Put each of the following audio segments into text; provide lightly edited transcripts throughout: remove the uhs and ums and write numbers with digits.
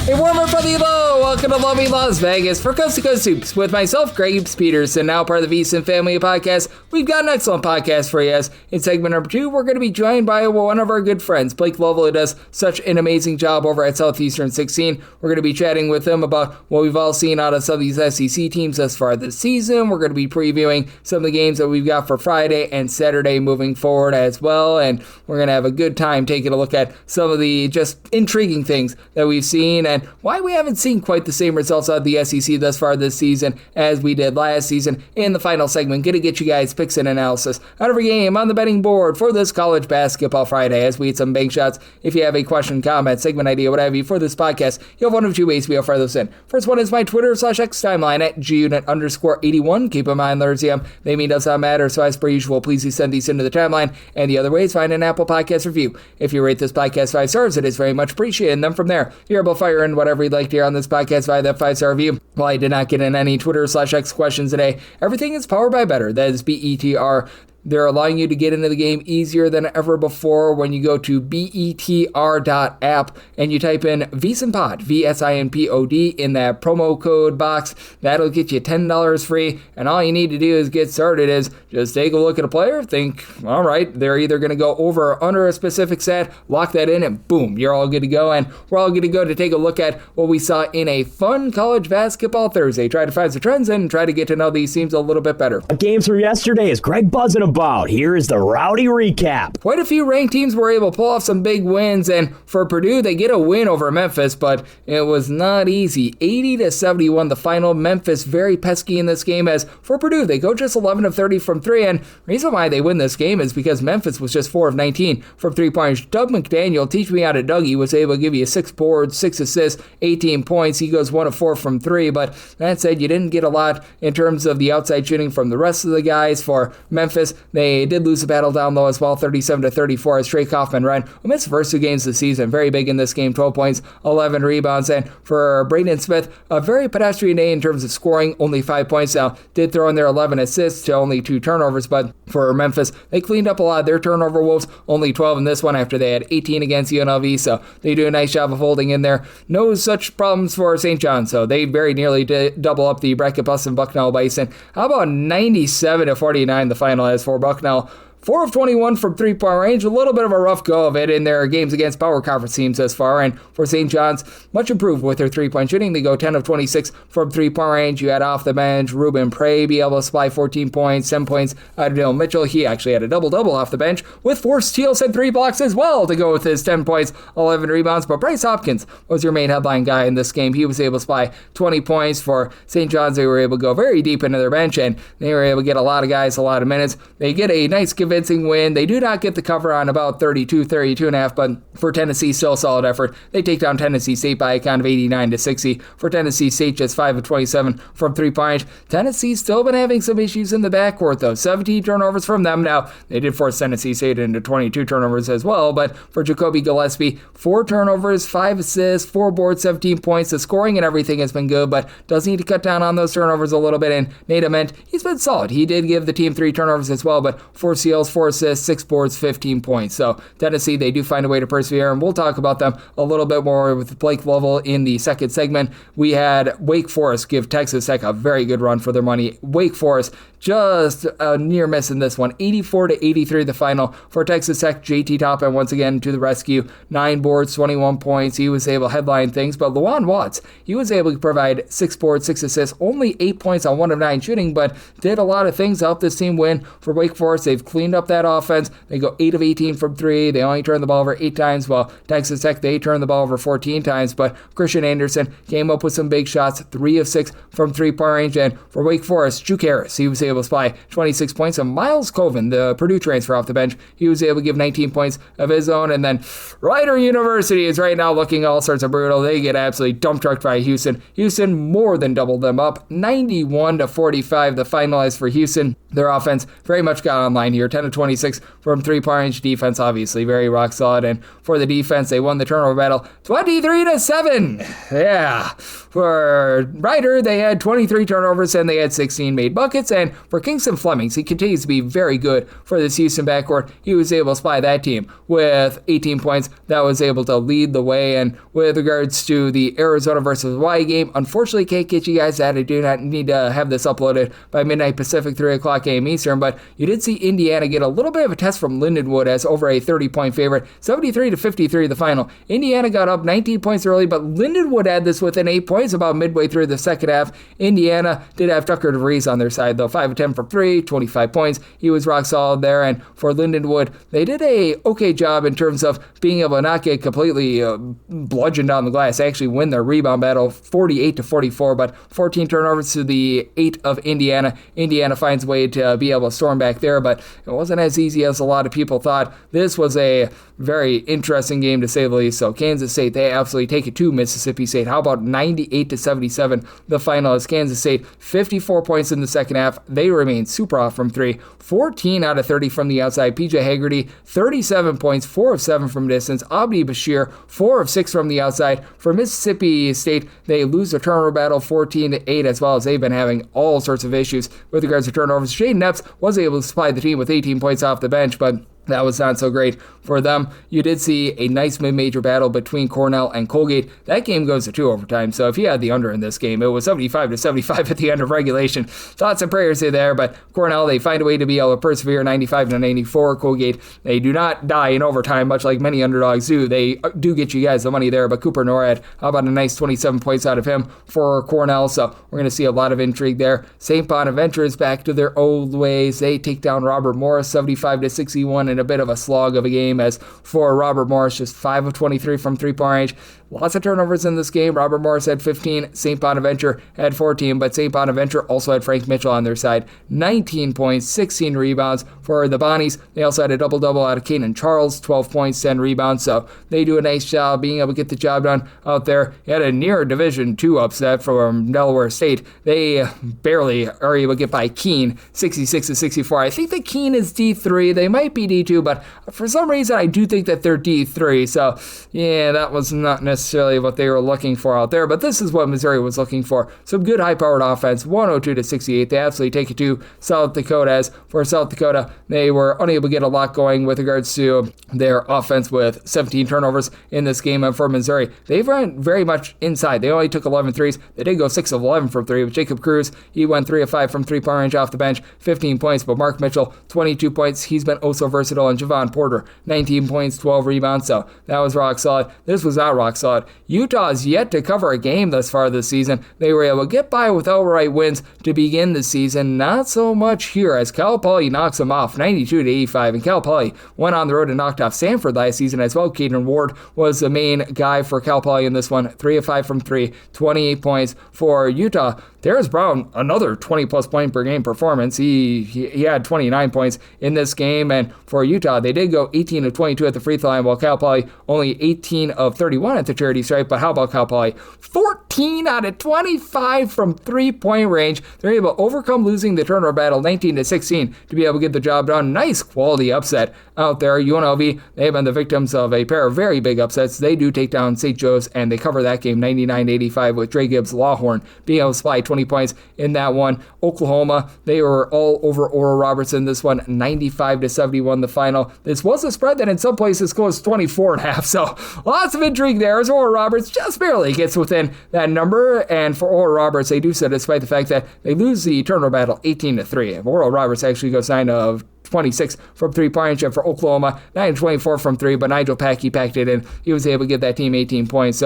A warmer for the low. Welcome to lovely Las Vegas for Coast to Coast Soups with myself, Greg Peterson, now part of the VSiN family of podcasts. We've got an excellent podcast for you. As in segment number 2, we're going to be joined by one of our good friends, Blake Lovell, who does such an amazing job over at Southeastern 16. We're going to be chatting with him about what we've all seen out of some of these SEC teams thus far this season. We're going to be previewing some of the games that we've got for Friday and Saturday moving forward as well. And we're going to have a good time taking a look at some of the just intriguing things that we've seen and why we haven't seen quite the same results out of the SEC thus far this season as we did last season. In the final segment, going to get you guys picks and analysis out of every game on the betting board for this college basketball Friday as we hit some bank shots. If you have a question, comment, segment idea, what have you for this podcast, you have one of two ways we offer those in. First one is my Twitter/X timeline at gunit_81. Keep in mind, there's they mean does not matter, so as per usual, please do send these into the timeline. And the other way is find an Apple Podcast review. If you rate this podcast 5 stars, it is very much appreciated. And then from there, you're able to fire in whatever you'd like to hear on this podcast via that 5-star review. While I did not get in any Twitter/X questions today, everything is powered by Better. That is BETR. They're allowing you to get into the game easier than ever before when you go to betr.app and you type in VSiNPod, VSINPOD, in that promo code box. That'll get you $10 free, and all you need to do is get started is just take a look at a player, think, all right, they're either going to go over or under a specific stat, lock that in, and boom, you're all good to go. And we're all good to go to take a look at what we saw in a fun college basketball Thursday. Try to find some trends and try to get to know these teams a little bit better. Games from yesterday is Greg buzzing about. Here is the rowdy recap. Quite a few ranked teams were able to pull off some big wins, and for Purdue, they get a win over Memphis, but it was not easy. 80-71 the final. Memphis very pesky in this game, as for Purdue, they go just 11 of 30 from 3, and the reason why they win this game is because Memphis was just 4 of 19 from 3-pointers. Doug McDaniel, teach me how to Dougie, was able to give you 6 boards, 6 assists, 18 points. He goes 1 of 4 from 3, but that said, you didn't get a lot in terms of the outside shooting from the rest of the guys. For Memphis, they did lose the battle down low as well, 37-34, as Trey Kaufman ran, who missed the first 2 games of the season, very big in this game, 12 points, 11 rebounds, and for Braden Smith, a very pedestrian day in terms of scoring, only 5 points. Now, did throw in their 11 assists to only 2 turnovers, but for Memphis, they cleaned up a lot of their turnover woes, only 12 in this one after they had 18 against UNLV, so they do a nice job of holding in there. No such problems for St. John, so they very nearly did double up the bracket busting Bucknell Bison. How about 97-49 the final as for Bucknell? 4 of 21 from 3-point range, a little bit of a rough go of it in their games against power conference teams thus far, and for St. John's, much improved with their 3-point shooting. They go 10 of 26 from 3-point range. You had off the bench Ruben Prey be able to supply 14 points, 10 points out of Dylan Mitchell. He actually had a double-double off the bench with 4 steals and 3 blocks as well to go with his 10 points, 11 rebounds, but Bryce Hopkins was your main headline guy in this game. He was able to supply 20 points for St. John's. They were able to go very deep into their bench, and they were able to get a lot of guys a lot of minutes. They get a nice convincing win. They do not get the cover on about 32.5, but for Tennessee, still a solid effort. They take down Tennessee State by a count of 89-60. For Tennessee State, just 5 of 27 from 3-point. Tennessee's still been having some issues in the backcourt, though. 17 turnovers from them. Now, they did force Tennessee State into 22 turnovers as well, but for Jacoby Gillespie, 4 turnovers, 5 assists, 4 boards, 17 points. The scoring and everything has been good, but does need to cut down on those turnovers a little bit, and Nate Ament, he's been solid. He did give the team 3 turnovers as well, but 4 steals, 4 assists, 6 boards, 15 points. So Tennessee, they do find a way to persevere, and we'll talk about them a little bit more with Blake Lovell in the second segment. We had Wake Forest give Texas Tech a very good run for their money. Wake Forest just a near miss in this one. 84-83 the final for Texas Tech. JT Toppin once again to the rescue. 9 boards, 21 points. He was able to headline things, but Luwan Watts, he was able to provide 6 boards, 6 assists, only 8 points on 1 of 9 shooting, but did a lot of things to help this team win. For Wake Forest, they've cleaned up that offense. They go 8 of 18 from 3. They only turn the ball over 8 times, while Texas Tech, they turn the ball over 14 times, but Christian Anderson came up with some big shots, 3 of 6 from 3-point range, and for Wake Forest, Juke Harris, he was able to supply 26 points, and Miles Colvin, the Purdue transfer off the bench, he was able to give 19 points of his own, and then Rider University is right now looking all sorts of brutal. They get absolutely dump trucked by Houston. Houston more than doubled them up, 91-45 the final is for Houston. Their offense very much got online here. 10 of 26 from three-point range. Defense, obviously, very rock solid. And for the defense, they won the turnover battle 23-7. Yeah. For Ryder, they had 23 turnovers and they had 16 made buckets. And for Kingston Flemings, he continues to be very good for this Houston backcourt. He was able to supply that team with 18 points. That was able to lead the way. And with regards to the Arizona versus Hawaii game, unfortunately, can't get you guys that. I do not need to have this uploaded by midnight Pacific, 3 o'clock a.m. Eastern. But you did see Indiana get a little bit of a test from Lindenwood as over a 30-point favorite, 73-53 the final. Indiana got up 19 points early, but Lindenwood had this within 8 points about midway through the second half. Indiana did have Tucker DeVries on their side, though. 5 of 10 from 3, 25 points. He was rock solid there. And for Lindenwood, they did a okay job in terms of being able to not get completely bludgeoned on the glass. They actually win their rebound battle 48-44, but 14 turnovers to the 8 of Indiana. Indiana finds a way to be able to storm back there, but it wasn't as easy as a lot of people thought. This was a very interesting game, to say the least. So Kansas State, they absolutely take it to Mississippi State. How about 98-77 the final is Kansas State, 54 points in the second half. They remain super off from 3, 14 out of 30 from the outside. PJ Haggerty, 37 points, 4 of 7 from distance. Abdi Bashir, 4 of 6 from the outside. For Mississippi State, they lose the turnover battle 14-8, as well as they've been having all sorts of issues with regards to turnovers. Shaden Epps was able to supply the team with 18 points off the bench, but that was not so great for them. You did see a nice mid-major battle between Cornell and Colgate. That game goes to 2 overtime, so if you had the under in this game, it was 75-75 at the end of regulation. Thoughts and prayers there, but Cornell, they find a way to be able to persevere 95-94. Colgate, they do not die in overtime, much like many underdogs do. They do get you guys the money there, but Cooper Norad, how about a nice 27 points out of him for Cornell? So we're going to see a lot of intrigue there. St. Bonaventure is back to their old ways. They take down Robert Morris 75-61 in a bit of a slog of a game, as for Robert Morris, just 5 of 23 from three-point range. Lots of turnovers in this game. Robert Morris had 15, St. Bonaventure had 14, but St. Bonaventure also had Frank Mitchell on their side. 19 points, 16 rebounds for the Bonnies. They also had a double-double out of Kanan Charles, 12 points, 10 rebounds, so they do a nice job being able to get the job done out there. You had a near Division II upset from Delaware State. They barely are able to get by Keene, 66-64. I think that Keene is D3. They might be D2, but for some reason I do think that they're D3, so yeah, that was not necessarily what they were looking for out there, but this is what Missouri was looking for. Some good high-powered offense, 102-68. They absolutely take it to South Dakota. As for South Dakota, they were unable to get a lot going with regards to their offense with 17 turnovers in this game. And for Missouri, they ran very much inside. They only took 11 threes. They did go 6 of 11 from 3 with Jacob Cruz. He went 3 of 5 from three-point range off the bench, 15 points, but Mark Mitchell, 22 points. He's been oh so versatile. And Javon Porter, 19 points, 12 rebounds, so that was rock solid. This was not rock solid. Utah's yet to cover a game thus far this season. They were able to get by with outright wins to begin the season. Not so much here, as Cal Poly knocks them off 92-85, and Cal Poly went on the road and knocked off Samford last season as well. Caden Ward was the main guy for Cal Poly in this one, 3 of 5 from 3, 28 points for Utah. Darius Brown, another 20-plus point per game performance. He had 29 points in this game, and for Utah, they did go 18 of 22 at the free throw line, while Cal Poly only 18 of 31 at the charity stripe. But how about Cal Poly? 14 out of 25 from three-point range. They're able to overcome losing the turnover battle 19-16 to be able to get the job done. Nice quality upset out there. UNLV, they have been the victims of a pair of very big upsets. They do take down St. Joe's, and they cover that game 99-85 with Dre Gibbs Lawhorn being able to supply 20 points in that one. Oklahoma, they were all over Oral Roberts in this one, 95-71 the final. This was a spread that in some places goes 24.5, so lots of intrigue there as Oral Roberts just barely gets within that number. And for Oral Roberts, they do so despite the fact that they lose the turnover battle 18-3. Oral Roberts actually goes 9 of 26 from three-point range, and for Oklahoma, 9 of 24 from 3, but Nigel Packey packed it in. He was able to get that team 18 points.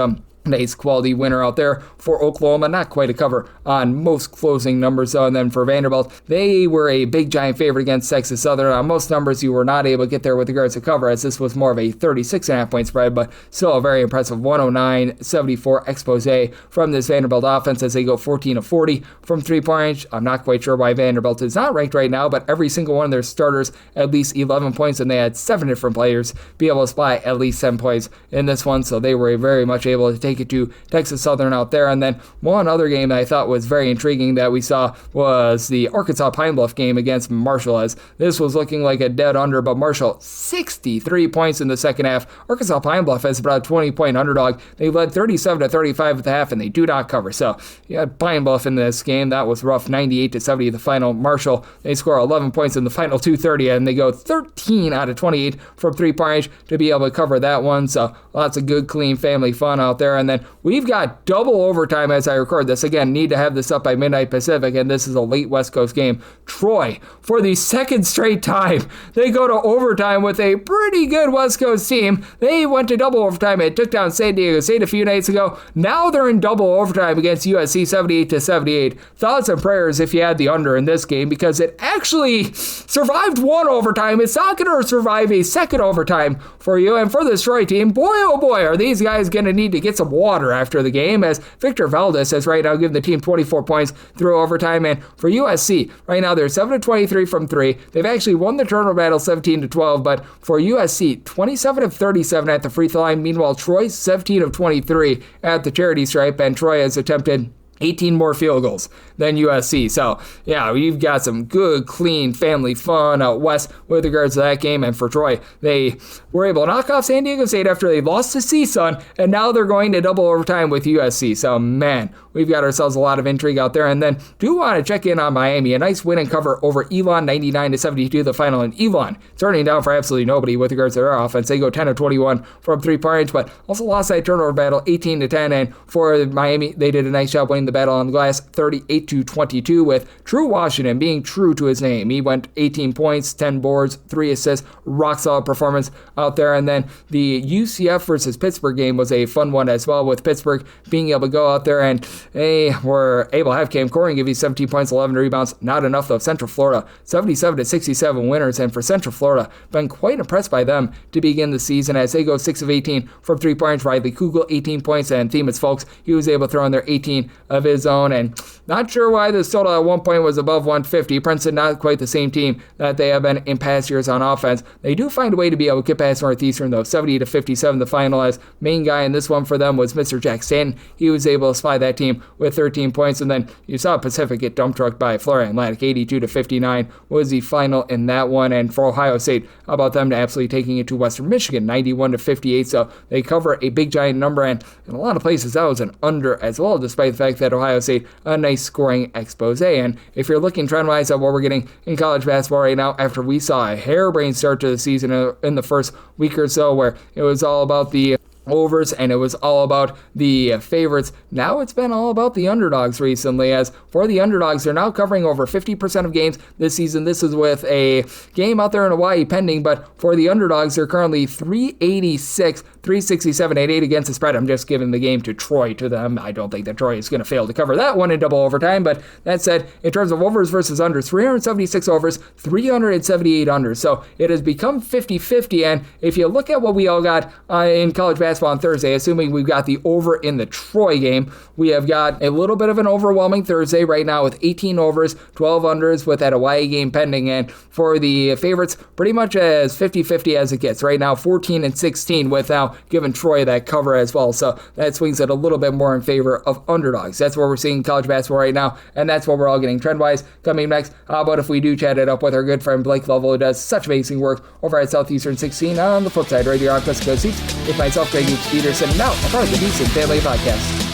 Nice quality winner out there for Oklahoma. Not quite a cover on most closing numbers, though. And then for Vanderbilt, they were a big giant favorite against Texas Southern. On most numbers, you were not able to get there with regards to cover, as this was more of a 36.5 point spread, but still a very impressive 109-74 expose from this Vanderbilt offense as they go 14 of 40 from three-point range. I'm not quite sure why Vanderbilt is not ranked right now, but every single one of their starters at least 11 points, and they had 7 different players be able to supply at least 10 points in this one, so they were very much able to take take it to Texas Southern out there. And then one other game that I thought was very intriguing that we saw was the Arkansas Pine Bluff game against Marshall, as this was looking like a dead under, but Marshall 63 points in the second half. Arkansas Pine Bluff has about a 20-point underdog. They led 37-35 at the half, and they do not cover. So you had Pine Bluff in this game. That was rough, 98-70 the final. Marshall, they score 11 points in the final 2:30, and they go 13 out of 28 from three-point range to be able to cover that one. So lots of good, clean family fun out there. And then we've got double overtime as I record this. Again, need to have this up by midnight Pacific, and this is a late West Coast game. Troy, for the second straight time, they go to overtime with a pretty good West Coast team. They went to double overtime and took down San Diego State a few nights ago. Now they're in double overtime against USC 78-78. Thoughts and prayers if you had the under in this game, because it actually survived one overtime. It's not going to survive a second overtime for you. And for this Troy team, boy oh boy, are these guys going to need to get some water after the game, as Victor Valdez has right now given the team 24 points through overtime. And for USC, right now they're 7-23 from three. They've actually won the turnover battle 17-12, but for USC, 27-37 at the free throw line. Meanwhile, Troy 17-23 at the charity stripe, and Troy has attempted 18 more field goals than USC. So, yeah, we've got some good, clean family fun out west with regards to that game. And for Troy, they were able to knock off San Diego State after they lost to CSUN, and now they're going to double overtime with USC. So, man, we've got ourselves a lot of intrigue out there. And then do want to check in on Miami. A nice win and cover over Elon, 99-72 the final. And Elon turning down for absolutely nobody with regards to their offense. They go 10-21 from three-point range, but also lost that turnover battle 18-10. And for Miami, they did a nice job winning the battle on the glass 38-22, with True Washington being true to his name. He went 18 points, 10 boards, 3 assists, rock solid performance out there. And then the UCF versus Pittsburgh game was a fun one as well, with Pittsburgh being able to go out there and they were able to have Cam Corey give you 17 points, 11 rebounds. Not enough though. Central Florida 77-67 winners, and for Central Florida, been quite impressed by them to begin the season as they go 6 of 18 from 3 points. Riley Kugel 18 points, and Themis Folks, he was able to throw in their 18 of his own. And not sure why this total at one point was above 150. Princeton not quite the same team that they have been in past years on offense. They do find a way to be able to get past Northeastern though, 70-57 the final, as main guy in this one for them was Mr. Jack Stanton. He was able to supply that team with 13 points. And then you saw Pacific get dump trucked by Florida Atlantic, 82-59 was the final in that one. And for Ohio State, how about them to absolutely taking it to Western Michigan, 91-58. So they cover a big giant number, and in a lot of places that was an under as well, despite the fact that Ohio State, a nice scoring expose. And if you're looking trend-wise at what we're getting in college basketball right now, after we saw a harebrained start to the season in the first week or so, where it was all about the overs and it was all about the favorites, now it's been all about the underdogs recently. As for the underdogs, they're now covering over 50% of games this season. This is with a game out there in Hawaii pending, but for the underdogs, they're currently 386, 367 at 8 against the spread. I'm just giving the game to Troy to them. I don't think that Troy is going to fail to cover that one in double overtime, but that said, in terms of overs versus unders, 376 overs, 378 unders. So it has become 50-50, and if you look at what we all got in college basketball on Thursday, assuming we've got the over in the Troy game, we have got a little bit of an overwhelming Thursday right now with 18 overs, 12 unders with that Hawaii game pending. And for the favorites, pretty much as 50-50 as it gets. Right now, 14-16 with now giving Troy that cover as well. So that swings it a little bit more in favor of underdogs. That's what we're seeing in college basketball right now, and that's what we're all getting trend-wise. Coming next, how about if we do chat it up with our good friend Blake Lovell, who does such amazing work over at Southeastern 16 on the flip side, right here on West Coast Seats, with myself, Greg Peterson, now a part of the Decent Family Podcast.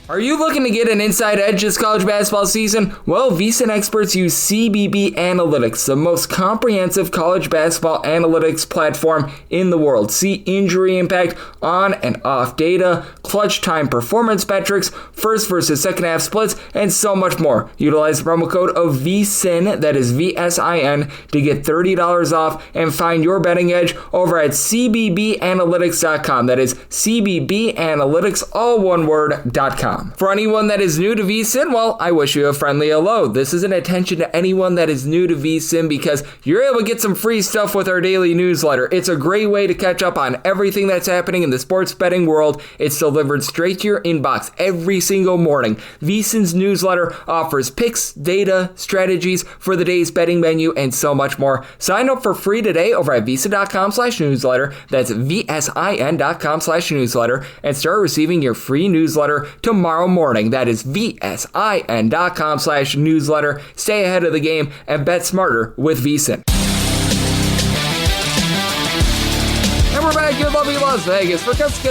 Are you looking to get an inside edge this college basketball season? Well, VSiN experts use CBB Analytics, the most comprehensive college basketball analytics platform in the world. See injury impact, on and off data, clutch time performance metrics, first versus second half splits, and so much more. Utilize the promo code of VSiN, that is VSIN, to get $30 off and find your betting edge over at CBBAnalytics.com. That is CBBAnalytics, all one word, .com. VSIN.com. For anyone that is new to VSIN, well, I wish you a friendly hello. This is an attention to anyone that is new to VSIN because you're able to get some free stuff with our daily newsletter. It's a great way to catch up on everything that's happening in the sports betting world. It's delivered straight to your inbox every single morning. VSIN's newsletter offers picks, data, strategies for the day's betting menu, and so much more. Sign up for free today over at VSIN.com/newsletter. That's VSIN.com/newsletter, and start receiving your free newsletter tomorrow morning. That is VSIN.com/newsletter. Stay ahead of the game and bet smarter with VSIN. And we're back in lovely Las Vegas for Cups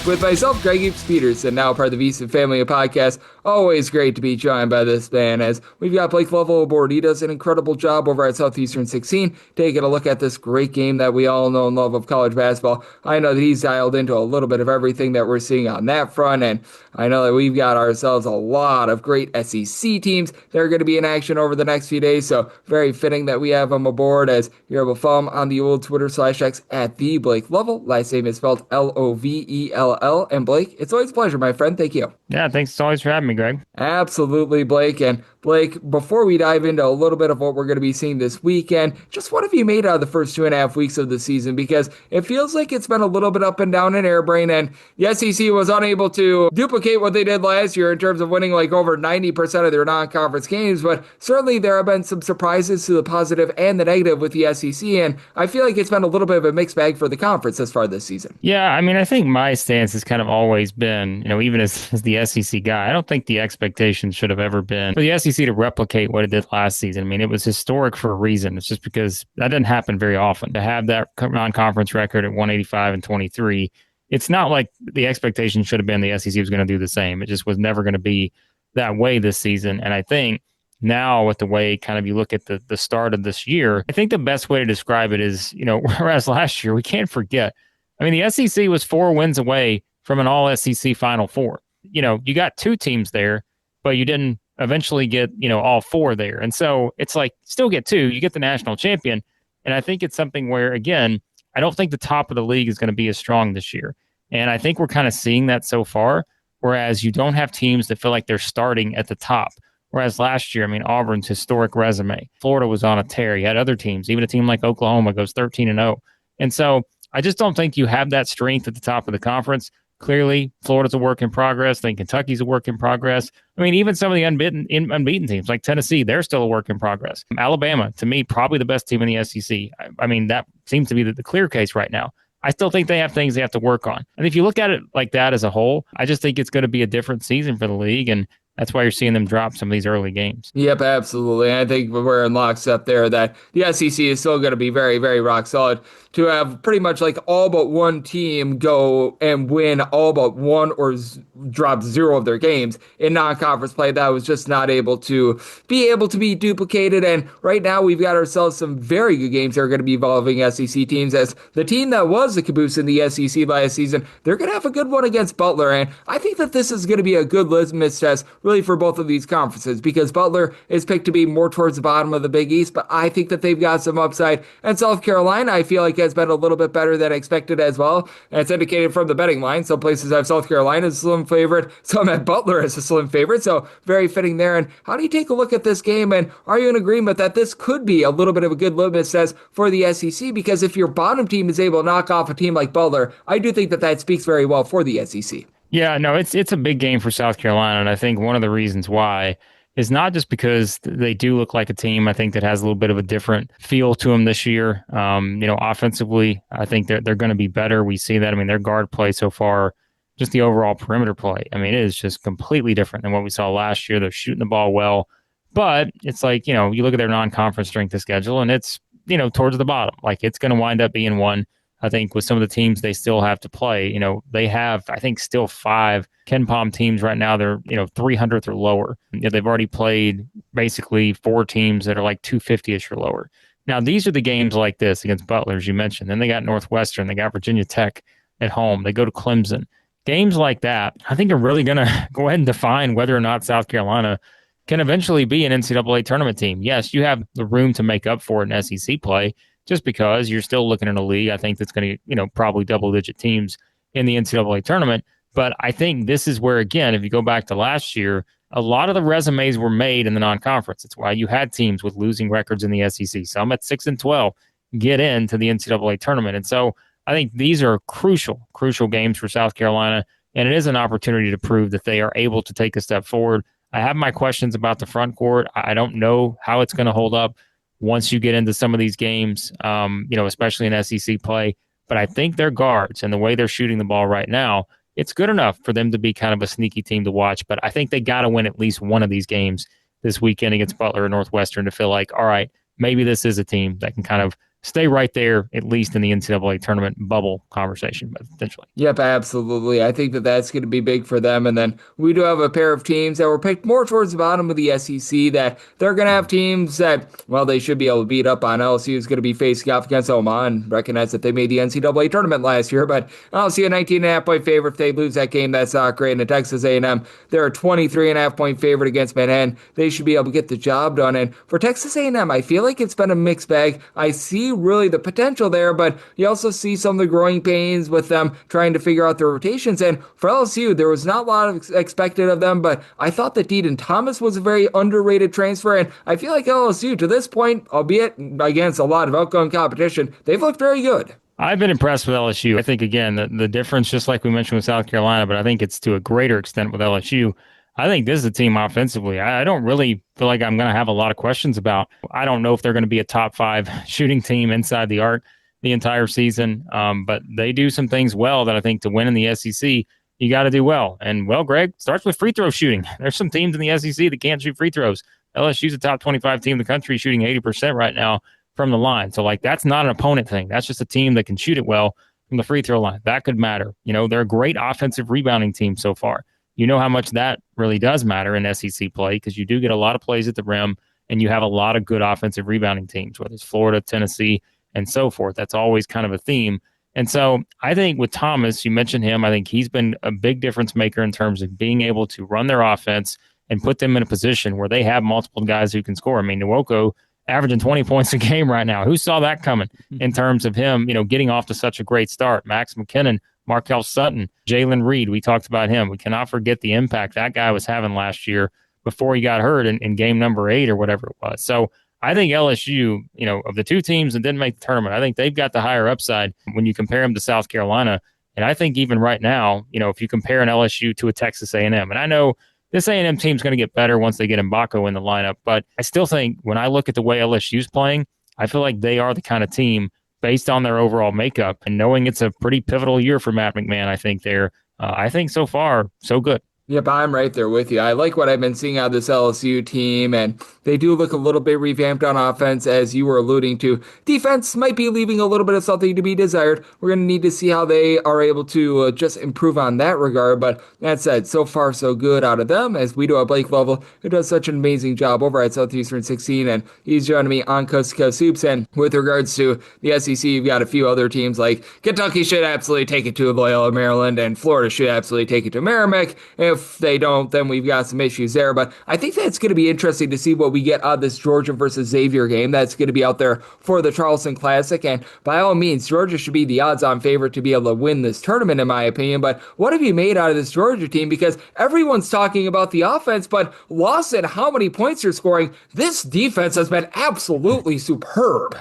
with myself, Greg Eaps Peterson, now part of the VSIN family of podcasts. Always great to be joined by this man, as we've got Blake Lovell aboard. He does an incredible job over at Southeastern 16, taking a look at this great game that we all know and love of college basketball. I know that he's dialed into a little bit of everything that we're seeing on that front, and I know that we've got ourselves a lot of great SEC teams that are going to be in action over the next few days, so very fitting that we have him aboard, as you're able to follow him on the old Twitter/X at the Blake Lovell. Last name is spelled Lovell. And Blake, it's always a pleasure, my friend. Thank you. Yeah, thanks always for having me, Greg. Absolutely, Blake. And Blake, before we dive into a little bit of what we're going to be seeing this weekend, just what have you made out of the first 2.5 weeks of the season? Because it feels like it's been a little bit up and down and airbrain, and the SEC was unable to duplicate what they did last year in terms of winning like over 90% of their non-conference games, but certainly there have been some surprises to the positive and the negative with the SEC, and I feel like it's been a little bit of a mixed bag for the conference thus far this season. Yeah, I mean, I think my stance has kind of always been, even as the SEC guy, I don't think the expectation should have ever been for the SEC to replicate what it did last season. I mean, it was historic for a reason. It's just because that didn't happen very often. To have that non-conference record at 185-23, it's not like the expectation should have been the SEC was going to do the same. It just was never going to be that way this season. And I think now with the way kind of you look at the start of this year, I think the best way to describe it is, whereas last year, we can't forget, I mean, the SEC was 4 wins away from an all-SEC Final Four. You got 2 teams there, but you didn't eventually get, all 4 there. And so it's like, still get 2, you get the national champion. And I think it's something where, again, I don't think the top of the league is going to be as strong this year. And I think we're kind of seeing that so far, whereas you don't have teams that feel like they're starting at the top. Whereas last year, I mean, Auburn's historic resume, Florida was on a tear. You had other teams, even a team like Oklahoma goes 13-0. And so I just don't think you have that strength at the top of the conference. Clearly, Florida's a work in progress. I think Kentucky's a work in progress. I mean, even some of the unbeaten teams like Tennessee, they're still a work in progress. Alabama, to me, probably the best team in the SEC. I mean, that seems to be the clear case right now. I still think they have things they have to work on. And if you look at it like that as a whole, I just think it's going to be a different season for the league. And that's why you're seeing them drop some of these early games. Yep, absolutely. I think we're in lockstep there that the SEC is still going to be very, very rock solid. To have pretty much like all but one team go and win all but one or drop 0 of their games in non-conference play, that was just not able to be duplicated. And right now we've got ourselves some very good games that are going to be involving SEC teams, as the team that was the caboose in the SEC last season, they're going to have a good one against Butler. And I think that this is going to be a good litmus test really for both of these conferences, because Butler is picked to be more towards the bottom of the Big East, but I think that they've got some upside. And South Carolina, I feel like, has been a little bit better than expected as well. And it's indicated from the betting line. Some places have South Carolina as a slim favorite, some have Butler as a slim favorite, so very fitting there. And how do you take a look at this game, and are you in agreement that this could be a little bit of a good litmus test for the SEC? Because if your bottom team is able to knock off a team like Butler, I do think that speaks very well for the SEC. Yeah, no, it's a big game for South Carolina, and I think one of the reasons why is not just because they do look like a team, I think, that has a little bit of a different feel to them this year. Offensively, I think they're going to be better. We see that. I mean, their guard play so far, just the overall perimeter play, I mean, it is just completely different than what we saw last year. They're shooting the ball well, but it's like, you look at their non-conference strength of schedule, and it's, towards the bottom. Like, it's going to wind up being one. I think with some of the teams they still have to play, they have, I think, still 5 Ken Palm teams right now. They're, 300th or lower. They've already played basically 4 teams that are like 250-ish or lower. Now, these are the games like this against Butler, as you mentioned. Then they got Northwestern. They got Virginia Tech at home. They go to Clemson. Games like that, I think, are really going to go ahead and define whether or not South Carolina can eventually be an NCAA tournament team. Yes, you have the room to make up for it in SEC play, just because you're still looking at a league, I think, that's going to, probably double-digit teams in the NCAA tournament. But I think this is where, again, if you go back to last year, a lot of the resumes were made in the non-conference. It's why you had teams with losing records in the SEC. Some at 6-12 get into the NCAA tournament. And so I think these are crucial games for South Carolina. And it is an opportunity to prove that they are able to take a step forward. I have my questions about the front court. I don't know how it's going to hold up once you get into some of these games, especially in SEC play. But I think their guards and the way they're shooting the ball right now, it's good enough for them to be kind of a sneaky team to watch. But I think they got to win at least one of these games this weekend against Butler or Northwestern to feel like, all right, maybe this is a team that can kind of stay right there, at least in the NCAA tournament bubble conversation, but potentially. Yep, absolutely. I think that that's going to be big for them. And then we do have a pair of teams that were picked more towards the bottom of the SEC that they're going to have teams that, well, they should be able to beat up on. LSU is going to be facing off against Omaha and recognize that they made the NCAA tournament last year, but LSU a 19.5-point favorite. If they lose that game, that's not great. And at Texas A&M, they're a 23.5-point favorite against Manhattan. They should be able to get the job done. And for Texas A&M, I feel like it's been a mixed bag. I see really the potential there, but you also see some of the growing pains with them trying to figure out their rotations. And for LSU, there was not a lot of expected of them, but I thought that Deaton Thomas was a very underrated transfer, and I feel like LSU to this point, albeit against a lot of outgoing competition, they've looked very good. I've been impressed with LSU. I think, again, the difference, just like we mentioned with South Carolina, but I think it's to a greater extent with LSU. I think this is a team offensively I don't really feel like I'm going to have a lot of questions about. I don't know if they're going to be a top 5 shooting team inside the arc the entire season, but they do some things well that I think to win in the SEC, you got to do well. And, well, Greg, starts with free throw shooting. There's some teams in the SEC that can't shoot free throws. LSU's a top 25 team in the country shooting 80% right now from the line. So, that's not an opponent thing. That's just a team that can shoot it well from the free throw line. That could matter. They're a great offensive rebounding team so far. You know how much that really does matter in SEC play because you do get a lot of plays at the rim and you have a lot of good offensive rebounding teams, whether it's Florida, Tennessee, and so forth. That's always kind of a theme. And so I think with Thomas, you mentioned him, I think he's been a big difference maker in terms of being able to run their offense and put them in a position where they have multiple guys who can score. I mean, Nwoko averaging 20 points a game right now. Who saw that coming in terms of him, getting off to such a great start? Max McKinnon, Markel Sutton, Jalen Reed, we talked about him. We cannot forget the impact that guy was having last year before he got hurt in game number 8 or whatever it was. So I think LSU, of the two teams that didn't make the tournament, I think they've got the higher upside when you compare them to South Carolina. And I think even right now, if you compare an LSU to a Texas A&M, and I know this A&M team's going to get better once they get Mbako in the lineup, but I still think when I look at the way LSU's playing, I feel like they are the kind of team based on their overall makeup and knowing it's a pretty pivotal year for Matt McMahon. I think so far, so good. Yep, I'm right there with you. I like what I've been seeing out of this LSU team, and they do look a little bit revamped on offense, as you were alluding to. Defense might be leaving a little bit of something to be desired. We're going to need to see how they are able to just improve on that regard, but that said, so far so good out of them, as we do have Blake Lovell, who does such an amazing job over at Southeastern 16, and he's joining me on Coast to Coast Hoops. And with regards to the SEC, you've got a few other teams like Kentucky should absolutely take it to Loyola, Maryland, and Florida should absolutely take it to Merrimack. If they don't, then we've got some issues there. But I think that's going to be interesting to see what we get out of this Georgia versus Xavier game that's going to be out there for the Charleston Classic. And by all means, Georgia should be the odds-on favorite to be able to win this tournament, in my opinion. But what have you made out of this Georgia team? Because everyone's talking about the offense, but Lawson, how many points you're scoring, this defense has been absolutely superb.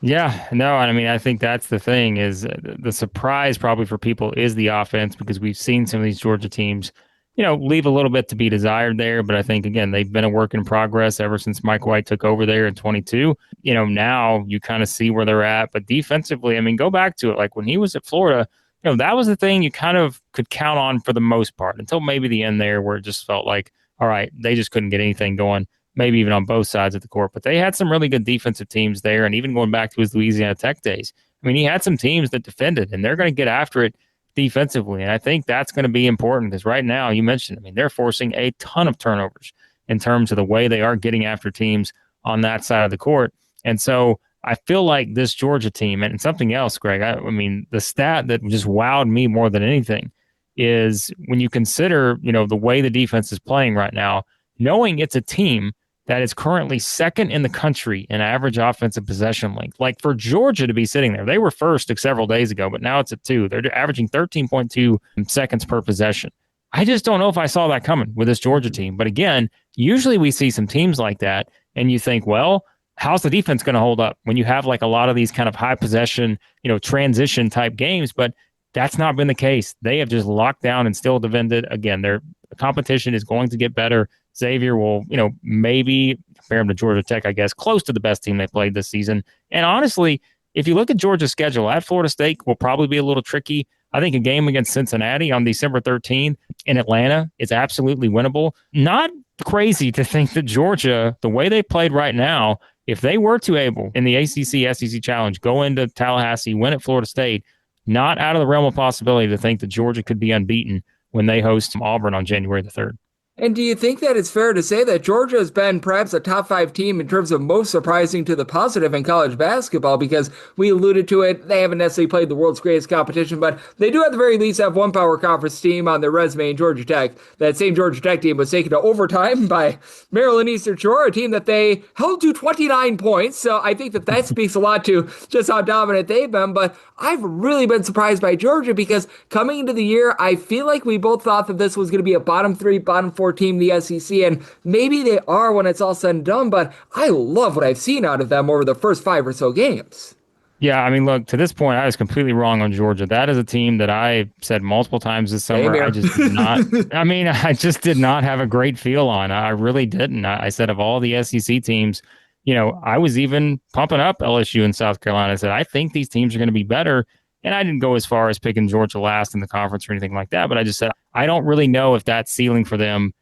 Yeah, no, I mean, I think that's the thing is the surprise probably for people is the offense because we've seen some of these Georgia teams leave a little bit to be desired there. But I think, again, they've been a work in progress ever since Mike White took over there in 22. Now you kind of see where they're at. But defensively, I mean, go back to it. Like when he was at Florida, that was the thing you kind of could count on for the most part until maybe the end there where it just felt like, all right, they just couldn't get anything going, maybe even on both sides of the court. But they had some really good defensive teams there. And even going back to his Louisiana Tech days, I mean, he had some teams that defended, and they're going to get after it defensively. And I think that's going to be important because right now, you mentioned, I mean, they're forcing a ton of turnovers in terms of the way they are getting after teams on that side of the court. And so I feel like this Georgia team, and something else, Greg, I mean, the stat that just wowed me more than anything is when you consider, the way the defense is playing right now, knowing it's a team that is currently second in the country in average offensive possession length. Like for Georgia to be sitting there, they were first several days ago, but now it's at 2. They're averaging 13.2 seconds per possession. I just don't know if I saw that coming with this Georgia team. But again, usually we see some teams like that, and you think, well, how's the defense going to hold up when you have like a lot of these kind of high possession, transition type games? But that's not been the case. They have just locked down and still defended. Again, their competition is going to get better. Xavier will, maybe compare him to Georgia Tech, I guess, close to the best team they played this season. And honestly, if you look at Georgia's schedule, at Florida State will probably be a little tricky. I think a game against Cincinnati on December 13th in Atlanta is absolutely winnable. Not crazy to think that Georgia, the way they played right now, if they were to able in the ACC SEC Challenge, go into Tallahassee, win at Florida State, not out of the realm of possibility to think that Georgia could be unbeaten when they host Auburn on January the 3rd. And do you think that it's fair to say that Georgia has been perhaps a top 5 team in terms of most surprising to the positive in college basketball? Because we alluded to it, they haven't necessarily played the world's greatest competition, but they do at the very least have one power conference team on their resume in Georgia Tech. That same Georgia Tech team was taken to overtime by Maryland Eastern Shore, a team that they held to 29 points. So I think that speaks a lot to just how dominant they've been. But I've really been surprised by Georgia because coming into the year, I feel like we both thought that this was going to be a bottom 3, bottom 4 team in the SEC, and maybe they are when it's all said and done, but I love what I've seen out of them over the first 5 or so games. Yeah, I mean, look, to this point, I was completely wrong on Georgia. That is a team that I said multiple times this summer. I just did not, I just did not have a great feel on. I really didn't. I said of all the SEC teams, I was even pumping up LSU and South Carolina. I said, I think these teams are going to be better. And I didn't go as far as picking Georgia last in the conference or anything like that, but I just said, I don't really know if that ceiling for them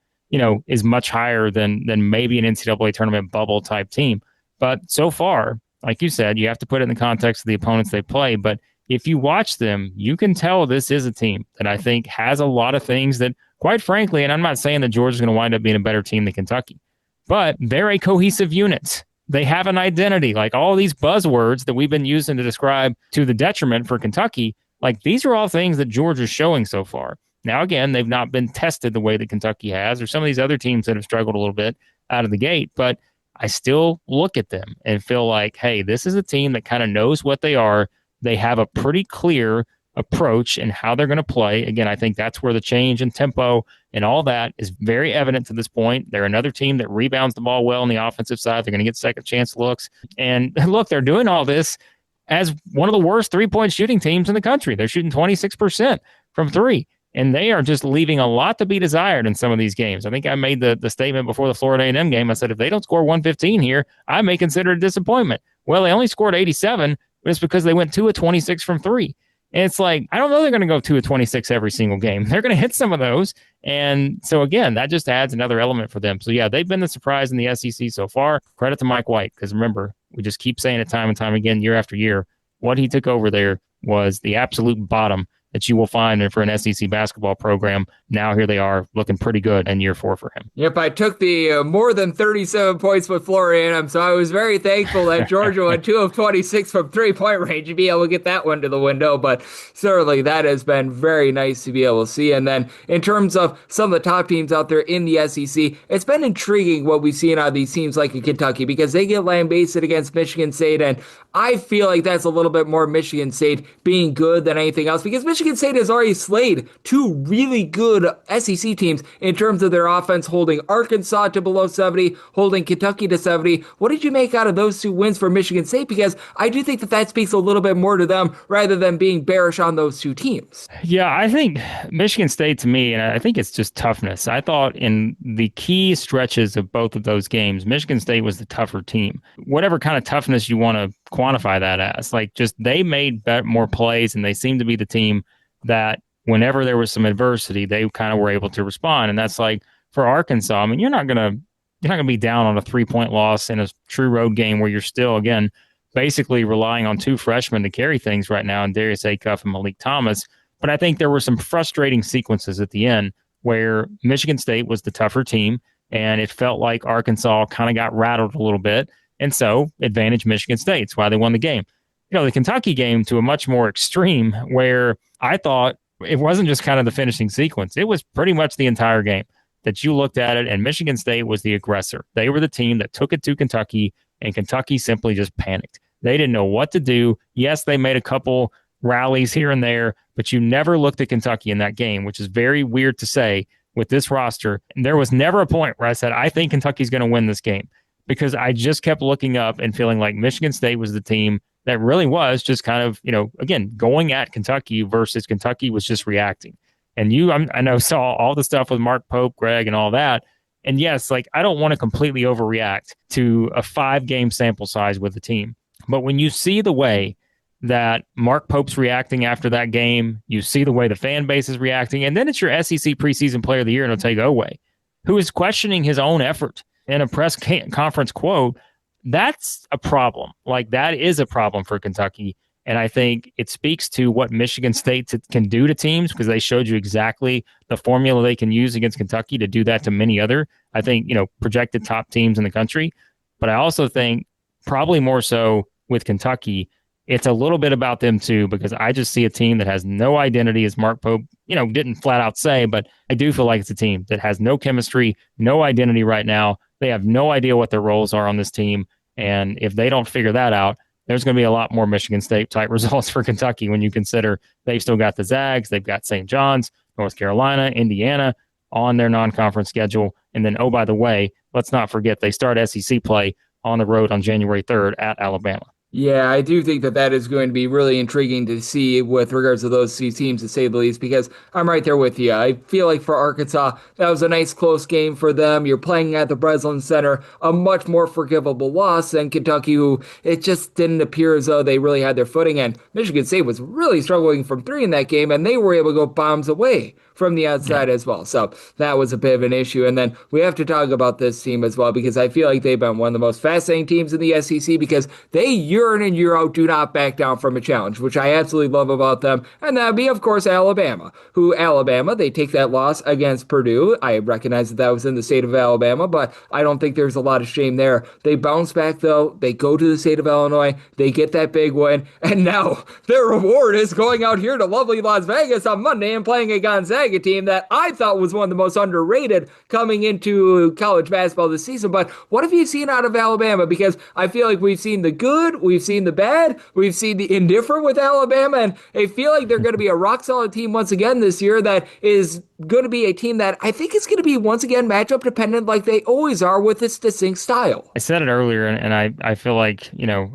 is much higher than maybe an NCAA tournament bubble type team. But so far, like you said, you have to put it in the context of the opponents they play. But if you watch them, you can tell this is a team that I think has a lot of things that, quite frankly, and I'm not saying that Georgia's going to wind up being a better team than Kentucky, but they're a cohesive unit. They have an identity. Like all these buzzwords that we've been using to describe to the detriment for Kentucky, like these are all things that Georgia's showing so far. Now, again, they've not been tested the way that Kentucky has, or some of these other teams that have struggled a little bit out of the gate, but I still look at them and feel like, hey, this is a team that kind of knows what they are. They have a pretty clear approach in how they're going to play. Again, I think that's where the change in tempo and all that is very evident to this point. They're another team that rebounds the ball well on the offensive side. They're going to get second chance looks. And look, they're doing all this as one of the worst three-point shooting teams in the country. They're shooting 26% from 3. And they are just leaving a lot to be desired in some of these games. I think I made the statement before the Florida A&M game. I said, if they don't score 115 here, I may consider it a disappointment. Well, they only scored 87, but it's because they went 2 of 26 from 3. And it's like, I don't know they're going to go 2 of 26 every single game. They're going to hit some of those. And so, again, that just adds another element for them. So, yeah, they've been the surprise in the SEC so far. Credit to Mike White, because remember, we just keep saying it time and time again, year after year. What he took over there was the absolute bottom that you will find for an SEC basketball program. Now here they are looking pretty good in year 4 for him. Yep, I took the more than 37 points with Florida A&M, so I was very thankful that Georgia went 2 of 26 from 3-point range to be able to get that one to the window, but certainly that has been very nice to be able to see. And then in terms of some of the top teams out there in the SEC, it's been intriguing what we've seen out of these teams like in Kentucky because they get lambasted against Michigan State, and I feel like that's a little bit more Michigan State being good than anything else because Michigan State has already slayed 2 really good SEC teams in terms of their offense, holding Arkansas to below 70, holding Kentucky to 70. What did you make out of those 2 wins for Michigan State? Because I do think that speaks a little bit more to them rather than being bearish on those 2 teams. Yeah, I think Michigan State to me, and I think it's just toughness. I thought in the key stretches of both of those games, Michigan State was the tougher team. Whatever kind of toughness you want to quantify that as, like just they made more plays and they seemed to be the team that whenever there was some adversity, they kind of were able to respond. And that's like for Arkansas, I mean, you're not going to be down on a 3-point loss in a true road game where you're still, again, basically relying on 2 freshmen to carry things right now, and Darius Acuff and Malik Thomas. But I think there were some frustrating sequences at the end where Michigan State was the tougher team, and it felt like Arkansas kind of got rattled a little bit. And so advantage Michigan State. It's why they won the game. The Kentucky game to a much more extreme where I thought it wasn't just kind of the finishing sequence. It was pretty much the entire game. that you looked at it and Michigan State was the aggressor. They were the team that took it to Kentucky, and Kentucky simply just panicked. They didn't know what to do. Yes, they made a couple rallies here and there, but you never looked at Kentucky in that game, which is very weird to say with this roster. And there was never a point where I said, I think Kentucky's going to win this game, because I just kept looking up and feeling like Michigan State was the team that really was just kind of, again, going at Kentucky versus Kentucky was just reacting. And I know, saw all the stuff with Mark Pope, Greg, and all that. And yes, like, I don't want to completely overreact to a 5-game sample size with the team. But when you see the way that Mark Pope's reacting after that game, you see the way the fan base is reacting, and then it's your SEC preseason player of the year in Otaigwe, who is questioning his own effort in a press conference quote. That's a problem. Like, that is a problem for Kentucky. And I think it speaks to what Michigan State can do to teams, because they showed you exactly the formula they can use against Kentucky to do that to many other, I think, projected top teams in the country. But I also think probably more so with Kentucky, it's a little bit about them too, because I just see a team that has no identity, as Mark Pope, didn't flat out say, but I do feel like it's a team that has no chemistry, no identity right now. They have no idea what their roles are on this team. And if they don't figure that out, there's going to be a lot more Michigan State type results for Kentucky when you consider they've still got the Zags, they've got St. John's, North Carolina, Indiana on their non-conference schedule. And then, oh, by the way, let's not forget they start SEC play on the road on January 3rd at Alabama. Yeah, I do think that is going to be really intriguing to see with regards to those two teams, to say the least, because I'm right there with you. I feel like for Arkansas, that was a nice close game for them. You're playing at the Breslin Center, a much more forgivable loss than Kentucky, who it just didn't appear as though they really had their footing. And Michigan State was really struggling from 3 in that game, and they were able to go bombs away from the outside as well. So that was a bit of an issue. And then we have to talk about this team as well, because I feel like they've been one of the most fascinating teams in the SEC, because they year in and year out do not back down from a challenge, which I absolutely love about them. And that would be, of course, Alabama, they take that loss against Purdue. I recognize that was in the state of Alabama, but I don't think there's a lot of shame there. They bounce back, though. They go to the state of Illinois. They get that big win. And now their reward is going out here to lovely Las Vegas on Monday and playing a Gonzaga team that I thought was one of the most underrated coming into college basketball this season. But what have you seen out of Alabama? Because I feel like we've seen the good, we've seen the bad, we've seen the indifferent with Alabama, and I feel like they're going to be a rock-solid team once again this year that is going to be a team that I think is going to be once again matchup dependent, like they always are, with its distinct style. I said it earlier, and I feel like,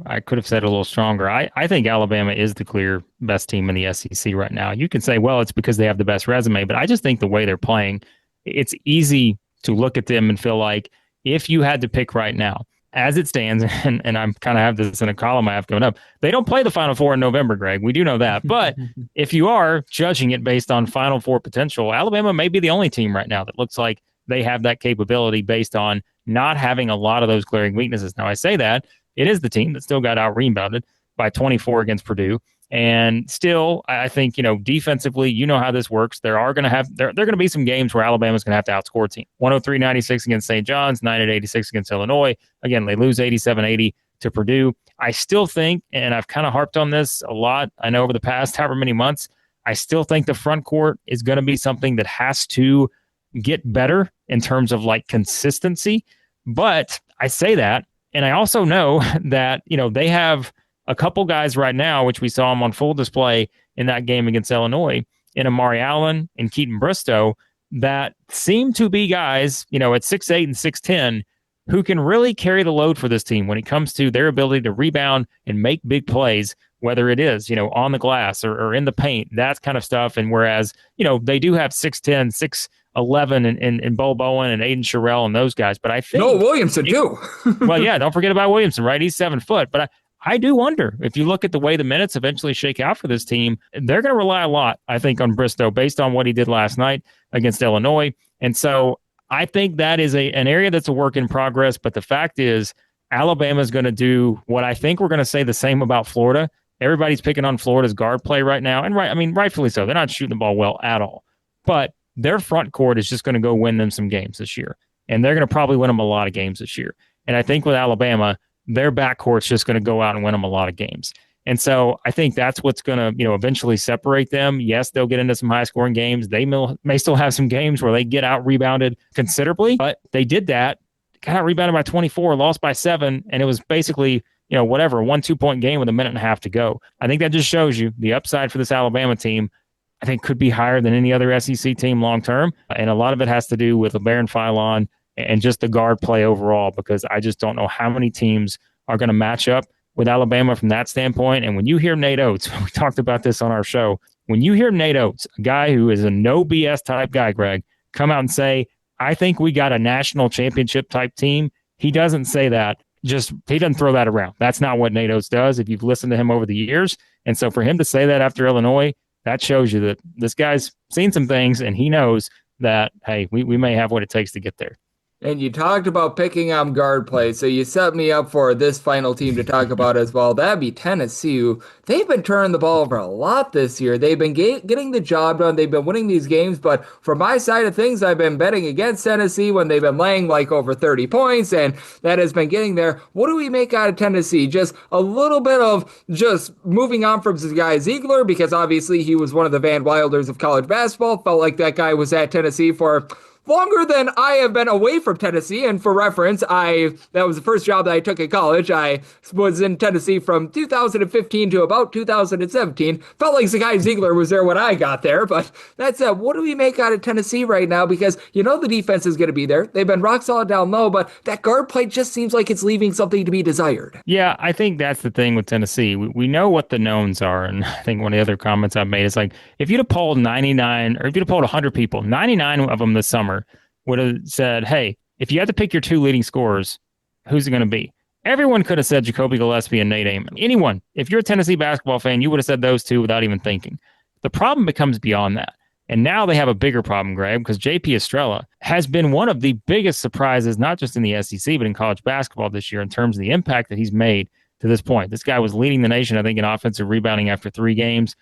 I could have said it a little stronger. I think Alabama is the clear best team in the SEC right now. You can say, well, it's because they have the best resume, but I just think the way they're playing, it's easy to look at them and feel like if you had to pick right now, as it stands, and I'm kind of have this in a column I have coming up, they don't play the Final Four in November, Greg. We do know that. But if you are judging it based on Final Four potential, Alabama may be the only team right now that looks like they have that capability based on not having a lot of those glaring weaknesses. Now, I say that it is the team that still got out-rebounded by 24 against Purdue. And still, I think, defensively, you know how this works. There are going to be some games where Alabama's going to have to outscore a team. 103-96 against St. John's, 98-86 against Illinois. Again, they lose 87-80 to Purdue. I still think, and I've kind of harped on this a lot, I know over the past however many months, I still think the front court is going to be something that has to get better in terms of like consistency. But I say that, and I also know that, they have a couple guys right now, which we saw them on full display in that game against Illinois, in Amari Allen and Keaton Bristow, that seem to be guys, at 6'8" and 6'10", who can really carry the load for this team when it comes to their ability to rebound and make big plays, whether it is, on the glass or in the paint, that kind of stuff. And whereas, they do have 6'10", 6'11", and Bo Bowen and Aiden Sherrill and those guys. But I think Noah Williamson too. Well, yeah, don't forget about Williamson, right? He's 7 foot. But I do wonder, if you look at the way the minutes eventually shake out for this team, they're going to rely a lot, I think, on Bristow based on what he did last night against Illinois. And so I think that is an area that's a work in progress. But the fact is, Alabama is going to do what I think we're going to say the same about Florida. Everybody's picking on Florida's guard play right now. And rightfully so. They're not shooting the ball well at all. But their front court is just going to go win them some games this year. And they're going to probably win them a lot of games this year. And I think with Alabama, their backcourt's just going to go out and win them a lot of games. And so I think that's what's going to, eventually separate them. Yes, they'll get into some high scoring games. They may still have some games where they get out rebounded considerably, but they did that, got out rebounded by 24, lost by 7. And it was basically, whatever, 1-2 point game with a minute and a half to go. I think that just shows you the upside for this Alabama team, I think, could be higher than any other SEC team long term. And a lot of it has to do with LeBaron Philon and just the guard play overall, because I just don't know how many teams are going to match up with Alabama from that standpoint. And when you hear Nate Oates, we talked about this on our show, when you hear Nate Oates, a guy who is a no BS type guy, Greg, come out and say, I think we got a national championship type team, he doesn't say that. He doesn't throw that around. That's not what Nate Oates does if you've listened to him over the years. And so for him to say that after Illinois, that shows you that this guy's seen some things and he knows that, hey, we may have what it takes to get there. And you talked about picking on guard play, so you set me up for this final team to talk about as well. That'd be Tennessee. They've been turning the ball over a lot this year. They've been getting the job done. They've been winning these games, but from my side of things, I've been betting against Tennessee when they've been laying like over 30 points, and that has been getting there. What do we make out of Tennessee? Just a little bit of just moving on from this guy Ziegler, because obviously he was one of the Van Wilders of college basketball. Felt like that guy was at Tennessee for longer than I have been away from Tennessee. And for reference, that was the first job that I took in college. I was in Tennessee from 2015 to about 2017. Felt like Zakai Ziegler was there when I got there. But that said, what do we make out of Tennessee right now? Because the defense is going to be there. They've been rock solid down low, but that guard play just seems like it's leaving something to be desired. Yeah, I think that's the thing with Tennessee. We know what the knowns are. And I think one of the other comments I've made is like, if you'd have polled 99, or if you'd have polled 100 people, 99 of them this summer would have said, hey, if you had to pick your 2 leading scorers, who's it going to be? Everyone could have said Jacoby Gillespie and Nate Amon. Anyone. If you're a Tennessee basketball fan, you would have said those 2 without even thinking. The problem becomes beyond that. And now they have a bigger problem, Greg, because J.P. Estrella has been one of the biggest surprises, not just in the SEC, but in college basketball this year in terms of the impact that he's made to this point. This guy was leading the nation, I think, in offensive rebounding after 3 games.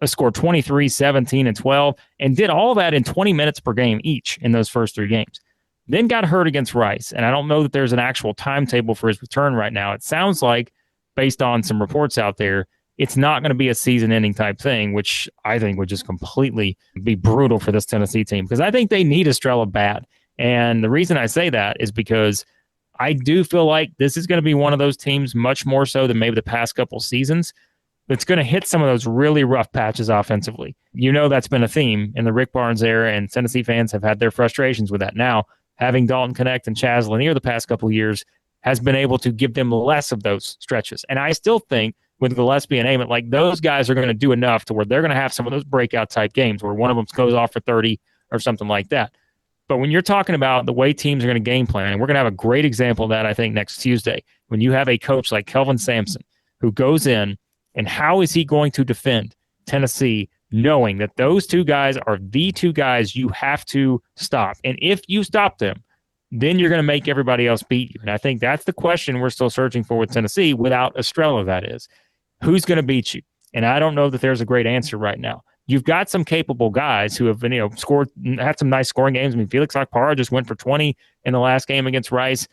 Scored 23, 17, and 12, and did all that in 20 minutes per game each in those first 3 games. Then got hurt against Rice, and I don't know that there's an actual timetable for his return right now. It sounds like, based on some reports out there, it's not going to be a season-ending type thing, which I think would just completely be brutal for this Tennessee team, because I think they need Estrella bad. And the reason I say that is because I do feel like this is going to be one of those teams, much more so than maybe the past couple seasons, that's going to hit some of those really rough patches offensively. That's been a theme in the Rick Barnes era, and Tennessee fans have had their frustrations with that. Now, having Dalton Connect and Chaz Lanier the past couple of years has been able to give them less of those stretches. And I still think with Gillespie and Ament, like those guys are going to do enough to where they're going to have some of those breakout type games where one of them goes off for 30 or something like that. But when you're talking about the way teams are going to game plan, and we're going to have a great example of that, I think, next Tuesday, when you have a coach like Kelvin Sampson who goes in, and how is he going to defend Tennessee knowing that those 2 guys are the 2 guys you have to stop? And if you stop them, then you're going to make everybody else beat you. And I think that's the question we're still searching for with Tennessee without Estrella, that is. Who's going to beat you? And I don't know that there's a great answer right now. You've got some capable guys who have been, had some nice scoring games. I mean, Felix Akpara just went for 20 in the last game against Rice.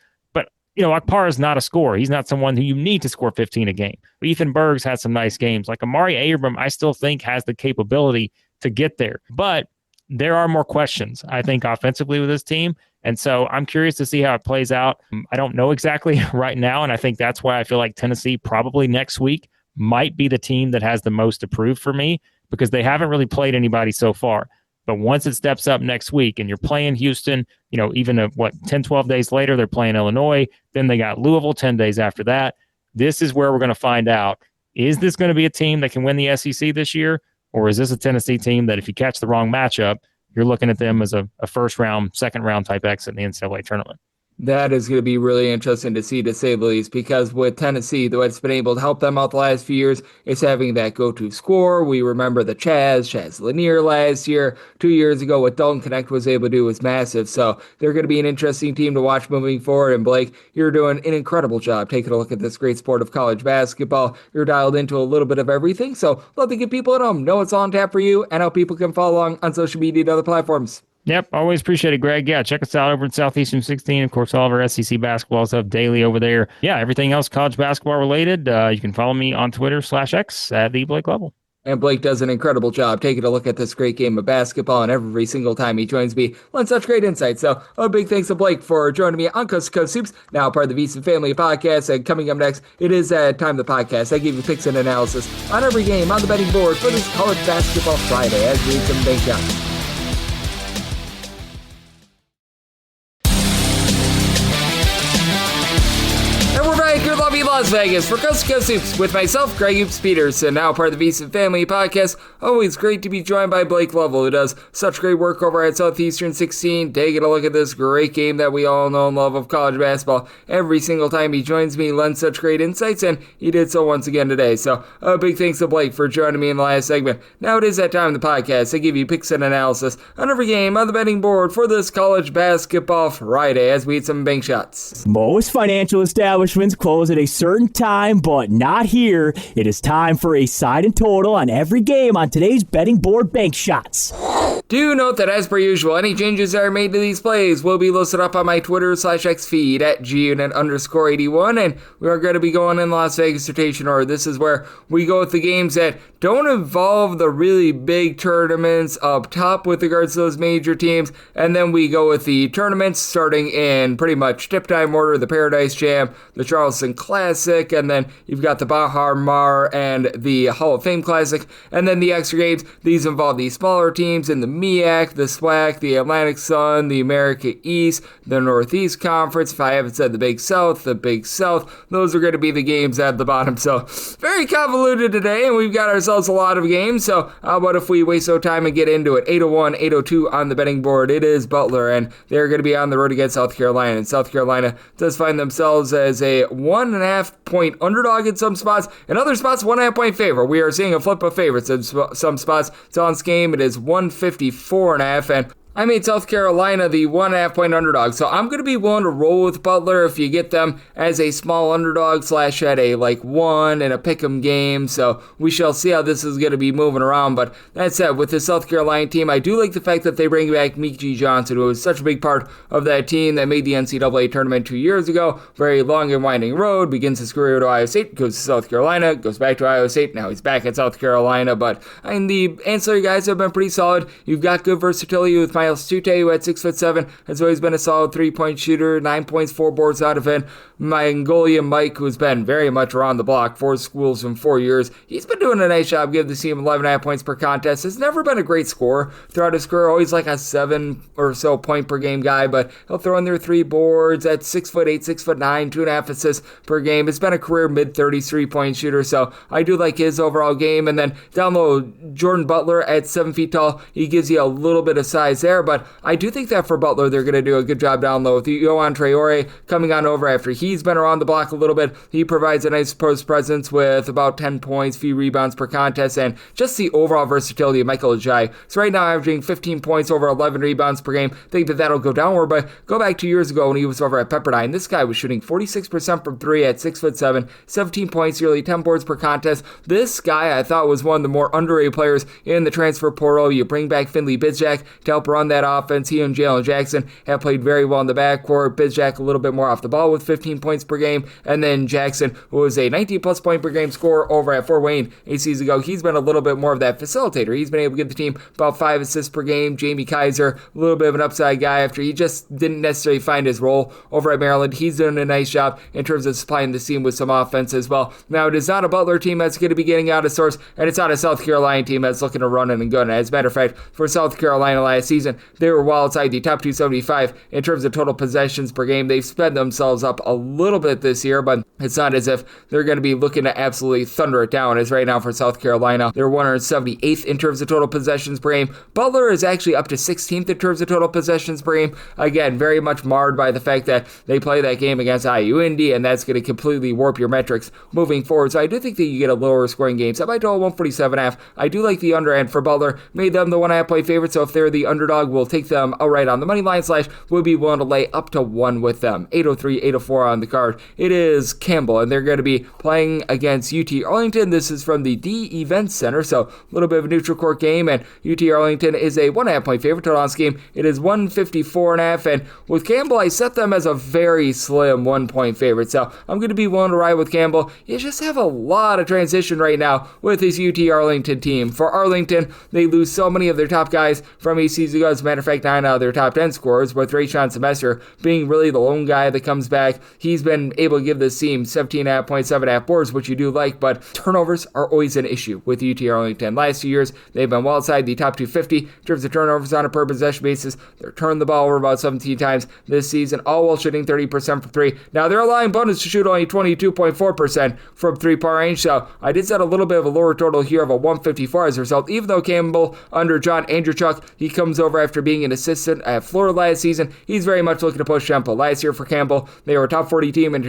Akpara is not a scorer. He's not someone who you need to score 15 a game. Ethan Berg's had some nice games. Like Amari Abram, I still think has the capability to get there. But there are more questions, I think, offensively with this team. And so I'm curious to see how it plays out. I don't know exactly right now, and I think that's why I feel like Tennessee probably next week might be the team that has the most to prove for me, because they haven't really played anybody so far. But once it steps up next week and you're playing Houston, even 10, 12 days later, they're playing Illinois. Then they got Louisville 10 days after that. This is where we're going to find out, is this going to be a team that can win the SEC this year? Or is this a Tennessee team that if you catch the wrong matchup, you're looking at them as a first round, second round type exit in the NCAA tournament? That is going to be really interesting to see, to say the least, because with Tennessee, what's been able to help them out the last few years is having that go-to scorer. We remember the Chaz Lanier last year. 2 years ago, what Dalton Connect was able to do was massive. So they're going to be an interesting team to watch moving forward. And Blake, you're doing an incredible job taking a look at this great sport of college basketball. You're dialed into a little bit of everything. So love to get people at home know what's on tap for you and how people can follow along on social media and other platforms. Yep, always appreciate it, Greg. Yeah, check us out over at Southeastern 16. Of course, all of our SEC basketball stuff daily over there. Yeah, everything else college basketball related. You can follow me on Twitter/X at the Blake Lovell. And Blake does an incredible job taking a look at this great game of basketball, and every single time he joins me on such great insights. So a big thanks to Blake for joining me on Coast to Coast Hoops, now part of the VSiN Family Podcast. And coming up next, it is time of the podcast. I give you picks and analysis on every game on the betting board for this College Basketball Friday as we read some bank shots. Las Vegas for Coast to Coast Hoops with myself, Greg Hoops Peterson, now part of the VSiN Family Podcast. Always great to be joined by Blake Lovell, who does such great work over at Southeastern 16, taking a look at this great game that we all know and love of college basketball. Every single time he joins me, he lends such great insights, and he did so once again today. So a big thanks to Blake for joining me in the last segment. Now it is that time of the podcast. I give you picks and analysis on every game on the betting board for this College Basketball Friday as we eat some bank shots. Most financial establishments close at a certain time, but not here. It is time for a side and total on every game on today's betting board bank shots. Do note that as per usual, any changes that are made to these plays will be listed up on my Twitter/X feed at gunit_81, and we are going to be going in Las Vegas rotation order. This is where we go with the games that don't involve the really big tournaments up top with regards to those major teams, and then we go with the tournaments starting in pretty much tip time order: the Paradise Jam, the Charleston Classic, and then you've got the Bahar Mar and the Hall of Fame Classic, and then the extra games. These involve the smaller teams in the MEAC, the SWAC, the Atlantic Sun, the America East, the Northeast Conference. If I haven't said the Big South, those are going to be the games at the bottom. So very convoluted today, and we've got ourselves a lot of games. So how about if we waste no time and get into it? 801, 802 on the betting board. It is Butler, and they're going to be on the road against South Carolina. And South Carolina does find themselves as a 1.5 point underdog in some spots. In other spots, 1.5 point favorite. We are seeing a flip of favorites in some spots. So on this game, it is 154.5, and I made South Carolina the 1.5 point underdog, so I'm going to be willing to roll with Butler if you get them as a small underdog / at a 1 in a pick'em game. So we shall see how this is going to be moving around. But that said, with the South Carolina team, I do like the fact that they bring back Meek Johnson, who was such a big part of that team that made the NCAA tournament 2 years ago. Very long and winding road, begins his career at Ohio State, goes to South Carolina, goes back to Ohio State, now he's back at South Carolina. But I mean, the ancillary guys have been pretty solid. You've got good versatility with Miles Tute, who at 6'7" has always been a solid 3-point shooter, 9 points, 4 boards out of it. Mongolian Mike, who's been very much around the block, 4 schools in 4 years. He's been doing a nice job, giving the team 11.5 points per contest. Has never been a great scorer throughout his career, always like a 7 or so point per game guy, but he'll throw in there 3 boards at 6'8", 6'9", 2.5 assists per game. It's been a career mid-30s 3-point shooter, so I do like his overall game. And then down low, Jordan Butler at 7 feet tall. He gives you a little bit of size there, but I do think that for Butler, they're going to do a good job down low with Yohan Traore coming on over after he's been around the block a little bit. He provides a nice post presence with about 10 points, few rebounds per contest, and just the overall versatility of Michael Ajayi. So right now, averaging 15 points over 11 rebounds per game. Think that that'll go downward, but go back 2 years ago when he was over at Pepperdine. This guy was shooting 46% from 3 at 6'7", 17 points, nearly 10 boards per contest. This guy I thought was one of the more underrated players in the transfer portal. You bring back Finley Bizjack to help run that offense. He and Jalen Jackson have played very well in the backcourt. Bizjack a little bit more off the ball with 15 points per game, and then Jackson, who was a 19-plus point per game scorer over at Fort Wayne 8 seasons ago, he's been a little bit more of that facilitator. He's been able to give the team about 5 assists per game. Jamie Kaiser, a little bit of an upside guy after he just didn't necessarily find his role over at Maryland. He's doing a nice job in terms of supplying the team with some offense as well. Now, it is not a Butler team that's going to be getting out of sorts, and it's not a South Carolina team that's looking to run it and gun it. As a matter of fact, for South Carolina last season, they were well outside the top 275 in terms of total possessions per game. They've sped themselves up a little bit this year, but it's not as if they're going to be looking to absolutely thunder it down. As right now for South Carolina, they're 178th in terms of total possessions per game. Butler is actually up to 16th in terms of total possessions per game. Again, very much marred by the fact that they play that game against IU Indy, and that's going to completely warp your metrics moving forward. So I do think that you get a lower scoring game. So I total 147.5. I do like the under, and for Butler, made them the 1.5 point favorite. So if they're the underdog underdog. We'll take them outright on the money line / we'll be willing to lay up to 1 with them. 803, 804 on the card. It is Campbell, and they're going to be playing against UT Arlington. This is from the D Event Center, so a little bit of a neutral court game, and UT Arlington is a 1.5 point favorite. Total on this game, it is 154.5, and with Campbell, I set them as a very slim 1 point favorite, so I'm going to be willing to ride with Campbell. You just have a lot of transition right now with this UT Arlington team. For Arlington, they lose so many of their top guys from a season ago. As a matter of fact, 9 out of their top 10 scorers, with Rayshon Semester being really the lone guy that comes back. He's been able to give this team 17.5 points, 7.5 boards, which you do like, but turnovers are always an issue with UT Arlington. Last 2 years, they've been well outside the top 250 in terms of turnovers on a per possession basis. They're turned the ball over about 17 times this season, all while shooting 30% from 3. Now, they're allowing bonus to shoot only 22.4% from 3-point range, so I did set a little bit of a lower total here of a 154 as a result, even though Campbell, under John Andrewchuk, he comes over after being an assistant at Florida last season. He's very much looking to push tempo. Last year for Campbell, they were a top 40 team in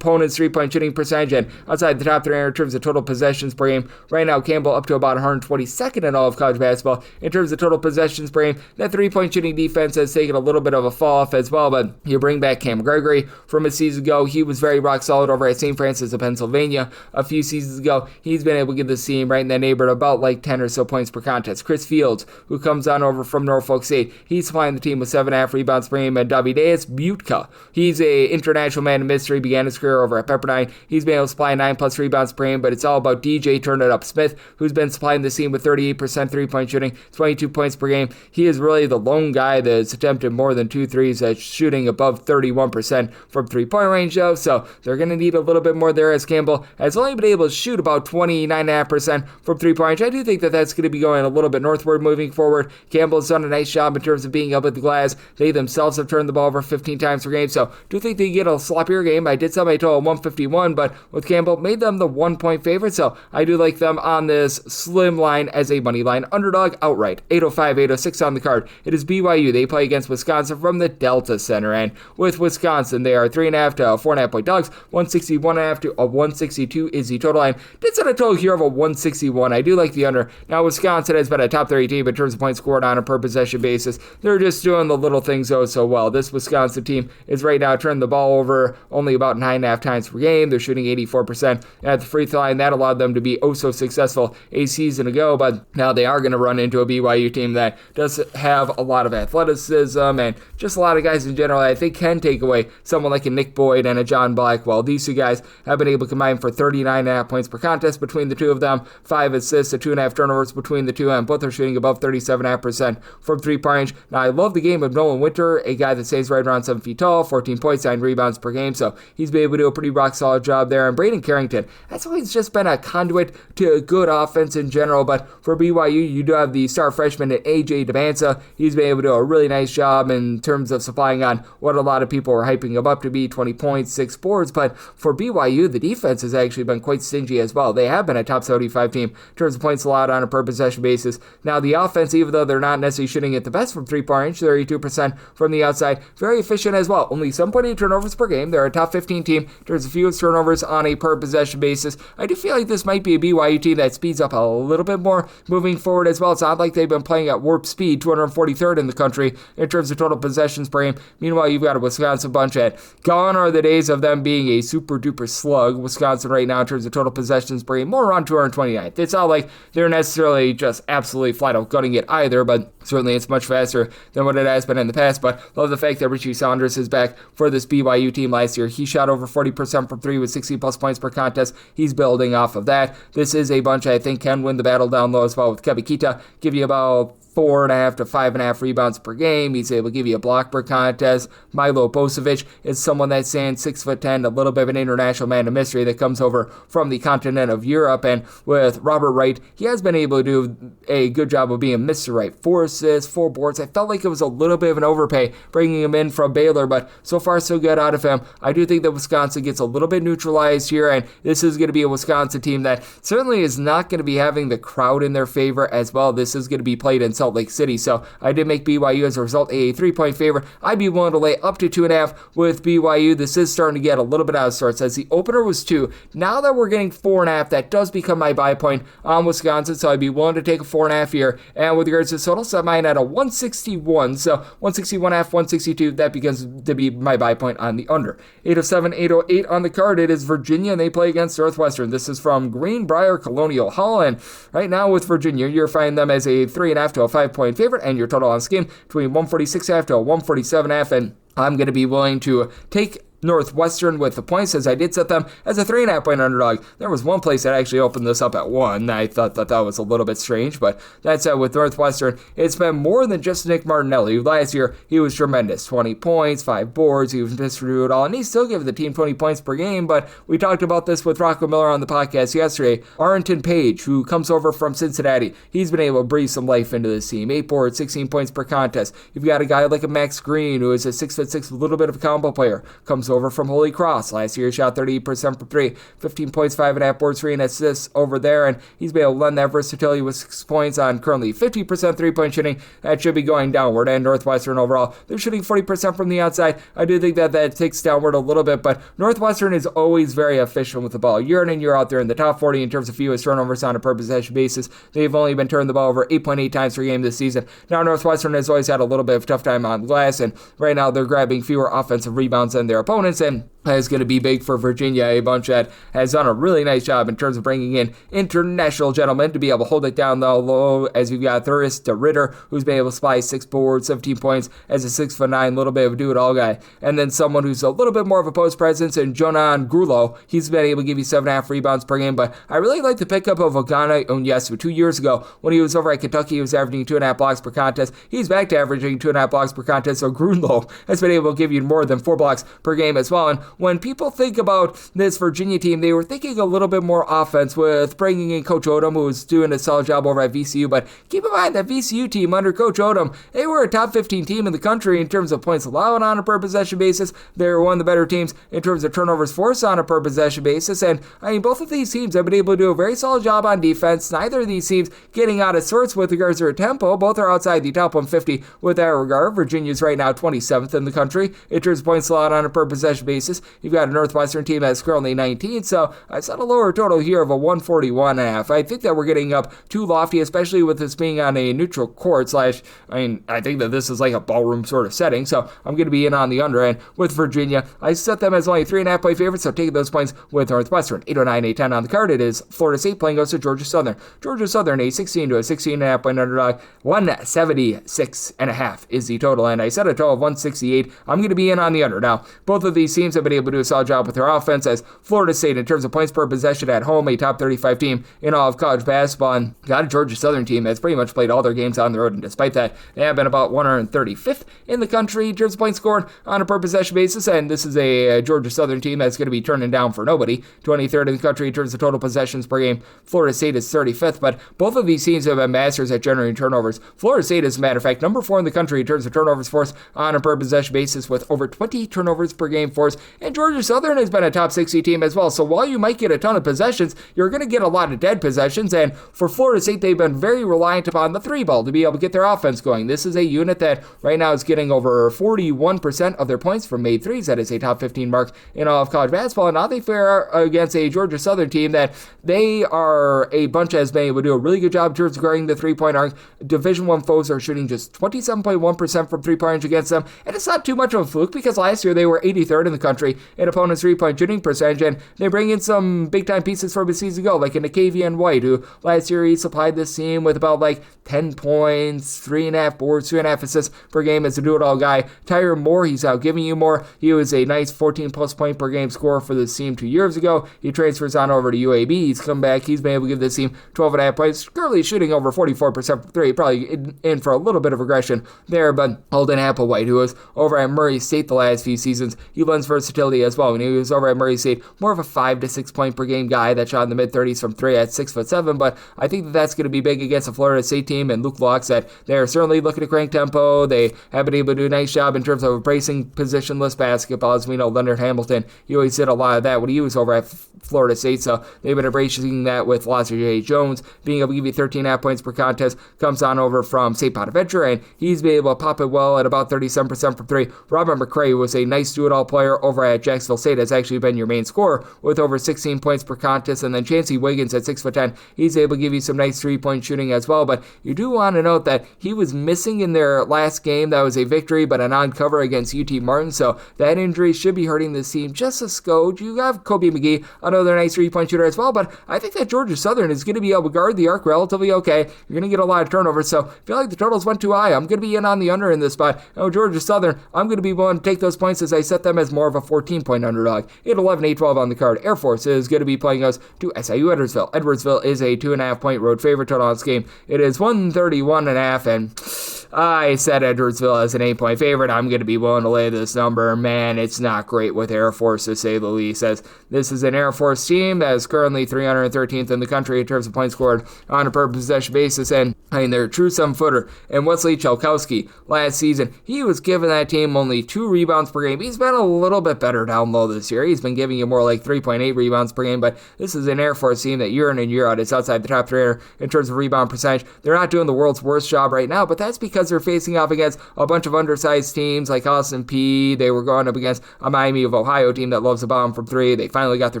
opponent's 3-point shooting percentage and outside the top 3 in terms of total possessions per game. Right now, Campbell up to about 122nd in all of college basketball in terms of total possessions per game. That 3-point shooting defense has taken a little bit of a fall off as well, but you bring back Cam Gregory from a season ago. He was very rock solid over at St. Francis of Pennsylvania a few seasons ago. He's been able to get this team right in that neighborhood about like 10 or so points per contest. Chris Fields, who comes on over from Norfolk St, he's supplying the team with 7.5 rebounds per game. And Davideus Butka, he's a international man of mystery, began his career over at Pepperdine. He's been able to supply 9+ rebounds per game, but it's all about DJ Turn It Up Smith, who's been supplying the team with 38% 3-point shooting, 22 points per game. He is really the lone guy that's attempted more than 2 threes, that's shooting above 31% from 3-point range though, so they're going to need a little bit more there, as Campbell has only been able to shoot about 29.5% from 3-point range. I do think that that's going to be going a little bit northward moving forward. Campbell's done a nice job in terms of being up at the glass. They themselves have turned the ball over 15 times per game, so do think they get a sloppier game. I did set my total 151, but with Campbell, made them the 1 point favorite, so I do like them on this slim line as a money line underdog outright. 805, 806 on the card. It is BYU. They play against Wisconsin from the Delta Center, and with Wisconsin, they are 3.5 to 4.5 point dogs. 161.5 to a 162 is the total line. Did set a total here of a 161. I do like the under. Now, Wisconsin has been a top 30 team in terms of points scored on a per possession basis. They're just doing the little things so well. This Wisconsin team is right now turning the ball over only about 9.5 times per game. They're shooting 84% at the free throw line. That allowed them to be so successful a season ago, but now they are going to run into a BYU team that does have a lot of athleticism and just a lot of guys in general I think can take away someone like a Nick Boyd and a John Blackwell. These two guys have been able to combine for 39.5 points per contest between the two of them, 5 assists, 2.5 turnovers between the two, and both are shooting above 37.5% from 3-point range. Now, I love the game of Nolan Winter, a guy that stays right around 7 feet tall, 14 points, 9 rebounds per game, so he's been able to do a pretty rock solid job there. And Braden Carrington, that's always just been a conduit to a good offense in general, but for BYU, you do have the star freshman at AJ Devanza. He's been able to do a really nice job in terms of supplying on what a lot of people are hyping him up to be, 20 points, 6 boards, but for BYU, the defense has actually been quite stingy as well. They have been a top 75 team in terms of points allowed on a per possession basis. Now, the offense, even though they're not necessarily shooting at the best from 3-point range, 32% from the outside, very efficient as well. Only 7.8 turnovers per game. They're a top 15 team in terms of fewest turnovers on a per possession basis. I do feel like this might be a BYU team that speeds up a little bit more moving forward as well. It's not like they've been playing at warp speed, 243rd in the country in terms of total possessions per game. Meanwhile, you've got a Wisconsin bunch at gone are the days of them being a super duper slug. Wisconsin right now in terms of total possessions per game, more around 229th. It's not like they're necessarily just absolutely flat out gutting it either, but certainly it's much faster than what it has been in the past. But love the fact that Richie Saunders is back for this BYU team last year. He shot over 40% from 3 with 60+ points per contest. He's building off of that. This is a bunch I think can win the battle down low as well, with Kebikita give you about 4.5 to 5.5 rebounds per game. He's able to give you a block per contest. Milo Bosovic is someone that stands 6'10", a little bit of an international man of mystery that comes over from the continent of Europe. And with Robert Wright, he has been able to do a good job of being Mr. Wright. 4 assists, 4 boards. I felt like it was a little bit of an overpay bringing him in from Baylor, but so far so good out of him. I do think that Wisconsin gets a little bit neutralized here, and this is going to be a Wisconsin team that certainly is not going to be having the crowd in their favor as well. This is going to be played in Salt Lake City. So I did make BYU as a result a 3-point favorite. I'd be willing to lay up to 2.5 with BYU. This is starting to get a little bit out of sorts as the opener was 2. Now that we're getting 4.5, that does become my buy point on Wisconsin. So I'd be willing to take a 4.5 here. And with regards to total, set mine at a 161. So 161.5, 162, that begins to be my buy point on the under. 807, 808 on the card. It is Virginia, and they play against Northwestern. This is from Greenbrier Colonial Hall, and right now with Virginia, you're finding them as a 3.5 to a 5-point favorite, and your total on this game between 146.5 to a 147.5, and I'm going to be willing to take Northwestern with the points, as I did set them as a 3.5-point underdog. There was one place that actually opened this up at 1. I thought that was a little bit strange, but that said, with Northwestern, it's been more than just Nick Martinelli. Last year, he was tremendous. 20 points, 5 boards, he was Mr. it all, and he still gave the team 20 points per game, but we talked about this with Rocco Miller on the podcast yesterday. Arlington Page, who comes over from Cincinnati, he's been able to breathe some life into this team. 8 boards, 16 points per contest. You've got a guy like a Max Green, who is a 6'6", a little bit of a combo player, comes over from Holy Cross. Last year, he shot 38% from 3, 15 points, 5.5 boards, 3 assists over there, and he's been able to lend that versatility with 6 points on currently 50% 3-point shooting. That should be going downward, and Northwestern overall, they're shooting 40% from the outside. I do think that ticks downward a little bit, but Northwestern is always very efficient with the ball. Year in and year out, they're in the top 40 in terms of fewest turnovers on a per possession basis. They've only been turning the ball over 8.8 times per game this season. Now, Northwestern has always had a little bit of a tough time on glass, and right now they're grabbing fewer offensive rebounds than their opponents, and that is going to be big for Virginia, a bunch that has done a really nice job in terms of bringing in international gentlemen to be able to hold it down low, as you've got Thuris to Ritter, who's been able to supply 6 boards, 17 points as a 6'9", little bit of a do-it-all guy. And then someone who's a little bit more of a post presence, and Jonan Grulo, he's been able to give you 7.5 rebounds per game. But I really like the pickup of Ogana Onyesu. 2 years ago, when he was over at Kentucky, he was averaging 2.5 blocks per contest. He's back to averaging 2.5 blocks per contest, so Grulo has been able to give you more than 4 blocks per game as well. And when people think about this Virginia team, they were thinking a little bit more offense with bringing in Coach Odom, who was doing a solid job over at VCU. But keep in mind that VCU team under Coach Odom, they were a top 15 team in the country in terms of points allowed on a per possession basis. They were one of the better teams in terms of turnovers forced on a per possession basis. And I mean, both of these teams have been able to do a very solid job on defense. Neither of these teams getting out of sorts with regards to their tempo. Both are outside the top 150 with that regard. Virginia's right now 27th in the country in terms of points allowed on a per possession basis. You've got a Northwestern team that's currently 19th, so I set a lower total here of a 141.5. I think that we're getting up too lofty, especially with this being on a neutral court I think that this is like a ballroom sort of setting, so I'm going to be in on the under end with Virginia. I set them as only 3.5-point favorites, so taking those points with Northwestern. 809, 810 on the card. It is Florida State playing goes to Georgia Southern. Georgia Southern, a 16 to a 16.5-point underdog. 176.5 is the total, and I set a total of 168. I'm going to be in on the under. Now, both of these teams have been able to do a solid job with their offense, as Florida State, in terms of points per possession at home, a top 35 team in all of college basketball, and got a Georgia Southern team that's pretty much played all their games on the road, and despite that, they have been about 135th in the country in terms of points scored on a per possession basis, and this is a Georgia Southern team that's going to be turning down for nobody. 23rd in the country in terms of total possessions per game. Florida State is 35th, but both of these teams have been masters at generating turnovers. Florida State, as a matter of fact, number 4 in the country in terms of turnovers forced on a per possession basis, with over 20 turnovers per game forced, and Georgia Southern has been a top 60 team as well. So while you might get a ton of possessions, you're going to get a lot of dead possessions, and for Florida State, they've been very reliant upon the 3-ball to be able to get their offense going. This is a unit that right now is getting over 41% of their points from made threes. That is a top 15 mark in all of college basketball, and now they fare against a Georgia Southern team that they are a bunch that has been able to do a really good job in terms of guarding the 3-point arc. Division I foes are shooting just 27.1% from 3-point range against them, and it's not too much of a fluke because last year they were 83rd in the country in opponents' 3-point shooting percentage, and they bring in some big-time pieces from a season ago, like a Nakavian White, who last year he supplied this team with about 10 points, 3.5 boards, 2.5 assists per game as a do-it-all guy. Tyler Moore, he's out giving you more. He was a nice 14-plus point per game scorer for this team 2 years ago. He transfers on over to UAB. He's come back. He's been able to give this team 12.5 points. Currently shooting over 44% from 3. Probably in for a little bit of regression there, but Holden Applewhite, who was over at Murray State the last few seasons, he lends versatility versatility as well. When he was over at Murray State, more of a 5 to 6 point per game guy that shot in the mid-30s from 3 at 6'7", but I think that that's going to be big against the Florida State team and Luke Locks that they're certainly looking to crank tempo. They have been able to do a nice job in terms of bracing positionless basketball. As we know, Leonard Hamilton, he always did a lot of that when he was over at Florida State, so they've been embracing that with Losser J. Jones being able to give you 13.5 points per contest, comes on over from St. Bonaventure, and he's been able to pop it well at about 37% from 3. Robert McCray, who was a nice do-it-all player over at Jacksonville State, has actually been your main scorer with over 16 points per contest, and then Chancey Wiggins at 6'10", he's able to give you some nice three-point shooting as well, but you do want to note that he was missing in their last game. That was a victory, but a non-cover against UT Martin, so that injury should be hurting this team just a skoge. You have Kobe McGee, another nice three-point shooter as well, but I think that Georgia Southern is going to be able to guard the arc relatively okay. You're going to get a lot of turnovers, so I feel like the totals went too high. I'm going to be in on the under in this spot. Georgia Southern, I'm going to be willing to take those points as I set them as more of a 14-point underdog. 8-11, 8-12 on the card. Air Force is going to be playing us to SIU Edwardsville. Edwardsville is a 2.5-point road favorite total on this game. It is 131.5, and I set Edwardsville as an 8-point favorite. I'm going to be willing to lay this number. Man, it's not great with Air Force, to say the least, as this is an Air Force team that is currently 313th in the country in terms of points scored on a per possession basis, and their true 7-footer and Wesley Chalkowski last season, he was giving that team only 2 rebounds per game. He's been a little bit better down low this year. He's been giving you more like 3.8 rebounds per game, but this is an Air Force team that year in and year out is outside the top 300 in terms of rebound percentage. They're not doing the world's worst job right now, but that's because they're facing off against a bunch of undersized teams like Austin Peay. They were going up against a Miami of Ohio team that loves to bomb from 3. They finally got their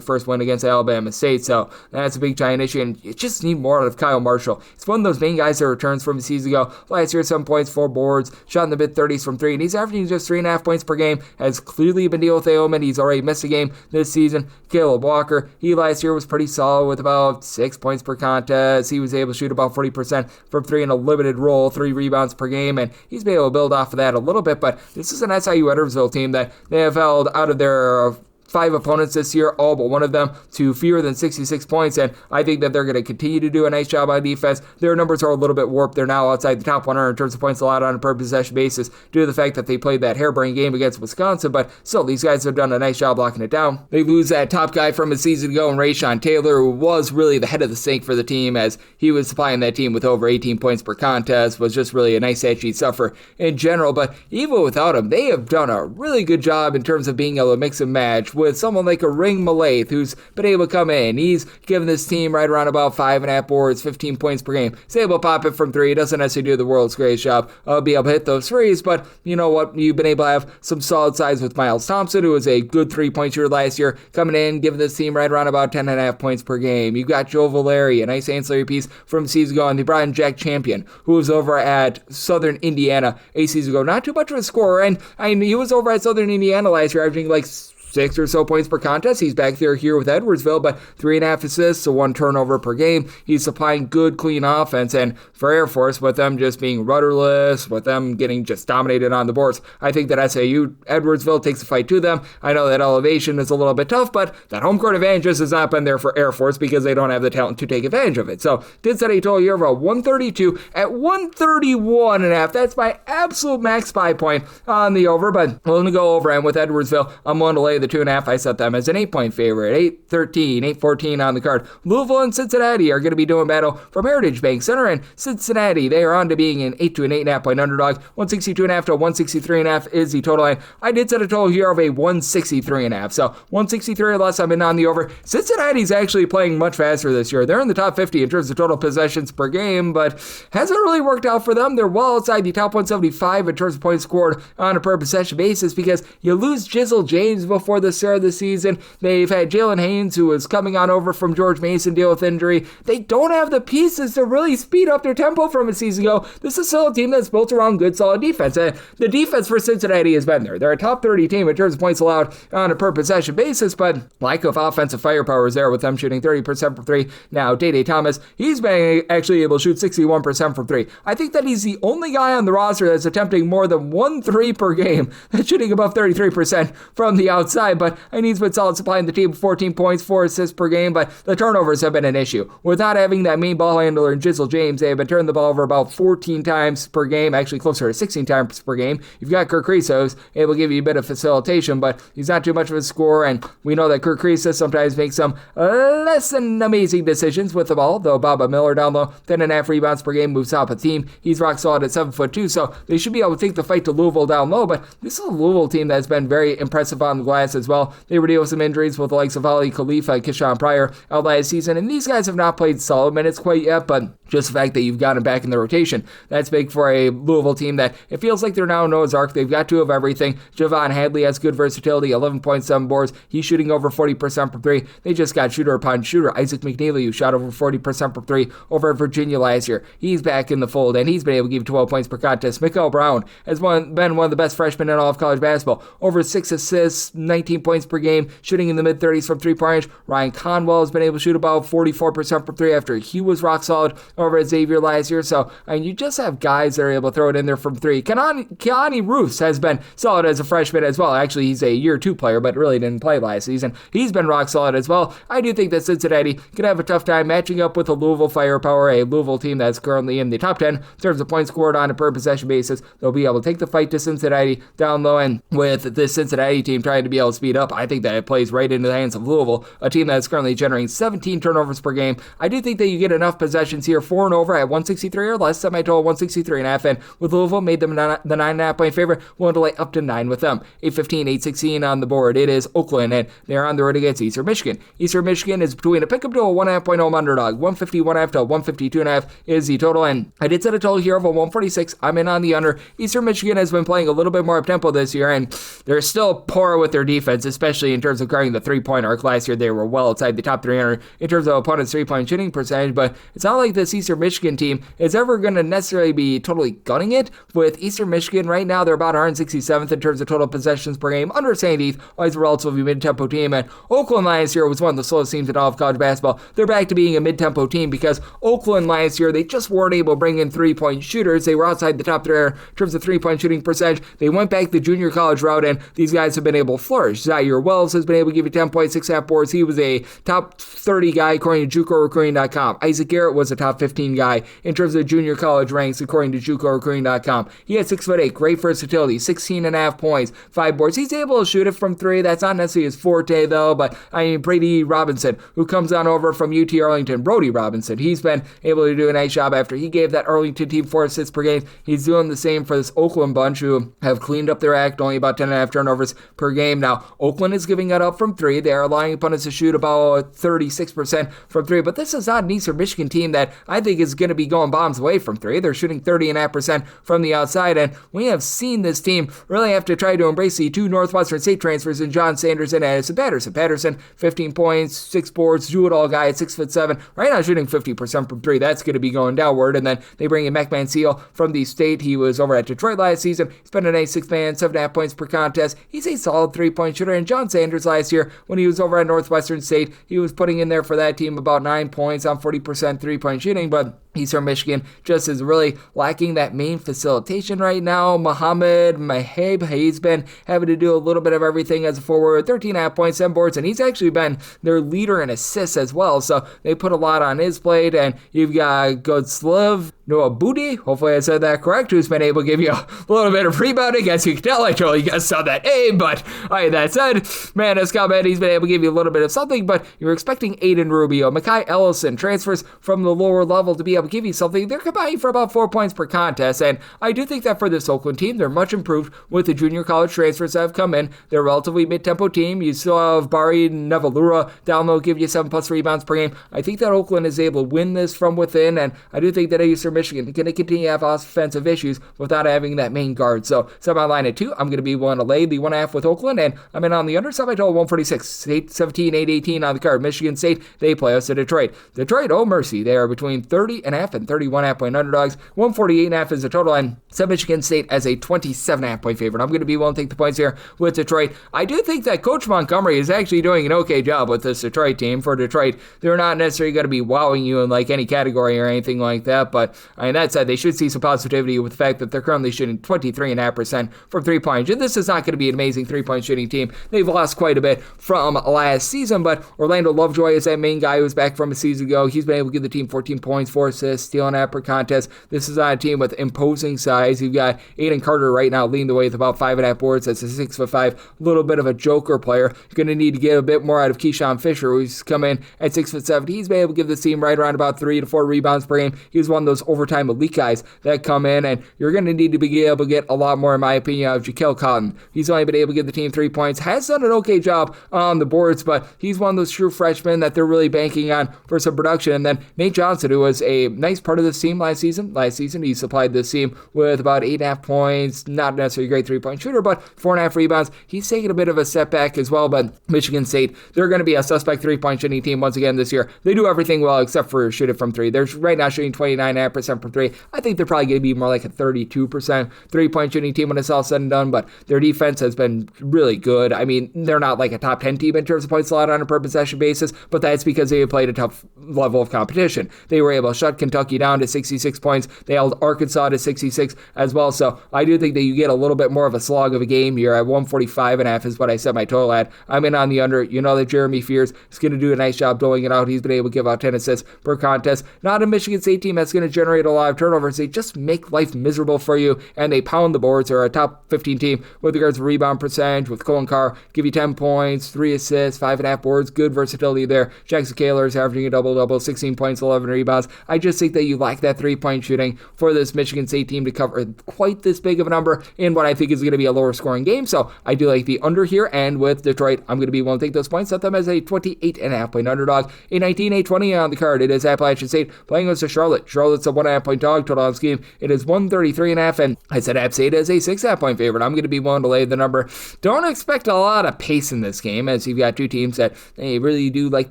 first win against Alabama State, so that's a big giant issue, and you just need more out of Kyle Marshall. He's one of those main guys that returns from a season ago. Last year, 7 points, 4 boards, shot in the mid-30s from 3, and he's averaging just 3.5 points per game, has clearly been dealing with ailment. He's already missed a game this season. Caleb Walker, he last year was pretty solid with about 6 points per contest. He was able to shoot about 40% from 3 in a limited role, 3 rebounds per game, and he's been able to build off of that a little bit, but this is an SIU Edwardsville team that they have held out of their 5 opponents this year, all but one of them, to fewer than 66 points, and I think that they're going to continue to do a nice job on defense. Their numbers are a little bit warped. They're now outside the top 100 in terms of points allowed on a per possession basis due to the fact that they played that harebrained game against Wisconsin, but still, these guys have done a nice job locking it down. They lose that top guy from a season ago in Rayshawn Taylor, who was really the head of the snake for the team, as he was supplying that team with over 18 points per contest, was just really a nice stat sheet sufferer in general, but even without him, they have done a really good job in terms of being able to mix and match with someone like a Ring Malaith, who's been able to come in. He's given this team right around about 5.5 boards, 15 points per game. He's able to pop it from 3. He doesn't necessarily do the world's greatest job of being able to hit those threes, but you know what? You've been able to have some solid size with Miles Thompson, who was a good 3-point shooter last year, coming in, giving this team right around about 10.5 points per game. You've got Joe Valeri, a nice ancillary piece from season ago, and they brought in Jack Champion, who was over at Southern Indiana a season ago. Not too much of a scorer, and he was over at Southern Indiana last year, averaging like 6 or so points per contest. He's back there here with Edwardsville, but 3.5 assists, so 1 turnover per game. He's supplying good, clean offense, and for Air Force, with them just being rudderless, with them getting just dominated on the boards, I think that SIU Edwardsville takes the fight to them. I know that elevation is a little bit tough, but that home court advantage just has not been there for Air Force because they don't have the talent to take advantage of it. So, did set a total here of a 132 at 131.5. That's my absolute max spy point on the over, but we're going to go over, and with Edwardsville, I'm willing to lay the 2.5. I set them as an 8-point favorite. 8-13, 8-14 on the card. Louisville and Cincinnati are going to be doing battle from Heritage Bank Center, and Cincinnati, they are on to being an 8 to an 8.5 point underdog. 162.5 to 163.5 is the total line. I did set a total here of a 163.5, so 163 or less. I'm in on the over. Cincinnati's actually playing much faster this year. They're in the top 50 in terms of total possessions per game, but hasn't really worked out for them. They're well outside the top 175 in terms of points scored on a per possession basis because you lose Jizzle James before the start of the season. They've had Jalen Haynes, who is coming on over from George Mason, deal with injury. They don't have the pieces to really speed up their tempo from a season ago. This is still a team that's built around good, solid defense. The defense for Cincinnati has been there. They're a top 30 team in terms of points allowed on a per possession basis, but lack of offensive firepower is there with them shooting 30% from 3. Now, Day Thomas, he's been actually able to shoot 61% from 3. I think that he's the only guy on the roster that's attempting more than 1 3 per game. That's shooting above 33% from the outside. side, but he's been solid supplying the team 14 points, 4 assists per game, but the turnovers have been an issue. With not having that main ball handler in Jizzle James, they have been turning the ball over about 14 times per game, actually closer to 16 times per game. You've got Kirk Krisos able to give you a bit of facilitation, but he's not too much of a scorer, and we know that Kirk Krisos sometimes makes some less than amazing decisions with the ball, though Baba Miller down low, 10.5 rebounds per game, moves up a theme. He's rock solid at 7'2", so they should be able to take the fight to Louisville down low, but this is a Louisville team that's been very impressive on the glass as well. They were dealing with some injuries with the likes of Ali Khalifa and Keyshawn Pryor out last season, and these guys have not played solid minutes quite yet, but just the fact that you've got them back in the rotation, that's big for a Louisville team that it feels like they're now Noah's Ark. They've got two of everything. Javon Hadley has good versatility, 11.7 boards. He's shooting over 40% from three. They just got shooter upon shooter. Isaac McNeely, who shot over 40% from three over at Virginia last year. He's back in the fold, and he's been able to give 12 points per contest. Mikael Brown has been one of the best freshmen in all of college basketball. Over 6 assists, 19 points per game, shooting in the mid-30s from three-point range. Ryan Conwell has been able to shoot about 44% from three after he was rock solid over at Xavier last year. So, you just have guys that are able to throw it in there from three. Keani Roos has been solid as a freshman as well. Actually, he's a year two player, but really didn't play last season. He's been rock solid as well. I do think that Cincinnati could have a tough time matching up with a Louisville firepower, a Louisville team that's currently in the top 10 in terms of points scored on a per possession basis. They'll be able to take the fight to Cincinnati down low, and with this Cincinnati team trying to be able to speed up, I think that it plays right into the hands of Louisville, a team that's currently generating 17 turnovers per game. I do think that you get enough possessions here, 4 and over at 163 or less. Semi-total 163.5, and with Louisville made them the 9.5 point favorite, willing to lay up to 9 with them. 8-15, 8-16 on the board. It is Oakland, and they're on the road against Eastern Michigan. Eastern Michigan is between a pick-up to a 1.5 point home underdog. 151.5 to 152.5 is the total, and I did set a total here of a 146. I'm in on the under. Eastern Michigan has been playing a little bit more up-tempo this year, and they're still poor with their defense, especially in terms of guarding the three-point arc. Last year, they were well outside the top 300 in terms of opponents' three-point shooting percentage, but it's not like this Eastern Michigan team is ever going to necessarily be totally gunning it. With Eastern Michigan right now, they're about 167th in terms of total possessions per game, under St. Eve, always a relatively mid-tempo team, and Oakland last year was one of the slowest teams in all of college basketball. They're back to being a mid-tempo team because Oakland last year, they just weren't able to bring in three-point shooters. They were outside the top 300 in terms of three-point shooting percentage. They went back the junior college route, and these guys have been able to flourish. Zaire Wells has been able to give you 10 points, 6.5 boards. He was a top 30 guy according to JUCOrecruiting.com. Isaac Garrett was a top 15 guy in terms of junior college ranks according to JUCOrecruiting.com. He had 6'8", great versatility, 16.5 points, 5 boards. He's able to shoot it from three. That's not necessarily his forte though, but Brady Robinson, who comes on over from UT Arlington, Brody Robinson, he's been able to do a nice job after he gave that Arlington team 4 assists per game. He's doing the same for this Oakland bunch, who have cleaned up their act, only about 10.5 turnovers per game. Now, Oakland is giving it up from three. They are allowing opponents to shoot about 36% from three, but this is not an Eastern Michigan team that I think is going to be going bombs away from three. They're shooting 30.5% from the outside, and we have seen this team really have to try to embrace the 2 Northwestern State transfers in John Sanders and Addison Patterson. Patterson, 15 points, 6 boards, do-it-all guy at 6'7", right now shooting 50% from three. That's going to be going downward, and then they bring in McMahon Seal from the State. He was over at Detroit last season. He's been an A6 man, 7.5 points per contest. He's a solid three-point shooter, and John Sanders last year, when he was over at Northwestern State, he was putting in there for that team about 9 points on 40% three-point shooting, but Eastern Michigan just is really lacking that main facilitation right now. Mohamed Maheb, he's been having to do a little bit of everything as a forward, 13.5 points, 7 boards, and he's actually been their leader in assists as well, so they put a lot on his plate. And you've got Godslav Noah Booty, hopefully I said that correct, who's been able to give you a little bit of rebounding. As you can tell, I totally guessed on that name, but that said, man, as comment, he's been able to give you a little bit of something, but you're expecting Aiden Rubio. Makai Ellison transfers from the lower level to be able to give you something. They're combining for about 4 points per contest, and I do think that for this Oakland team, they're much improved with the junior college transfers that have come in. They're a relatively mid-tempo team. You still have Bari Navalura down low, give you 7+ rebounds per game. I think that Oakland is able to win this from within, and I do think that Eastern Michigan is going to continue to have offensive issues without having that main guard. So, semi line at 2, I'm going to be willing to lay the 1.5 with Oakland, and I'm in on the under. Semi total 146, 8-17, 8-18 on the card. Michigan State, they play us to Detroit. Detroit, oh mercy, they are between 30.5 38.5 and 31.5-point underdogs. 148.5 is the total, and set Michigan State as a 27.5-point favorite. I'm going to be willing to take the points here with Detroit. I do think that Coach Montgomery is actually doing an okay job with this Detroit team. For Detroit, they're not necessarily going to be wowing you in like any category or anything like that, but that said, they should see some positivity with the fact that they're currently shooting 23.5% from three-point. This is not going to be an amazing three-point shooting team. They've lost quite a bit from last season, but Orlando Lovejoy is that main guy who was back from a season ago. He's been able to give the team 14 points, 4 assists, stealing out per contest. This is on a team with imposing size. You've got Aiden Carter right now leading the way with about 5.5 boards. That's a 6'5", little bit of a joker player. You're going to need to get a bit more out of Keyshawn Fisher, who's come in at 6'7". He's been able to give this team right around about 3 to 4 rebounds per game. He was one of those overtime elite guys that come in, and you're going to need to be able to get a lot more, in my opinion, out of Jaquel Cotton. He's only been able to give the team 3 points, has done an okay job on the boards, but he's one of those true freshmen that they're really banking on for some production. And then Nate Johnson, who was a nice part of this team last season. He supplied this team with about 8.5 points, not necessarily a great 3-point shooter, but 4.5 rebounds. He's taken a bit of a setback as well, but Michigan State, they're going to be a suspect 3-point shooting team once again this year. They do everything well except for shoot it from 3. They're right now shooting 29.5% from 3. I think they're probably going to be more like a 32% 3-point shooting team when it's all said and done, but their defense has been really good. I mean, they're not like a top 10 team in terms of points allowed on a per possession basis, but that's because they played a tough level of competition. They were able to shut Kentucky down to 66 points. They held Arkansas to 66 as well, so I do think that you get a little bit more of a slog of a game here. At 145.5 is what I set my total at. I'm in on the under. You know that Jeremy Fears is going to do a nice job doling it out. He's been able to give out 10 assists per contest. Not a Michigan State team that's going to generate a lot of turnovers. They just make life miserable for you, and they pound the boards. They're a top 15 team with regards to rebound percentage, with Colin Carr, give you 10 points, 3 assists, 5.5 boards, good versatility there. Jackson Kaler is averaging a double-double, 16 points, 11 rebounds. I just think that you lack that 3-point shooting for this Michigan State team to cover quite this big of a number in what I think is going to be a lower scoring game. So I do like the under here, and with Detroit, I'm going to be willing to take those points, set them as a 28.5-point underdog. A 19-8-20 on the card. It is Appalachian St playing against Charlotte. Charlotte's a 1.5-point dog total on this game. It is 133.5, and I said App State as a 6.5-point favorite. I'm going to be willing to lay the number. Don't expect a lot of pace in this game, as you've got two teams that they really do like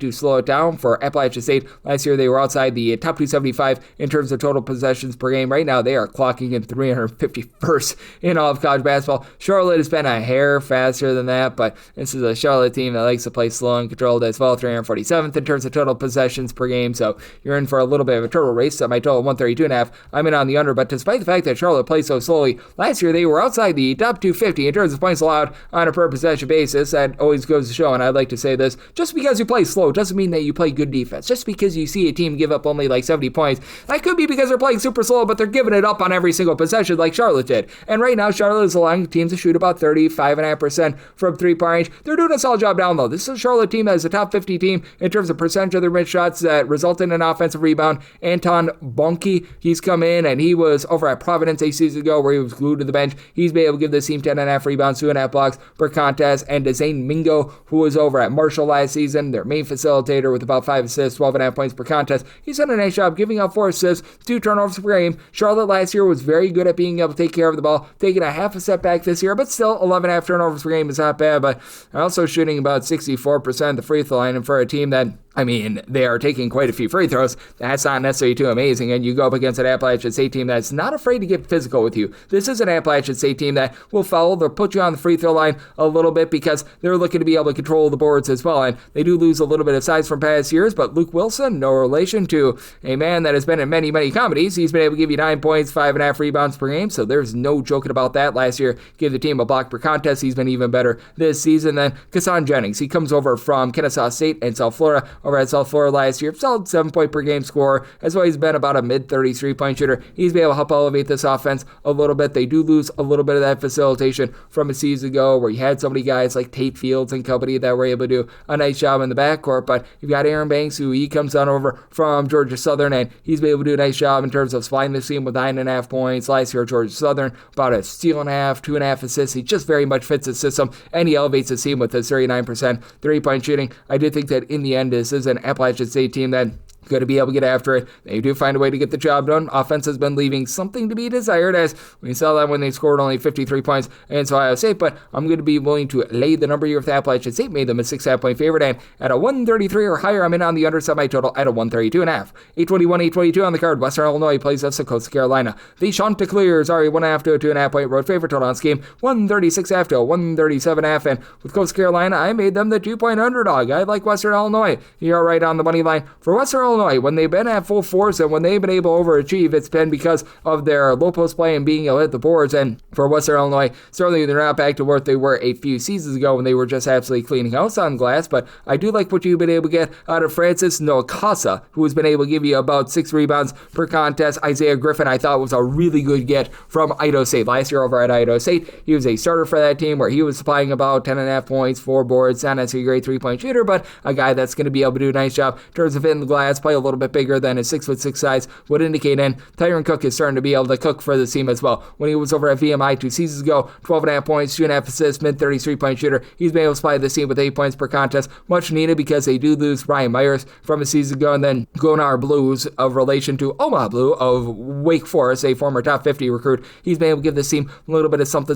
to slow it down. For Appalachian State, last year they were outside the top 275 in terms of total possessions per game. Right now they are clocking in 351st in all of college basketball. Charlotte has been a hair faster than that, but this is a Charlotte team that likes to play slow and controlled as well. 347th in terms of total possessions per game, so you're in for a little bit of a total race. At my total 132.5, I'm in on the under, but despite the fact that Charlotte plays so slowly, last year they were outside the top 250 in terms of points allowed on a per possession basis. That always goes to show, and I'd like to say this, just because you play slow doesn't mean that you play good defense. Just because you see a team give up only like 70 points, that could be because they're playing super slow, but they're giving it up on every single possession like Charlotte did. And right now, Charlotte is allowing teams to shoot about 35.5% from 3-point range. They're doing a solid job down low. This is a Charlotte team that is a top 50 team in terms of percentage of their mid shots that result in an offensive rebound. Anton Bonke, he's come in, and he was over at Providence a season ago where he was glued to the bench. He's been able to give this team 10.5 rebounds, 2.5 blocks per contest. And Zane Mingo, who was over at Marshall last season, their main facilitator, with about 5 assists, 12.5 points per contest. He's done a nice job giving out 4 assists, 2 turnovers per game. Charlotte last year was very good at being able to take care of the ball, taking a half a step back this year, but still 11.5 turnovers per game is not bad, but also shooting about 64% of the free throw line, and for a team that, I mean, they are taking quite a few free throws. That's not necessarily too amazing, and you go up against an Appalachian State team that's not afraid to get physical with you. This is an Appalachian State team that will foul. They'll put you on the free throw line a little bit because they're looking to be able to control the boards as well, and they do lose a little bit of size from past years, but Luke Wilson, no relation to a man that has been in many, many comedies. He's been able to give you 9 points, 5.5 rebounds per game, so there's no joking about that. Last year, gave the team a block per contest. He's been even better this season. Then Kassan Jennings, he comes over from Kennesaw State and South Florida, over at South Florida last year. Solid 7-point per game scorer, as well. He's been about a mid-30s 3-point shooter. He's been able to help elevate this offense a little bit. They do lose a little bit of that facilitation from a season ago where you had so many guys like Tate Fields and company that were able to do a nice job in the backcourt, but you've got Aaron Banks, who he comes on over from Georgia Southern, and he's been able to do a nice job in terms of supplying this team with 9.5 points. Last year, Georgia Southern, about a steal and a half, 2.5 assists. He just very much fits the system, and he elevates the team with his 39% 3-point shooting. I do think that in the end, this is an Appalachian State team that going to be able to get after it. They do find a way to get the job done. Offense has been leaving something to be desired, as we saw that when they scored only 53 points against Ohio State, but I'm going to be willing to lay the number here with Appalachian St, made them a 6.5-point favorite, and at a 133 or higher, I'm in on the under semi-total at a 132.5. 821-822 on the card. Western Illinois plays us to Coastal Carolina. The Chanticleers are a 1.5 to a 2.5-point road favorite. Total on this game 136.5 to a 137.5, and with Coastal Carolina, I made them the 2-point underdog. I like Western Illinois. You're right on the money line for Western Illinois. When they've been at full force and when they've been able to overachieve, it's been because of their low post play and being able to hit the boards. And for Western Illinois, certainly they're not back to what they were a few seasons ago when they were just absolutely cleaning house on glass. But I do like what you've been able to get out of Francis Nokasa, who has been able to give you about 6 rebounds per contest. Isaiah Griffin, I thought, was a really good get from Idaho State. Last year over at Idaho State, he was a starter for that team where he was supplying about 10.5 points, 4 boards, not necessarily a great 3-point shooter, but a guy that's going to be able to do a nice job in terms of hitting the glass, play a little bit bigger than his 6'6" size would indicate. And Tyron Cook is starting to be able to cook for the team as well. When he was over at VMI 2 seasons ago, 12.5 points, 2.5 assists, mid-30s 3-point shooter. He's been able to supply the team with 8 points per contest, much needed because they do lose Ryan Myers from a season ago, and then Gonar Blues of relation to Omaha Blue of Wake Forest, a former top 50 recruit. He's been able to give this team a little bit of something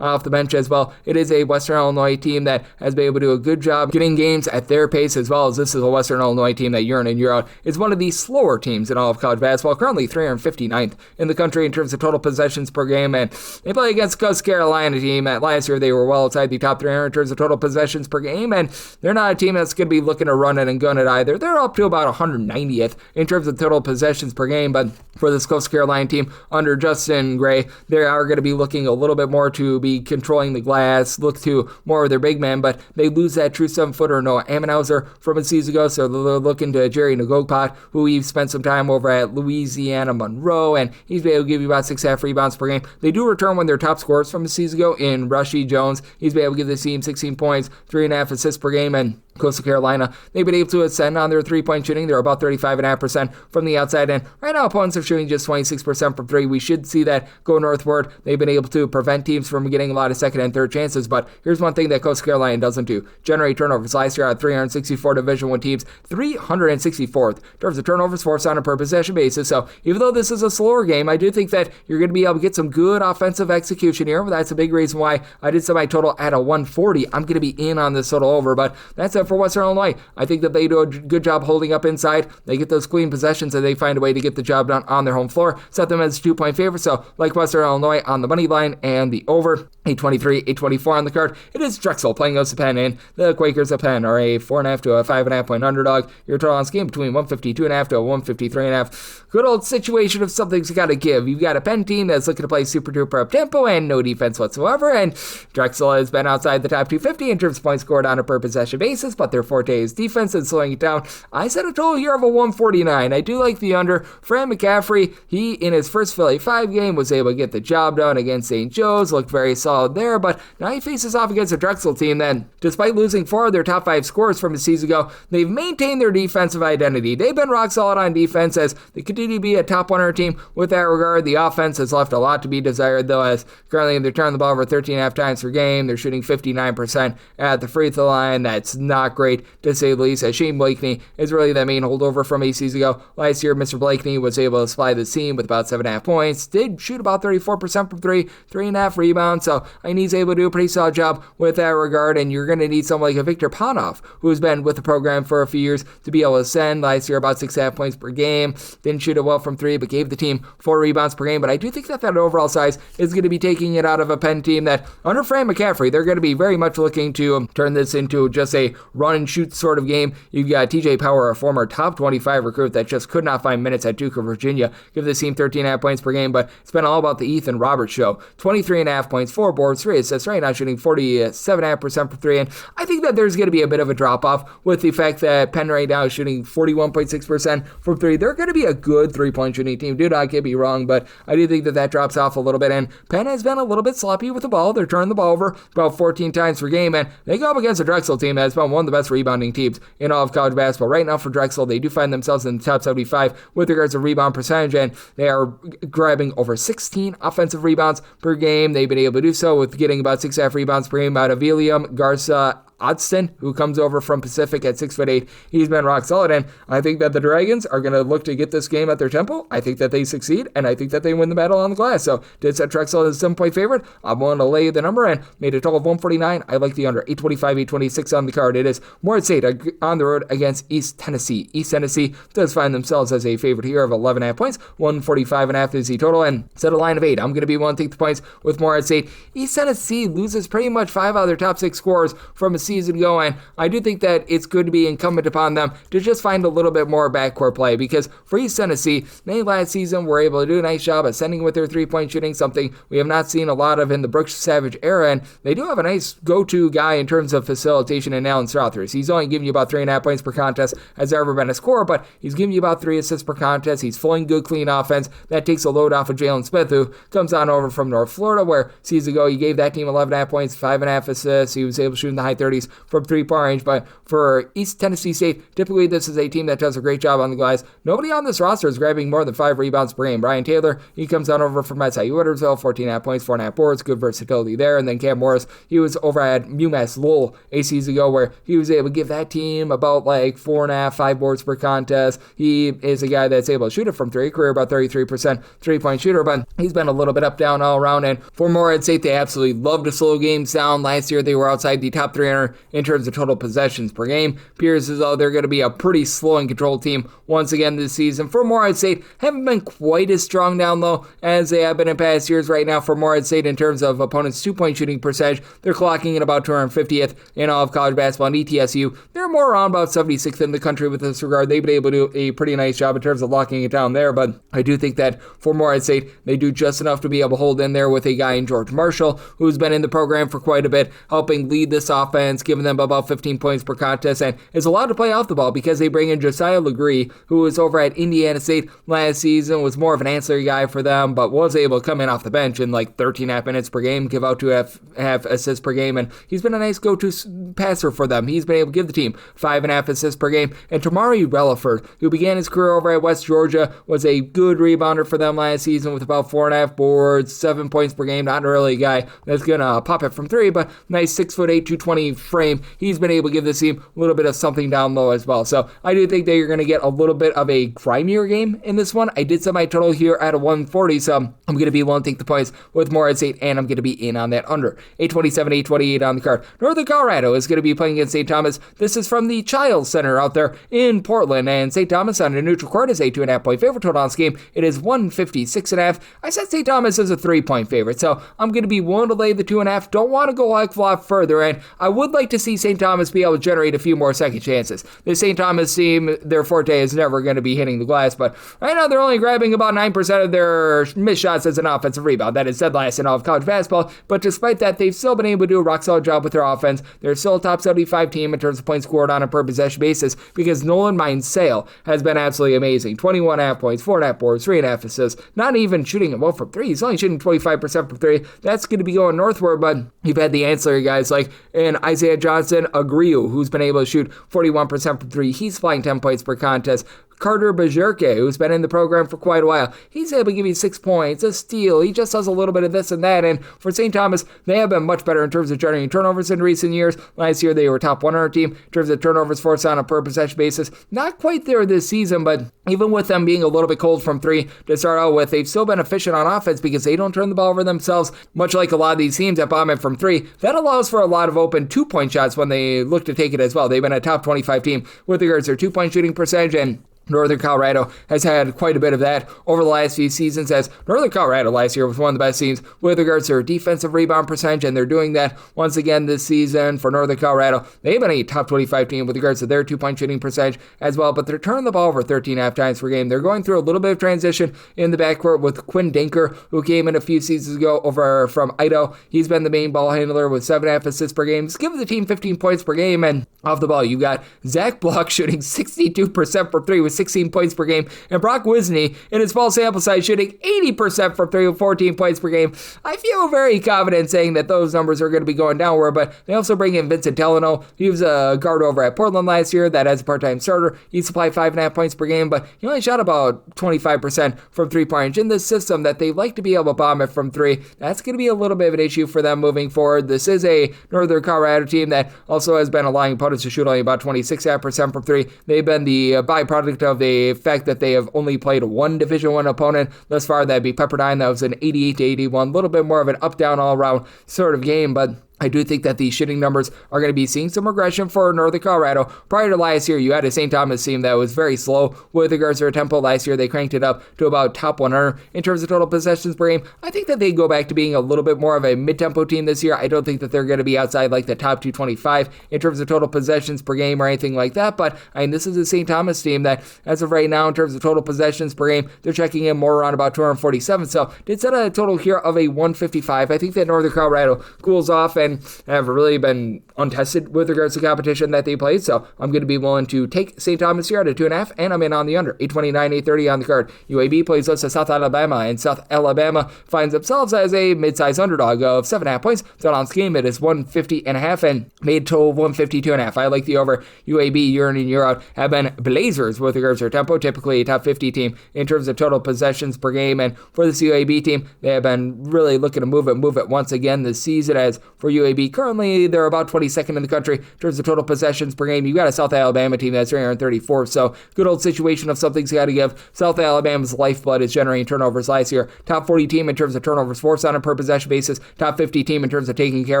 off the bench as well. It is a Western Illinois team that has been able to do a good job getting games at their pace, as well as this is a Western Illinois team that year in and year out is one of the slower teams in all of college basketball, currently 359th in the country in terms of total possessions per game, and they play against Coastal Carolina team that last year they were well outside the top 300 in terms of total possessions per game, and they're not a team that's going to be looking to run it and gun it either. They're up to about 190th in terms of total possessions per game, but for this Coastal Carolina team under Justin Gray, they are going to be looking a little bit more to be controlling the glass, look to more of their big men, but they lose that true 7-footer Noah Ammenhauser from a season ago, so they're looking to Jerry Ngogpot, who we've spent some time over at Louisiana Monroe, and he's been able to give you about 6.5 rebounds per game. They do return one of their top scorers from a season ago in Rushy Jones. He's been able to give the team 16 points, 3.5 assists per game, and Coastal Carolina, they've been able to ascend on their 3-point shooting. They're about 35.5% from the outside, and right now opponents are shooting just 26% from 3. We should see that go northward. They've been able to prevent teams from getting a lot of second and third chances, but here's one thing that Coastal Carolina doesn't do: generate turnovers. Last year out of 364 Division I teams, 364th in terms of turnovers forced on a per possession basis. So even though this is a slower game, I do think that you're going to be able to get some good offensive execution here. That's a big reason why I did set my total at a 140. I'm going to be in on this total over, but that's it for Western Illinois. I think that they do a good job holding up inside. They get those clean possessions and they find a way to get the job done on their home floor. Set them as 2-point favorites. So like Western Illinois on the money line and the over. 823, 824 on the card. It is Drexel playing us Penn, and the Quakers of Penn are a 4.5 to a 5.5 point underdog. Your total on this game between 152.5 to a 153.5. Good old situation of something's got to give. You've got a Penn team that's looking to play super duper up tempo and no defense whatsoever, and Drexel has been outside the top 250 in terms of points scored on a per possession basis, but their forte is defense and slowing it down. I set a total here of a 149. I do like the under. Fran McCaffrey, he in his first Philly 5 game was able to get the job done against St. Joe's, looked very solid there, but now he faces off against a Drexel team that, despite losing 4 of their top 5 scorers from a season ago, they've maintained their defensive identity. They've been rock solid on defense as they continue to be a top 100 team with that regard. The offense has left a lot to be desired, though, as currently they're turning the ball over 13.5 times per game. They're shooting 59% at the free throw line. That's not great, to say the least, as Shane Blakeney is really the main holdover from a season ago. Last year, Mr. Blakeney was able to supply the team with about 7.5 points, did shoot about 34% from 3, 3.5 rebounds, so I need he's able to do a pretty solid job with that regard, and you're going to need someone like a Victor Panoff, who's been with the program for a few years, to be able to send. Last year, about 6.5 points per game. Didn't shoot it well from 3, but gave the team 4 rebounds per game. But I do think that overall size is going to be taking it out of a Penn team that, under Fran McCaffrey, they're going to be very much looking to turn this into just a run-and-shoot sort of game. You've got TJ Power, a former top 25 recruit that just could not find minutes at Duke of Virginia. Give this team 13.5 points per game, but it's been all about the Ethan Roberts show. 23.5 points, 4 boards, 3 assists, right now shooting 47.5% for 3, and I think that there's going to be a bit of a drop-off with the fact that Penn right now is shooting 41.6% from 3. They're going to be a good 3-point shooting team. Do not get me wrong, but I do think that drops off a little bit, and Penn has been a little bit sloppy with the ball. They're turning the ball over about 14 times per game, and they go up against a Drexel team that's been one of the best rebounding teams in all of college basketball. Right now for Drexel, they do find themselves in the top 75 with regards to rebound percentage, and they are grabbing over 16 offensive rebounds per game. They've been able to do so with getting about 6.5 rebounds per game out of William, Garza, Oddston, who comes over from Pacific at 6'8". He's been rock solid, and I think that the Dragons are going to look to get this game at their tempo. I think that they succeed, and I think that they win the battle on the glass. So did set Drexel as a 7-point favorite. I'm willing to lay the number and made a total of 149. I like the under. 825, 826 on the card. It is Morehead State on the road against East Tennessee. East Tennessee does find themselves as a favorite here of 11.5 points. 145.5 is the total, and set a line of 8. I'm going to be willing to take the points with Morehead State. East Tennessee loses pretty much 5 out of their top 6 scorers from a season ago, and I do think that it's good to be incumbent upon them to just find a little bit more backcourt play, because for East Tennessee, they last season were able to do a nice job at sending with their 3-point shooting, something we have not seen a lot of in the Brooks Savage era, and they do have a nice go-to guy in terms of facilitation in Alan Strothers. He's only giving you about 3.5 points per contest, has ever been a scorer, but he's giving you about 3 assists per contest. He's flowing good, clean offense. That takes a load off of Jalen Smith, who comes on over from North Florida, where seasons ago he gave that team 11.5 points, 5.5 assists. He was able to shoot in the high 30s from 3-point range, but for East Tennessee State, typically this is a team that does a great job on the glass. Nobody on this roster is grabbing more than 5 rebounds per game. Brian Taylor, he comes on over from SIU Edwardsville, 14.5 points, 4.5 boards, good versatility there. And then Cam Morris, he was over at UMass Lowell a season ago, where he was able to give that team about like 4.5, 5 boards per contest. He is a guy that's able to shoot it from 3, career about 33% 3-point shooter, but he's been a little bit up, down all around. And for Morehead State, they absolutely love to slow games down. Last year, they were outside the top 300 in terms of total possessions per game. Appears as though they're going to be a pretty slow and controlled team once again this season. For Morehead State, haven't been quite as strong down low as they have been in past years. Right now for Morehead State, in terms of opponents' 2-point shooting percentage, they're clocking in about 250th in all of college basketball. And ETSU, they're more around about 76th in the country with this regard. They've been able to do a pretty nice job in terms of locking it down there, but I do think that for Morehead State, they do just enough to be able to hold in there with a guy in George Marshall, who's been in the program for quite a bit, helping lead this offense, giving them about 15 points per contest, and is allowed to play off the ball because they bring in Josiah Legree, who was over at Indiana State last season, was more of an ancillary guy for them, but was able to come in off the bench in like 13.5 minutes per game, give out 2.5 assists per game, and he's been a nice go-to passer for them. He's been able to give the team 5.5 assists per game. And Tamari Relaford, who began his career over at West Georgia, was a good rebounder for them last season with about 4.5 boards, 7 points per game. Not really a guy that's going to pop it from 3, but nice 6'8", 220 frame. He's been able to give this team a little bit of something down low as well. So I do think that you're going to get a little bit of a grimier game in this one. I did set my total here at a 140, so I'm going to be willing to take the points with Morehead State, and I'm going to be in on that under. 827, 828 on the card. Northern Colorado is going to be playing against St. Thomas. This is from the Childs Center out there in Portland, and St. Thomas on a neutral court is a 2.5 point favorite. Total on this game, it is 156.5. I said St. Thomas is a 3-point favorite, so I'm going to be willing to lay the 2.5. Don't want to go a lot further, and I would like to see St. Thomas be able to generate a few more second chances. The St. Thomas team, their forte is never going to be hitting the glass, but right now they're only grabbing about 9% of their missed shots as an offensive rebound. That is dead last in all of college basketball, but despite that, they've still been able to do a rock solid job with their offense. They're still a top 75 team in terms of points scored on a per possession basis, because Nolan Mine-Sale has been absolutely amazing. 21.5 points, 4.5 boards, 3.5 assists, not even shooting it well from 3. He's only shooting 25% from 3. That's going to be going northward, but you've had the ancillary guys like Isaiah Johnson Agriu, who's been able to shoot 41% from 3. He's flying 10 points per contest. Carter Bajerke, who's been in the program for quite a while, he's able to give you 6 points, a steal. He just does a little bit of this and that. And for St. Thomas, they have been much better in terms of generating turnovers in recent years. Last year, they were a top 100 team in terms of turnovers forced on a per possession basis. Not quite there this season, but even with them being a little bit cold from 3 to start out with, they've still been efficient on offense because they don't turn the ball over themselves, much like a lot of these teams that bomb it from 3. That allows for a lot of open 2-point shots when they look to take it as well. They've been a top 25 team with regards to their 2-point shooting percentage, and Northern Colorado has had quite a bit of that over the last few seasons, as Northern Colorado last year was one of the best teams with regards to their defensive rebound percentage, and they're doing that once again this season for Northern Colorado. They've been a top 25 team with regards to their 2-point shooting percentage as well, but they're turning the ball over 13.5 times per game. They're going through a little bit of transition in the backcourt with Quinn Dinker, who came in a few seasons ago over from Idaho. He's been the main ball handler with 7.5 assists per game. He's given the team 15 points per game, and off the ball, you got Zach Block shooting 62% for 3 with 16 points per game. And Brock Wisney, in his small sample size, shooting 80% from 3 with 14 points per game. I feel very confident saying that those numbers are going to be going downward, but they also bring in Vincent Delano. He was a guard over at Portland last year that as a part-time starter, he supplied 5.5 points per game, but he only shot about 25% from three-point range. In this system that they like to be able to bomb it from three, that's going to be a little bit of an issue for them moving forward. This is a Northern Colorado team that also has been allowing opponents to shoot only about 26% from three. They've been the byproduct of the fact that they have only played one Division I opponent thus far. That'd be Pepperdine. That was an 88-81, a little bit more of an up-down all-around sort of game, but I do think that the shooting numbers are going to be seeing some regression for Northern Colorado. Prior to last year, you had a St. Thomas team that was very slow with regards to their tempo. Last year, they cranked it up to about top 100 in terms of total possessions per game. I think that they go back to being a little bit more of a mid-tempo team this year. I don't think that they're going to be outside like the top 225 in terms of total possessions per game or anything like that, but I mean, this is a St. Thomas team that, as of right now, in terms of total possessions per game, they're checking in more around about 247, so did set a total here of a 155. I think that Northern Colorado cools off and have really been untested with regards to competition that they played, so I'm going to be willing to take St. Thomas here at a 2.5, and I'm in on the under. 829, 830 on the card. UAB plays host to South Alabama, and South Alabama finds themselves as a mid-size underdog of 7.5 points. So on this game, it is 150.5 and made total 152.5. I like the over. UAB year in and year out have been blazers with regards to their tempo, typically a top 50 team in terms of total possessions per game, and for this UAB team, they have been really looking to move it once again this season. As for UAB, currently they're about 22nd in the country in terms of total possessions per game. You've got a South Alabama team that's 334th, so good old situation of something's got to give. South Alabama's lifeblood is generating turnovers last year. Top 40 team in terms of turnovers forced on a per possession basis. Top 50 team in terms of taking care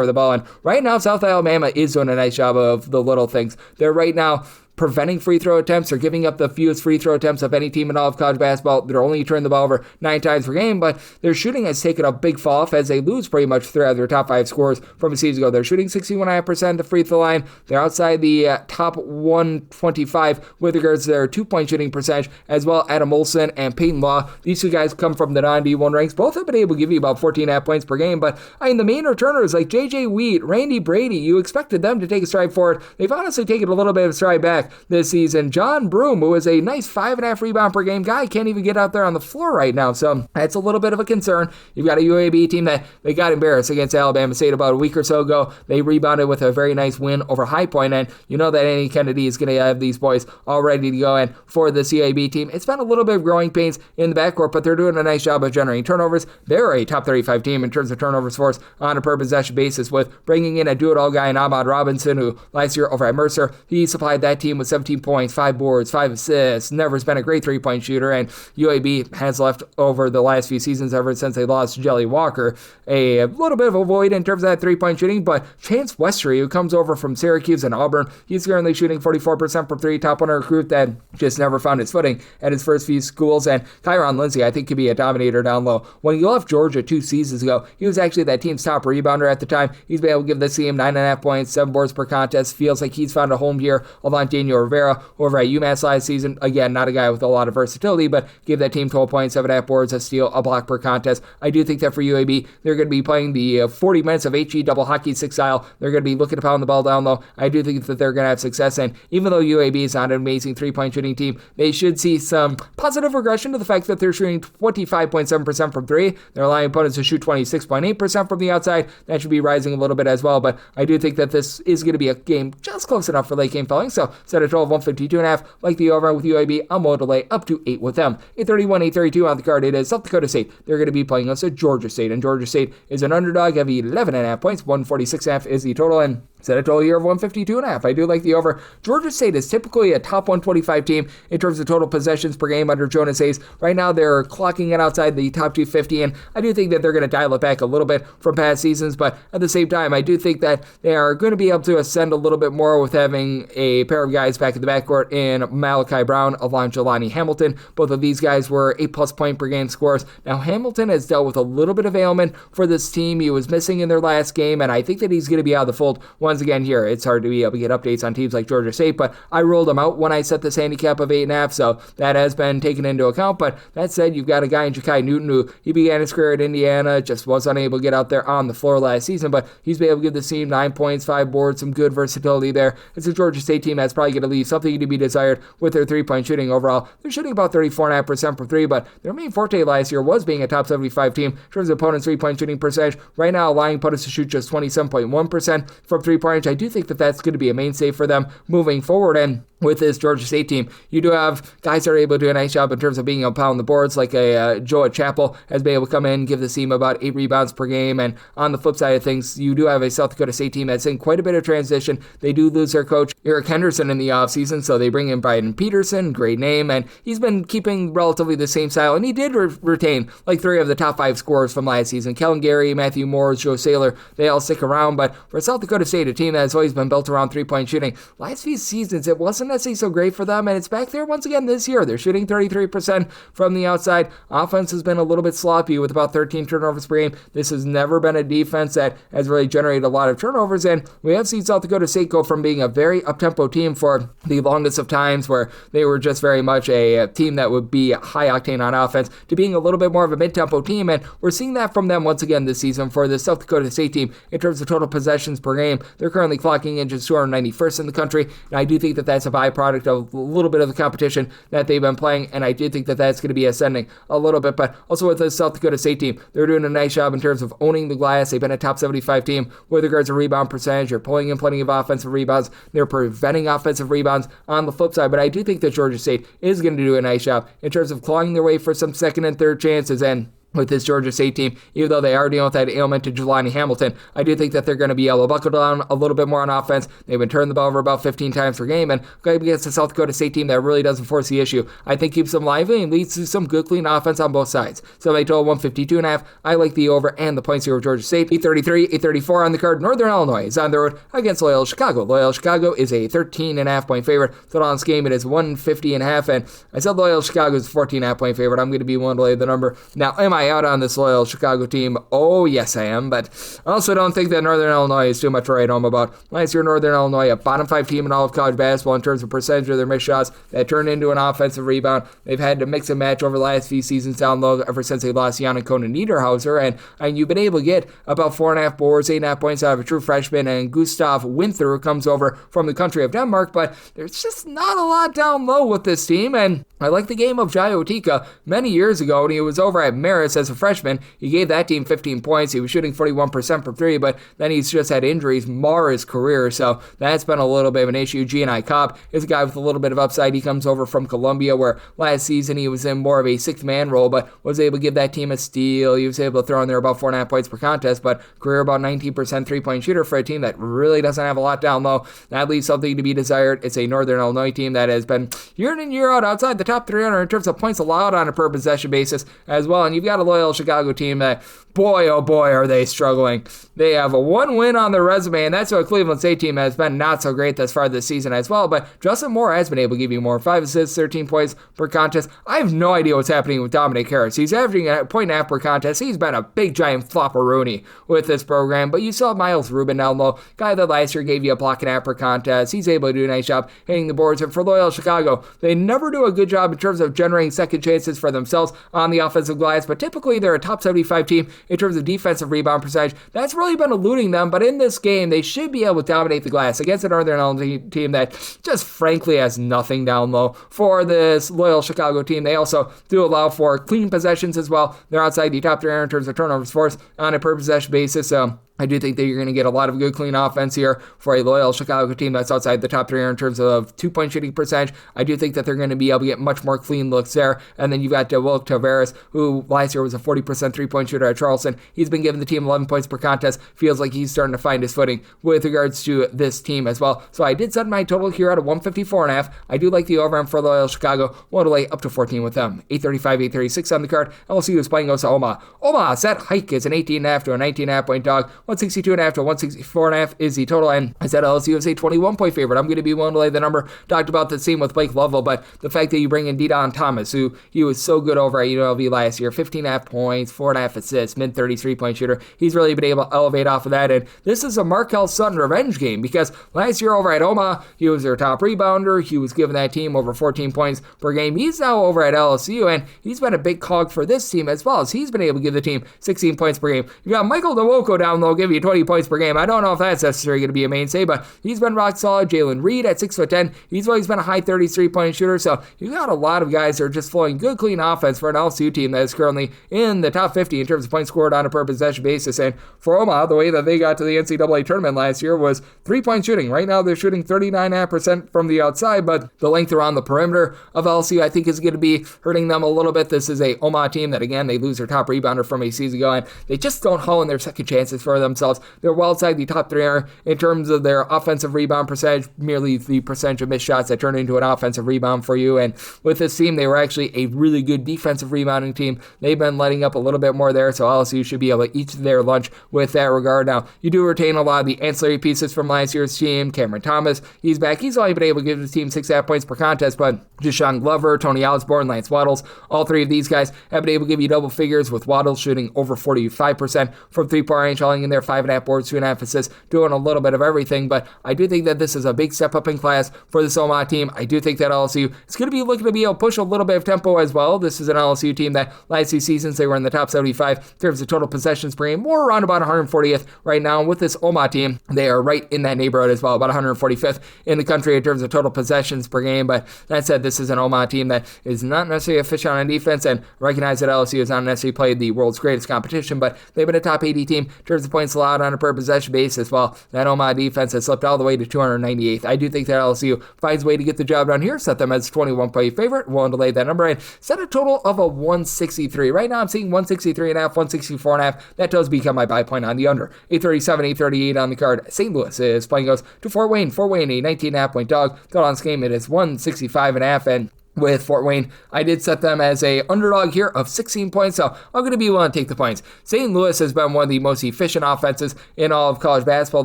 of the ball, and right now South Alabama is doing a nice job of the little things. They're right now preventing free throw attempts or giving up the fewest free throw attempts of any team in all of college basketball. They're only turning the ball over 9 times per game, but their shooting has taken a big fall off as they lose pretty much 3 out of their top 5 scorers from a season ago. They're shooting 61.5% at the free throw line. They're outside the top 125 with regards to their 2-point shooting percentage, as well. Adam Olson and Peyton Law, these two guys come from the non-D1 ranks. Both have been able to give you about 14.5 points per game, but I mean, the main returners like J.J. Wheat, Randy Brady, you expected them to take a stride forward. They've honestly taken a little bit of a stride back this season. John Broome, who is a nice 5.5 rebound per game guy, can't even get out there on the floor right now, so that's a little bit of a concern. You've got a UAB team that they got embarrassed against Alabama State about a week or so ago. They rebounded with a very nice win over High Point, and you know that Andy Kennedy is going to have these boys all ready to go. And for this UAB team, it's been a little bit of growing pains in the backcourt, but they're doing a nice job of generating turnovers. They're a top 35 team in terms of turnovers forced on a per possession basis, with bringing in a do-it-all guy in Ahmad Robinson, who last year over at Mercer, he supplied that team with 17 points, 5 boards, 5 assists, never has been a great 3-point shooter, and UAB has left over the last few seasons ever since they lost Jelly Walker a little bit of a void in terms of that 3-point shooting. But Chance Westry, who comes over from Syracuse and Auburn, he's currently shooting 44% from 3, top 100 recruit that just never found his footing at his first few schools. And Kyron Lindsey, I think, could be a dominator down low. When he left Georgia 2 seasons ago, he was actually that team's top rebounder at the time. He's been able to give this team 9.5 points, 7 boards per contest. Feels like he's found a home here along Daniel Rivera over at UMass last season. Again, not a guy with a lot of versatility, but gave that team 12 points, 7.5 boards, a steal, a block per contest. I do think that for UAB, they're going to be playing the 40 minutes of HE double hockey 6 style. They're going to be looking to pound the ball down low. I do think that they're going to have success, and even though UAB is not an amazing 3-point shooting team, they should see some positive regression to the fact that they're shooting 25.7% from 3. They're allowing opponents to shoot 26.8% from the outside. That should be rising a little bit as well, but I do think that this is going to be a game just close enough for late game filling, so set a total of 152.5. Like the over with UAB, I'm willing to lay up to 8 with them. 831, 832 on the card. It is South Dakota State. They're going to be playing us at Georgia State, and Georgia State is an underdog of 11.5 points. 146.5 is the total, and set a total here of 152.5. I do like the over. Georgia State is typically a top 125 team in terms of total possessions per game under Jonas Hayes. Right now, they're clocking it outside the top 250, and I do think that they're going to dial it back a little bit from past seasons, but at the same time, I do think that they are going to be able to ascend a little bit more with having a pair of guys back in the backcourt in Malachi Brown along Jelani Hamilton. Both of these guys were 8+ point per game scorers. Now, Hamilton has dealt with a little bit of ailment for this team. He was missing in their last game, and I think that he's going to be out of the fold once again here, it's hard to be able to get updates on teams like Georgia State, but I ruled them out when I set this handicap of 8.5, so that has been taken into account. But that said, you've got a guy in Ja'Kai Newton who he began his career at Indiana, just was unable to get out there on the floor last season, but he's been able to give the team 9 points, 5 boards, some good versatility there. It's a Georgia State team that's probably going to leave something to be desired with their three-point shooting overall. They're shooting about 34.5% from three, but their main forte last year was being a top 75 team in terms of opponents' three-point shooting percentage. Right now, allowing opponents to shoot just 27.1% from three-point range. I do think that that's going to be a mainstay for them moving forward, and with this Georgia State team, you do have guys that are able to do a nice job in terms of being able to pound the boards, like a Joe at Chapel has been able to come in, give the team about 8 rebounds per game. And on the flip side of things, you do have a South Dakota State team that's in quite a bit of transition. They do lose their coach, Eric Henderson, in the offseason, so they bring in Bryden Peterson, great name, and he's been keeping relatively the same style, and he did retain like 3 of the top 5 scorers from last season. Kellen Gary, Matthew Moores, Joe Saylor, they all stick around, but for South Dakota State, a team that has always been built around three-point shooting, last few seasons, it wasn't necessarily so great for them, and it's back there once again this year. They're shooting 33% from the outside. Offense has been a little bit sloppy with about 13 turnovers per game. This has never been a defense that has really generated a lot of turnovers, and we have seen South Dakota State go from being a very up-tempo team for the longest of times, where they were just very much a team that would be high-octane on offense, to being a little bit more of a mid-tempo team, and we're seeing that from them once again this season for the South Dakota State team in terms of total possessions per game. They're currently clocking in just 291st in the country, and I do think that that's a byproduct of a little bit of the competition that they've been playing, and I do think that that's going to be ascending a little bit. But also with the South Dakota State team, they're doing a nice job in terms of owning the glass. They've been a top 75 team with regards to rebound percentage. They're pulling in plenty of offensive rebounds. They're preventing offensive rebounds on the flip side, but I do think that Georgia State is going to do a nice job in terms of clawing their way for some second and third chances. And with this Georgia State team, even though they are dealing with that ailment to Jelani Hamilton, I do think that they're going to be able to buckle down a little bit more on offense. They've been turning the ball over about 15 times per game, and going against the South Dakota State team that really doesn't force the issue, I think keeps them lively and leads to some good, clean offense on both sides. So they total 152.5. I like the over and the points here of Georgia State. 833, 834 on the card. Northern Illinois is on the road against Loyola Chicago. Loyola Chicago is a 13.5 point favorite. Total on this game, it is 150.5, and I said Loyola Chicago is a 14.5 point favorite. I'm going to be willing to lay the number. Now, am I out on this Loyola Chicago team? Oh, yes, I am, but I also don't think that Northern Illinois is too much to write home about. Last year, Northern Illinois, a bottom 5 team in all of college basketball in terms of percentage of their missed shots that turned into an offensive rebound. They've had to mix and match over the last few seasons down low ever since they lost Jan and Conan Niederhauser, and you've been able to get about 4.5 boards, 8.5 points out of a true freshman, and Gustav Winther comes over from the country of Denmark, but there's just not a lot down low with this team, and I like the game of Jai Otika many years ago when he was over at Marist as a freshman. He gave that team 15 points. He was shooting 41% from three, but then he's just had injuries mar his career, so that's been a little bit of an issue. G&I Cobb is a guy with a little bit of upside. He comes over from Columbia, where last season he was in more of a sixth-man role, but was able to give that team a steal. He was able to throw in there about 4.5 points per contest, but career about 19% three-point shooter for a team that really doesn't have a lot down low. That leaves something to be desired. It's a Northern Illinois team that has been year in and year out outside the top 300 in terms of points allowed on a per possession basis as well, and you've got a Loyola Chicago team that, boy, oh boy, are they struggling. They have a 1 win on their resume, and that's what Cleveland State team has been not so great thus far this season as well, but Justin Moore has been able to give you more. 5 assists, 13 points per contest. I have no idea what's happening with Dominic Harris. He's averaging a point and a half per contest. He's been a big, giant flopperoonie with this program, but you saw Miles Rubin down low, guy that last year gave you a block and a half per contest. He's able to do a nice job hitting the boards, and for Loyola Chicago, they never do a good job in terms of generating second chances for themselves on the offensive glass, but typically they're a top 75 team in terms of defensive rebound percentage. That's really been eluding them, but in this game, they should be able to dominate the glass against a Northern Illinois team that just frankly has nothing down low. For this Loyola Chicago team, they also do allow for clean possessions as well. They're outside the top 300 in terms of turnovers forced on a per possession basis, so I do think that you're going to get a lot of good, clean offense here for a Loyola Chicago team that's outside the top 300 in terms of 2-point shooting percentage. I do think that they're going to be able to get much more clean looks there. And then you've got Will Tavares, who last year was a 40% 3-point shooter at Charleston. He's been giving the team 11 points per contest. Feels like he's starting to find his footing with regards to this team as well. So I did set my total here at a 154.5. I do like the over for Loyola Chicago. Want to lay up to 14 with them. 835, 836 on the card. And we'll see who's playing goes to Omaha. Omaha set hike is an 18.5 to a 19.5 point dog 162.5 to 164.5 is the total, and I said LSU is a 21-point favorite. I'm going to be willing to lay the number. Talked about the same with Blake Lovell, but the fact that you bring in De'Don Thomas, who he was so good over at UNLV last year, 15.5 points, 4.5 assists, mid-30s point shooter. He's really been able to elevate off of that, and this is a Markel Sutton revenge game because last year over at Omaha, he was their top rebounder. He was giving that team over 14 points per game. He's now over at LSU, and he's been a big cog for this team as well, as he's been able to give the team 16 points per game. You got Michael Nwoko down low, give you 20 points per game. I don't know if that's necessarily going to be a mainstay, but he's been rock solid. Jalen Reed at 6'10", he's always been a high 30s point shooter, so you got a lot of guys that are just flowing good, clean offense for an LSU team that is currently in the top 50 in terms of points scored on a per possession basis. And for Omaha, the way that they got to the NCAA tournament last year was 3-point shooting. Right now, they're shooting 39.5% from the outside, but the length around the perimeter of LSU, I think, is going to be hurting them a little bit. This is a Omaha team that, again, they lose their top rebounder from a season ago, and they just don't haul in their second chances for themselves. They're well outside the top 3 in terms of their offensive rebound percentage, merely the percentage of missed shots that turn into an offensive rebound for you. And with this team, they were actually a really good defensive rebounding team. They've been letting up a little bit more there, so LSU should be able to eat their lunch with that regard. Now, you do retain a lot of the ancillary pieces from last year's team. Cameron Thomas, he's back. He's only been able to give the team 6.5 points per contest, but Deshaun Glover, Tony Osborne, Lance Waddles, all 3 of these guys have been able to give you double figures, with Waddles shooting over 45% from 3-point range, hauling in there 5.5 boards, 2.5 assists, doing a little bit of everything. But I do think that this is a big step up in class for this Omaha team. I do think that LSU is going to be looking to be able to push a little bit of tempo as well. This is an LSU team that last 2 seasons they were in the top 75 in terms of total possessions per game, more around about 140th right now. With this Omaha team, they are right in that neighborhood as well, about 145th in the country in terms of total possessions per game. But that said, this is an Omaha team that is not necessarily efficient on defense, and recognize that LSU has not necessarily played the world's greatest competition, but they've been a top 80 team in terms of points allowed on a per possession basis, while that Omaha defense has slipped all the way to 298th. I do think that LSU finds a way to get the job done here, set them as 21-point favorite, willing to lay that number, and set a total of a 163. Right now I'm seeing 163.5, 164.5. That does become my buy point on the under. 837, 838 on the card. St. Louis is playing goes to Fort Wayne. Fort Wayne, a 19.5 point dog. Total on this game, it is 165.5, and with Fort Wayne, I did set them as a underdog here of 16 points, so I'm going to be willing to take the points. St. Louis has been one of the most efficient offenses in all of college basketball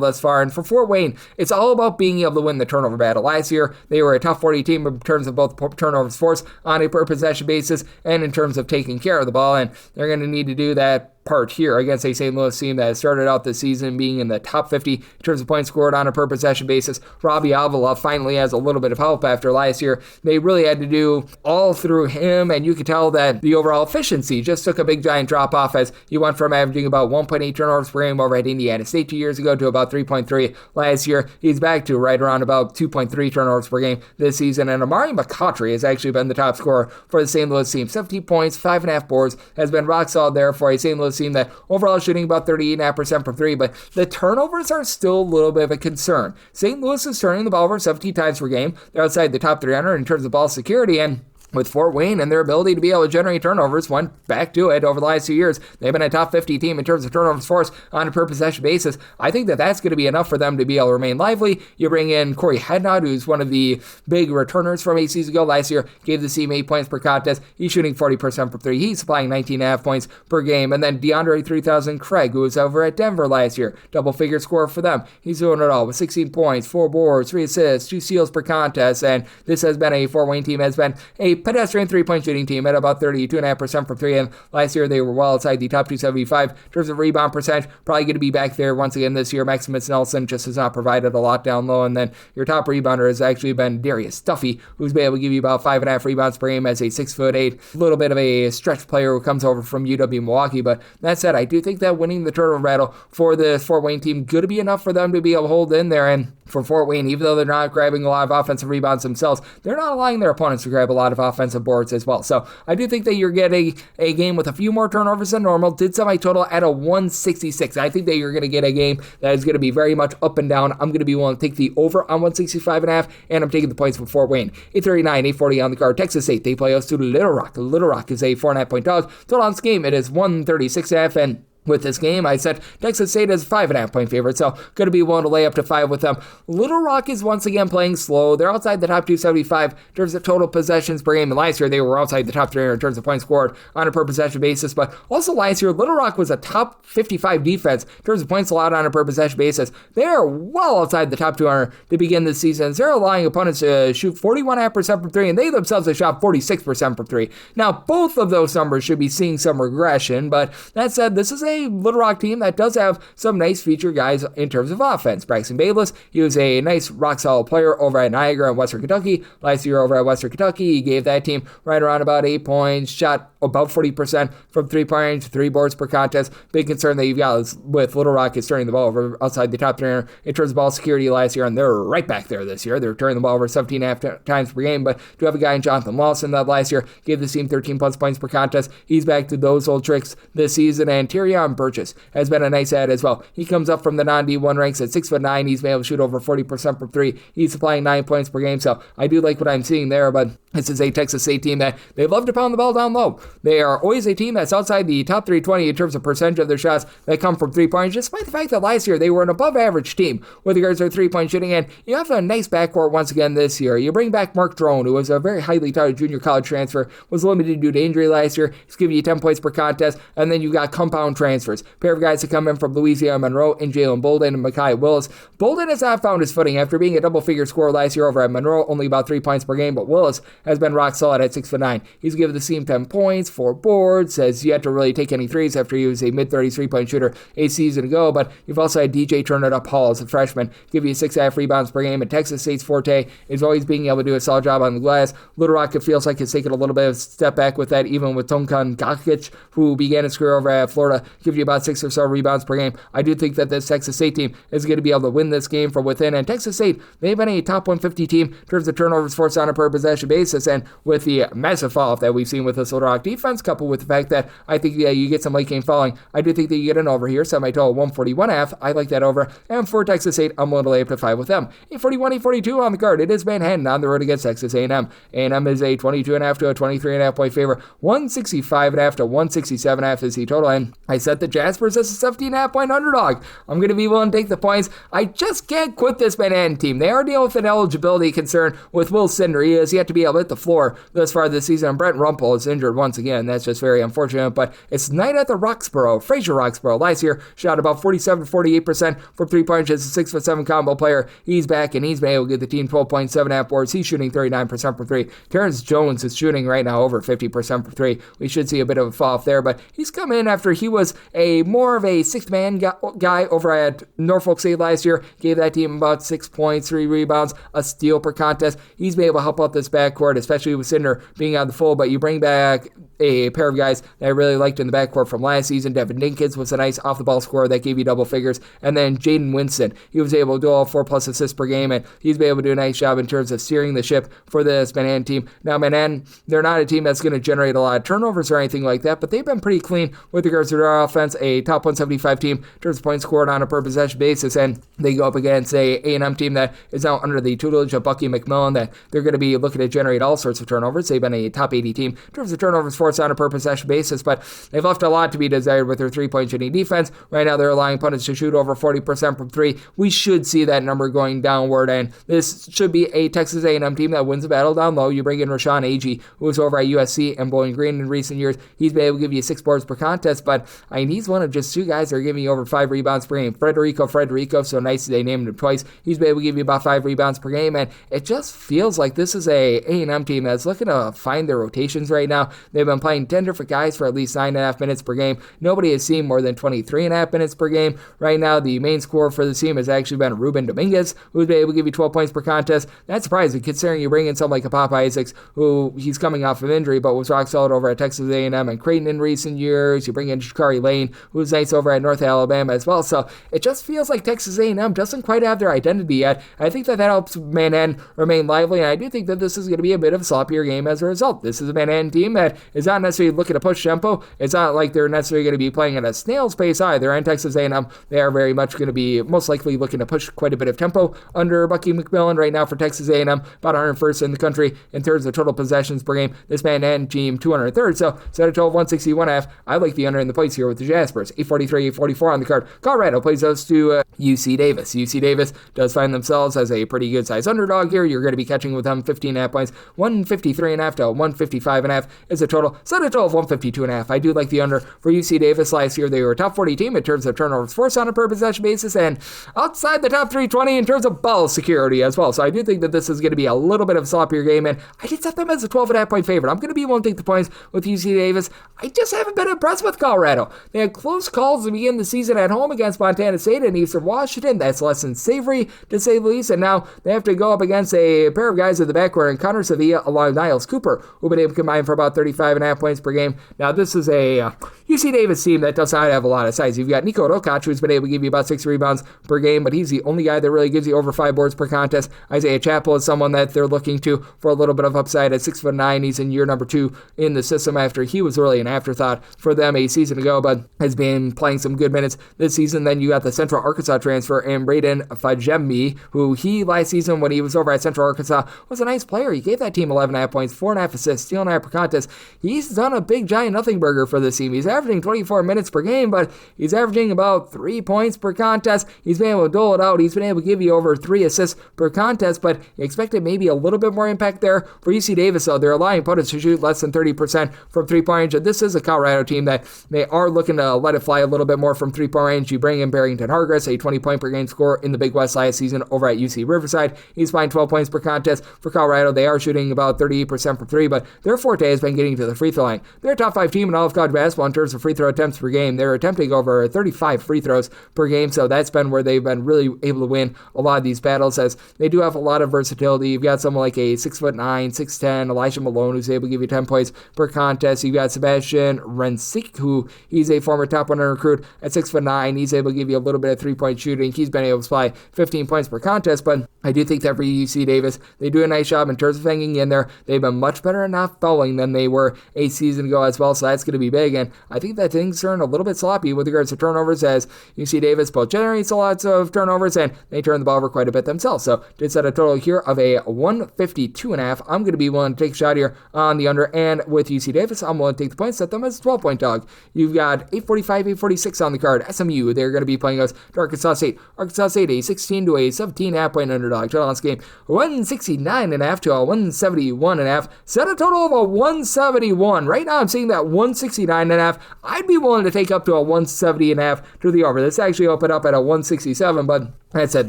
thus far, and for Fort Wayne, it's all about being able to win the turnover battle. Last year, they were a top 40 team in terms of both turnovers forced on a per possession basis and in terms of taking care of the ball, and they're going to need to do that part here against a St. Louis team that has started out the season being in the top 50 in terms of points scored on a per possession basis. Robbie Avila finally has a little bit of help after last year. They really had to do all through him, and you could tell that the overall efficiency just took a big giant drop off as he went from averaging about 1.8 turnovers per game over at Indiana State 2 years ago to about 3.3 last year. He's back to right around about 2.3 turnovers per game this season, and Amari McCautry has actually been the top scorer for the St. Louis team. 17 points, 5.5 boards, has been rock solid there for a St. Louis team that overall is shooting about 38.5% from 3, but the turnovers are still a little bit of a concern. St. Louis is turning the ball over 17 times per game. They're outside the top 300 in terms of ball security, and with Fort Wayne and their ability to be able to generate turnovers, went back to it over the last 2 years. They've been a top 50 team in terms of turnovers forced on a per possession basis. I think that that's going to be enough for them to be able to remain lively. You bring in Corey Hednod, who's one of the big returners from 8 seasons ago. Last year, gave the team 8 points per contest. He's shooting 40% from 3. He's supplying 19.5 points per game. And then DeAndre 3000 Craig, who was over at Denver last year, double-figure scorer for them. He's doing it all with 16 points, 4 boards, 3 assists, 2 steals per contest. And this has been a Fort Wayne team, has been a pedestrian 3-point shooting team at about 32.5% from 3, and last year they were well outside the top 275 in terms of rebound percentage. Probably going to be back there once again this year. Maximus Nelson just has not provided a lot down low, and then your top rebounder has actually been Darius Duffy, who's been able to give you about 5.5 rebounds per game as a 6'8", a little bit of a stretch player who comes over from UW Milwaukee. But that said, I do think that winning the turnover battle for the Fort Wayne team going to be enough for them to be able to hold in there. And for Fort Wayne, even though they're not grabbing a lot of offensive rebounds themselves, they're not allowing their opponents to grab a lot of offensive boards as well. So I do think that you're getting a game with a few more turnovers than normal. Did set my total at a 166. I think that you're going to get a game that is going to be very much up and down. I'm going to be willing to take the over on 165.5, and I'm taking the points for Fort Wayne. 839, 840 on the card. Texas State, they play us to Little Rock. Little Rock is a 4.5 point dog. Total on this game, it is 136.5, and with this game. I said Texas State is 5.5-point favorite, so going to be willing to lay up to 5 with them. Little Rock is once again playing slow. They're outside the top 275 in terms of total possessions per game. And last year, they were outside the top 300 in terms of points scored on a per possession basis. But also last year, Little Rock was a top 55 defense in terms of points allowed on a per possession basis. They are well outside the top 200 to begin this season. They're allowing opponents to shoot 41.5% from 3, and they themselves have shot 46% from 3. Now, both of those numbers should be seeing some regression, but that said, this is a Little Rock team that does have some nice feature guys in terms of offense. Braxton Bayless, he was a nice rock-solid player over at Niagara in Western Kentucky. Last year over at Western Kentucky, he gave that team right around about 8 points, shot about 40% from 3-point range, 3 boards per contest. Big concern that you've got is with Little Rock is turning the ball over outside the top 300 in terms of ball security last year, and they're right back there this year. They're turning the ball over 17.5 times per game, but do have a guy in Jonathan Lawson that last year gave the team 13-plus points per contest. He's back to those old tricks this season, and Tyrion Burgess has been a nice add as well. He comes up from the non-D1 ranks at 6'9". He's been able to shoot over 40% from 3. He's supplying 9 points per game, so I do like what I'm seeing there, but this is a Texas State team that they love to pound the ball down low. They are always a team that's outside the top 320 in terms of percentage of their shots that come from 3 points, despite the fact that last year they were an above-average team with regards to their 3-point shooting, and you have a nice backcourt once again this year. You bring back Mark Drone, who was a very highly touted junior college transfer, was limited due to injury last year. He's giving you 10 points per contest, and then you got compound transfers. A pair of guys that come in from Louisiana Monroe and Jalen Bolden and Mekhi Willis. Bolden has not found his footing after being a double-figure scorer last year over at Monroe, only about 3 points per game, but Willis has been rock solid at 6'9". He's given the team 10 points, 4 boards, has yet to really take any threes after he was a mid-30s 3-point shooter a season ago, but you've also had DJ Turn It Up Hall as a freshman, give you 6.5 rebounds per game, and Texas State's forte is always being able to do a solid job on the glass. Little Rock, it feels like it's taken a little bit of a step back with that, even with Tonkan Gakic, who began his career over at Florida, give you about 6 or so rebounds per game. I do think that this Texas State team is going to be able to win this game from within, and Texas State, they've been a top 150 team in terms of turnovers forced on a per possession basis, and with the massive fall-off that we've seen with this Little Rock defense, coupled with the fact that I think you get some late game falling, I do think that you get an over here, semi-total 141.5. I like that over, and for Texas State, I'm willing to lay up to 5 with them. 841, 842 on the card. It is Manhattan on the road against Texas A&M. A&M is a 22.5 to a 23.5 point favorite. 165.5 to 167.5 is the total, and I set the Jaspers as a 17.5 point underdog. I'm going to be willing to take the points. I just can't quit this Manhattan team. They are dealing with an eligibility concern with Will Cinder. He has yet to be able to hit the floor thus far this season, and Brent Rumpel is injured once again. That's just very unfortunate, but it's night at the Roxborough. Fraser Roxborough last year shot about 47 to 48% from 3 points as a 6'7" combo player. He's back, and he's been able to get the team 12.7 boards. He's shooting 39% for 3. Terrence Jones is shooting right now over 50% for 3. We should see a bit of a fall off there, but he's come in after he was more of a sixth man guy over at Norfolk St last year. Gave that team about 6 points, 3 rebounds, a steal per contest. He's been able to help out this backcourt, especially with Cinder being on the full, but you bring back a pair of guys that I really liked in the backcourt from last season. Devin Dinkins was a nice off-the-ball scorer that gave you double figures, and then Jaden Winston, he was able to do all 4+ assists per game, and he's been able to do a nice job in terms of steering the ship for this Manhattan team. Now, Manhattan, they're not a team that's going to generate a lot of turnovers or anything like that, but they've been pretty clean with regards to their offense, a top 175 team in terms of points scored on a per possession basis, and they go up against a A&M team that is now under the tutelage of Bucky McMillan, that they're going to be looking to generate all sorts of turnovers. They've been a top 80 team in terms of turnovers forced on a per possession basis, but they've left a lot to be desired with their 3-point shooting defense. Right now, they're allowing opponents to shoot over 40% from 3. We should see that number going downward, and this should be a Texas A&M team that wins the battle down low. You bring in Rashawn Agee, who was over at USC and Bowling Green in recent years. He's been able to give you 6 boards per contest, but he's one of just 2 guys that are giving you over 5 rebounds per game. Frederico, so nice they named him twice. He's been able to give you about 5 rebounds per game, and it just feels like this is a A&M team that's looking to find their rotations right now. They've been playing 10 different guys for at least 9.5 minutes per game. Nobody has seen more than 23.5 minutes per game. Right now, the main scorer for the team has actually been Ruben Dominguez, who's been able to give you 12 points per contest. That's surprising considering you bring in someone like a Pop Isaacs, who he's coming off of injury, but was rock solid over at Texas A&M and Creighton in recent years. You bring in Shakari Lane, who's nice over at North Alabama as well. So it just feels like Texas A&M doesn't quite have their identity yet. I think that helps Manhattan remain lively, and I do think that this is going to be a bit of a sloppier game as a result. This is a Manhattan team that is not necessarily looking to push tempo. It's not like they're necessarily going to be playing at a snail's pace either. And Texas A&M, they are very much going to be most likely looking to push quite a bit of tempo under Bucky McMillan right now for Texas A&M, about 101st in the country in terms of total possessions per game. This Manhattan team, 203rd. So set a total of 161.5. I like the under in the place here with with the Jaspers. 8:43, 8:44 on the card. Colorado plays those to UC Davis. UC Davis does find themselves as a pretty good size underdog here. You're going to be catching with them 15.5 points. 153.5 to 155.5 is a total. Set a total of 152.5. I do like the under for UC Davis. Last year, they were a top 40 team in terms of turnovers forced on a per possession basis and outside the top 320 in terms of ball security as well. So I do think that this is going to be a little bit of a sloppier game, and I did set them as a 12.5 point favorite. I'm going to be willing to take the points with UC Davis. I just haven't been impressed with Colorado. They had close calls to begin the season at home against Montana State and Eastern Washington. That's less than savory, to say the least, and now they have to go up against a pair of guys in the backcourt and Connor Sevilla along with Niles Cooper, who've been able to combine for about 35.5 points per game. Now, this is a UC Davis team that does not have a lot of size. You've got Nico Rokac, who's been able to give you about 6 rebounds per game, but he's the only guy that really gives you over 5 boards per contest. Isaiah Chappell is someone that they're looking to for a little bit of upside at 6'9". He's in year number 2 in the system after he was really an afterthought for them a season ago, but has been playing some good minutes this season. Then you got the Central Arkansas transfer and Braden Fajemi, who he last season when he was over at Central Arkansas was a nice player. He gave that team 11.5 points, 4.5 assists, steal 9 per contest. He's done a big giant nothing burger for this team. He's averaging 24 minutes per game, but he's averaging about 3 points per contest. He's been able to dole it out. He's been able to give you over 3 assists per contest, but you expected maybe a little bit more impact there for UC Davis, though. They're allowing opponents to shoot less than 30% from three-point range, and this is a Colorado team that they are looking to let it fly a little bit more from three-point range. You bring in Barrington Hargress, a 20-point per game scorer in the Big West last season over at UC Riverside. He's flying 12 points per contest. For Colorado, they are shooting about 38% from three, but their forte has been getting to the free throw line. They're a top 5 team in all of college basketball in terms of free throw attempts per game. They're attempting over 35 free throws per game, so that's been where they've been really able to win a lot of these battles, as they do have a lot of versatility. You've got someone like a 6'9", 6'10", Elijah Malone, who's able to give you 10 points per contest. You've got Sebastian Rensik, who he's a former top 100 recruit at 6'9". He's able to give you a little bit of three-point shooting. He's been able to supply 15 points per contest, but I do think that for UC Davis, they do a nice job in terms of hanging in there. They've been much better at not fouling than they were a season ago as well, so that's going to be big, and I think that things turn a little bit sloppy with regards to turnovers, as UC Davis both generates a lot of turnovers and they turn the ball over quite a bit themselves. So did set a total here of a 152.5. I'm going to be willing to take a shot here on the under, and with UC Davis, I'm willing to take the points, set them as a 12-point dog. You've got 8:45, 8:46 on the card. SMU, they're going to be playing us to Arkansas State. Arkansas State, a 16 to a 17.5 point underdog. Total on this game, 169.5 to a 171.5. Set a total of a 171. Right now, I'm seeing that 169.5. I'd be willing to take up to a 170.5 to the over. This actually opened up at a 167, but like I said,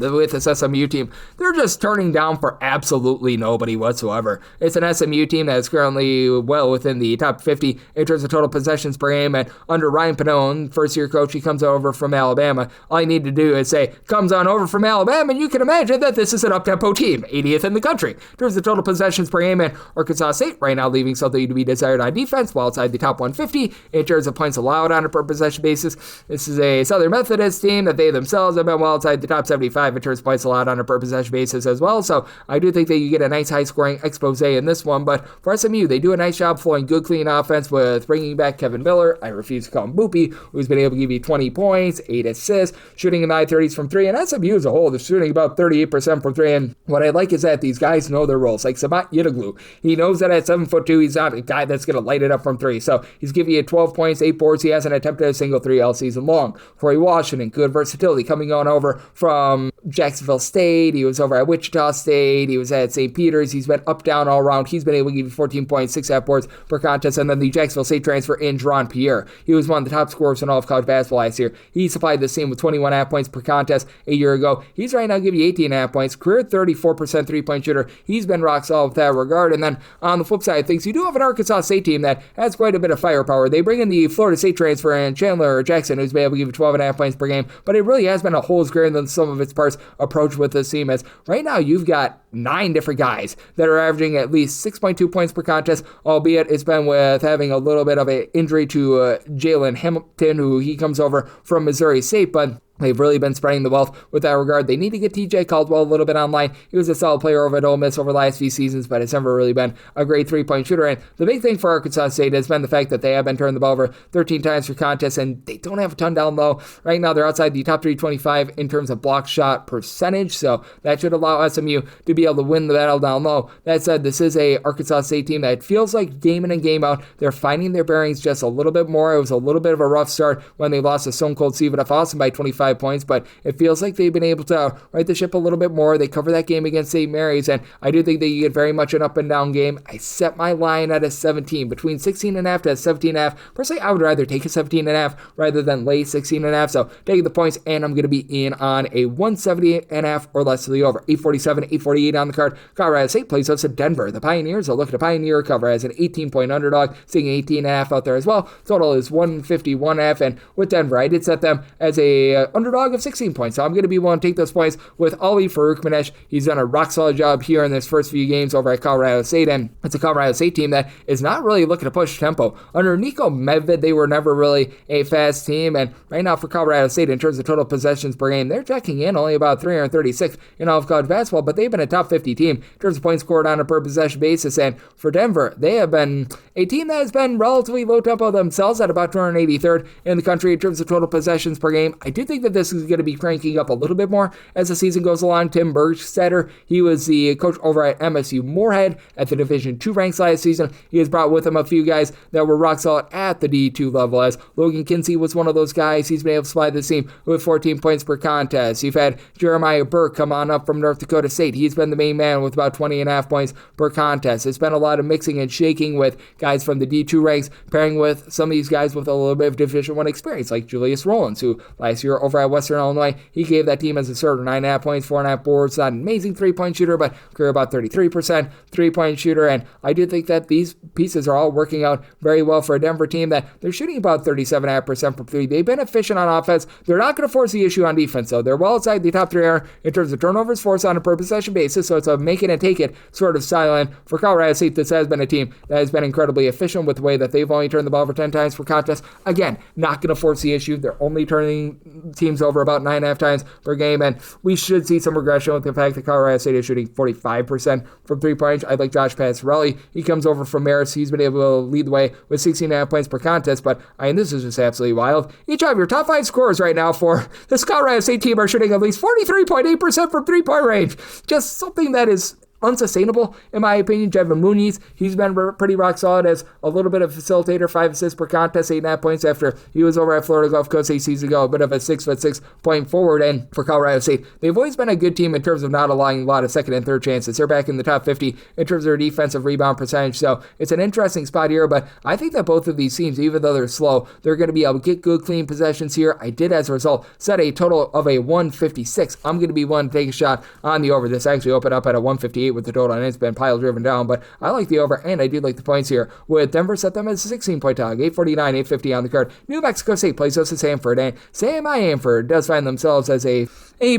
with this SMU team, they're just turning down for absolutely nobody whatsoever. It's an SMU team that is currently well within the top 50 in terms of total possessions per game, and under Ryan Pannone, first-year coach, he comes over from Alabama. All you need to do is say, comes on over from Alabama, and you can imagine that this is an up-tempo team, 80th in the country. In terms of total possessions per game, and Arkansas State right now leaving something to be desired on defense, while outside the top 150 in terms of points allowed on a per-possession basis. This is a Southern Methodist team that they themselves have been well outside the top 75 in terms of points allowed on a per possession basis as well. So I do think that you get a nice high-scoring expose in this one. But for SMU, they do a nice job flowing good, clean offense with bringing back Kevin Miller. I refuse to call him Boopy, who's been able to give you 20 points, 8 assists, shooting in the high 30s from three. And SMU as a whole, they're shooting about 38% from three. And what I like is that these guys know their roles. Like Sabat Yitaglu, he knows that at 7'2", he's not a guy that's going to light it up from three. So he's giving you 12 points, 8 boards. He hasn't attempted a single three all season long. Corey Washington, good versatility, coming on over from Jacksonville State. He was over at Wichita State. He was at St. Peter's. He's been up, down, all around. He's been able to give you 14 points, 6 half boards per contest. And then the Jacksonville State transfer in Jerron Pierre. He was one of the top scorers in all of college basketball last year. He supplied the same with 21 half points per contest a year ago. He's right now giving you 18 half points. Career 34% three-point shooter. He's been rock solid with that regard. And then on the flip side of things, you do have an Arkansas State team that has quite a bit of firepower. They bring in the Florida State transfer and Chandler Jackson, who's been able to give you 12 and a half points per game. But it really has been a whole greater than some of its parts approach with this team, as right now you've got 9 different guys that are averaging at least 6.2 points per contest, albeit it's been with having a little bit of an injury to Jalen Hamilton, who he comes over from Missouri State, but They've really been spreading the wealth with that regard. They need to get TJ Caldwell a little bit online. He was a solid player over at Ole Miss over the last few seasons, but has never really been a great three-point shooter. And the big thing for Arkansas State has been the fact that they have been turning the ball over 13 times for contests, and they don't have a ton down low. Right now, they're outside the top 325 in terms of block shot percentage, so that should allow SMU to be able to win the battle down low. That said, this is a Arkansas State team that feels like game in and game out. They're finding their bearings just a little bit more. It was a little bit of a rough start when they lost to Stone Cold Stephen F. Austin by 25 points, but it feels like they've been able to right the ship a little bit more. They cover that game against St. Mary's, and I do think that you get very much an up and down game. I set my line at a 17, between 16.5 to 17.5. Personally, I would rather take a 17.5 rather than lay 16.5, so taking the points, and I'm going to be in on a 178.5 or less to the over. 847, 848 on the card. Colorado State plays us at Denver. The Pioneers will look at a Pioneer cover as an 18-point underdog, seeing 18.5 out there as well. Total is 151.5, and with Denver, I did set them as a underdog of 16 points, so I'm going to be willing to take those points with Ali Farouk-Manesh. He's done a rock-solid job here in his first few games over at Colorado State, and it's a Colorado State team that is not really looking to push tempo. Under Nico Medved, they were never really a fast team, and right now for Colorado State, in terms of total possessions per game, they're checking in only about 336 in all of college basketball, but they've been a top 50 team in terms of points scored on a per possession basis, and for Denver, they have been a team that has been relatively low tempo themselves at about 283rd in the country in terms of total possessions per game. I do think that this is going to be cranking up a little bit more as the season goes along. Tim Bergstetter, he was the coach over at MSU Morehead at the Division II ranks last season. He has brought with him a few guys that were rock solid at the D2 level, as Logan Kinsey was one of those guys. He's been able to supply the team with 14 points per contest. You've had Jeremiah Burke come on up from North Dakota State. He's been the main man with about 20.5 points per contest. It's been a lot of mixing and shaking with guys from the D2 ranks, pairing with some of these guys with a little bit of Division I experience, like Julius Rollins, who last year over at Western Illinois, he gave that team as a starter 9.5 points, 4.5 boards. Not an amazing three-point shooter, but career about 33% three-point shooter, and I do think that these pieces are all working out very well for a Denver team that they're shooting about 37.5% from three. They've been efficient on offense. They're not going to force the issue on defense, though. They're well outside the top 3 in terms of turnovers forced on a per possession basis, so it's a make it and take it sort of style. And for Colorado State, this has been a team that has been incredibly efficient with the way that they've only turned the ball over 10 times per contest. Again, not going to force the issue. They're only turning teams over about 9.5 times per game, and we should see some regression with the fact that Colorado State is shooting 45% from three-point. I like Josh Passarelli. He comes over from Marist. He's been able to lead the way with 16.5 points per contest, but this is just absolutely wild. Each of your top 5 scorers right now for this Colorado State team are shooting at least 43.8% from three-point range. Just something that is unsustainable, in my opinion. Jevin Muniz, he's been pretty rock solid as a little bit of facilitator, 5 assists per contest, 8.5 points after he was over at Florida Gulf Coast 8 seasons ago, a bit of a 6'6" point forward. And for Colorado State, they've always been a good team in terms of not allowing a lot of second and third chances. They're back in the top 50 in terms of their defensive rebound percentage, so it's an interesting spot here, but I think that both of these teams, even though they're slow, they're going to be able to get good, clean possessions here. I did, as a result, set a total of a 156. I'm going to be one to take a shot on the over. This actually opened up at a 158 with the total, and it's been pile driven down, but I like the over, and I do like the points here. With Denver, set them as a 16-point dog, 849, 850 on the card. New Mexico State plays us at Samford, and Samford does find themselves as a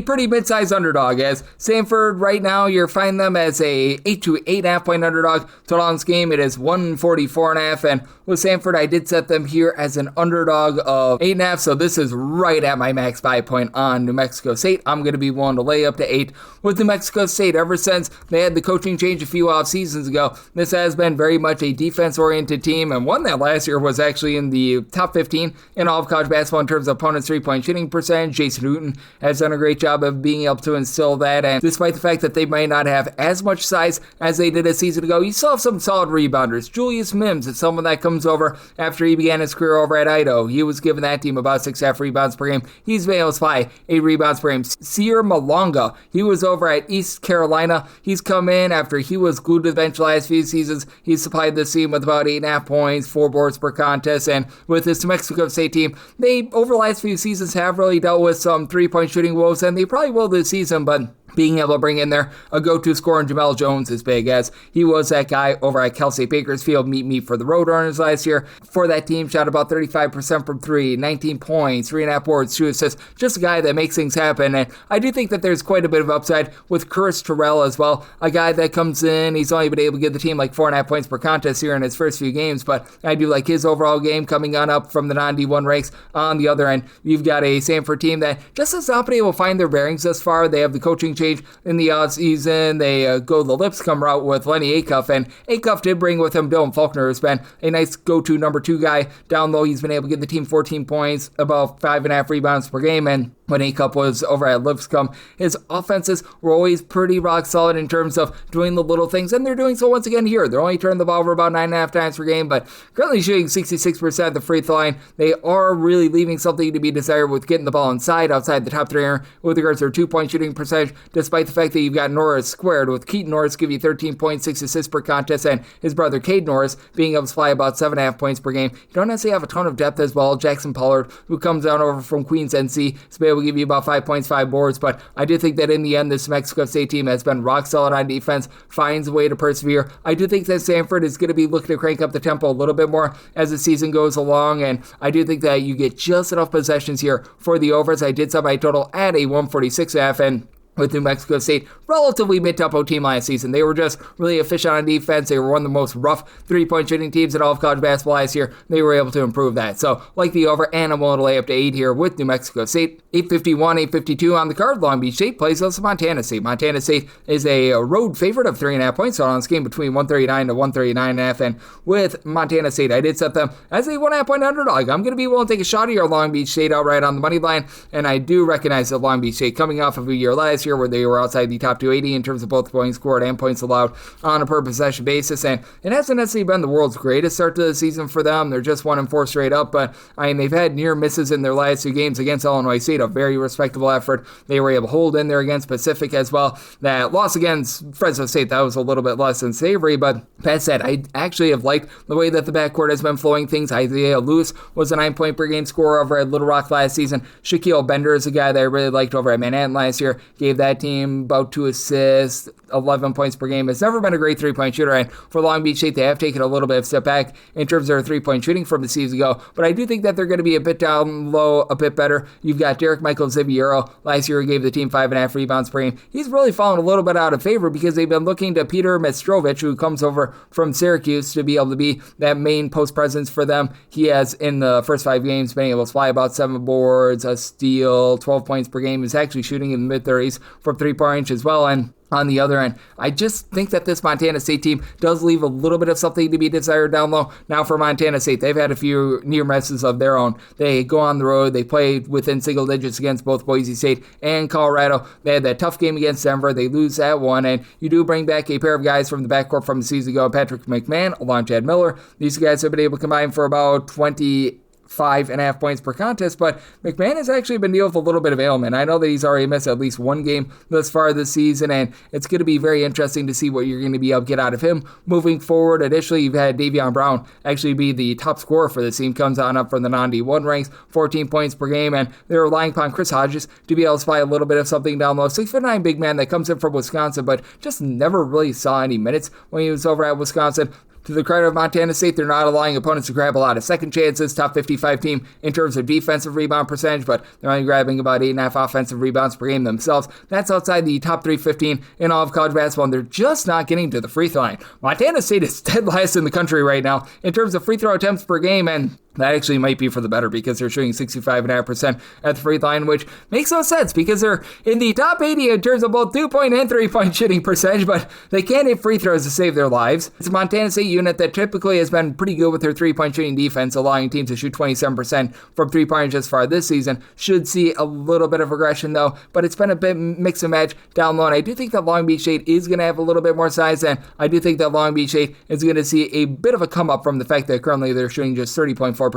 pretty mid-sized underdog, as Samford right now, you're finding them as a 8 to 8.5 point underdog. Total on this game, it is 144.5, and with Samford, I did set them here as an underdog of 8.5, so this is right at my max 5 point on New Mexico State. I'm going to be willing to lay up to 8 with New Mexico State. Ever since they had the coaching change a few off seasons ago, this has been very much a defense-oriented team, and one that last year was actually in the top 15 in all of college basketball in terms of opponents' three-point shooting percentage. Jason Newton has done a great job of being able to instill that, and despite the fact that they might not have as much size as they did a season ago, you still have some solid rebounders. Julius Mims is someone that comes over after he began his career over at Idaho. He was giving that team about 6.5 rebounds per game. He's been able to supply 8 rebounds per game. Sear Malonga, he was over at East Carolina. He's come in after he was glued to the bench the last few seasons. He's supplied this team with about 8.5 points, 4 boards per contest, and with this New Mexico State team, they over the last few seasons have really dealt with some three-point shooting woes, and they probably will this season, but being able to bring in there a go-to scorer in Jamel Jones is big, as he was that guy over at Cal State Bakersfield, meet for the Roadrunners last year. For that team, shot about 35% from three, 19 points, 3.5 boards, 2 assists, just a guy that makes things happen. And I do think that there's quite a bit of upside with Curtis Terrell as well, a guy that comes in, he's only been able to give the team like 4.5 points per contest here in his first few games, but I do like his overall game coming on up from the non-D1 ranks. On the other end, you've got a Samford team that just has not been able to find their bearings thus far. They have the coaching change in the offseason. They go the Lipscomb route with Lenny Acuff, and Acuff did bring with him Dylan Faulkner, who's been a nice go-to number 2 guy down low. He's been able to give the team 14 points, about 5.5 rebounds per game, and when Acuff was over at Lipscomb, his offenses were always pretty rock solid in terms of doing the little things, and they're doing so once again here. They're only turning the ball over about 9.5 times per game, but currently shooting 66% at the free throw line. They are really leaving something to be desired with getting the ball inside, outside the top 3 with regards to their 2-point shooting percentage, despite the fact that you've got Norris squared, with Keaton Norris give you 13.6 assists per contest, and his brother Cade Norris being able to supply about 7.5 points per game. You don't necessarily have a ton of depth as well. Jackson Pollard, who comes down over from Queens NC, is able to give you about 5 points, 5 boards, but I do think that in the end, this Mexico State team has been rock solid on defense, finds a way to persevere. I do think that Samford is going to be looking to crank up the tempo a little bit more as the season goes along, and I do think that you get just enough possessions here for the overs. I did set my total at a 146.5, and with New Mexico State, relatively mid-tempo team last season. They were just really efficient on defense. They were one of the most rough 3-point shooting teams in all of college basketball last year. They were able to improve that. So, like the over, and I'm willing to lay up to 8 here with New Mexico State. 851, 852 on the card. Long Beach State plays against Montana State. Montana State is a road favorite of 3.5 points. So on this game between 139 to 139.5. And with Montana State, I did set them as a 1.5 point underdog. I'm going to be willing to take a shot at your Long Beach State outright on the money line. And I do recognize that Long Beach State, coming off of a year last year where they were outside the top 280 in terms of both points scored and points allowed on a per possession basis, and it hasn't necessarily been the world's greatest start to the season for them. They're just 1-4 straight up, but I mean, they've had near misses in their last 2 games against Illinois State, a very respectable effort. They were able to hold in there against Pacific as well. That loss against Fresno State, that was a little bit less than savory, but that said, I actually have liked the way that the backcourt has been flowing things. Isaiah Lewis was a 9-point per game scorer over at Little Rock last season. Shaquille Bender is a guy that I really liked over at Manhattan last year, gave that team about 2 assists, 11 points per game. Has never been a great 3-point shooter, and for Long Beach State, they have taken a little bit of step back in terms of their 3-point shooting from the season ago, but I do think that they're going to be a bit down low, a bit better. You've got Derek Michael Ziviero. Last year, he gave the team 5.5 rebounds per game. He's really fallen a little bit out of favor because they've been looking to Peter Mestrovich, who comes over from Syracuse, to be able to be that main post presence for them. He has, in the first 5 games, been able to supply about 7 boards, a steal, 12 points per game. He's actually shooting in the mid-30s from 3-point range as well, and on the other end, I just think that this Montana State team does leave a little bit of something to be desired down low. Now for Montana State, they've had a few near misses of their own. They go on the road. They played within single digits against both Boise State and Colorado. They had that tough game against Denver. They lose that one, and you do bring back a pair of guys from the backcourt from the season ago, Patrick McMahon, along Chad Miller. These guys have been able to combine for about 25.5 points per contest, but McMahon has actually been dealing with a little bit of ailment. I know that he's already missed at least 1 game thus far this season, and it's going to be very interesting to see what you're going to be able to get out of him moving forward. Additionally, you've had Davion Brown actually be the top scorer for the team, comes on up from the non-D1 ranks, 14 points per game, and they're relying upon Chris Hodges to be able to supply a little bit of something down low. 6'9" big man that comes in from Wisconsin, but just never really saw any minutes when he was over at Wisconsin. To the credit of Montana State, they're not allowing opponents to grab a lot of second chances. Top 55 team in terms of defensive rebound percentage, but they're only grabbing about 8.5 offensive rebounds per game themselves. That's outside the top 315 in all of college basketball, and they're just not getting to the free throw line. Montana State is dead last in the country right now in terms of free throw attempts per game, and that actually might be for the better because they're shooting 65.5% at the free throw line, which makes no sense because they're in the top 80 in terms of both 2-point and 3-point shooting percentage, but they can't hit free throws to save their lives. It's a Montana State unit that typically has been pretty good with their 3-point shooting defense, allowing teams to shoot 27% from 3-point range as far this season. Should see a little bit of regression though, but it's been a bit mix and match down low, and I do think that Long Beach State is going to have a little bit more size, and I do think that Long Beach State is going to see a bit of a come up from the fact that currently they're shooting just 30.4%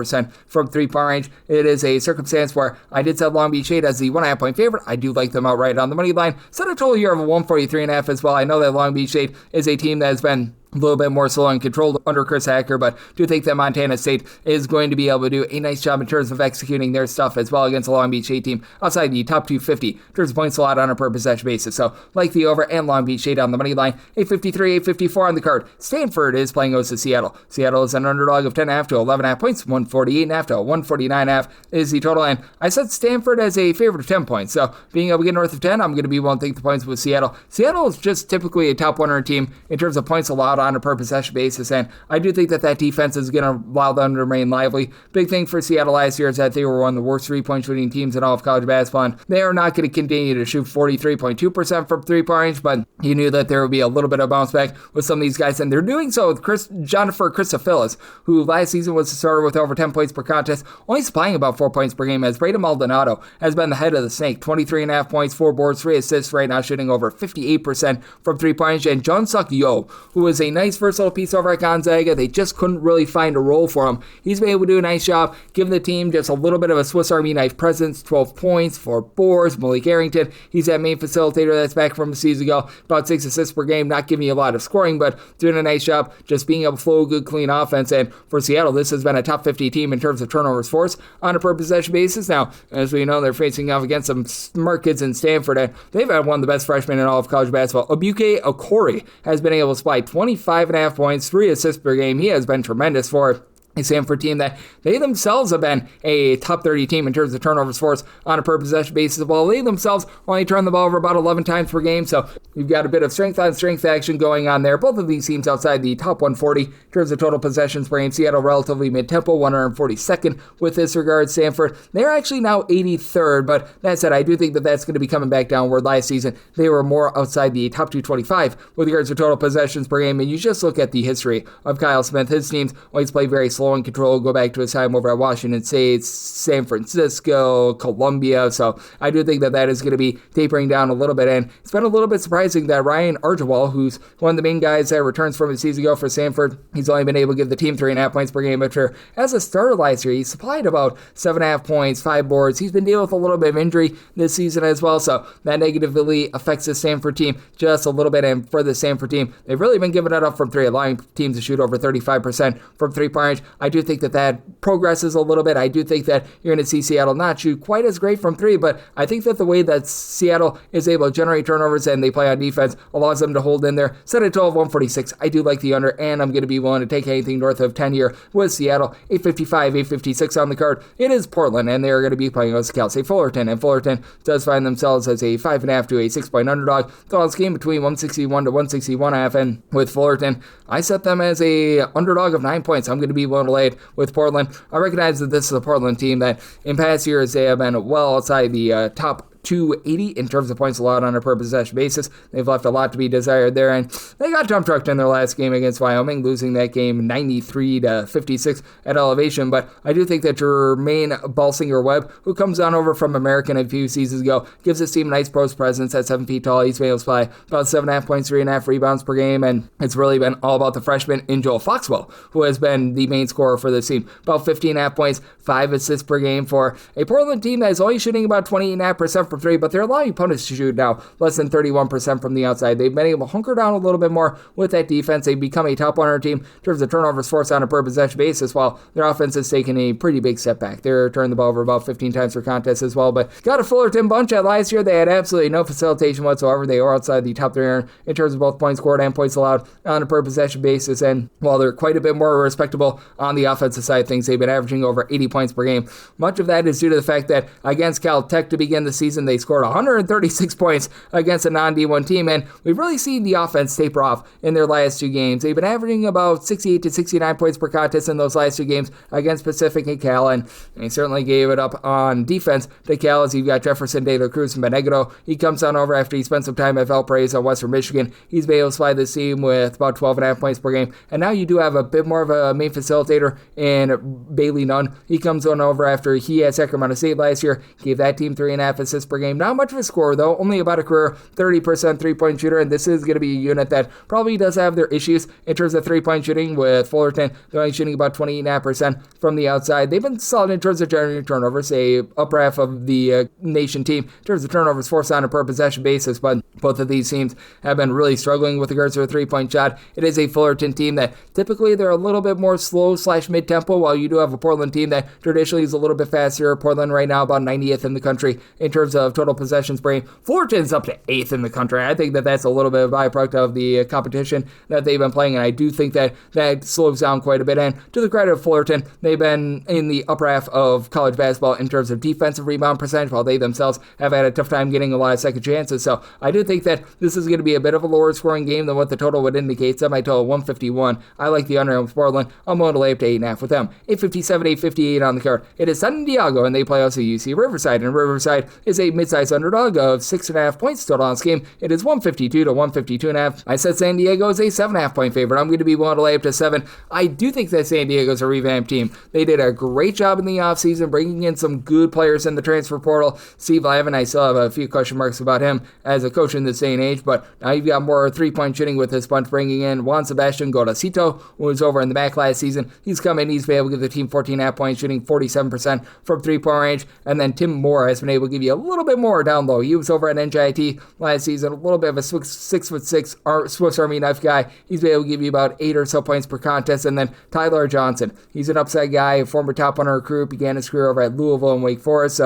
from 3-point range. It is a circumstance where I did set Long Beach State as the 1.5 point favorite. I do like them outright on the money line. Set a total here of a 143.5 as well. I know that Long Beach State is a team that has been a little bit more slow and controlled under Chris Hacker, but do think that Montana State is going to be able to do a nice job in terms of executing their stuff as well against a Long Beach State team outside the top 250 in terms of points allowed on a per possession basis. So like the over and Long Beach State on the money line, 853, 854 on the card. Stanford is playing host to Seattle. Seattle is an underdog of 10.5 to 11.5 points, 148.5 to 149.5 is the total, and I said Stanford as a favorite of 10 points, so being able to get north of 10, I'm going to be willing to take the points with Seattle. Seattle is just typically a top 100 team in terms of points allowed on a per possession basis, and I do think that defense is going to allow them to remain lively. Big thing for Seattle last year is that they were one of the worst three-point shooting teams in all of college basketball, and they are not going to continue to shoot 43.2% from three-point range, but you knew that there would be a little bit of bounce back with some of these guys, and they're doing so with Jonathan Christophilis, who last season was the starter with over 10 points per contest, only supplying about 4 points per game, as Braden Maldonado has been the head of the snake, 23.5 points, 4 boards, 3 assists right now, shooting over 58% from three-point range, and John Suk Yo, who was a nice versatile piece over at Gonzaga. They just couldn't really find a role for him. He's been able to do a nice job, giving the team just a little bit of a Swiss Army knife presence, 12 points, 4 boards. Malik Arrington, he's that main facilitator that's back from a season ago, about 6 assists per game, not giving you a lot of scoring, but doing a nice job just being able to flow a good, clean offense. And for Seattle, this has been a top 50 team in terms of turnovers forced on a per possession basis. Now, as we know, they're facing off against some smart kids in Stanford, and they've had one of the best freshmen in all of college basketball. Abuke Okori has been able to supply 25.5 points, 3 assists per game. He has been tremendous for a Samford team that they themselves have been a top 30 team in terms of turnovers forced on a per possession basis, while they themselves only turn the ball over about 11 times per game. So you've got a bit of strength on strength action going on there. Both of these teams outside the top 140 in terms of total possessions per game. Seattle relatively mid-tempo, 142nd with this regard. Stanford, they're actually now 83rd, but that said, I do think that that's going to be coming back down, where last season they were more outside the top 225 with regards to total possessions per game. And you just look at the history of Kyle Smith. His teams always play very slow and control. Go back to his time over at Washington State, San Francisco, Columbia. So I do think that that is going to be tapering down a little bit. And it's been a little bit surprising that Ryan Archibald, who's one of the main guys that returns from a season ago for Samford, he's only been able to give the team 3.5 points per game. After, as a starter last year, he supplied about 7.5 points, 5 boards. He's been dealing with a little bit of injury this season as well. So that negatively affects the Samford team just a little bit. And for the Samford team, they've really been giving it up from three, allowing teams to shoot over 35% from three-point range. I do think that progresses a little bit. I do think that you're going to see Seattle not shoot quite as great from three, but I think that the way that Seattle is able to generate turnovers and they play on defense allows them to hold in there. Set at 12-146. I do like the under, and I'm going to be willing to take anything north of 10 here with Seattle. 855, 856 on the card. It is Portland, and they're going to be playing against Cal State Fullerton, and Fullerton does find themselves as a 5.5 to a 6-point underdog. Thought this game between 161 to 161.5, and with Fullerton, I set them as a underdog of 9 points. I'm going to be willing to lay it with Portland. I recognize that this is a Portland team that in past years they have been well outside the top 280 in terms of points allowed on a per possession basis. They've left a lot to be desired there, and they got dump trucked in their last game against Wyoming, losing that game 93-56 at elevation. But I do think that Jermaine Balsinger-Webb, who comes on over from American a few seasons ago, gives this team a nice post presence at 7 feet tall. He's been able to supply about 7.5 points, 3.5 rebounds per game, and it's really been all about the freshman in Joel Foxwell, who has been the main scorer for this team. About 15.5 points, 5 assists per game for a Portland team that is only shooting about 28.5% from three, but they're allowing opponents to shoot now less than 31% from the outside. They've been able to hunker down a little bit more with that defense. They've become a top 100 team in terms of turnovers forced on a per possession basis, while their offense has taken a pretty big step back. They're turning the ball over about 15 times per contest as well, but got a Fullerton bunch at last year. They had absolutely no facilitation whatsoever. They were outside the top 300 in terms of both points scored and points allowed on a per possession basis, and while they're quite a bit more respectable on the offensive side of things, they've been averaging over 80 points per game. Much of that is due to the fact that against Caltech to begin the season, they scored 136 points against a non-D1 team, and we've really seen the offense taper off in their last two games. They've been averaging about 68 to 69 points per contest in those last two games against Pacific and Cal, and they certainly gave it up on defense to Cal, as you've got Jefferson De La Cruz from Benegado. He comes on over after he spent some time at Valparaiso, Western Michigan. He's been able to slide this team with about 12.5 points per game, and now you do have a bit more of a main facilitator in Bailey Nunn. He comes on over after he had Sacramento State last year, gave that team 3.5 assists per game. Not much of a scorer, though. Only about a career 30% three-point shooter, and this is going to be a unit that probably does have their issues in terms of three-point shooting with Fullerton. They're only shooting about 28.5% from the outside. They've been solid in terms of generating turnovers, a upper half of the nation team in terms of turnovers forced on a per possession basis, but both of these teams have been really struggling with regards to a three-point shot. It is a Fullerton team that typically they're a little bit more slow/mid-tempo, while you do have a Portland team that traditionally is a little bit faster. Portland right now about 90th in the country in terms of total possessions per game. Fullerton's up to 8th in the country. I think that that's a little bit of a byproduct of the competition that they've been playing, and I do think that that slows down quite a bit. And to the credit of Fullerton, they've been in the upper half of college basketball in terms of defensive rebound percentage, while they themselves have had a tough time getting a lot of second chances. So I do think that this is going to be a bit of a lower scoring game than what the total would indicate. Semi-total 151. I like the under with Portland. I'm going to lay up to 8.5 with them. 857, 858 on the card. It is San Diego, and they play also UC Riverside, and Riverside is a mid-sized underdog of 6.5 points total on this game. It is 152 to 152.5. I said San Diego is a 7.5 point favorite. I'm going to be willing to lay up to 7. I do think that San Diego is a revamped team. They did a great job in the offseason, bringing in some good players in the transfer portal. Steve Lavin, I still have a few question marks about him as a coach in this day and age, but now you've got more three-point shooting with this bunch, bringing in Juan Sebastian Godacito, who was over in the back last season. He's come in, he's been able to give the team 14.5 points, shooting 47% from three-point range, and then Tim Moore has been able to give you a little bit more down low. He was over at NJIT last season, a little bit of a 6'6" Swiss Army knife guy. He's been able to give you about 8 or so points per contest. And then Tyler Johnson, he's an upside guy, a former top 100 recruit, began his career over at Louisville and Wake Forest.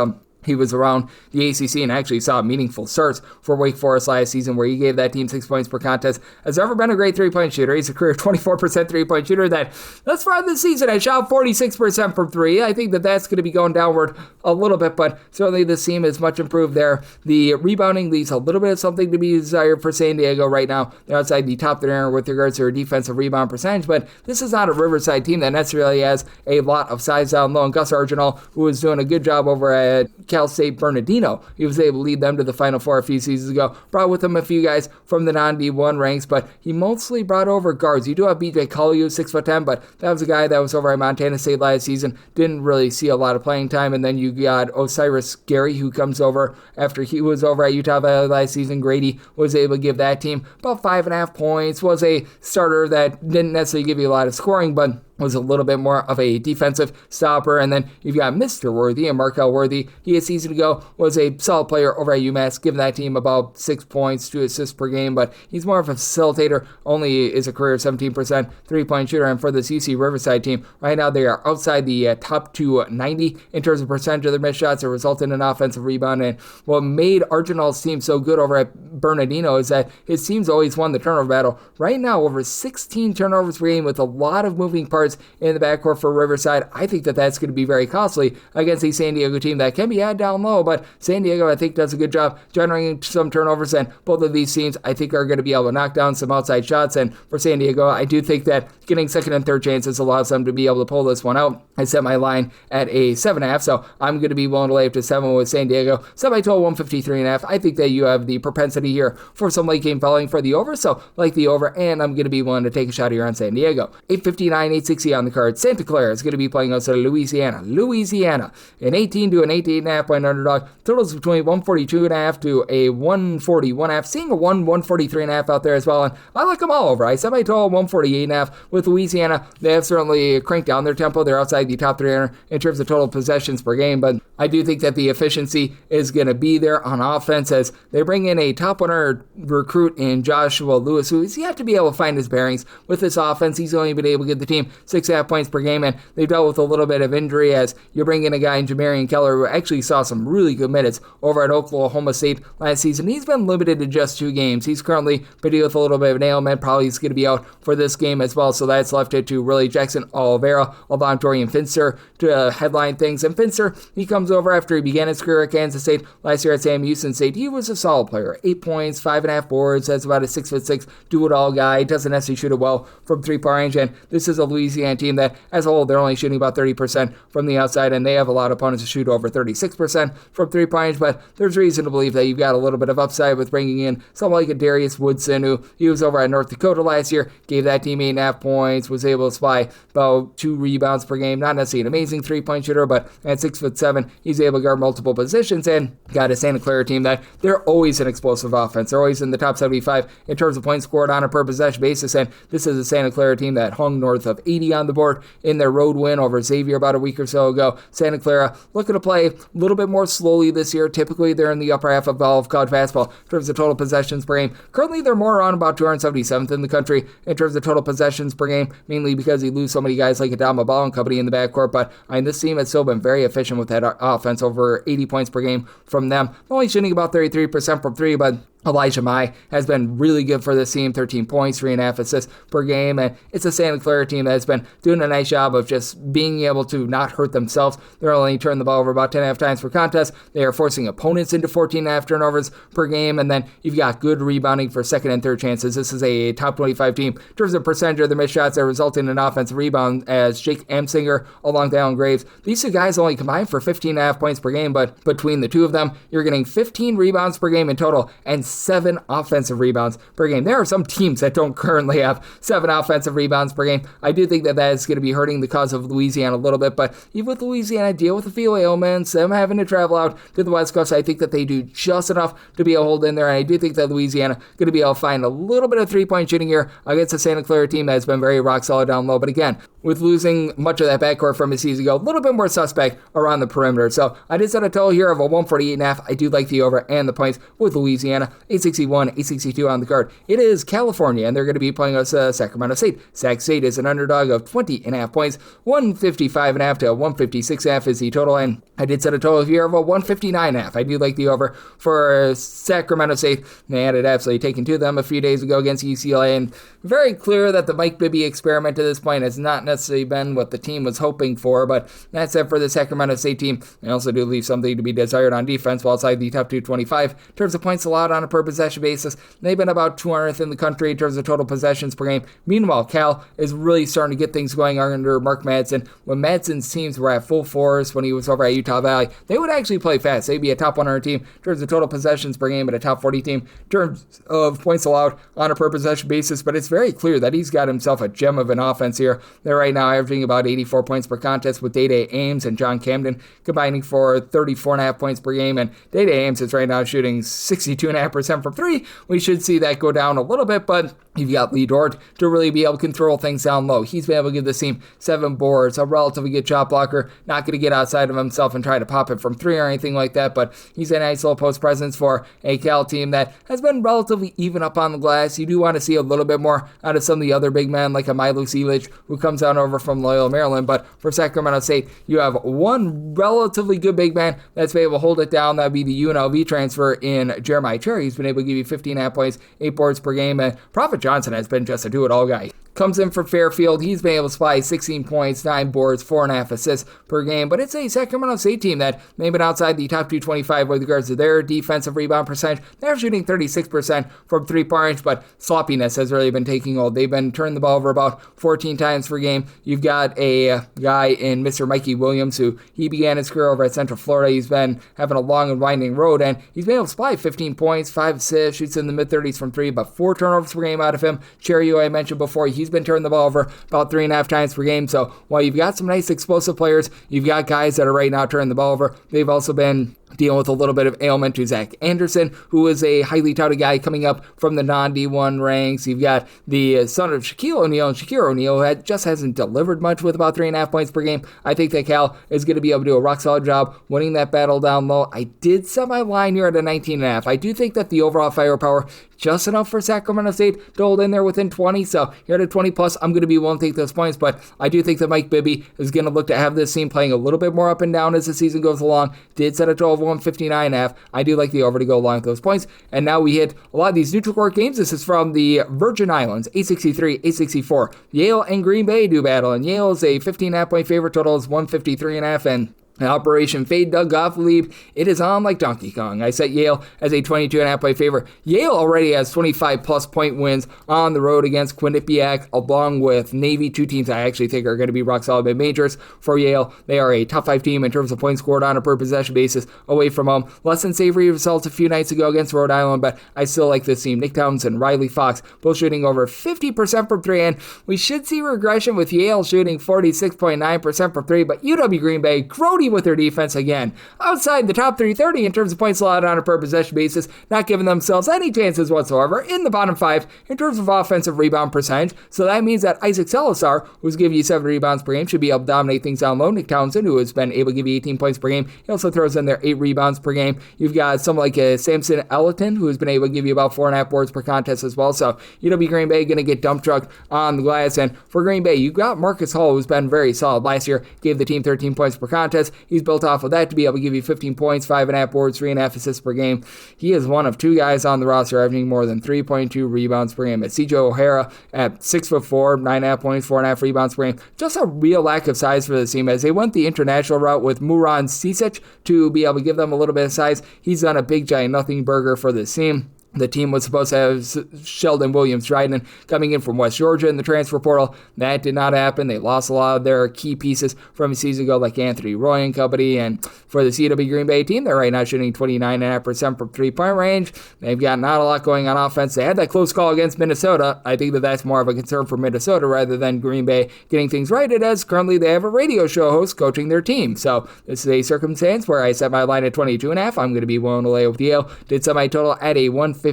He was around the ACC and actually saw meaningful starts for Wake Forest last season, where he gave that team 6 points per contest. Has ever been a great three-point shooter. He's a career 24% three-point shooter that, thus far this season, has shot 46% from three. I think that that's going to be going downward a little bit, but certainly this team is much improved there. The rebounding leaves a little bit of something to be desired for San Diego right now. They're outside the top there with regards to their defensive rebound percentage, but this is not a Riverside team that necessarily has a lot of size down low. And Gus Arginal, who was doing a good job over at Cal State Bernardino, he was able to lead them to the Final Four a few seasons ago. Brought with him a few guys from the non-D1 ranks, but he mostly brought over guards. You do have BJ Collier, 6'10", but that was a guy that was over at Montana State last season. Didn't really see a lot of playing time. And then you got Osiris Gary, who comes over after he was over at Utah Valley last season. Grady was able to give that team about 5.5 points. Was a starter that didn't necessarily give you a lot of scoring, but was a little bit more of a defensive stopper. And then you've got Mr. Worthy and Markel Worthy. He, a season ago, was a solid player over at UMass, giving that team about 6 points, 2 assists per game, but he's more of a facilitator, only is a career 17% three-point shooter. And for this UC Riverside team, right now they are outside the top 290 in terms of percentage of their missed shots that resulted in an offensive rebound. And what made Arginal's team so good over at Bernardino is that his team's always won the turnover battle. Right now, over 16 turnovers per game with a lot of moving parts in the backcourt for Riverside. I think that that's going to be very costly against a San Diego team that can be had down low, but San Diego, I think, does a good job generating some turnovers, and both of these teams, I think, are going to be able to knock down some outside shots. And for San Diego, I do think that getting second and third chances allows them to be able to pull this one out. I set my line at a 7.5, so I'm going to be willing to lay up to 7 with San Diego. Semi-total 153.5. I think that you have the propensity here for some late game fouling for the over, so like the over, and I'm going to be willing to take a shot here on San Diego. 859, 860 on the card. Santa Clara is going to be playing us at Louisiana, an 18 to an 18.5 point underdog. Totals between 142.5 to a 141.5. Seeing a 143.5 out there as well, and I like them all over. I semi-total 148.5 with Louisiana. They have certainly cranked down their tempo. They're outside the top 300 in terms of total possessions per game, but I do think that the efficiency is going to be there on offense as they bring in a top 100 recruit in Joshua Lewis, who is yet to be able to find his bearings with this offense. He's only been able to get the team 6.5 points per game, and they've dealt with a little bit of injury as you bring in a guy in Jamarian Keller who actually saw some really good minutes over at Oklahoma State last season. He's been limited to just 2 games. He's currently been dealing with a little bit of an ailment. Probably he's going to be out for this game as well, so that's left it to really Jackson Oliveira, along Dorian Finster to headline things. And Finster, he comes over after he began his career at Kansas State last year at Sam Houston State. He was a solid player. 8 points, 5.5 boards, has about a 6'6" do-it-all guy. Doesn't necessarily shoot it well from three-point range, and this is a Louisiana Louisiana team that, as a whole, they're only shooting about 30% from the outside, and they have a lot of opponents to shoot over 36% from three-point, but there's reason to believe that you've got a little bit of upside with bringing in someone like a Darius Woodson, who he was over at North Dakota last year, gave that team 8.5 points, was able to supply about 2 rebounds per game. Not necessarily an amazing three-point shooter, but at 6'7", he's able to guard multiple positions, and got a Santa Clara team that they're always an explosive offense. They're always in the top 75 in terms of points scored on a per possession basis, and this is a Santa Clara team that hung north of 80 on the board in their road win over Xavier about a week or so ago. Santa Clara looking to play a little bit more slowly this year. Typically, they're in the upper half of all of college basketball in terms of total possessions per game. Currently, they're more around about 277th in the country in terms of total possessions per game, mainly because you lose so many guys like Adama Ball and company in the backcourt, but this team has still been very efficient with that offense, over 80 points per game from them. Only shooting about 33% from three, but Elijah Mai has been really good for this team, 13 points, 3.5 assists per game, and it's a Santa Clara team that has been doing a nice job of just being able to not hurt themselves. They're only turning the ball over about 10.5 times per contest. They are forcing opponents into 14.5 turnovers per game, and then you've got good rebounding for second and third chances. This is a top 25 team in terms of percentage of their missed shots that result in an offensive rebound, as Jake Amsinger along with Alan Graves. These two guys only combined for 15.5 points per game, but between the two of them, you're getting 15 rebounds per game in total and 7 offensive rebounds per game. There are some teams that don't currently have 7 offensive rebounds per game. I do think that is going to be hurting the cause of Louisiana a little bit, but even with Louisiana, deal with the few ailments, them having to travel out to the West Coast, I think that they do just enough to be able to hold in there, and I do think that Louisiana going to be able to find a little bit of three-point shooting here against a Santa Clara team that has been very rock solid down low, but again, with losing much of that backcourt from a season ago, a little bit more suspect around the perimeter. So I did set a total here of a 148.5. I do like the over and the points with Louisiana. 861, 862 on the card. It is California, and they're going to be playing us Sacramento St. Sac State is an underdog of 20.5 points. 155.5 to 156.5 is the total, and I did set a total here of a 159.5. I do like the over for Sacramento State. They had it absolutely taken to them a few days ago against UCLA, and very clear that the Mike Bibby experiment to this point has not necessarily been what the team was hoping for, but that's it for the Sacramento State team. They also do leave something to be desired on defense while outside the top 225 in terms of points allowed on a per possession basis. They've been about 200th in the country in terms of total possessions per game. Meanwhile, Cal is really starting to get things going under Mark Madsen. When Madsen's teams were at full force when he was over at Utah Valley, they would actually play fast. They'd be a top 100 team in terms of total possessions per game and a top 40 team in terms of points allowed on a per possession basis, but it's very clear that he's got himself a gem of an offense here. They're right now averaging about 84 points per contest with Day-Day Ames and John Camden combining for 34.5 points per game, and Day-Day Ames is right now shooting 62.5% from three. We should see that go down a little bit, but you've got Lee Dort to really be able to control things down low. He's been able to give this team 7 boards, a relatively good shot blocker, not going to get outside of himself and try to pop it from three or anything like that, but he's a nice little post presence for a Cal team that has been relatively even up on the glass. You do want to see a little bit more out of some of the other big men like a Milo Seelig, who comes on over from Loyola, Maryland, but for Sacramento State, you have one relatively good big man that's been able to hold it down. That would be the UNLV transfer in Jeremiah Cherry. He's been able to give you 15.5 points, 8 boards per game, and Prophet Johnson has been just a do-it-all guy. Comes in for Fairfield. He's been able to supply 16 points, 9 boards, 4.5 assists per game. But it's a Sacramento State team that may have been outside the top 225 with regards to their defensive rebound percentage. They're shooting 36% from three-point, but sloppiness has really been taking hold. They've been turning the ball over about 14 times per game. You've got a guy in Mr. Mikey Williams, who he began his career over at Central Florida. He's been having a long and winding road, and he's been able to supply 15 points, 5 assists, shoots in the mid-30s from three, but 4 turnovers per game out of him. Cherry, who I mentioned before, he's been turning the ball over about 3.5 times per game. So while you've got some nice explosive players, you've got guys that are right now turning the ball over. They've also been dealing with a little bit of ailment to Zach Anderson, who is a highly touted guy coming up from the non-D1 ranks. You've got the son of Shaquille O'Neal, and Shaquille O'Neal just hasn't delivered much with about 3.5 points per game. I think that Cal is going to be able to do a rock-solid job winning that battle down low. I did set my line here at a 19.5. I do think that the overall firepower just enough for Sacramento State to hold in there within 20, so here at a 20 plus, I'm going to be willing to take those points, but I do think that Mike Bibby is going to look to have this team playing a little bit more up and down as the season goes along. Did set a total of 159.5. I do like the over to go along with those points, and now we hit a lot of these neutral court games. This is from the Virgin Islands, 863, 864. Yale and Green Bay do battle, and Yale is a 15.5 point favorite. Total is 153.5, and Operation Fade Doug Gottlieb, it is on like Donkey Kong. I set Yale as a 22.5 point favorite. Yale already has 25 plus point wins on the road against Quinnipiac, along with Navy, two teams I actually think are going to be rock solid mid-majors for Yale. They are a top 5 team in terms of points scored on a per possession basis away from home. Less than savory results a few nights ago against Rhode Island, but I still like this team. Nick Townsend, Riley Fox, both shooting over 50% from 3, and we should see regression with Yale shooting 46.9% from 3, but UW Green Bay, grody with their defense again. Outside the top 330 in terms of points allowed on a per possession basis, not giving themselves any chances whatsoever. In the bottom 5 in terms of offensive rebound percentage. So that means that Isaac Salazar, who's giving you 7 rebounds per game, should be able to dominate things down low. Nick Townsend, who has been able to give you 18 points per game, he also throws in their 8 rebounds per game. You've got someone like Samson Ellerton, who has been able to give you about 4.5 boards per contest as well. So UW Green Bay going to get dump trucked on the glass. And for Green Bay, you got Marcus Hall, who's been very solid. Last year, gave the team 13 points per contest. He's built off of that to be able to give you 15 points, 5.5 boards, 3.5 assists per game. He is one of 2 guys on the roster averaging more than 3.2 rebounds per game. It's CJ O'Hara at 6'4", 9.5 points, 4.5 rebounds per game. Just a real lack of size for this team as they went the international route with Muran Cisic to be able to give them a little bit of size. He's done a big giant nothing burger for this team. The team was supposed to have Sheldon Williams-Dryden coming in from West Georgia in the transfer portal. That did not happen. They lost a lot of their key pieces from a season ago, like Anthony Roy and company. And for the CW Green Bay team, they're right now shooting 29.5% from three-point range. They've got not a lot going on offense. They had that close call against Minnesota. I think that that's more of a concern for Minnesota rather than Green Bay getting things righted, as currently they have a radio show host coaching their team. So this is a circumstance where I set my line at 22.5. I'm going to be willing to lay with Yale. Did set my total at a 152.5.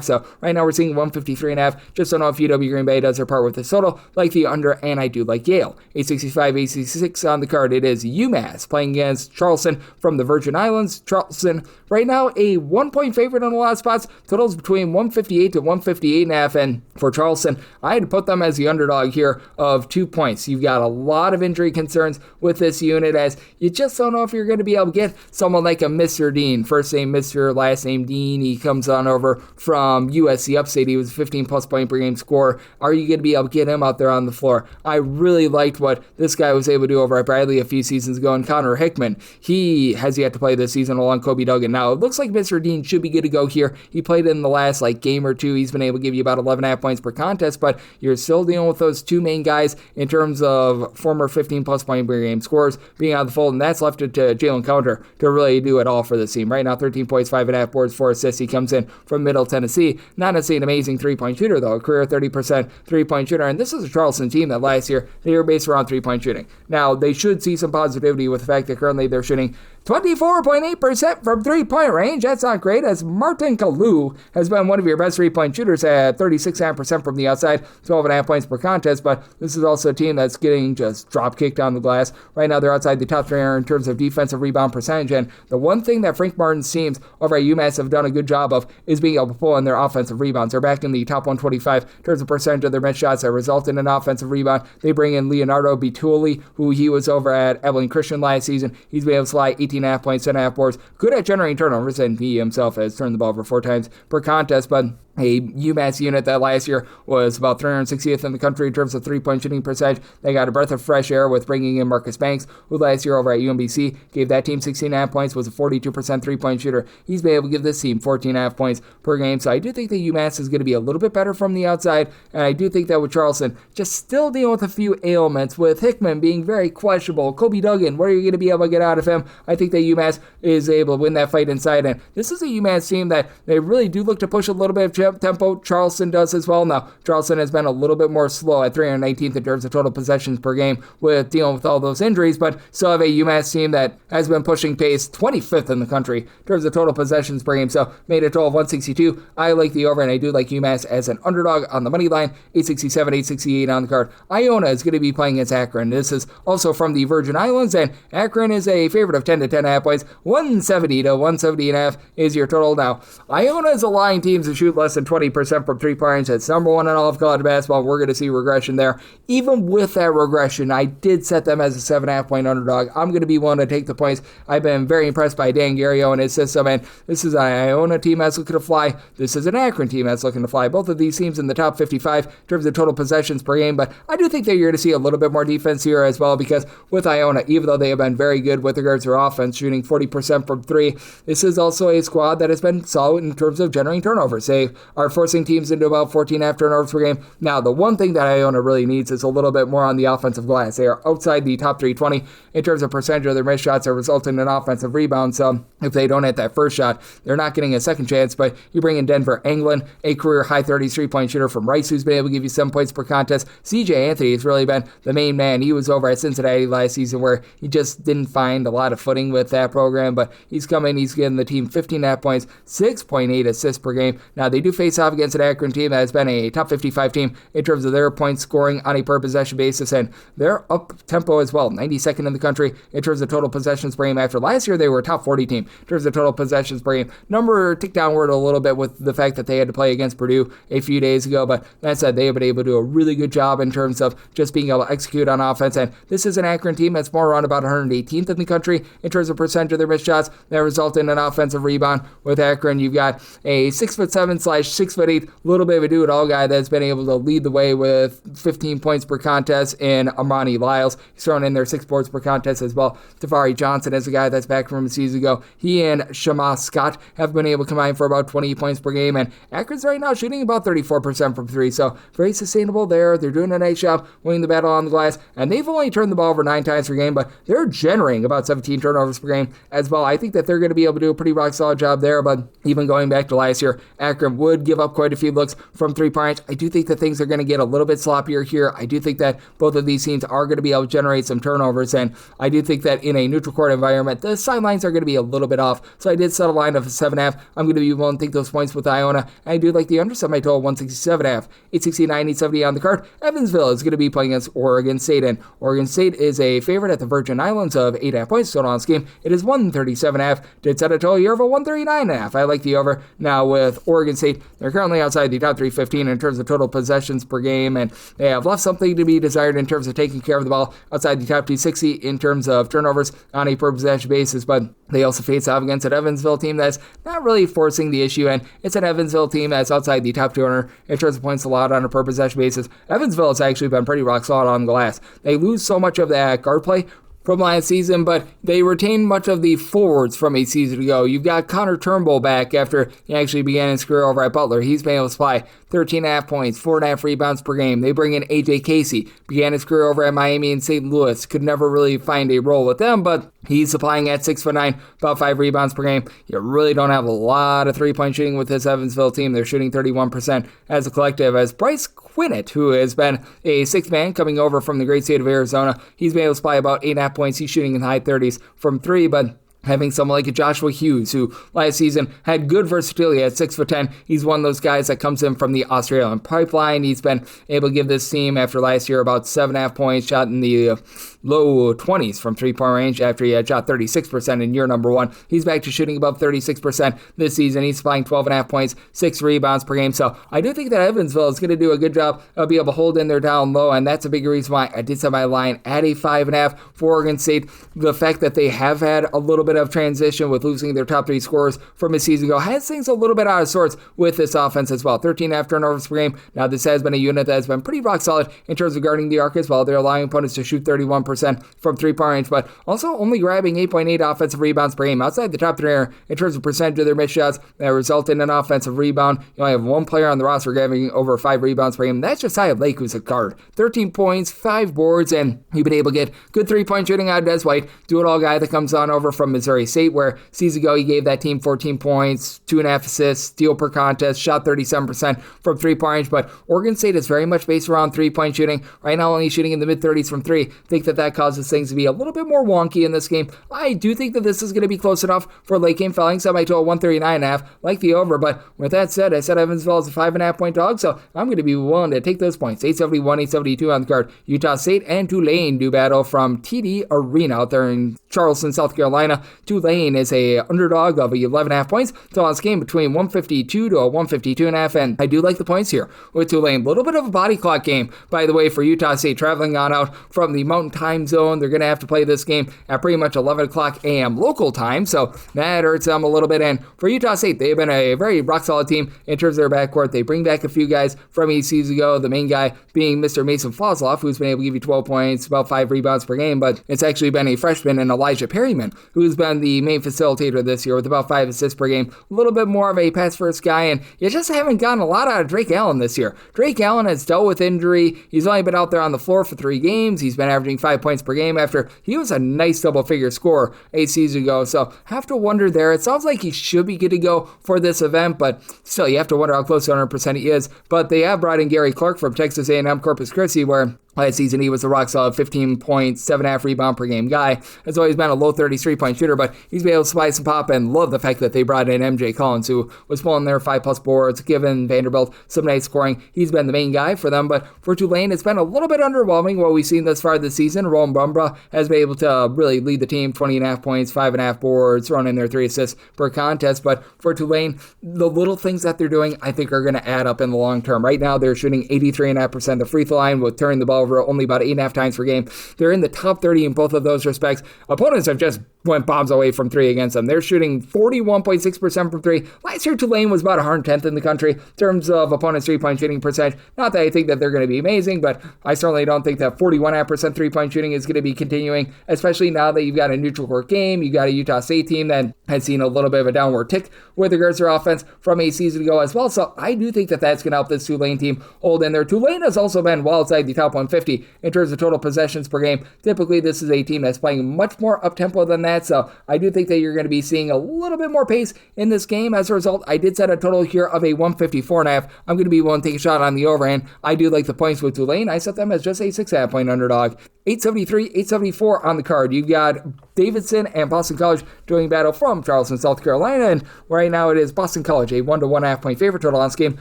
So right now we're seeing 153.5. Just don't know if UW Green Bay does their part with this total, like the under, and I do like Yale. 865, 866 on the card. It is UMass playing against Charleston from the Virgin Islands. Charleston right now a 1-point favorite on a lot of spots. Totals between 158 to 158.5. And for Charleston, I had to put them as the underdog here of 2 points. You've got a lot of injury concerns with this unit, as you just don't know if you're going to be able to get someone like a Mr. Dean. First name Mr., last name Dean. He comes on over from USC Upstate. He was a 15 plus point per game scorer. Are you going to be able to get him out there on the floor? I really liked what this guy was able to do over at Bradley a few seasons ago. And Connor Hickman, he has yet to play this season along Kobe Duggan. Now, it looks like Mr. Dean should be good to go here. He played in the last game or two. He's been able to give you about 11.5 points per contest, but you're still dealing with those two main guys in terms of former 15 plus point per game scorers being out of the fold, and that's left it to Jalen Counter to really do it all for this team. Right now, 13 points, 5.5 boards, 4 assists. He comes in from Middle Tennessee. Not necessarily an amazing three-point shooter, though. A career 30% three-point shooter. And this is a Charleston team that last year, they were based around three-point shooting. Now, they should see some positivity with the fact that currently they're shooting 24.8% from three-point range. That's not great, as Martin Kalu has been one of your best three-point shooters at 36.5% from the outside, 12.5 points per contest, but this is also a team that's getting just drop-kicked on the glass. Right now, they're outside the top 3 in terms of defensive rebound percentage, and the one thing that Frank Martin's teams over at UMass have done a good job of is being able to pull in their offensive rebounds. They're back in the top 125 in terms of percentage of their missed shots that result in an offensive rebound. They bring in Leonardo Bituli, who he was over at Evelyn Christian last season. He's been able to slide 18.5 points, 10.5 boards. Good at generating turnovers, and he himself has turned the ball over 4 times per contest, but a UMass unit that last year was about 360th in the country in terms of three-point shooting percentage. They got a breath of fresh air with bringing in Marcus Banks, who last year over at UMBC gave that team 16.5 points, was a 42% three-point shooter. He's been able to give this team 14.5 points per game, so I do think that UMass is going to be a little bit better from the outside, and I do think that with Charleston, just still dealing with a few ailments, with Hickman being very questionable. Kobe Duggan, what are you going to be able to get out of him? I think that UMass is able to win that fight inside, and this is a UMass team that they really do look to push a little bit of tempo. Charleston does as well. Now, Charleston has been a little bit more slow at 319th in terms of total possessions per game with dealing with all those injuries, but still have a UMass team that has been pushing pace 25th in the country in terms of total possessions per game, so made a total of 162. I like the over, and I do like UMass as an underdog on the money line. 867, 868 on the card. Iona is going to be playing against Akron. This is also from the Virgin Islands, and Akron is a favorite of 10 to 10.5 points. 170 to 170.5 is your total. Now, Iona is allowing teams to shoot less than 20% from three-point range. That's number one in all of college basketball. We're going to see regression there. Even with that regression, I did set them as a 7.5-point underdog. I'm going to be willing to take the points. I've been very impressed by Dan Garrio and his system, and this is an Iona team that's looking to fly. This is an Akron team that's looking to fly. Both of these teams in the top 55 in terms of total possessions per game, but I do think that you're going to see a little bit more defense here as well, because with Iona, even though they have been very good with regards to their offense, shooting 40% from three, this is also a squad that has been solid in terms of generating turnovers. They are forcing teams into about 14.5 turnovers per game. Now, the one thing that Iona really needs is a little bit more on the offensive glass. They are outside the top 320 in terms of percentage of their missed shots that result in an offensive rebound. So if they don't hit that first shot, they're not getting a second chance. But you bring in Denver Anglin, a career high 30s three-point shooter from Rice, who's been able to give you 7 points per contest. CJ Anthony has really been the main man. He was over at Cincinnati last season where he just didn't find a lot of footing with that program, but he's come in, he's getting the team 15.5 points, 6.8 assists per game. Now, they do face off against an Akron team that has been a top 55 team in terms of their points scoring on a per possession basis, and they're up tempo as well, 92nd in the country in terms of total possessions per game. After last year, they were a top 40 team in terms of total possessions per game. Number ticked downward a little bit with the fact that they had to play against Purdue a few days ago, but that said, they have been able to do a really good job in terms of just being able to execute on offense, and this is an Akron team that's more around about 118th in the country in terms of percentage of their missed shots that result in an offensive rebound. With Akron, you've got a 6'7/6'8", little bit of a do-it-all guy that's been able to lead the way with 15 points per contest in Amani Lyles. He's thrown in there 6 boards per contest as well. Tafari Johnson is a guy that's back from a season ago. He and Shama Scott have been able to combine for about 20 points per game, and Akron's right now shooting about 34% from three, so very sustainable there. They're doing a nice job winning the battle on the glass, and they've only turned the ball over 9 times per game, but they're generating about 17 turnovers per game as well. I think that they're going to be able to do a pretty rock-solid job there, but even going back to last year, Akron would give up quite a few looks from three-point range. I do think that things are going to get a little bit sloppier here. I do think that both of these teams are going to be able to generate some turnovers, and I do think that in a neutral court environment, the sidelines are going to be a little bit off, so I did set a line of 7.5. I'm going to be willing to take those points with Iona. I do like the under semi total 167.5. 869, 870 on the card. Evansville is going to be playing against Oregon State, and Oregon State is a favorite at the Virgin Islands of 8.5 points total on this game. It is 137.5. Did set a total here of a 139.5. I like the over. Now with Oregon State, they're currently outside the top 315 in terms of total possessions per game, and they have left something to be desired in terms of taking care of the ball outside the top 260 in terms of turnovers on a per possession basis, but they also face off against an Evansville team that's not really forcing the issue, and it's an Evansville team that's outside the top 200 in terms of points allowed on a per possession basis. Evansville has actually been pretty rock solid on the glass. They lose so much of that guard play from last season, but they retain much of the forwards from a season ago. You've got Connor Turnbull back after he actually began his career over at Butler. He's been able to supply 13.5 points, 4.5 rebounds per game. They bring in AJ Casey, began his career over at Miami and St. Louis. Could never really find a role with them, but he's supplying at 6'9", about 5 rebounds per game. You really don't have a lot of three-point shooting with this Evansville team. They're shooting 31% as a collective. As Bryce Quinnett, who has been a sixth man coming over from the great state of Arizona, he's been able to supply about 8.5 points. He's shooting in the high 30s from three, but having someone like a Joshua Hughes, who last season had good versatility at 6'10", he's one of those guys that comes in from the Australian pipeline. He's been able to give this team, after last year, about 7.5 points, shot in the low 20s from three-point range after he had shot 36% in year number one. He's back to shooting above 36% this season. He's supplying 12.5 points, 6 rebounds per game. So I do think that Evansville is going to do a good job of being able to hold in there down low, and that's a big reason why I did set my line at a 5.5 for Oregon State. The fact that they have had a little bit of transition with losing their top 3 scorers from a season ago has things a little bit out of sorts with this offense as well. 13.5 turnovers per game. Now, this has been a unit that has been pretty rock solid in terms of guarding the arc as well. They're allowing opponents to shoot 31% from three-point range, but also only grabbing 8.8 offensive rebounds per game, outside the top 3 in terms of percentage of their missed shots that result in an offensive rebound. You only have one player on the roster grabbing over 5 rebounds per game. That's Josiah Lake, who's a guard. 13 points, 5 boards, and you've been able to get good three-point shooting out of Des White, do-it-all guy that comes on over from Missouri State, where season ago he gave that team 14 points, 2.5 assists, steal per contest, shot 37% from three-point range, but Oregon State is very much based around three-point shooting. Right now only shooting in the mid-30s from 3. Think that causes things to be a little bit more wonky in this game. I do think that this is going to be close enough for a late game falling semi-total 139.5, like the over, but with that said, I said Evansville is a 5.5 point dog, so I'm going to be willing to take those points. 871, 872 on the card. Utah State and Tulane do battle from TD Arena out there in Charleston, South Carolina. Tulane is a underdog of 11.5 points. So on this game between 152 to a 152.5, and I do like the points here with Tulane. A little bit of a body clock game, by the way, for Utah State, traveling on out from the Mountain Time Zone. They're going to have to play this game at pretty much 11 o'clock a.m. local time, so that hurts them a little bit. And for Utah State, they've been a very rock-solid team in terms of their backcourt. They bring back a few guys from 8 seasons ago, the main guy being Mr. Mason Fosloff, who's been able to give you 12 points, about 5 rebounds per game, but it's actually been a freshman in Elijah Perryman, who's been the main facilitator this year with about 5 assists per game. A little bit more of a pass-first guy, and you just haven't gotten a lot out of Drake Allen this year. Drake Allen has dealt with injury. He's only been out there on the floor for 3 games. He's been averaging 5 points per game after he was a nice double-figure scorer 8 seasons ago, so have to wonder there. It sounds like he should be good to go for this event, but still, you have to wonder how close to 100% he is. But they have brought in Gary Clark from Texas A&M Corpus Christi, where last season, he was a rock-solid 15 points, 7.5 rebound per game guy. Has always been a low 30s three-point shooter, but he's been able to supply some pop, and love the fact that they brought in MJ Carlins, who was pulling their 5+ boards, giving Vanderbilt some nice scoring. He's been the main guy for them, but for Tulane, it's been a little bit underwhelming what we've seen thus far this season. Roland Bumbra has been able to really lead the team, 20.5 points, 5.5 boards, throwing in their 3 assists per contest, but for Tulane, the little things that they're doing, I think, are going to add up in the long term. Right now, they're shooting 83.5% the free throw line, with turning the ball over only about 8.5 times per game. They're in the top 30 in both of those respects. Opponents have just went bombs away from 3 against them. They're shooting 41.6% from 3. Last year, Tulane was about 110th in the country in terms of opponents' 3-point shooting percentage. Not that I think that they're going to be amazing, but I certainly don't think that 41.5% 3-point shooting is going to be continuing, especially now that you've got a neutral court game. You've got a Utah State team that had seen a little bit of a downward tick with regards to their offense from a season ago as well. So I do think that that's going to help this Tulane team hold in there. Tulane has also been well outside the top 150 in terms of total possessions per game. Typically, this is a team that's playing much more up-tempo than that, so I do think that you're going to be seeing a little bit more pace in this game. As a result, I did set a total here of a 154.5. I'm going to be willing to take a shot on the overhand. I do like the points with Tulane. I set them as just a 6.5 point underdog. 873, 874 on the card. You've got Davidson and Boston College doing battle from Charleston, South Carolina, and right now it is Boston College, a 1 to 1.5 point favorite. Total on this game,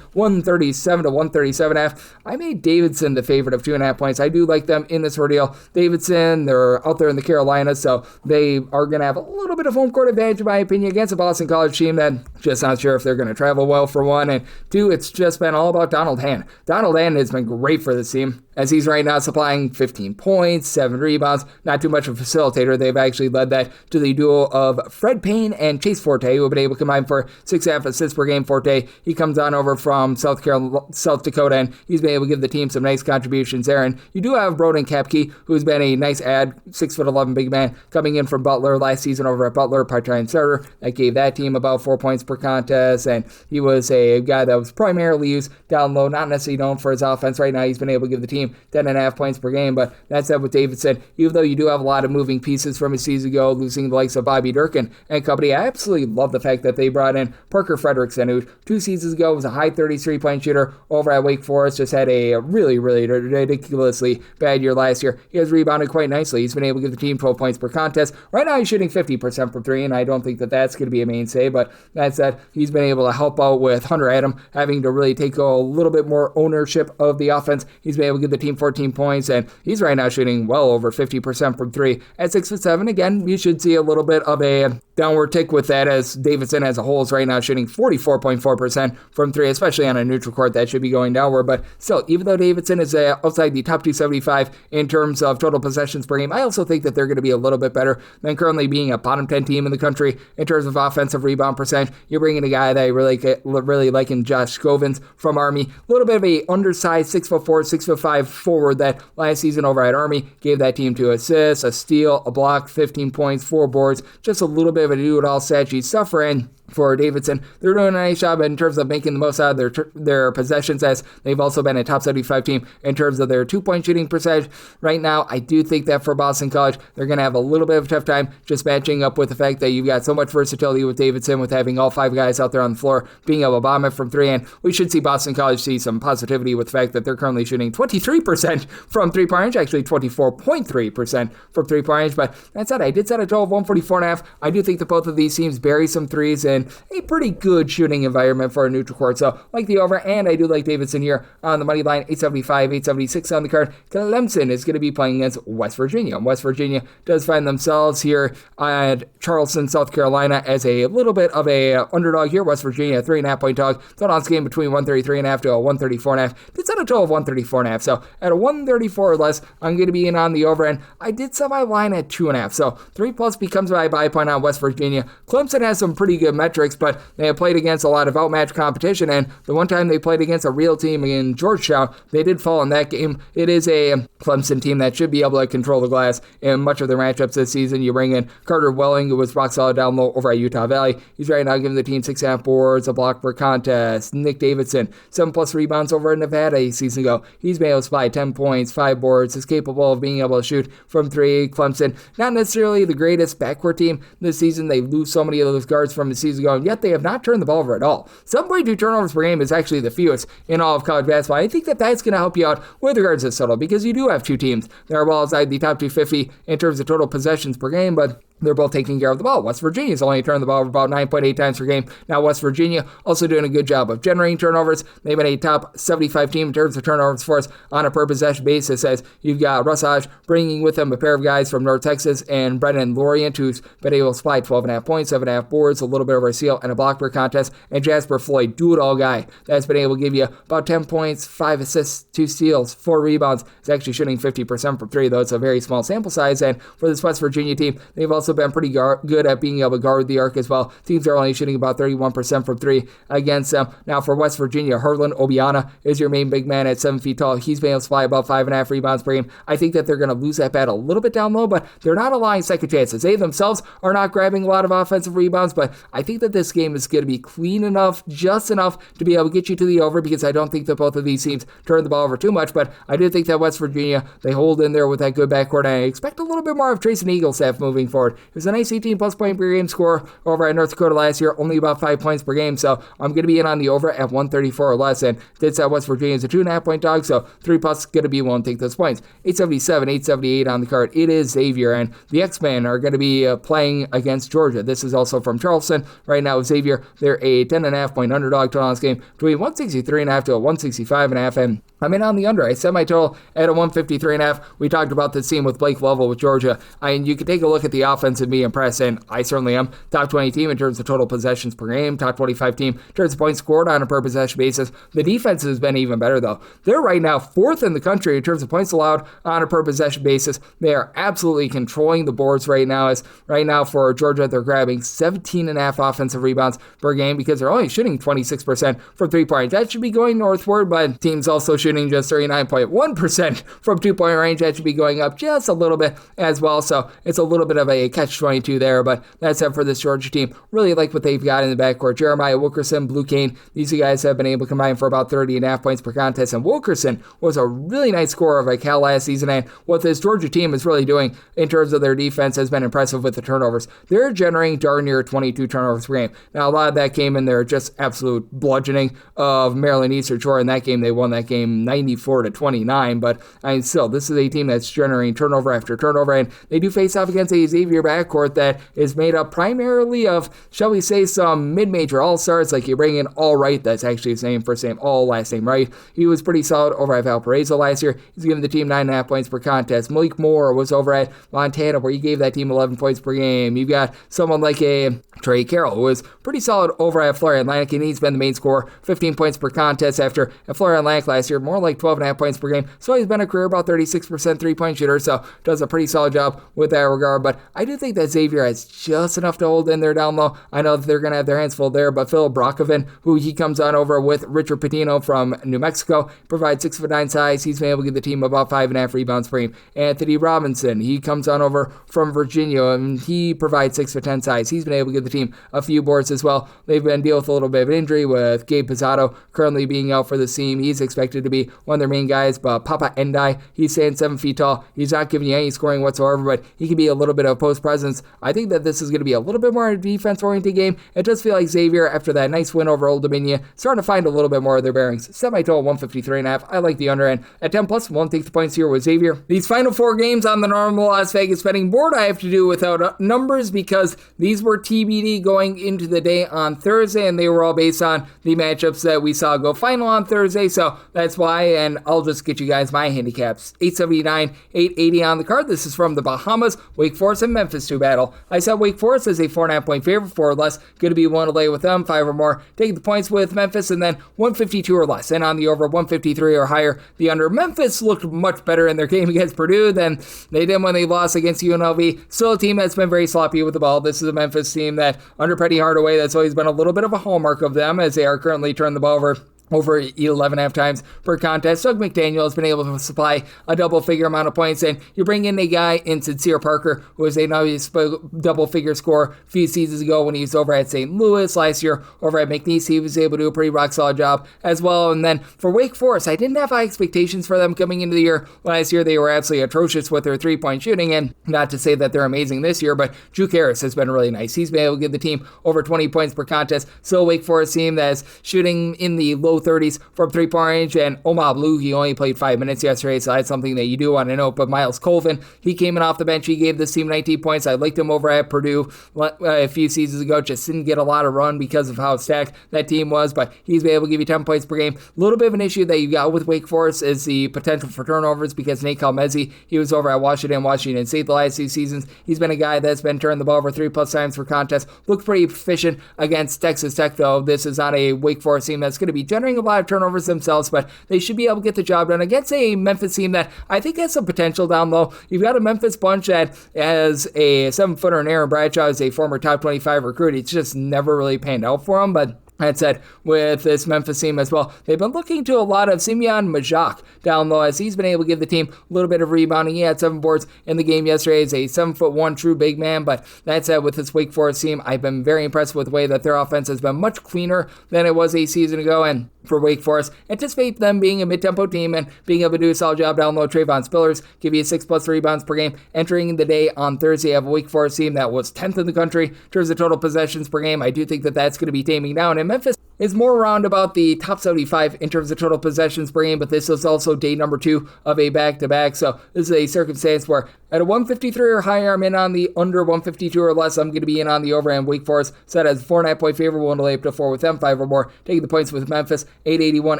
137 to 137.5. I made Davidson the favorite of 2.5 points. I do like them in this ordeal. Davidson, they're out there in the Carolinas, so they are going to have a little bit of home court advantage, in my opinion, against a Boston College team that just not sure if they're going to travel well, for one, and 2, it's just been all about Donald Hand. Donald Hand has been great for this team, as he's right now supplying 15 points, 7 rebounds, not too much of a facilitator. They've actually led that to the duo of Fred Payne and Chase Forte, who have been able to combine for 6.5 assists per game. Forte, he comes on over from South Dakota, and he's been able to give the team some nice contributions there. And you do have Broden Kapke, who's been a nice add, 6'11" big man, coming in from Butler last season over at Butler, part-time starter. That gave that team about 4 points per contest, and he was a guy that was primarily used down low, not necessarily known for his offense. Right now, he's been able to give the team 10.5 points per game, but that said, with Davidson, even though you do have a lot of moving pieces from a season ago, losing the likes of Bobby Durkin and company, I absolutely love the fact that they brought in Parker Fredrickson, who 2 seasons ago was a high 30s three-point shooter over at Wake Forest, just had a really, really ridiculously bad year last year. He has rebounded quite nicely. He's been able to give the team 12 points per contest. Right now, he's shooting 50% from 3, and I don't think that that's going to be a mainstay, but that said, he's been able to help out with Hunter Adam having to really take a little bit more ownership of the offense. He's been able to give the team 14 points, and he's right now shooting well over 50% from 3 at 6'7". Again, you should see a little bit of a downward tick with that, as Davidson as a whole is right now shooting 44.4% from 3, especially on a neutral court. That should be going downward, but still, even though Davidson is outside the top 275 in terms of total possessions per game, I also think that they're going to be a little bit better than currently being a bottom 10 team in the country in terms of offensive rebound percentage. You're bringing a guy that I really like in Josh Scovins from Army, a little bit of a undersized 6'4", 6'5" forward that last season over at Army gave that team 2 assists, a steal, a block, 15 points, 4 boards, just a little bit of a do-it-all stat sheet suffering. For Davidson, they're doing a nice job in terms of making the most out of their possessions, as they've also been a top 75 team in terms of their 2-point shooting percentage. Right now, I do think that for Boston College, they're going to have a little bit of a tough time just matching up with the fact that you've got so much versatility with Davidson, with having all 5 guys out there on the floor being able to bomb it from 3, and we should see Boston College see some positivity with the fact that they're currently shooting 23% 23% from three-point range, actually 24.3% from three-point range. But that said, I did set a total of 144.5. I do think that both of these teams bury some threes in a pretty good shooting environment for a neutral court. So like the over, and I do like Davidson here on the money line, 875, 876 on the card. Clemson is going to be playing against West Virginia. West Virginia does find themselves here at Charleston, South Carolina as a little bit of a underdog here. West Virginia, 3.5 point dog. Total on this game between 133.5 to a 134.5. It's at a total of 134.5. So at a 134 or less, I'm going to be in on the over, and I did set my line at 2.5. So 3+ becomes my buy point on West Virginia. Clemson has some pretty good metrics, but they have played against a lot of outmatched competition, and the one time they played against a real team in Georgetown, they did fall in that game. It is a Clemson team that should be able to control the glass in much of their matchups this season. You bring in Carter Welling, who was rock solid down low over at Utah Valley. He's right now giving the team 6.5 boards, a block per contest. Nick Davidson, 7+ rebounds over in Nevada a season ago. He's been able to supply 10 points, 5 boards, is capable of being able to shoot from 3. Clemson, not necessarily the greatest backcourt team this season. They lose so many of those guards from the season ago, and yet they have not turned the ball over at all. 7.2 turnovers per game is actually the fewest in all of college basketball. I think that that's going to help you out with regards to this total, because you do have two teams that are well outside the top 250 in terms of total possessions per game, but they're both taking care of the ball. West Virginia's only turned the ball over about 9.8 times per game. Now West Virginia also doing a good job of generating turnovers. They've been a top 75 team in terms of turnovers for us on a per possession basis, as you've got Russ Hodge bringing with him a pair of guys from North Texas and Brennan Lorient, who's been able to supply 12.5 points, 7.5 boards, a little bit over a steal, and a block per contest, and Jasper Floyd, do-it-all guy that's been able to give you about 10 points, 5 assists, 2 steals, 4 rebounds. He's actually shooting 50% from 3, though it's a very small sample size, and for this West Virginia team, they've also been pretty good at being able to guard the arc as well. Teams are only shooting about 31% from 3 against them. Now for West Virginia, Herlin Obiana is your main big man at 7 feet tall. He's been able to supply about 5.5 rebounds per game. I think that they're going to lose that bat a little bit down low, but they're not allowing second chances. They themselves are not grabbing a lot of offensive rebounds, but I think that this game is going to be clean enough, just enough to be able to get you to the over, because I don't think that both of these teams turn the ball over too much, but I do think that West Virginia, they hold in there with that good backcourt, and I expect a little bit more of Trayson Eaglestaff moving forward. It was a nice 18+ point per game score over at North Dakota last year, only about 5 points per game, so I'm going to be in on the over at 134 or less, and did set West Virginia as a 2.5 point dog, so 3+ going to be willing to take those points. 877, 878 on the card. It is Xavier, and the X-Men are going to be playing against Georgia. This is also from Charleston. Right now, Xavier, they're a 10.5 point underdog total on this game, between 163.5 to a 165.5, and I'm in on the under. I set my total at a 153.5. We talked about this team with Blake Lovell with Georgia. You can take a look at the offense and be impressed, and I certainly am. Top 20 team in terms of total possessions per game, top 25 team in terms of points scored on a per possession basis. The defense has been even better, though. They're right now 4th in the country in terms of points allowed on a per possession basis. They are absolutely controlling the boards right now, as right now for Georgia, they're grabbing 17.5 offensive rebounds per game, because they're only shooting 26% from 3-point. That should be going northward, but teams also shooting just 39.1% from 2-point range. That should be going up just a little bit as well, so it's a little bit of a catch-22 there, but that's it for this Georgia team. Really like what they've got in the backcourt. Jeremiah Wilkerson, Blue Kane, these guys have been able to combine for about 30.5 points per contest, and Wilkerson was a really nice scorer of a Cal last season, and what this Georgia team is really doing in terms of their defense has been impressive with the turnovers. They're generating darn near 22 turnovers per game. Now, a lot of that came in there just absolute bludgeoning of Maryland Eastern Shore. In that game, they won that game 94-29, but still, this is a team that's generating turnover after turnover, and they do face off against a Xavier backcourt that is made up primarily of, shall we say, some mid-major all-stars. Like you bring in All Right, that's actually his name, first name, All, last name Right. He was pretty solid over at Valparaiso last year. He's given the team 9.5 points per contest. Malik Moore was over at Montana, where he gave that team 11 points per game. You've got someone like a Trey Carroll, who was pretty solid over at Florida Atlantic, and he's been the main scorer, 15 points per contest after at Florida Atlantic last year, more like 12.5 points per game. So he's been a career about 36% three-point shooter, so does a pretty solid job with that regard. But I do think that Xavier has just enough to hold in there down low. I know that they're going to have their hands full there, but Phil Brockovin, who he comes on over with Richard Patino from New Mexico, provides 6'9" size. He's been able to give the team about 5.5 rebounds per game. Anthony Robinson, he comes on over from Virginia, and he provides 6'10" size. He's been able to give the team a few boards as well. They've been dealing with a little bit of injury with Gabe Pizzato currently being out for the team. He's expected to be one of their main guys, but Papa Endai, he's staying 7 feet tall. He's not giving you any scoring whatsoever, but he can be a little bit of a post presence. I think that this is going to be a little bit more a defense-oriented game. It does feel like Xavier, after that nice win over Old Dominion, starting to find a little bit more of their bearings. Semi-total 153.5. I like the under end. At 10 plus, won't take the points here with Xavier. These final 4 games on the normal Las Vegas betting board, I have to do without numbers because these were TBD going into the day on Thursday, and they were all based on the matchups that we saw go final on Thursday, so that's why, and I'll just get you guys my handicaps. 879, 880 on the card. This is from the Bahamas, Wake Forest and Memphis to battle. I said Wake Forest is a 4.5 point favorite, 4 or less. Going to be one to lay with them, 5 or more. Taking the points with Memphis, and then 152 or less. And on the over, 153 or higher. The under. Memphis looked much better in their game against Purdue than they did when they lost against UNLV. Still a team that's been very sloppy with the ball. This is a Memphis team that, under Penny Hardaway, that's always been a little bit of a hallmark of them, as they are currently turning the ball over 11.5 times per contest. Doug McDaniel has been able to supply a double-figure amount of points, and you bring in a guy in Sincere Parker, who was a nice double-figure score a few seasons ago when he was over at St. Louis. Last year, over at McNeese, he was able to do a pretty rock-solid job as well. And then for Wake Forest, I didn't have high expectations for them coming into the year. Last year, they were absolutely atrocious with their three-point shooting, and not to say that they're amazing this year, but Juke Harris has been really nice. He's been able to give the team over 20 points per contest. So Wake Forest team that's shooting in the low 30s from three-point range, and Omaha Blue, he only played 5 minutes yesterday, so that's something that you do want to note. But Miles Colvin, he came in off the bench. He gave this team 19 points. I liked him over at Purdue a few seasons ago. Just didn't get a lot of run because of how stacked that team was, but he's been able to give you 10 points per game. A little bit of an issue that you got with Wake Forest is the potential for turnovers, because Nate Kalmezi, he was over at Washington State the last 2 seasons. He's been a guy that's been turning the ball over 3+ times per contest. Looked pretty efficient against Texas Tech, though. This is not a Wake Forest team that's going to be generating a lot of turnovers themselves, but they should be able to get the job done against a Memphis team that I think has some potential down low. You've got a Memphis bunch that has a 7-footer, and Aaron Bradshaw is a former top 25 recruit. It's just never really panned out for him, but that said, with this Memphis team as well, they've been looking to a lot of Simeon Majak down low, as he's been able to give the team a little bit of rebounding. He had 7 boards in the game yesterday as a 7'1" true big man, but that said, with this Wake Forest team, I've been very impressed with the way that their offense has been much cleaner than it was a season ago, and for Wake Forest, anticipate them being a mid-tempo team and being able to do a solid job down low. Trayvon Spillers give you 6+ rebounds per game. Entering the day on Thursday, you have a Wake Forest team that was 10th in the country in terms of total possessions per game. I do think that that's going to be taming down, and Memphis is more around about the top 75 in terms of total possessions per game, but this is also day number 2 of a back-to-back, so this is a circumstance where at a 153 or higher, I'm in on the under. 152 or less, I'm going to be in on the over, and Wake Forest set as 4.5 point favorite, willing to lay up to 4 with them, 5 or more. Taking the points with Memphis, 881,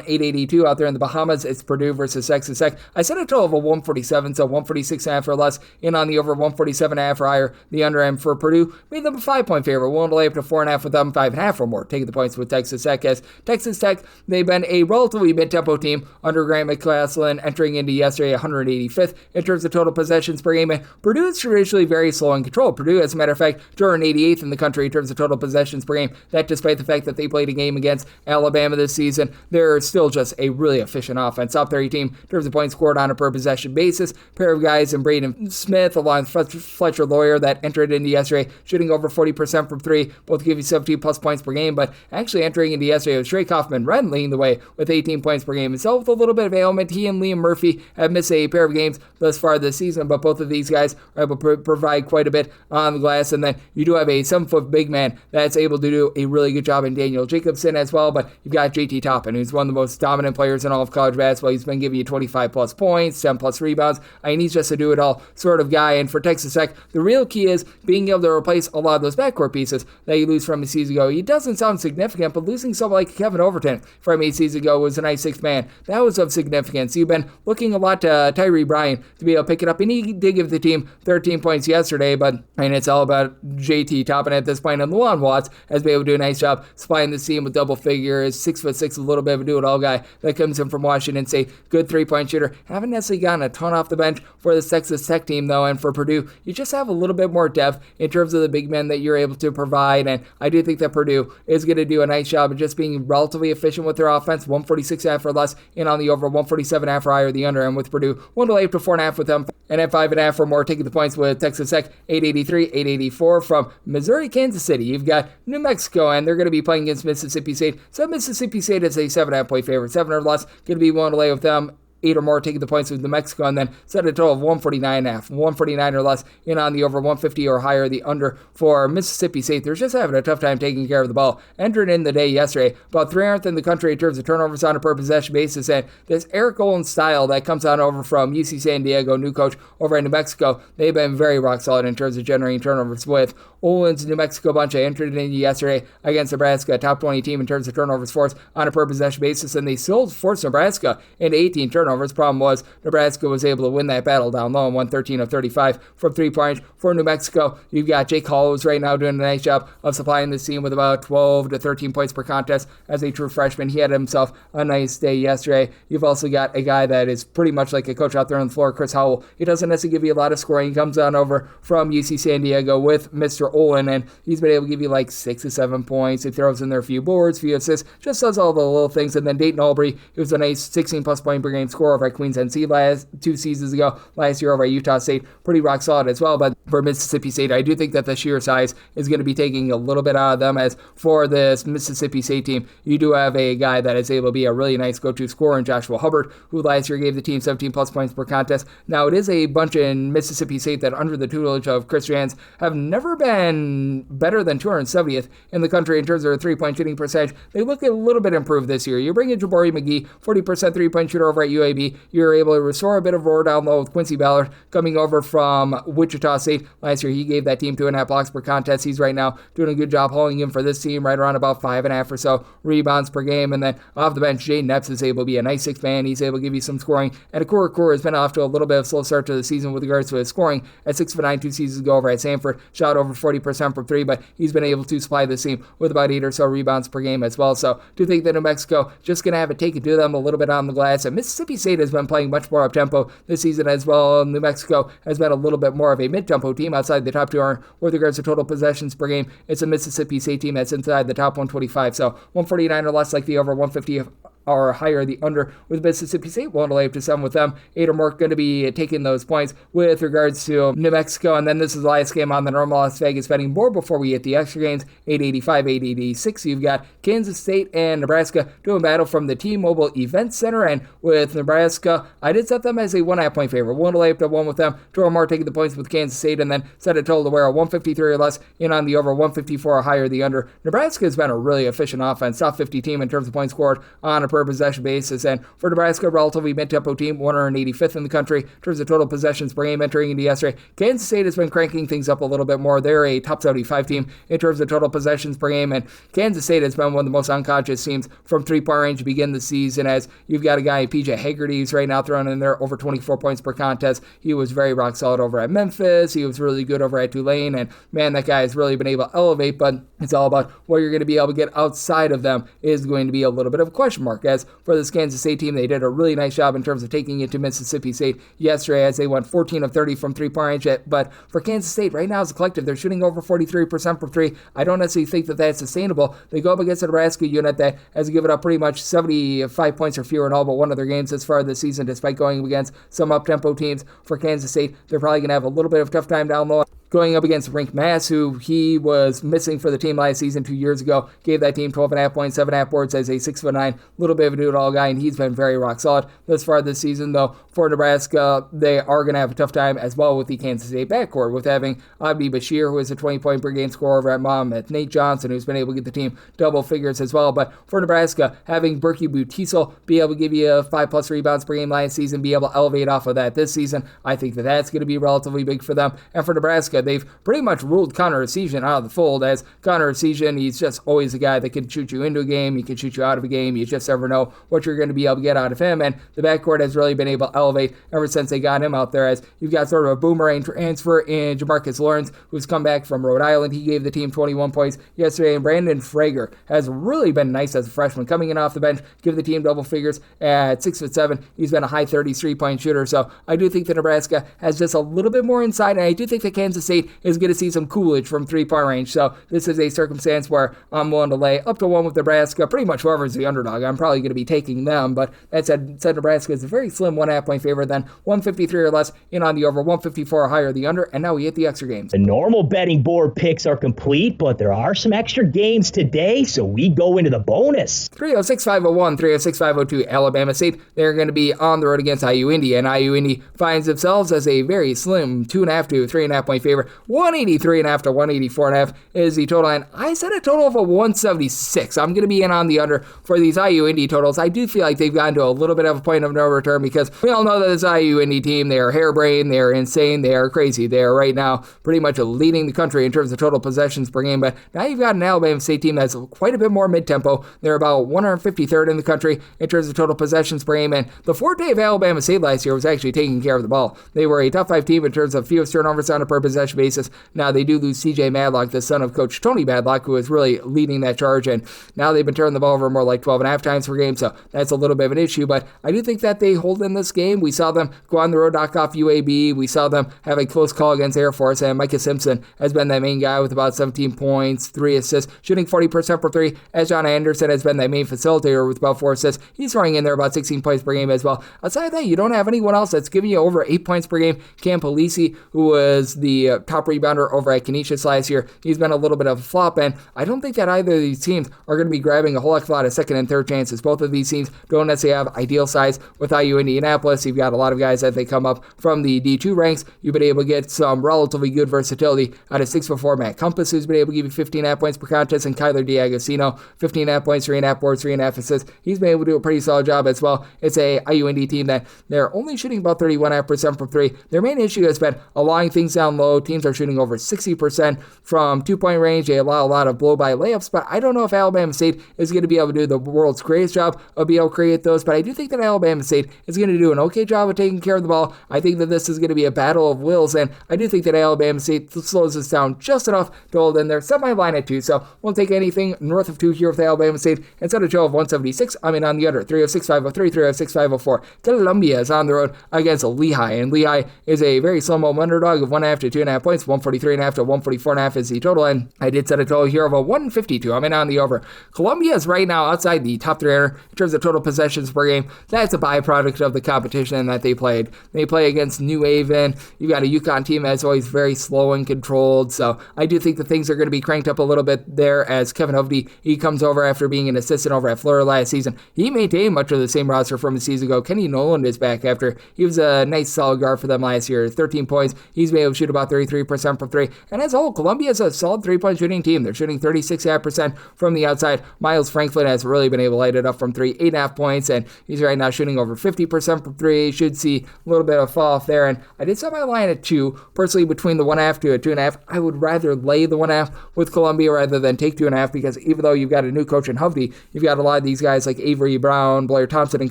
882 out there in the Bahamas. It's Purdue versus Texas Tech. I set a total of a 147, so 146.5 or less, in on the over, 147.5 or higher. The under, and for Purdue, made them a 5 point favorite, willing to lay up to 4.5 with them, 5.5 or more. Taking the points with Texas Tech, as Texas Tech, they've been a relatively mid-tempo team under Grant McCaslin, entering into yesterday 185th in terms of total possessions per game, and Purdue is traditionally very slow in control. Purdue, as a matter of fact, 288th in the country in terms of total possessions per game. That despite the fact that they played a game against Alabama this season, they're still just a really efficient offense. Top 30 team in terms of points scored on a per possession basis. Pair of guys in Braden Smith along with Fletcher Lawyer that entered into yesterday, shooting over 40% from 3, both give you 17+ points per game, but actually entering into yesterday, it was Trey Kaufman-Renn leading the way with 18 points per game. Himself with a little bit of ailment, he and Liam Murphy have missed a pair of games thus far this season, but both of these guys are able to provide quite a bit on the glass. And then you do have a 7-foot big man that's able to do a really good job in Daniel Jacobson as well, but you've got JT Toppin, who's one of the most dominant players in all of college basketball. He's been giving you 25+ points, 10+ rebounds. I mean, he's just a do-it-all sort of guy, and for Texas Tech, the real key is being able to replace a lot of those backcourt pieces that you lose from a season ago. He doesn't sound significant, but losing someone like Kevin Overton from a season ago was a nice 6th man. That was of significance. You've been looking a lot to Tyree Bryan to be able to pick it up, and he did give the team 13 points yesterday, but it's all about JT Toppin at this point, and Luan Watts has been able to do a nice job supplying the team with double figures. 6'6", a little bit of a do-it-all guy that comes in from Washington State. Good 3-point shooter. Haven't necessarily gotten a ton off the bench for the Texas Tech team, though, and for Purdue, you just have a little bit more depth in terms of the big men that you're able to provide, and I do think that Purdue is going to do a nice job of just being relatively efficient with their offense. 146.5 or less, in on the over, 147.5 or higher, the under, and with Purdue, 1 to lay up to 4.5 with them, and at 5.5 or more, taking the points with Texas Tech, 883, 884 from Missouri, Kansas City. You've got New Mexico, and they're going to be playing against Mississippi State. So Mississippi State is a 7.5 point favorite, 7 or less, going to be 1 to lay with them. 8 or more taking the points with New Mexico, and then set a total of 149.5, 149 or less in on the over, 150 or higher the under for Mississippi State. They're just having a tough time taking care of the ball. Entered in the day yesterday, about 300th in the country in terms of turnovers on a per possession basis, and this Eric Olin style that comes on over from UC San Diego, new coach over in New Mexico, they've been very rock solid in terms of generating turnovers with Olin's New Mexico bunch. I entered in yesterday against Nebraska, a top 20 team in terms of turnovers forced on a per possession basis, and they still forced Nebraska into 18 turnovers. Problem was Nebraska was able to win that battle down low and won 13 of 35 from 3-point. For New Mexico, you've got Jake Hollows right now doing a nice job of supplying this team with about 12 to 13 points per contest as a true freshman. He had himself a nice day yesterday. You've also got a guy that is pretty much like a coach out there on the floor, Chris Howell. He doesn't necessarily give you a lot of scoring. He comes on over from UC San Diego with Mr. Olin, and he's been able to give you like 6 to 7 points. He throws in there a few boards, a few assists, just does all the little things. And then Dayton Albury, he was a nice 16-plus point per game scorer over at Queens NC last 2 seasons ago. Last year over at Utah State, pretty rock solid as well. But for Mississippi State, I do think that the sheer size is going to be taking a little bit out of them. As for this Mississippi State team, you do have a guy that is able to be a really nice go-to scorer in Joshua Hubbard, who last year gave the team 17-plus points per contest. Now, it is a bunch in Mississippi State that under the tutelage of Chris Jans have never been better than 270th in the country in terms of their three-point shooting percentage. They look a little bit improved this year. You bring in Jabari McGee, 40% three-point shooter over at UAB. You're able to restore a bit of roar down low with Quincy Ballard coming over from Wichita State. Last year, he gave that team 2.5 blocks per contest. He's right now doing a good job hauling in for this team, right around about 5.5 or so rebounds per game. And then off the bench, Jaden Epps is able to be a nice sixth man. He's able to give you some scoring. And Akura has been off to a little bit of a slow start to the season with regards to his scoring. At 6'9", 2 seasons ago over at Samford, shot over 40% from 3, but he's been able to supply the team with about 8 or so rebounds per game as well. So do think that New Mexico just going to have it take it to them a little bit on the glass. And Mississippi State has been playing much more up-tempo this season as well. New Mexico has been a little bit more of a mid-tempo team outside the top 2 with regards to total possessions per game. It's a Mississippi State team that's inside the top 125. So 149 or less like the over, 150 or higher the under with Mississippi State. We'll lay up to 7 with them. 8 or more going to be taking those points with regards to New Mexico. And then this is the last game on the normal Las Vegas betting board before we hit the extra games. 885, 886. You've got Kansas State and Nebraska doing battle from the T-Mobile Event Center. And with Nebraska, I did set them as a 1.5 point favorite. We'll lay up to 1 with them. 2 or more taking the points with Kansas State, and then set a total to where a 153 or less in on the over, 154 or higher the under. Nebraska has been a really efficient offense, top 50 team in terms of points scored on a per possession basis. And for Nebraska, relatively mid-tempo team, 185th in the country in terms of total possessions per game entering into yesterday. Kansas State has been cranking things up a little bit more. They're a top 75 team in terms of total possessions per game, and Kansas State has been one of the most unconscious teams from three-point range to begin the season, as you've got a guy, PJ Haggerty, who's right now throwing in there over 24 points per contest. He was very rock solid over at Memphis. He was really good over at Tulane, and man, that guy has really been able to elevate, but it's all about what you're going to be able to get outside of them is going to be a little bit of a question mark. As for this Kansas State team, they did a really nice job in terms of taking it to Mississippi State yesterday, as they went 14 of 30 from three-point range. But for Kansas State, right now as a collective, they're shooting over 43% from 3. I don't necessarily think that that's sustainable. They go up against a Nebraska unit that has given up pretty much 75 points or fewer in all but one of their games as far as this season, despite going against some up-tempo teams. For Kansas State, they're probably going to have a little bit of a tough time down low. Going up against Rink Mass, who he was missing for the team last season 2 years ago, gave that team 12.5 points, 7.5 boards as a 6'9", little bit of a do-it-all guy, and he's been very rock solid thus far this season. Though for Nebraska, they are going to have a tough time as well with the Kansas State backcourt, with having Abdi Bashir, who is a 20-point per game scorer over at Monmouth, Nate Johnson, who's been able to get the team double figures as well. But for Nebraska, having Berkey Butisel be able to give you 5+ rebounds per game last season, be able to elevate off of that this season, I think that that's going to be relatively big for them. And for Nebraska, they've pretty much ruled Connor Essegian out of the fold, as Connor Essegian, he's just always a guy that can shoot you into a game, he can shoot you out of a game, you just never know what you're going to be able to get out of him, and the backcourt has really been able to elevate ever since they got him out there, as you've got sort of a boomerang transfer in Jamarcus Lawrence, who's come back from Rhode Island. He gave the team 21 points yesterday, and Brandon Frager has really been nice as a freshman, coming in off the bench, give the team double figures at 6'7". He's been a high 33-point shooter, so I do think that Nebraska has just a little bit more inside, and I do think that Kansas State is going to see some Coolidge from 3-point range. So this is a circumstance where I'm willing to lay up to 1 with Nebraska. Pretty much whoever's the underdog, I'm probably going to be taking them. But that said Nebraska is a very slim 1.5 point favorite. Then 153 or less in on the over, 154 or higher the under. And now we hit the extra games. The normal betting board picks are complete, but there are some extra games today, so we go into the bonus. 306-501, 306-502, Alabama State. They're going to be on the road against IU Indy, and IU Indy finds themselves as a very slim 2.5 to 3.5 point favorite. 183.5 to 184.5 is the total, and I set a total of a 176. I'm going to be in on the under for these IU Indy totals. I do feel like they've gotten to a little bit of a point of no return because we all know that this IU Indy team, they are harebrained, they are insane, they are crazy. They are right now pretty much leading the country in terms of total possessions per game, but now you've got an Alabama State team that's quite a bit more mid-tempo. They're about 153rd in the country in terms of total possessions per game, and the forte of Alabama State last year was actually taking care of the ball. They were a top 5 team in terms of fewest turnovers on a per possession basis. Now they do lose C.J. Madlock, the son of Coach Tony Madlock, who is really leading that charge, and now they've been turning the ball over more like 12.5 times per game, so that's a little bit of an issue, but I do think that they hold in this game. We saw them go on the road, knock off UAB. We saw them have a close call against Air Force, and Micah Simpson has been that main guy with about 17 points, 3 assists, shooting 40% for 3, as John Anderson has been that main facilitator with about 4 assists. He's throwing in there about 16 points per game as well. Outside of that, you don't have anyone else that's giving you over 8 points per game. Cam Polisi, who was the top rebounder over at Canisius last year, he's been a little bit of a flop, and I don't think that either of these teams are going to be grabbing a whole heck of a lot of second and third chances. Both of these teams don't necessarily have ideal size. With IU Indianapolis, you've got a lot of guys that they come up from the D2 ranks. You've been able to get some relatively good versatility out of 6'4" Matt Compass, who's been able to give you 15.5 points per contest, and Kyler D'Agostino, 15.5 points, 3.5 boards, 3.5 assists. He's been able to do a pretty solid job as well. It's a IU Indy team that they're only shooting about 31.5% from 3. Their main issue has been allowing things down low. Teams are shooting over 60% from 2-point range. They allow a lot of blow-by layups, but I don't know if Alabama State is going to be able to do the world's greatest job of being able to create those, but I do think that Alabama State is going to do an okay job of taking care of the ball. I think that this is going to be a battle of wills, and I do think that Alabama State slows this down just enough to hold in there. Set my line at 2, so we'll take anything north of 2 here with Alabama State and set a total of 176. I'm in on the under, 306-503, 306-504. Columbia is on the road against Lehigh, and Lehigh is a very slow mo underdog of 1.5 to 2.5 points. 143.5 to 144.5 is the total, and I did set a total here of a 152. I'm in on the over. Columbia is right now outside the top 300 in terms of total possessions per game. That's a byproduct of the competition that they played. They play against New Haven. You've got a UConn team that's always very slow and controlled, so I do think that things are going to be cranked up a little bit there as Kevin Hovde, he comes over after being an assistant over at Florida last season. He maintained much of the same roster from a season ago. Kenny Nolan is back after he was a nice solid guard for them last year. 13 points. He's been able to shoot about 33% from 3. And as a whole, Columbia is a solid 3-point shooting team. They're shooting 36.5% from the outside. Miles Franklin has really been able to light it up from 3, 8.5 points, and he's right now shooting over 50% from 3. Should see a little bit of fall off there. And I did set my line at 2. Personally, between the 1.5 to a 2.5, I would rather lay the 1.5 with Columbia rather than take 2.5, because even though you've got a new coach in Hovde, you've got a lot of these guys like Avery Brown, Blair Thompson and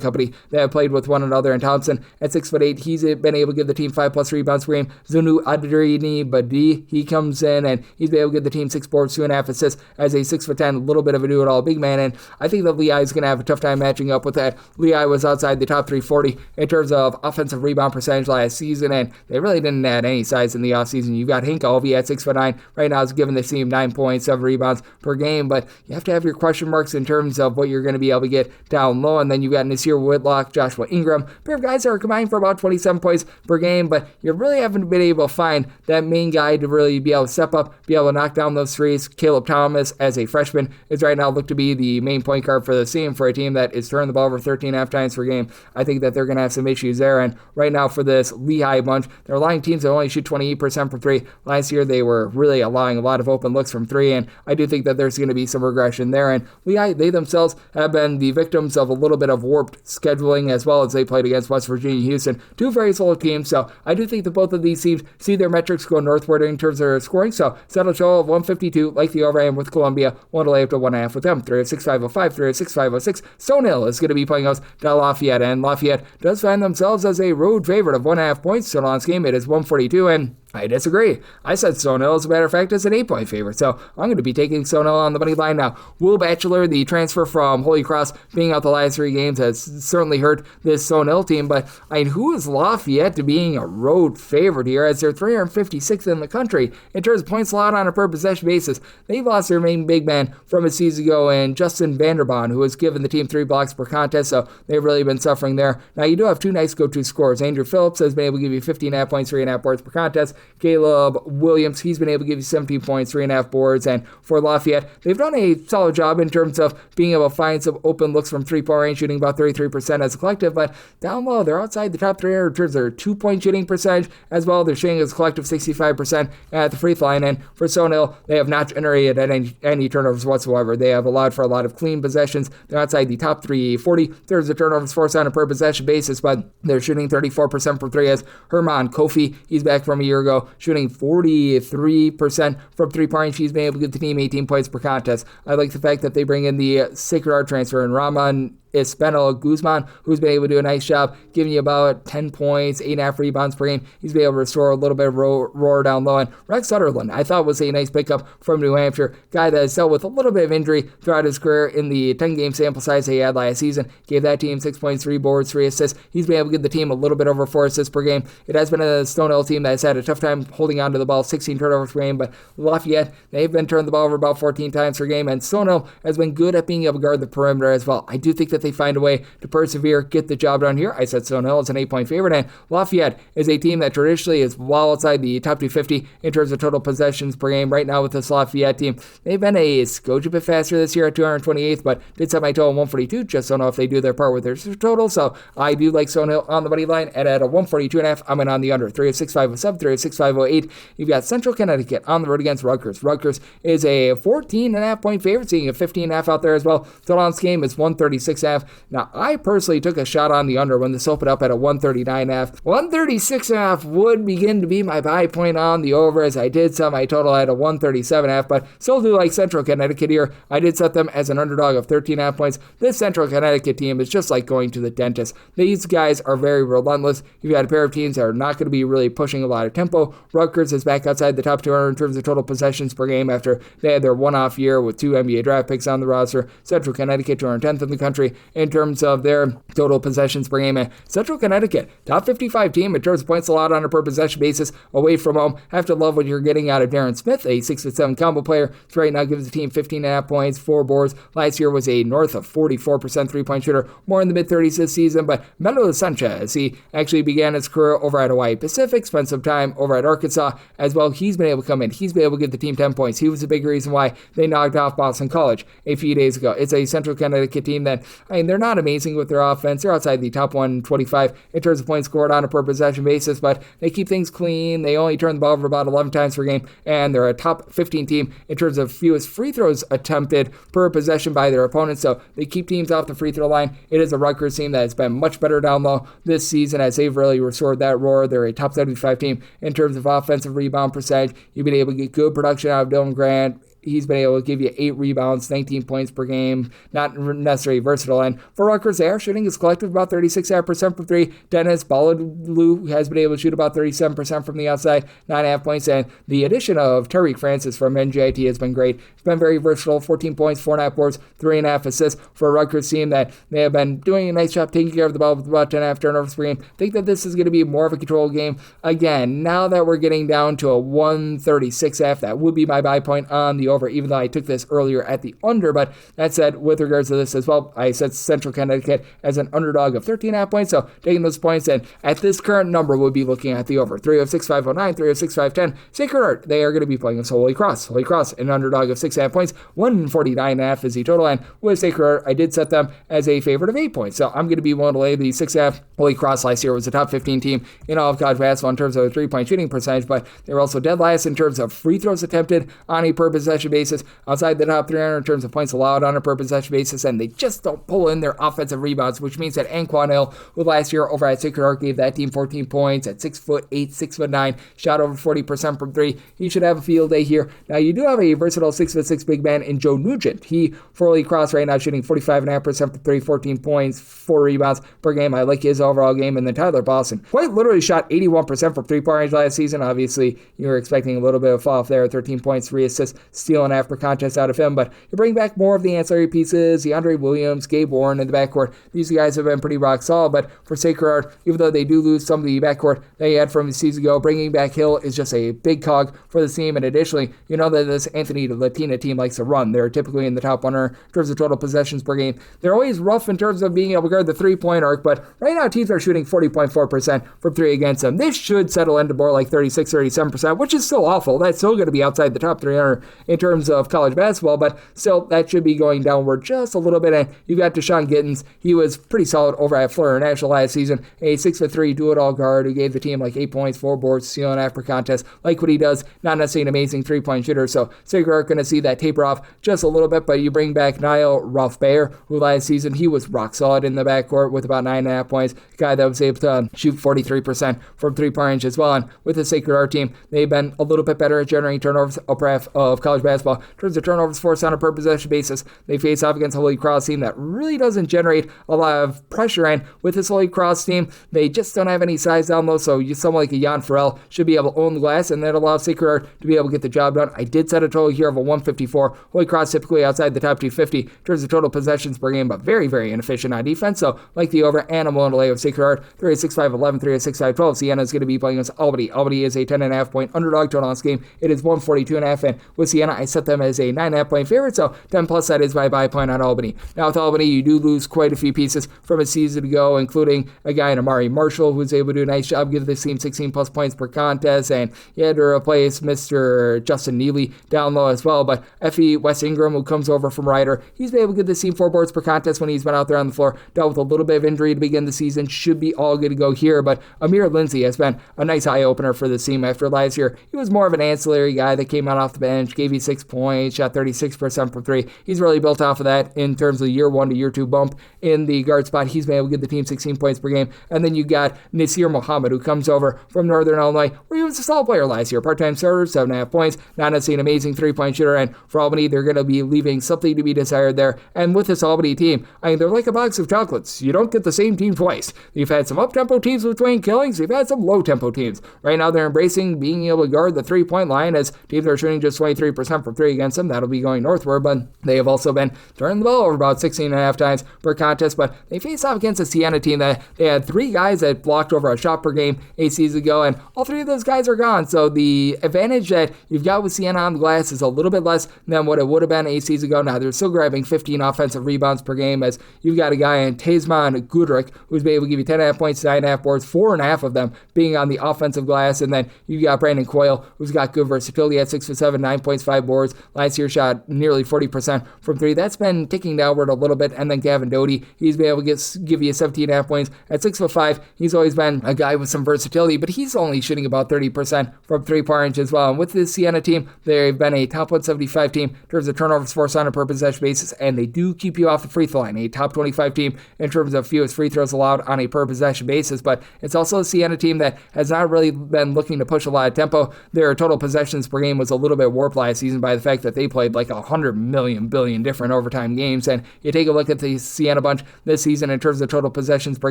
company that have played with one another. And Thompson at 6'8", he's been able to give the team 5+ rebounds per game. Zunu Adrini Badi, he comes in and he's been able to give the team 6 boards, 2.5 assists as a 6'10", a little bit of a do-it-all big man. And I think that Lehigh is going to have a tough time matching up with that. Lehigh was outside the top 340 in terms of offensive rebound percentage last season, and they really didn't add any size in the offseason. You've got Hank Alvey at 6'9", right now is giving the team 9 points, 7 rebounds per game, but you have to have your question marks in terms of what you're going to be able to get down low. And then you've got Nasir Whitlock, Joshua Ingram, a pair of guys that are combined for about 27 points per game, but you really haven't been able to find that main guy to really be able to step up, be able to knock down those threes. Caleb Thomas, as a freshman, is right now looked to be the main point guard for the team, for a team that is turning the ball over 13.5 times per game. I think that they're going to have some issues there, and right now for this Lehigh bunch, they're allowing teams that only shoot 28% from 3. Last year, they were really allowing a lot of open looks from 3, and I do think that there's going to be some regression there. And Lehigh, they themselves have been the victims of a little bit of warped scheduling, as well as they played against West Virginia, Houston, 2 very solid teams. So I do think that both of these teams see their metrics go northward in terms of their scoring. So settle show of 152, like the over, and with Columbia, 1 to lay up to 1.5 with them. 306-505, 306-506. Stonehill is going to be playing us to Lafayette, and Lafayette does find themselves as a road favorite of 1.5 points. So on this game, it is 142, and I disagree. I said Stone Hill, as a matter of fact, is an 8-point favorite. So I'm going to be taking Stone Hill on the money line now. Will Batchelor, the transfer from Holy Cross, being out the last 3 games, has certainly hurt this Stone Hill team. But who is Lafayette to being a road favorite here, as they're 356th in the country in terms of points allowed on a per possession basis? They've lost their main big man from a season ago, and Justin Vanderbond, who has given the team 3 blocks per contest. So they've really been suffering there. Now you do have 2 nice go-to scorers. Andrew Phillips has been able to give you 15.5 points, 3.5 boards per contest. Caleb Williams, he's been able to give you 17 points, 3.5 boards. And for Lafayette, they've done a solid job in terms of being able to find some open looks from 3-point range, shooting about 33% as a collective. But down low, they're outside the top 300 in terms of their 2-point shooting percentage as well. They're shooting as a collective 65% at the free throw line. And for Stone Hill, they have not generated any turnovers whatsoever. They have allowed for a lot of clean possessions. They're outside the top 340. There's a turnovers forced on a per possession basis, but they're shooting 34% from 3 as Herman Kofi, he's back from a year ago, shooting 43% from 3-point range. He's been able to give the team 18 points per contest. I like the fact that they bring in the Sacred Heart transfer and Rahman Espenel Guzman, who's been able to do a nice job giving you about 10 points, 8.5 rebounds per game. He's been able to restore a little bit of roar down low. And Rex Sutherland, I thought, was a nice pickup from New Hampshire. Guy that has dealt with a little bit of injury throughout his career. In the 10-game sample size he had last season, gave that team 6 points, 3 boards, 3 assists. He's been able to give the team a little bit over 4 assists per game. It has been a Stone Hill team that has had a tough time holding on to the ball, 16 turnovers per game, but Lafayette, they've been turning the ball over about 14 times per game, and Stone Hill has been good at being able to guard the perimeter as well. I do think that they find a way to persevere, get the job done here. I said Stone Hill is an 8-point favorite, and Lafayette is a team that traditionally is well outside the top 250 in terms of total possessions per game. Right now with this Lafayette team, they've been a scotch a bit faster this year at 228th, but did set my total 142. Just don't know if they do their part with their total, so I do like Stone Hill on the money line, and at a 142.5, I'm in on the under. 3 of 6, 5 of 7, 3 of 6, 5 of 8. You've got Central Connecticut on the road against Rutgers. Rutgers is a 14.5 point favorite, seeing a 15.5 out there as well. Total on this game is 136.5. Now, I personally took a shot on the under when this opened up at a 139.5. 136.5 would begin to be my buy point on the over, as I did set my total at a 137.5, but still do like Central Connecticut here. I did set them as an underdog of 13.5 points. This Central Connecticut team is just like going to the dentist. These guys are very relentless. You've got a pair of teams that are not going to be really pushing a lot of tempo. Rutgers is back outside the top 200 in terms of total possessions per game after they had their one-off year with 2 NBA draft picks on the roster. Central Connecticut, 210th in the country in terms of their total possessions per game. And Central Connecticut, top 55 team in terms of points allowed on a per possession basis away from home. Have to love what you're getting out of Darren Smith, a 6'7" combo player. So right now gives the team 15.5 points, 4 boards. Last year was a north of 44% 3-point shooter, more in the mid-30s this season. But Melo Sanchez, he actually began his career over at Hawaii Pacific, spent some time over at Arkansas as well. He's been able to come in. He's been able to give the team 10 points. He was a big reason why they knocked off Boston College a few days ago. It's a Central Connecticut team that, they're not amazing with their offense. They're outside the top 125 in terms of points scored on a per possession basis, but they keep things clean. They only turn the ball over about 11 times per game, and they're a top 15 team in terms of fewest free throws attempted per possession by their opponents, so they keep teams off the free throw line. It is a Rutgers team that has been much better down low this season as they've really restored that roar. They're a top 75 team in terms of offensive rebound percentage. You've been able to get good production out of Dylan Grant. He's been able to give you 8 rebounds, 19 points per game, not necessarily versatile. And for Rutgers, they are shooting his collective about 36% from 3. Dennis Balladou has been able to shoot about 37% from the outside, 9.5 points. And the addition of Tariq Francis from NJIT has been great. He's been very versatile, 14 points, 4.5 boards, 3.5 assists for a Rutgers team that they have been doing a nice job taking care of the ball with about 10.5 turnovers per game. I think that this is going to be more of a control game. Again, now that we're getting down to a 136.5, that would be my buy point on the over, even though I took this earlier at the under. But that said, with regards to this as well, I set Central Connecticut as an underdog of 13.5 points, so taking those points, and at this current number, we'll be looking at the over. 3 of 6, 509, 3 of 6, 510. Sacred Heart, they are going to be playing with Holy Cross. Holy Cross, an underdog of 6.5 points, 149.5 is the total, and with Sacred Heart, I did set them as a favorite of 8 points, so I'm going to be willing to lay the 6.5. Holy Cross last year was a top 15 team in all of college basketball in terms of a 3-point shooting percentage, but they were also dead last in terms of free throws attempted on a per possession possession basis, outside the top 300 in terms of points allowed on a per possession basis, and they just don't pull in their offensive rebounds, which means that Anquan Hill, who last year over at Sacred Heart gave that team 14 points at 6'8", 6'9", shot over 40% from three. He should have a field day here. Now, you do have a versatile 6'6" big man in Joe Nugent. He, for Holy Cross right now, shooting 45.5% from three, 14 points, 4 rebounds per game. I like his overall game. And then Tyler Boston quite literally shot 81% from three-point range last season. Obviously, you were expecting a little bit of fall off there, 13 points, 3 assists, stealing half per contest out of him. But you bring back more of the ancillary pieces, DeAndre Williams, Gabe Warren in the backcourt. These guys have been pretty rock solid. But for Sacred Heart, even though they do lose some of the backcourt they had from the season ago, bringing back Hill is just a big cog for the team. And additionally, you know that this Anthony Latina team likes to run. They're typically in the top 100 in terms of total possessions per game. They're always rough in terms of being able to guard the three-point arc, but right now teams are shooting 40.4% from three against them. This should settle into more like 36, 37%, which is still awful. That's still going to be outside the top 300 in terms of college basketball, but still that should be going downward just a little bit. And you got Deshaun Gittins. He was pretty solid over at Florida National last season, a 6'3" do-it-all guard who gave the team like 8 points, 4 boards, stealing after contest, like what he does. Not necessarily an amazing three-point shooter, so Sacred Heart going to see that taper off just a little bit, but you bring back Niall Ralph Bayer, who last season he was rock solid in the backcourt with about 9.5 points, a guy that was able to shoot 43% from three-point range as well. And with the Sacred Heart team, they've been a little bit better at generating turnovers upper half of college basketball. In terms of turnovers forced on a per possession basis, they face off against a Holy Cross team that really doesn't generate a lot of pressure. And with this Holy Cross team, they just don't have any size down low, so someone like a Jan Farrell should be able to own the glass, and that allows Sacred Heart to be able to get the job done. I did set a total here of a 154. Holy Cross typically outside the top 250 in terms of total possessions per game, but very, very inefficient on defense. So, like the over, and I'm willing to lay with Sacred Heart. 36-5-11, 36-5-12. Siena is going to be playing against Albany. Albany is a 10.5 point underdog total on this game. It is 142.5, and with Siena, I set them as a 9.5 point favorite, so 10 plus that is my buy point on Albany. Now, with Albany, you do lose quite a few pieces from a season ago, including a guy in Amari Marshall who's able to do a nice job, give this team 16 plus points per contest, and you had to replace Mr. Justin Neely down low as well. But Effie West Ingram, who comes over from Ryder, he's been able to give this team 4 boards per contest when he's been out there on the floor. Dealt with a little bit of injury to begin the season, should be all good to go here. But Amir Lindsay has been a nice eye opener for the team after last year. He was more of an ancillary guy that came out off the bench, gave you 6 points, shot 36% from three. He's really built off of that in terms of year 1 to year 2 bump in the guard spot. He's been able to give the team 16 points per game. And then you got Nasir Muhammad, who comes over from Northern Illinois, where he was a solid player last year. Part-time starter, 7.5 points. Not necessarily an amazing three-point shooter. And for Albany, they're going to be leaving something to be desired there. And with this Albany team, I mean, they're like a box of chocolates. You don't get the same team twice. You've had some up-tempo teams with Dwayne Killings. You've had some low-tempo teams. Right now, they're embracing being able to guard the three-point line as teams are shooting just 23% from three against them. That'll be going northward, but they have also been turning the ball over about 16.5 times per contest. But they face off against a Siena team that they had 3 guys that blocked over a shot per game 8 seasons ago, and all 3 of those guys are gone. So the advantage that you've got with Siena on the glass is a little bit less than what it would have been 8 seasons ago. Now, they're still grabbing 15 offensive rebounds per game, as you've got a guy in Tasman Goodrick who's been able to give you 10.5 points, 9.5 boards, 4.5 of them being on the offensive glass. And then you've got Brandon Coyle, who's got good versatility at 6'7", 9 points, 5 boards. Last year shot nearly 40% from three. That's been ticking downward a little bit. And then Gavin Doty, he's been able to give you 17.5 points at 6'5". He's always been a guy with some versatility, but he's only shooting about 30% from three-point range as well. And with this Siena team, they've been a top 175 team in terms of turnovers forced on a per possession basis, and they do keep you off the free throw line. A top 25 team in terms of fewest free throws allowed on a per possession basis, but it's also a Siena team that has not really been looking to push a lot of tempo. Their total possessions per game was a little bit warped last season by the fact that they played like 100 million billion different overtime games. And you take a look at the Siena bunch this season in terms of total possessions per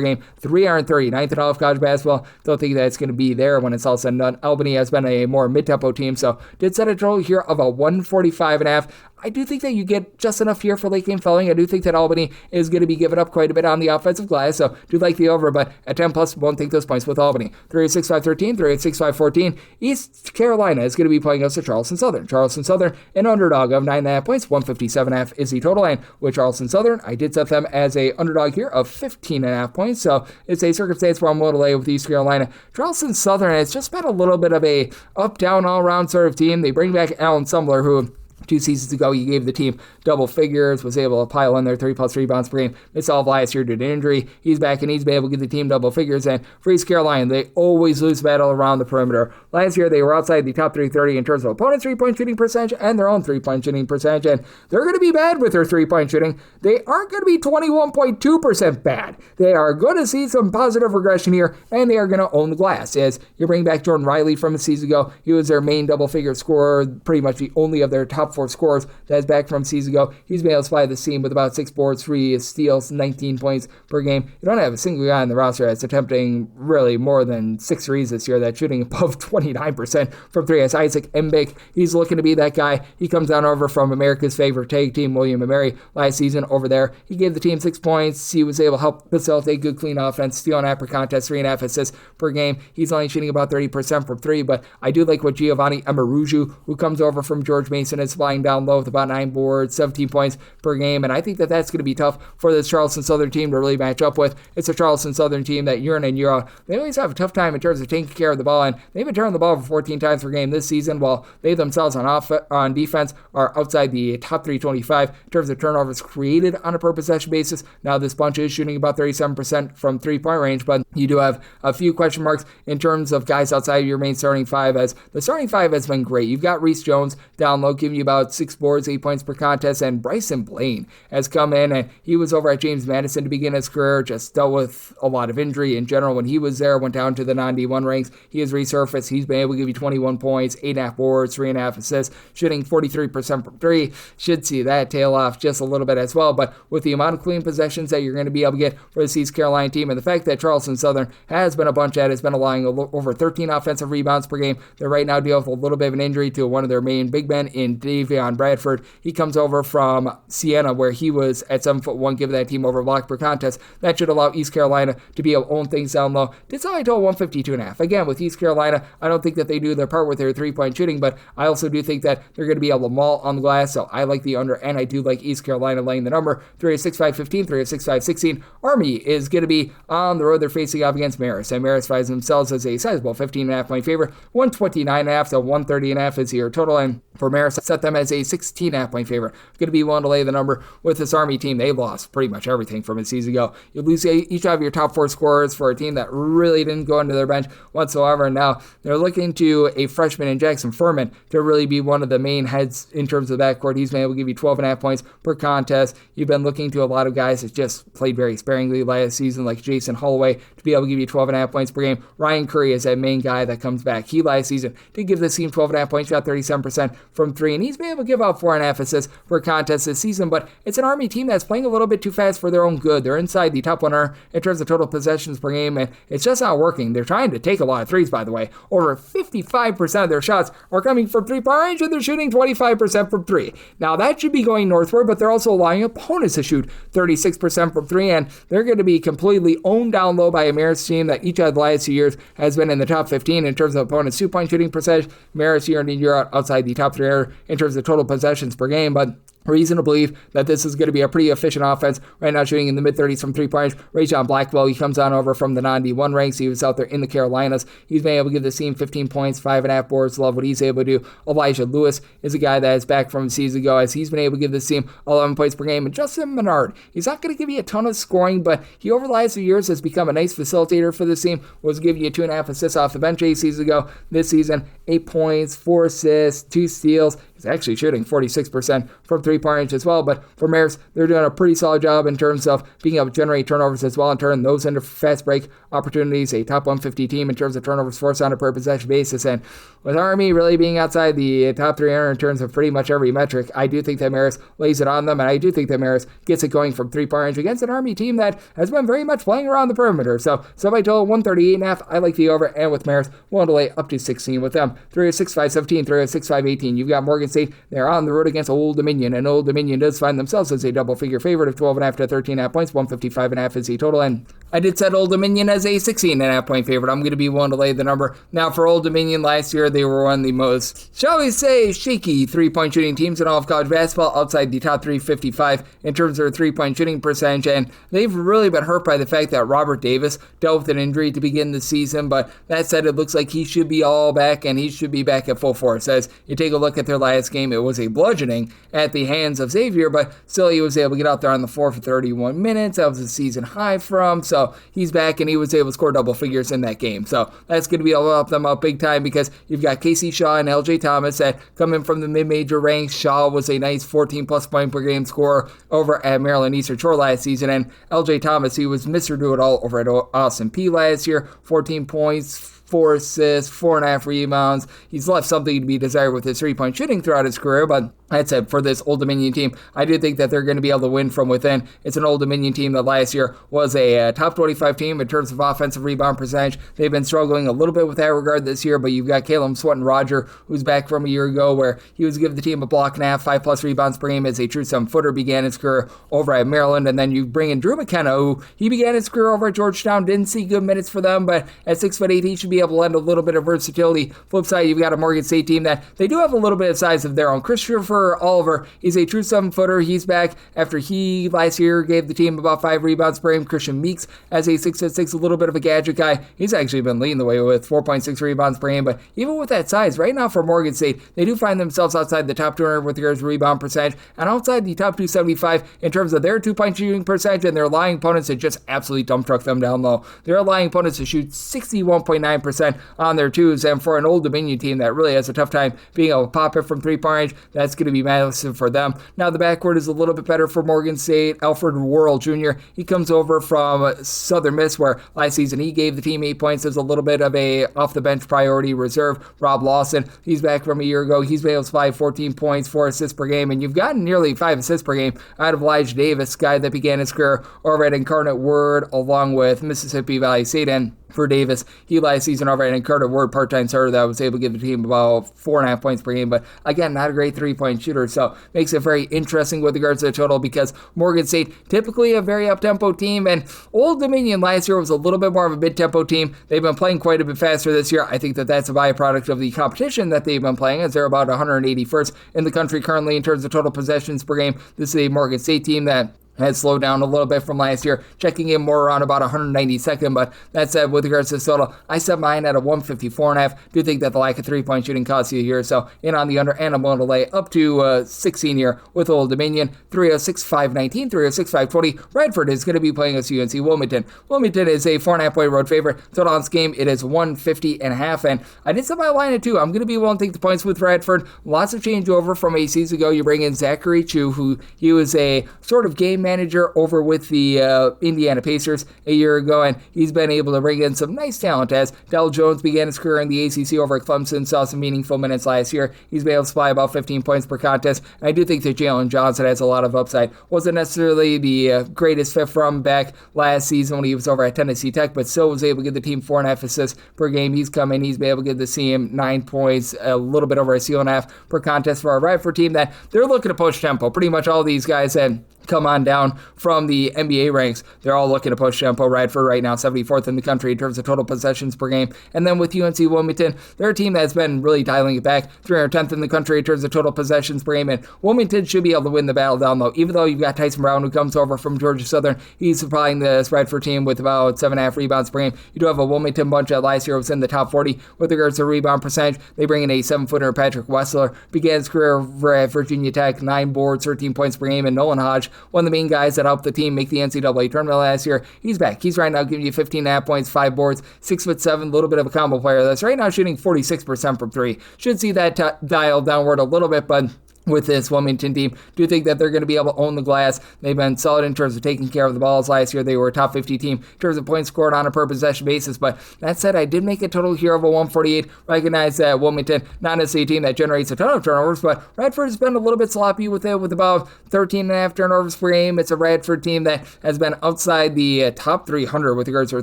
game, 330, ninth in all of college basketball. Don't think that's going to be there when it's all said and done. Albany has been a more mid-tempo team, so did set a total here of a 145.5. I do think that you get just enough here for late game fouling. I do think that Albany is going to be giving up quite a bit on the offensive glass, so do like the over, but at 10 plus, won't take those points with Albany. 36-5-13, 36-5-14. East Carolina is going to be playing us at Charleston Southern. Charleston Southern, an underdog of 9.5 points, 157.5 is the total, and with Charleston Southern, I did set them as a underdog here of 15.5 points, so it's a circumstance where I'm willing to lay with East Carolina. Charleston Southern has just been a little bit of a up-down all-around sort of team. They bring back Alan Sumler, who 2 seasons ago, he gave the team double figures, was able to pile in their 3+ rebounds per game. Missed all of last year due to injury. He's back and he's been able to give the team double figures. And for East Carolina, they always lose battle around the perimeter. Last year, they were outside the top 330 in terms of opponents' 3-point shooting percentage and their own 3-point shooting percentage. And they're going to be bad with their 3-point shooting. They aren't going to be 21.2% bad. They are going to see some positive regression here, and they are going to own the glass. As you bring back Jordan Riley from a season ago, he was their main double-figure scorer, pretty much the only of their top 4 scorers that's back from a season ago. He's been able to fly the seam with about 6 boards, 3 steals, 19 points per game. You don't have a single guy on the roster that's attempting really more than 6 threes this year, that's shooting above 29% from 3. As Isaac Mbik, he's looking to be that guy. He comes down over from America's favorite tag team, William & Mary, last season over there. He gave the team 6 points. He was able to help facilitate good, clean offense, steal and half per contest, 3.5 assists per game. He's only shooting about 30% from 3, but I do like what Giovanni Amaruju, who comes over from George Mason, is flying down low with about 9 boards, 17 points per game, and I think that that's going to be tough for this Charleston Southern team to really match up with. It's a Charleston Southern team that year in and year out, they always have a tough time in terms of taking care of the ball, and they've been turning the ball over 14 times per game this season, while they themselves on defense are outside the top 325 in terms of turnovers created on a per possession basis. Now this bunch is shooting about 37% from 3-point range, but you do have a few question marks in terms of guys outside of your main starting 5, as the starting 5 has been great. You've got Reese Jones down low, giving you about 6 boards, 8 points per contest, and Bryson Blaine has come in, and he was over at James Madison to begin his career, just dealt with a lot of injury in general when he was there, went down to the non-D1 ranks. He has resurfaced. He's been able to give you 21 points, 8.5 boards, 3.5 assists, shooting 43% from 3. Should see that tail off just a little bit as well, but with the amount of clean possessions that you're going to be able to get for this East Carolina team, and the fact that Charleston Southern has been a bunch that has been allowing over 13 offensive rebounds per game, they're right now dealing with a little bit of an injury to one of their main big men in Davion Bradford. He comes over from Siena, where he was at 7'1", giving that team over a block per contest. That should allow East Carolina to be able to own things down low. It's only total 152.5. Again, with East Carolina, I don't think that they do their part with their 3-point shooting, but I also do think that they're going to be able to maul on the glass, so I like the under, and I do like East Carolina laying the number. 3-6-5-15, 3-6-5-16. Army is going to be on the road. They're facing off against Marist, and Marist finds themselves as a sizable 15.5 point favorite. 129.5 to 130.5 is your total, and for Marist, set them as a 16.5 point favorite. Going to be willing to lay the number with this Army team. They lost pretty much everything from a season ago. You lose each of your top 4 scorers for a team that really didn't go into their bench whatsoever. And now they're looking to a freshman in Jackson Furman to really be one of the main heads in terms of backcourt. He's been able to give you 12.5 points per contest. You've been looking to a lot of guys that just played very sparingly last season, like Jason Holloway, to be able to give you 12.5 points per game. Ryan Curry is that main guy that comes back. He last season did give this team 12.5 points, shot 37% from 3, and he's been able to give out 4.5 assists per contest this season, but it's an Army team that's playing a little bit too fast for their own good. They're inside the top 100 in terms of total possessions per game, and it's just not working. They're trying to take a lot of threes, by the way. Over 55% of their shots are coming from 3-point range, and they're shooting 25% from 3. Now, that should be going northward, but they're also allowing opponents to shoot 36% from 3, and they're going to be completely owned down low by a Marist team that each of the last 2 years has been in the top 15 in terms of opponents' 2-point shooting percentage. Marist year in and year out outside the top 300 in terms of total possessions per game, but reason to believe that this is going to be a pretty efficient offense. Right now shooting in the mid-30s from 3-point range. Rajon Blackwell, he comes on over from the non-D1 ranks. He was out there in the Carolinas. He's been able to give the team 15 points, 5.5 boards. Love what he's able to do. Elijah Lewis is a guy that is back from a season ago, as he's been able to give this team 11 points per game. And Justin Menard, he's not going to give you a ton of scoring, but he over the last few years has become a nice facilitator for this team. Was giving you 2.5 assists off the bench 8 seasons ago. This season, 8 points, 4 assists, 2 steals. He's actually shooting 46% from 3-point range as well, but for Marist, they're doing a pretty solid job in terms of being able to generate turnovers as well and turn those into fast break opportunities. A top 150 team in terms of turnovers forced on a per possession basis, and with Army really being outside the top 300 in terms of pretty much every metric, I do think that Marist lays it on them, and I do think that Marist gets it going from 3-point range against an Army team that has been very much playing around the perimeter. So by total 138.5, I like the over, and with Marist, willing to lay up to 16 with them. 306-517, 306-518. You've got Morgan State. They're on the road against Old Dominion, and Old Dominion does find themselves as a double-figure favorite of 12.5 to 13.5 points. 155.5 is the total, and I did set Old Dominion as a 16.5 point favorite. I'm going to be willing to lay the number. Now, for Old Dominion last year, they were one of the most, shall we say, shaky 3-point shooting teams in all of college basketball, outside the top 355 in terms of their 3-point shooting percentage, and they've really been hurt by the fact that Robert Davis dealt with an injury to begin the season, but that said, it looks like he should be all back, and he should be back at full force. As you take a look at their last last game. It was a bludgeoning at the hands of Xavier, but still he was able to get out there on the floor for 31 minutes. That was a season high for him, so he's back, and he was able to score double figures in that game. So that's going to be able to help them out big time because you've got Casey Shaw and LJ Thomas that come in from the mid-major ranks. Shaw was a nice 14-plus point per game scorer over at Maryland Eastern Shore last season, and LJ Thomas, he was Mr. Do-It-All over at Austin Peay last year, 14 points, 4 assists, 4.5 rebounds. He's left something to be desired with his three-point shooting throughout his career, but that said, for this Old Dominion team, I do think that they're going to be able to win from within. It's an Old Dominion team that last year was a top 25 team in terms of offensive rebound percentage. They've been struggling a little bit with that regard this year, but you've got Caleb Sweaton-Roger, who's back from a year ago where he was giving the team a block and a half, 5-plus rebounds per game as a true 7-footer, began his career over at Maryland. And then you bring in Drew McKenna, who he began his career over at Georgetown, didn't see good minutes for them, but at 6'8", he should be able to lend a little bit of versatility. Flip side, you've got a Morgan State team that they do have a little bit of size of their own. Christopher Oliver, he's a true 7-footer. He's back after he last year gave the team about 5 rebounds per game. Christian Meeks as a 6'6", a little bit of a gadget guy. He's actually been leading the way with 4.6 rebounds per game. But even with that size, right now for Morgan State, they do find themselves outside the top 200 with regards to rebound percentage and outside the top 275 in terms of their 2-point shooting percentage, and their allowing opponents to just absolutely dump truck them down low. They're allowing opponents to shoot 61.9% on their twos, and for an Old Dominion team that really has a tough time being able to pop it from 3-point range, that's going to be massive for them. Now the backcourt is a little bit better for Morgan State. Alfred Worrell Jr., he comes over from Southern Miss, where last season he gave the team 8 points as a little bit of a off-the-bench priority reserve. Rob Lawson, he's back from a year ago. He's been able to supply 14 points, 4 assists per game, and you've gotten nearly 5 assists per game out of Elijah Davis, guy that began his career over at Incarnate Word along with Mississippi Valley State. And for Davis, he last season over at Incarnate Word, part-time starter that was able to give the team about 4.5 points per game, but again, not a great 3-point shooter, so makes it very interesting with regards to the total because Morgan State, typically a very up-tempo team, and Old Dominion last year was a little bit more of a mid-tempo team. They've been playing quite a bit faster this year. I think that that's a byproduct of the competition that they've been playing, as they're about 181st in the country currently in terms of total possessions per game. This is a Morgan State team that has slowed down a little bit from last year, checking in more around about 192nd, but that said, with regards to the total, I set mine at a 154.5. Do think that the lack of 3-point shooting costs you here, so in on the under, and I'm willing to lay up to 16 here with Old Dominion. 306-519, 306-520. Radford is going to be playing us UNC Wilmington. Wilmington is a 4.5-point road favorite. Total on this game, it is 150.5, and I did set my line at 2. I'm going to be willing to take the points with Radford. Lots of changeover from a season ago. You bring in Zachary Chu, who he was a sort of game manager over with the Indiana Pacers a year ago, and he's been able to bring in some nice talent as Del Jones began his career in the ACC over at Clemson, saw some meaningful minutes last year. He's been able to supply about 15 points per contest. I do think that Jalen Johnson has a lot of upside. Wasn't necessarily the greatest fit from back last season when he was over at Tennessee Tech, but still was able to give the team 4.5 assists per game. He's come in, he's been able to give the team 9 points, a little bit over a steal and a half per contest for our Radford team that they're looking to push tempo. Pretty much all these guys had come on down from the NBA ranks. They're all looking to push tempo. Radford right now 74th in the country in terms of total possessions per game. And then with UNC Wilmington, they're a team that's been really dialing it back. 310th in the country in terms of total possessions per game. And Wilmington should be able to win the battle down low. Even though you've got Tyson Brown who comes over from Georgia Southern, he's supplying this Radford team with about 7.5 rebounds per game. You do have a Wilmington bunch that last year was in the top 40 with regards to rebound percentage. They bring in a 7-footer, Patrick Wessler. Began his career over at Virginia Tech, 9 boards, 13 points per game. And Nolan Hodge, one of the main guys that helped the team make the NCAA tournament last year, he's back. He's right now giving you 15.5 points, 5 boards, 6'7", a little bit of a combo player that's right now shooting 46% from 3. Should see that dial downward a little bit, but with this Wilmington team, do you think that they're going to be able to own the glass? They've been solid in terms of taking care of the balls last year. They were a top 50 team in terms of points scored on a per possession basis. But that said, I did make a total here of a 148. Recognize that Wilmington, not necessarily a team that generates a ton of turnovers, but Radford has been a little bit sloppy with it, with about 13.5 turnovers per game. It's a Radford team that has been outside the top 300 with regards to a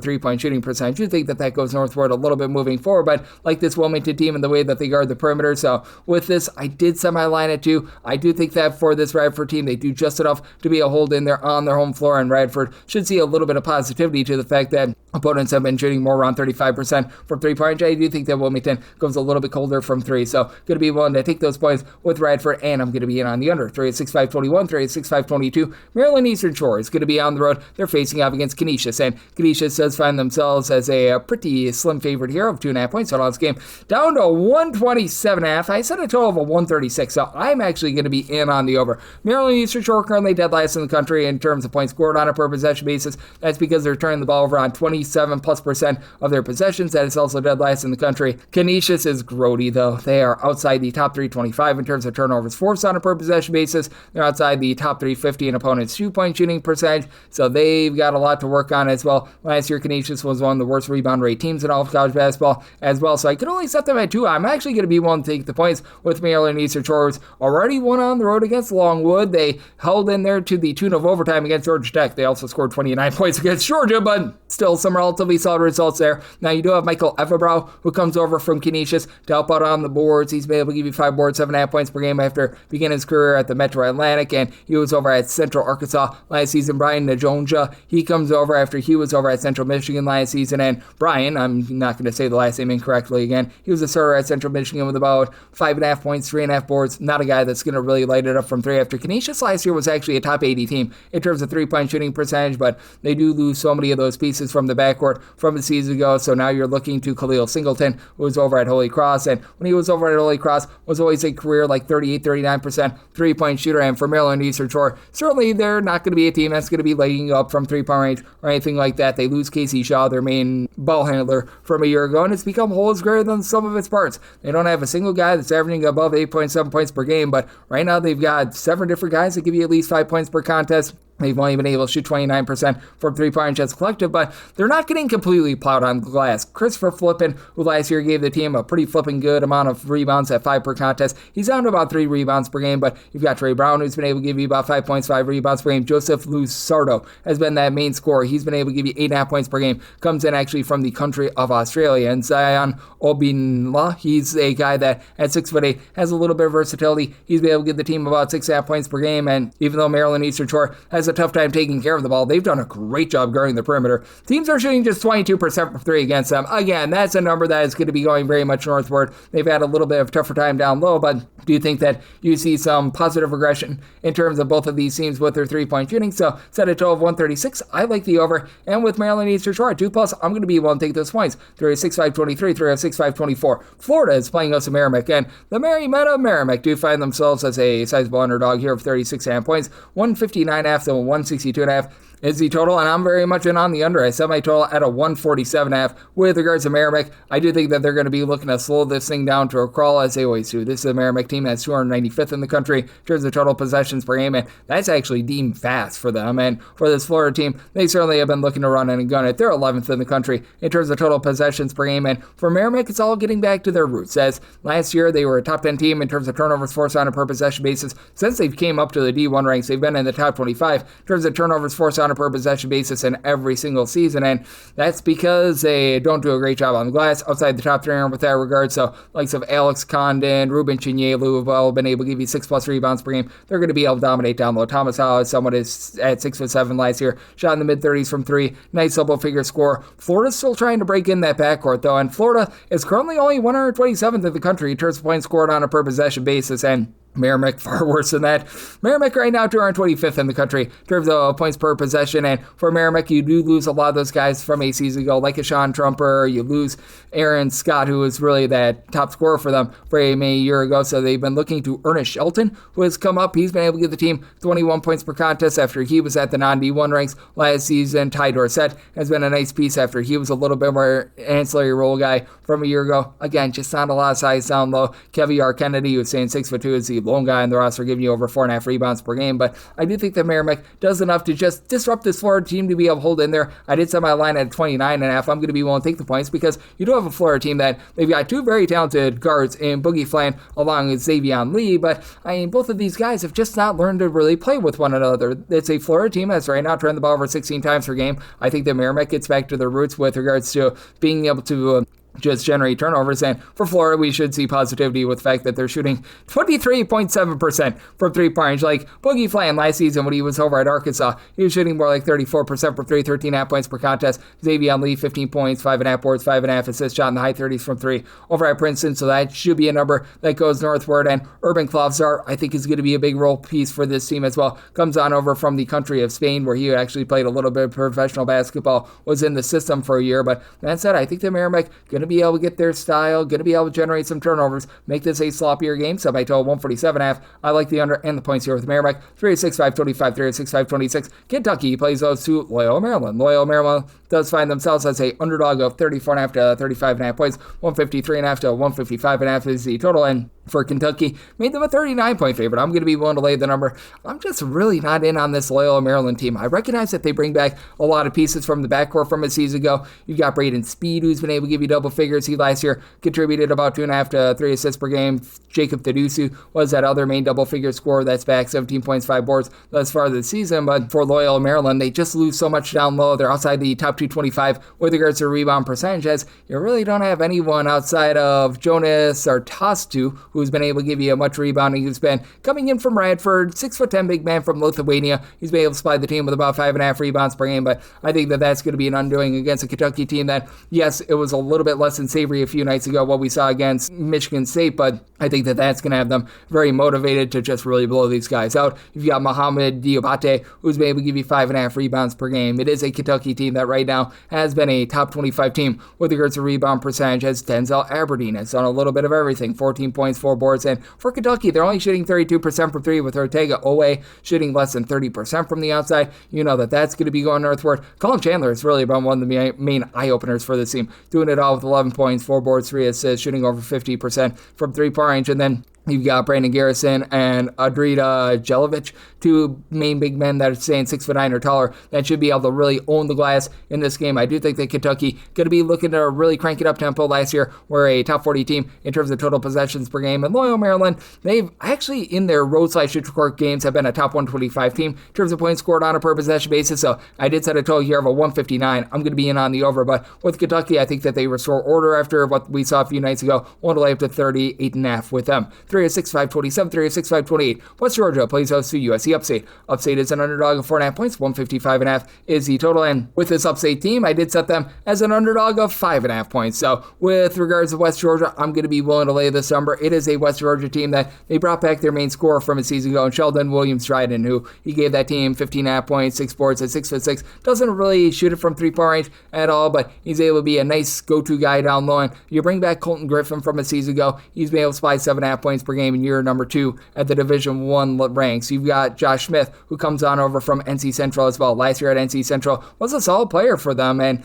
3-point shooting percentage. You think that that goes northward a little bit moving forward, but like this Wilmington team and the way that they guard the perimeter. So with this, I did set my line at 2. do. I do think that for this Radford team, they do just enough to be a hold in there on their home floor, and Radford should see a little bit of positivity to the fact that opponents have been shooting more around 35% from three-point range. I do think that Wilmington goes a little bit colder from three, so going to be willing to take those points with Radford, and I'm going to be in on the under. 3-6-5-21, 3-6-5-22. Maryland Eastern Shore is going to be on the road. They're facing off against Canisius, and Canisius does find themselves as a pretty slim favorite here of 2.5 points. So this game down to 127.5. I said a total of a 136, so I'm actually going to be in on the over. Maryland Eastern Shore currently dead last in the country in terms of points scored on a per possession basis. That's because they're turning the ball over on 27+% of their possessions. That is also dead last in the country. Canisius is grody, though. They are outside the top 325 in terms of turnovers forced on a per possession basis. They're outside the top 350 in opponents' 2-point shooting percentage, so they've got a lot to work on as well. Last year, Canisius was one of the worst rebound rate teams in all of college basketball as well, so I could only set them at 2. I'm actually going to be willing to take the points with Maryland Eastern Shore. Already won on the road against Longwood. They held in there to the tune of overtime against Georgia Tech. They also scored 29 points against Georgia, but still some relatively solid results there. Now you do have Michael Everbrow, who comes over from Canisius to help out on the boards. He's been able to give you 5 boards, 7.5 points per game after beginning his career at the Metro Atlantic, and he was over at Central Arkansas last season. Brian Najonja, he comes over after he was over at Central Michigan last season, and Brian, I'm not going to say the last name incorrectly again, he was a starter at Central Michigan with about 5.5 points, 3.5 boards. Not a guy that's going to really light it up from three after Canisius last year was actually a top 80 team in terms of 3-point shooting percentage, but they do lose so many of those pieces from the backcourt from a season ago, so now you're looking to Khalil Singleton, who was over at Holy Cross, and when he was over at Holy Cross, was always a career like 38-39% 3-point shooter, and for Maryland Eastern Shore, certainly they're not going to be a team that's going to be lighting up from 3-point range or anything like that. They lose Casey Shaw, their main ball handler from a year ago, and it's become whole as greater than some of its parts. They don't have a single guy that's averaging above 8.7 points per game, but right now they've got 7 different guys that give you at least 5 points per contest. They've only been able to shoot 29% from 3-point range as a collective, but they're not getting completely plowed on glass. Christopher Flippin, who last year gave the team a pretty flipping good amount of rebounds at 5 per contest, he's down to about 3 rebounds per game, but you've got Trey Brown, who's been able to give you about 5 points, 5 rebounds per game. Joseph Lusardo has been that main scorer. He's been able to give you 8.5 points per game. Comes in actually from the country of Australia. And Zion Obinla, he's a guy that at 6'8" has a little bit of versatility. He's been able to give the team about 6.5 points per game, and even though Maryland Eastern Shore has a tough time taking care of the ball, they've done a great job guarding the perimeter. Teams are shooting just 22% from 3 against them. Again, that's a number that is going to be going very much northward. They've had a little bit of tougher time down low, but do you think that you see some positive regression in terms of both of these teams with their 3-point shooting? So set a total of 136. I like the over, and with Maryland Eastern Shore at 2+, I'm going to be willing to take those points. 3-6-5-23, 3-6-5-24. Florida is playing us in Merrimack, and the Merry Men of Merrimack do find themselves as a sizable underdog here of 36.5 points. 159.5 to 162.5 is the total, and I'm very much in on the under. I set my total at a 147.5. With regards to Merrimack, I do think that they're going to be looking to slow this thing down to a crawl, as they always do. This is a Merrimack team that's 295th in the country in terms of total possessions per game, and that's actually deemed fast for them. And for this Florida team, they certainly have been looking to run and gun it. They're 11th in the country in terms of total possessions per game, and for Merrimack, it's all getting back to their roots, as last year they were a top 10 team in terms of turnovers forced on a per possession basis. Since they came up to the D1 ranks, they've been in the top 25 in terms of turnovers forced on a per possession basis in every single season, and that's because they don't do a great job on the glass outside the top 300 with that regard. So likes of Alex Condon, Ruben Chenier, Louisville have been able to give you 6+ rebounds per game. They're going to be able to dominate down low. Thomas Howell, someone is at 6'7" last year, shot in the mid-30s from 3, nice double figure score. Florida's still trying to break in that backcourt though, and Florida is currently only 127th in the country in terms of points scored on a per possession basis, and Merrimack far worse than that. Merrimack right now 225th in the country in terms of points per possession, and for Merrimack you do lose a lot of those guys from a season ago, like a Sean Trumper. You lose Aaron Scott, who was really that top scorer for them for a year ago, so they've been looking to Ernest Shelton, who has come up. He's been able to give the team 21 points per contest after he was at the non-D1 ranks last season. Ty Dorsett has been a nice piece after he was a little bit more ancillary role guy from a year ago. Again, just not a lot of size down low. Kevin R. Kennedy, who's saying 6'2", is the lone guy in the roster, giving you over 4.5 rebounds per game, but I do think that Merrimack does enough to just disrupt this Florida team to be able to hold in there. I did set my line at 29.5. I'm going to be willing to take the points because you do have a Florida team that they've got 2 very talented guards in Boogie Flan along with Xavier Lee, but I mean, both of these guys have just not learned to really play with one another. It's a Florida team that's right now turning the ball over 16 times per game. I think that Merrimack gets back to their roots with regards to being able to just generate turnovers. And for Florida, we should see positivity with the fact that they're shooting 23.7% from three-point range. Like Boogie Flan last season when he was over at Arkansas, he was shooting more like 34% from three, 13.5 points per contest. Xavier Lee, 15 points, 5.5 boards, 5.5 assists, shot in the high 30s from three over at Princeton. So that should be a number that goes northward. And Urban Klavzar, I think, is going to be a big role piece for this team as well. Comes on over from the country of Spain, where he actually played a little bit of professional basketball, was in the system for a year. But that said, I think the Merrimack going to be able to get their style, going to be able to generate some turnovers, make this a sloppier game. So by total 147.5, I like the under and the points here with Merrimack. 306-525, 306-526. Kentucky plays those to Loyola Maryland. Loyola Maryland does find themselves as a underdog of 34.5 to 35.5 points. 153.5 to 155.5 is the total, and for Kentucky, made them a 39-point favorite. I'm going to be willing to lay the number. I'm just really not in on this Loyola Maryland team. I recognize that they bring back a lot of pieces from the backcourt from a season ago. You've got Braden Speed, who's been able to give you double figures. He last year contributed about 2.5 to 3 assists per game. Jacob Tadusu was that other main double-figure scorer that's back, 17 points, 5 boards thus far this season. But for Loyola Maryland, they just lose so much down low. They're outside the top 225 with regards to rebound percentage, as you really don't have anyone outside of Jonas Artastu who's been able to give you a much rebounding. He's been coming in from Radford, 6'10" big man from Lithuania. He's been able to supply the team with about 5.5 rebounds per game, but I think that that's going to be an undoing against a Kentucky team that, yes, it was a little bit less than savory a few nights ago, what we saw against Michigan State, but I think that that's going to have them very motivated to just really blow these guys out. You've got Mohamed Diabate, who's been able to give you 5.5 rebounds per game. It is a Kentucky team that right now has been a top 25 team with regards to rebound percentage, as Denzel Aberdeen has done a little bit of everything. 14 points, 4 boards, and for Kentucky, they're only shooting 32% from three, with Ortega Owe shooting less than 30% from the outside. You know that that's going to be going northward. Colin Chandler has really been one of the main eye-openers for this team, doing it all with 11 points, 4 boards, 3 assists, shooting over 50% from three-point range, and then you've got Brandon Garrison and Adrita Jelovic, two main big men that are staying 6'9" or taller, that should be able to really own the glass in this game. I do think that Kentucky going to be looking to really crank it up tempo. Last year, we're a top 40 team in terms of total possessions per game. And Loyola Maryland, they've actually in their roadside-court games have been a top 125 team in terms of points scored on a per possession basis. So I did set a total here of a 159. I'm going to be in on the over, but with Kentucky, I think that they restore order after what we saw a few nights ago. Want to lay up to 38.5 with them. 306-527, 306-528. West Georgia plays host to USC Upstate. Upstate is an underdog of 4.5 points. 155.5 is the total. And with this Upstate team, I did set them as an underdog of 5.5 points. So with regards to West Georgia, I'm going to be willing to lay this number. It is a West Georgia team that they brought back their main scorer from a season ago, and Sheldon Williams-Dryden, who he gave that team 15.5 points, 6 boards at 6'6". Doesn't really shoot it from three-point range at all, but he's able to be a nice go-to guy down low. And you bring back Colton Griffin from a season ago, he's been able to supply 7.5 points per game in year number 2 at the Division I ranks. You've got Josh Smith, who comes on over from NC Central as well. Last year at NC Central was a solid player for them, and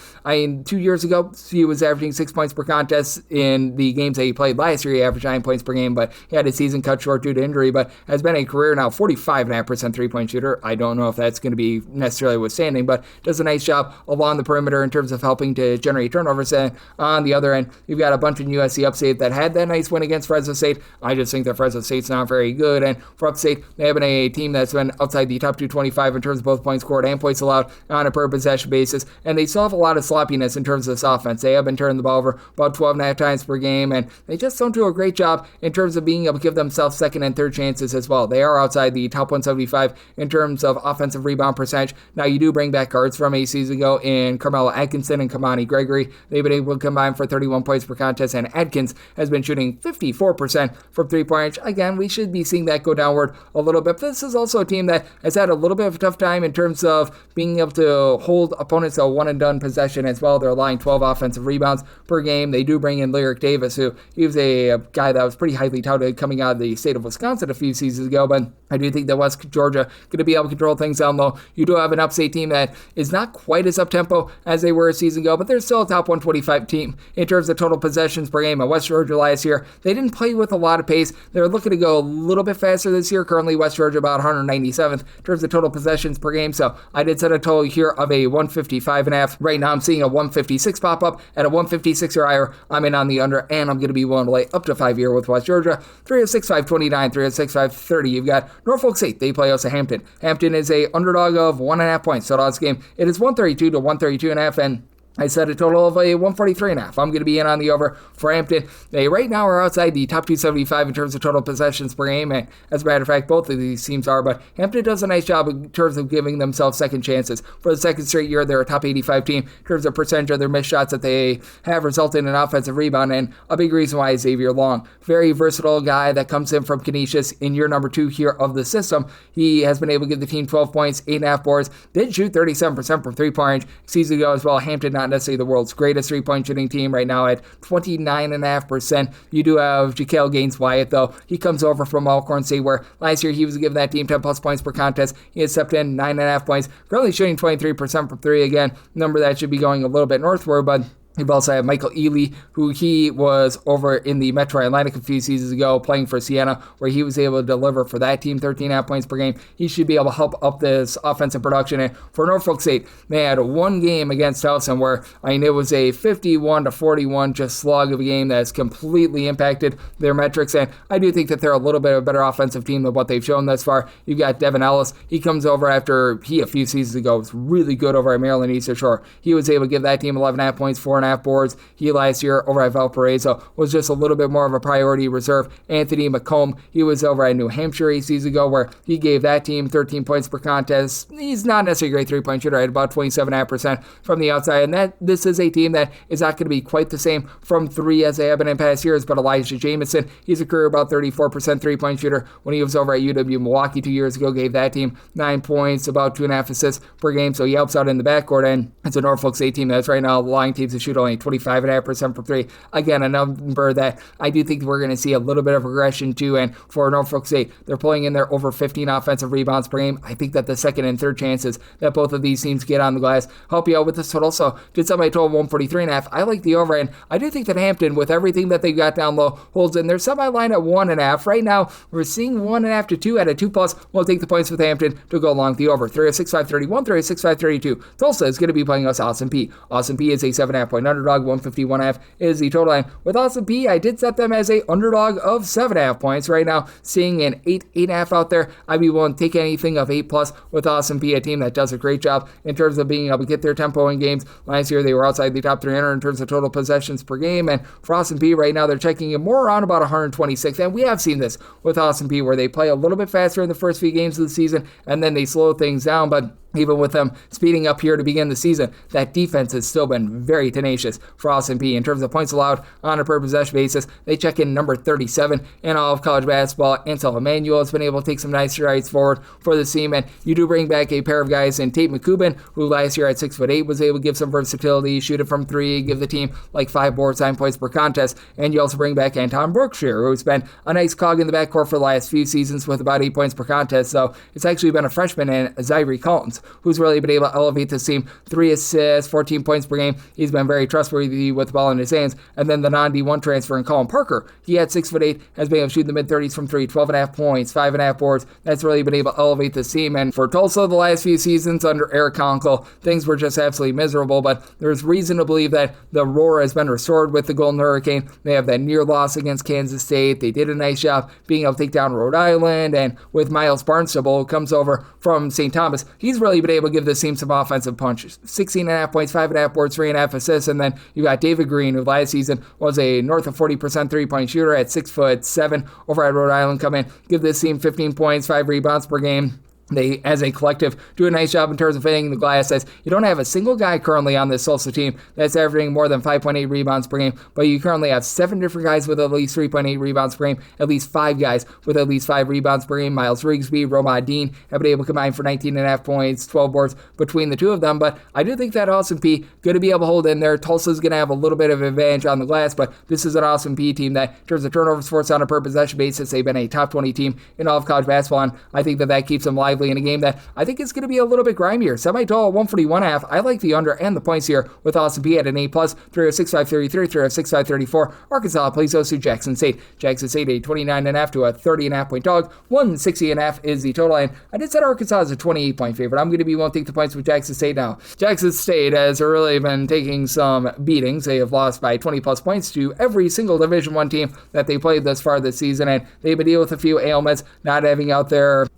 2 years ago, he was averaging 6 points per contest in the games that he played last year. He averaged 9 points per game, but he had his season cut short due to injury, but has been a career now 45.5% three-point shooter. I don't know if that's going to be necessarily withstanding, but does a nice job along the perimeter in terms of helping to generate turnovers. And on the other end, you've got a bunch of USC Upstate that had that nice win against Fresno State. I just think that Fresno State's not very good, and for Upstate, they have been a team that's been outside the top 225 in terms of both points scored and points allowed on a per possession basis, and they still have a lot of sloppiness in terms of this offense. They have been turning the ball over about 12.5 times per game, and they just don't do a great job in terms of being able to give themselves second and third chances as well. They are outside the top 175 in terms of offensive rebound percentage. Now, you do bring back guards from a season ago in Carmelo Atkinson and Kamani Gregory. They've been able to combine for 31 points per contest, and Adkins has been shooting 54% from three-point range. Again, we should be seeing that go downward a little bit. But this is also a team that has had a little bit of a tough time in terms of being able to hold opponents to a one-and-done possession as well. They're allowing 12 offensive rebounds per game. They do bring in Lyric Davis, who he was a guy that was pretty highly touted coming out of the state of Wisconsin a few seasons ago, but I do think that West Georgia going to be able to control things down low. You do have an Upstate team that is not quite as up-tempo as they were a season ago, but they're still a top 125 team in terms of total possessions per game. At West Georgia last year, they didn't play with a lot of pace. They're looking to go a little bit faster this year. Currently, West Georgia about 197th in terms of total possessions per game, so I did set a total here of a 155.5. Right now, I'm seeing a 156 pop up. At a 156 or higher, I'm in on the under, and I'm going to be willing to lay up to 5 here with West Georgia. 306-529, 306-530. You've got Norfolk St. They play us at Hampton. Hampton is a underdog of 1.5 points. So this game, it is 132 to 132.5, and I set a total of a 143.5. I'm going to be in on the over for Hampton. They right now are outside the top 275 in terms of total possessions per game, and as a matter of fact, both of these teams are, but Hampton does a nice job in terms of giving themselves second chances. For the second straight year, they're a top 85 team in terms of percentage of their missed shots that they have resulted in an offensive rebound, and a big reason why is Xavier Long. Very versatile guy that comes in from Canisius in year number 2 here of the system. He has been able to give the team 12 points, 8.5 boards, did shoot 37% from three-point range season ago as well. Hampton not necessarily the world's greatest three-point shooting team right now at 29.5%. You do have Jaquel Gaines-Wyatt, though. He comes over from Alcorn State, where last year he was giving that team 10-plus points per contest. He has stepped in 9.5 points, currently shooting 23% from three. Again, number that should be going a little bit northward, but you've also had Michael Ely, who he was over in the Metro Atlantic a few seasons ago playing for Siena, where he was able to deliver for that team 13.5 points per game. He should be able to help up this offensive production. And for Norfolk State, they had one game against Towson where it was a 51-41 just slog of a game that's completely impacted their metrics. And I do think that they're a little bit of a better offensive team than what they've shown thus far. You've got Devin Ellis. He comes over after he, a few seasons ago, was really good over at Maryland Eastern Shore. He was able to give that team 11.5 points, 4.5 boards. He last year over at Valparaiso was just a little bit more of a priority reserve. Anthony McComb, he was over at New Hampshire 8 seasons ago, where he gave that team 13 points per contest. He's not necessarily a great three-point shooter at about 27.5% from the outside, and this is a team that is not going to be quite the same from three as they have been in past years. But Elijah Jamison, he's a career about 34% three-point shooter. When he was over at UW Milwaukee 2 years ago, gave that team 9 points, about 2.5 assists per game, so he helps out in the backcourt. And it's a Norfolk State team that's right now allowing teams to shoot only 25.5% from three. Again, a number that I do think we're going to see a little bit of regression to. And for Norfolk State, they're pulling in their over 15 offensive rebounds per game. I think that the second and third chances that both of these teams get on the glass help you out with this total. So did somebody total 143.5. I like the over, and I do think that Hampton, with everything that they've got down low, holds in. They're semi-line at 1.5. Right now, we're seeing 1.5 to 2 at a 2+. We'll take the points with Hampton to go along with the over. 306-531, 306-532. Tulsa is going to be playing us Austin Peay. Austin Peay is a 7.5 point underdog. 151.5 is the total line. With Austin Peay, I did set them as a underdog of 7.5 points. Right now, seeing an 8.5 out there, I'd be willing to take anything of 8+ with Austin Peay, a team that does a great job in terms of being able to get their tempo in games. Last year, they were outside the top 300 in terms of total possessions per game, and for Austin Peay right now, they're checking in more around about 126, and we have seen this with Austin Peay, where they play a little bit faster in the first few games of the season, and then they slow things down. But even with them speeding up here to begin the season, that defense has still been very tenacious for Austin Peay. In terms of points allowed on a per possession basis, they check in number 37 in all of college basketball. Ansel Emmanuel has been able to take some nice strides forward for the team, and you do bring back a pair of guys in Tate McCubbin, who last year at 6'8" was able to give some versatility, shoot it from three, give the team like 5 boards, 9 points per contest. And you also bring back Anton Brookshire, who's been a nice cog in the backcourt for the last few seasons with about 8 points per contest. So it's actually been a freshman in Zyrie Collins who's really been able to elevate this team. 3 assists, 14 points per game. He's been very trustworthy with the ball in his hands. And then the non-D1 transfer in Colin Parker, he at 6'8", has been able to shoot in the mid-30s from three, 12.5 points, 5.5 boards. That's really been able to elevate this team. And for Tulsa, the last few seasons under Eric Conkle, things were just absolutely miserable, but there's reason to believe that the roar has been restored with the Golden Hurricane. They have that near loss against Kansas State. They did a nice job being able to take down Rhode Island, and with Miles Barnstable, who comes over from St. Thomas, he's really been able to give this team some offensive punches. 16.5 points, 5.5 boards, 3.5 assists, and then you got David Green, who last season was a north of 40% three-point shooter at 6'7" over at Rhode Island, come in, give this team 15 points, 5 rebounds per game. They, as a collective, do a nice job in terms of hitting the glass. As you don't have a single guy currently on this Tulsa team that's averaging more than 5.8 rebounds per game, but you currently have 7 different guys with at least 3.8 rebounds per game, at least 5 guys with at least 5 rebounds per game. Miles Rigsby, Romad Dean have been able to combine for 19.5 points, 12 boards between the two of them, but I do think that Austin Peay going to be able to hold in there. Tulsa's going to have a little bit of advantage on the glass, but this is an Austin Peay team that, in terms of turnovers forced on a per possession basis, they've been a top 20 team in all of college basketball, and I think that keeps them lively in a game that I think it's going to be a little bit grimier. Semi-total 141.5. I like the under and the points here with Austin Peay at an A+, 306-533, 306-534. Arkansas plays those to Jackson State. Jackson State a 29.5 to a 30.5 point dog. 160.5 is the total, and I did set Arkansas as a 28-point favorite. I'm going to be willing to take the points with Jackson State now. Jackson State has really been taking some beatings. They have lost by 20+ points to every single Division I team that they played thus far this season, and they've been dealing with a few ailments, not having out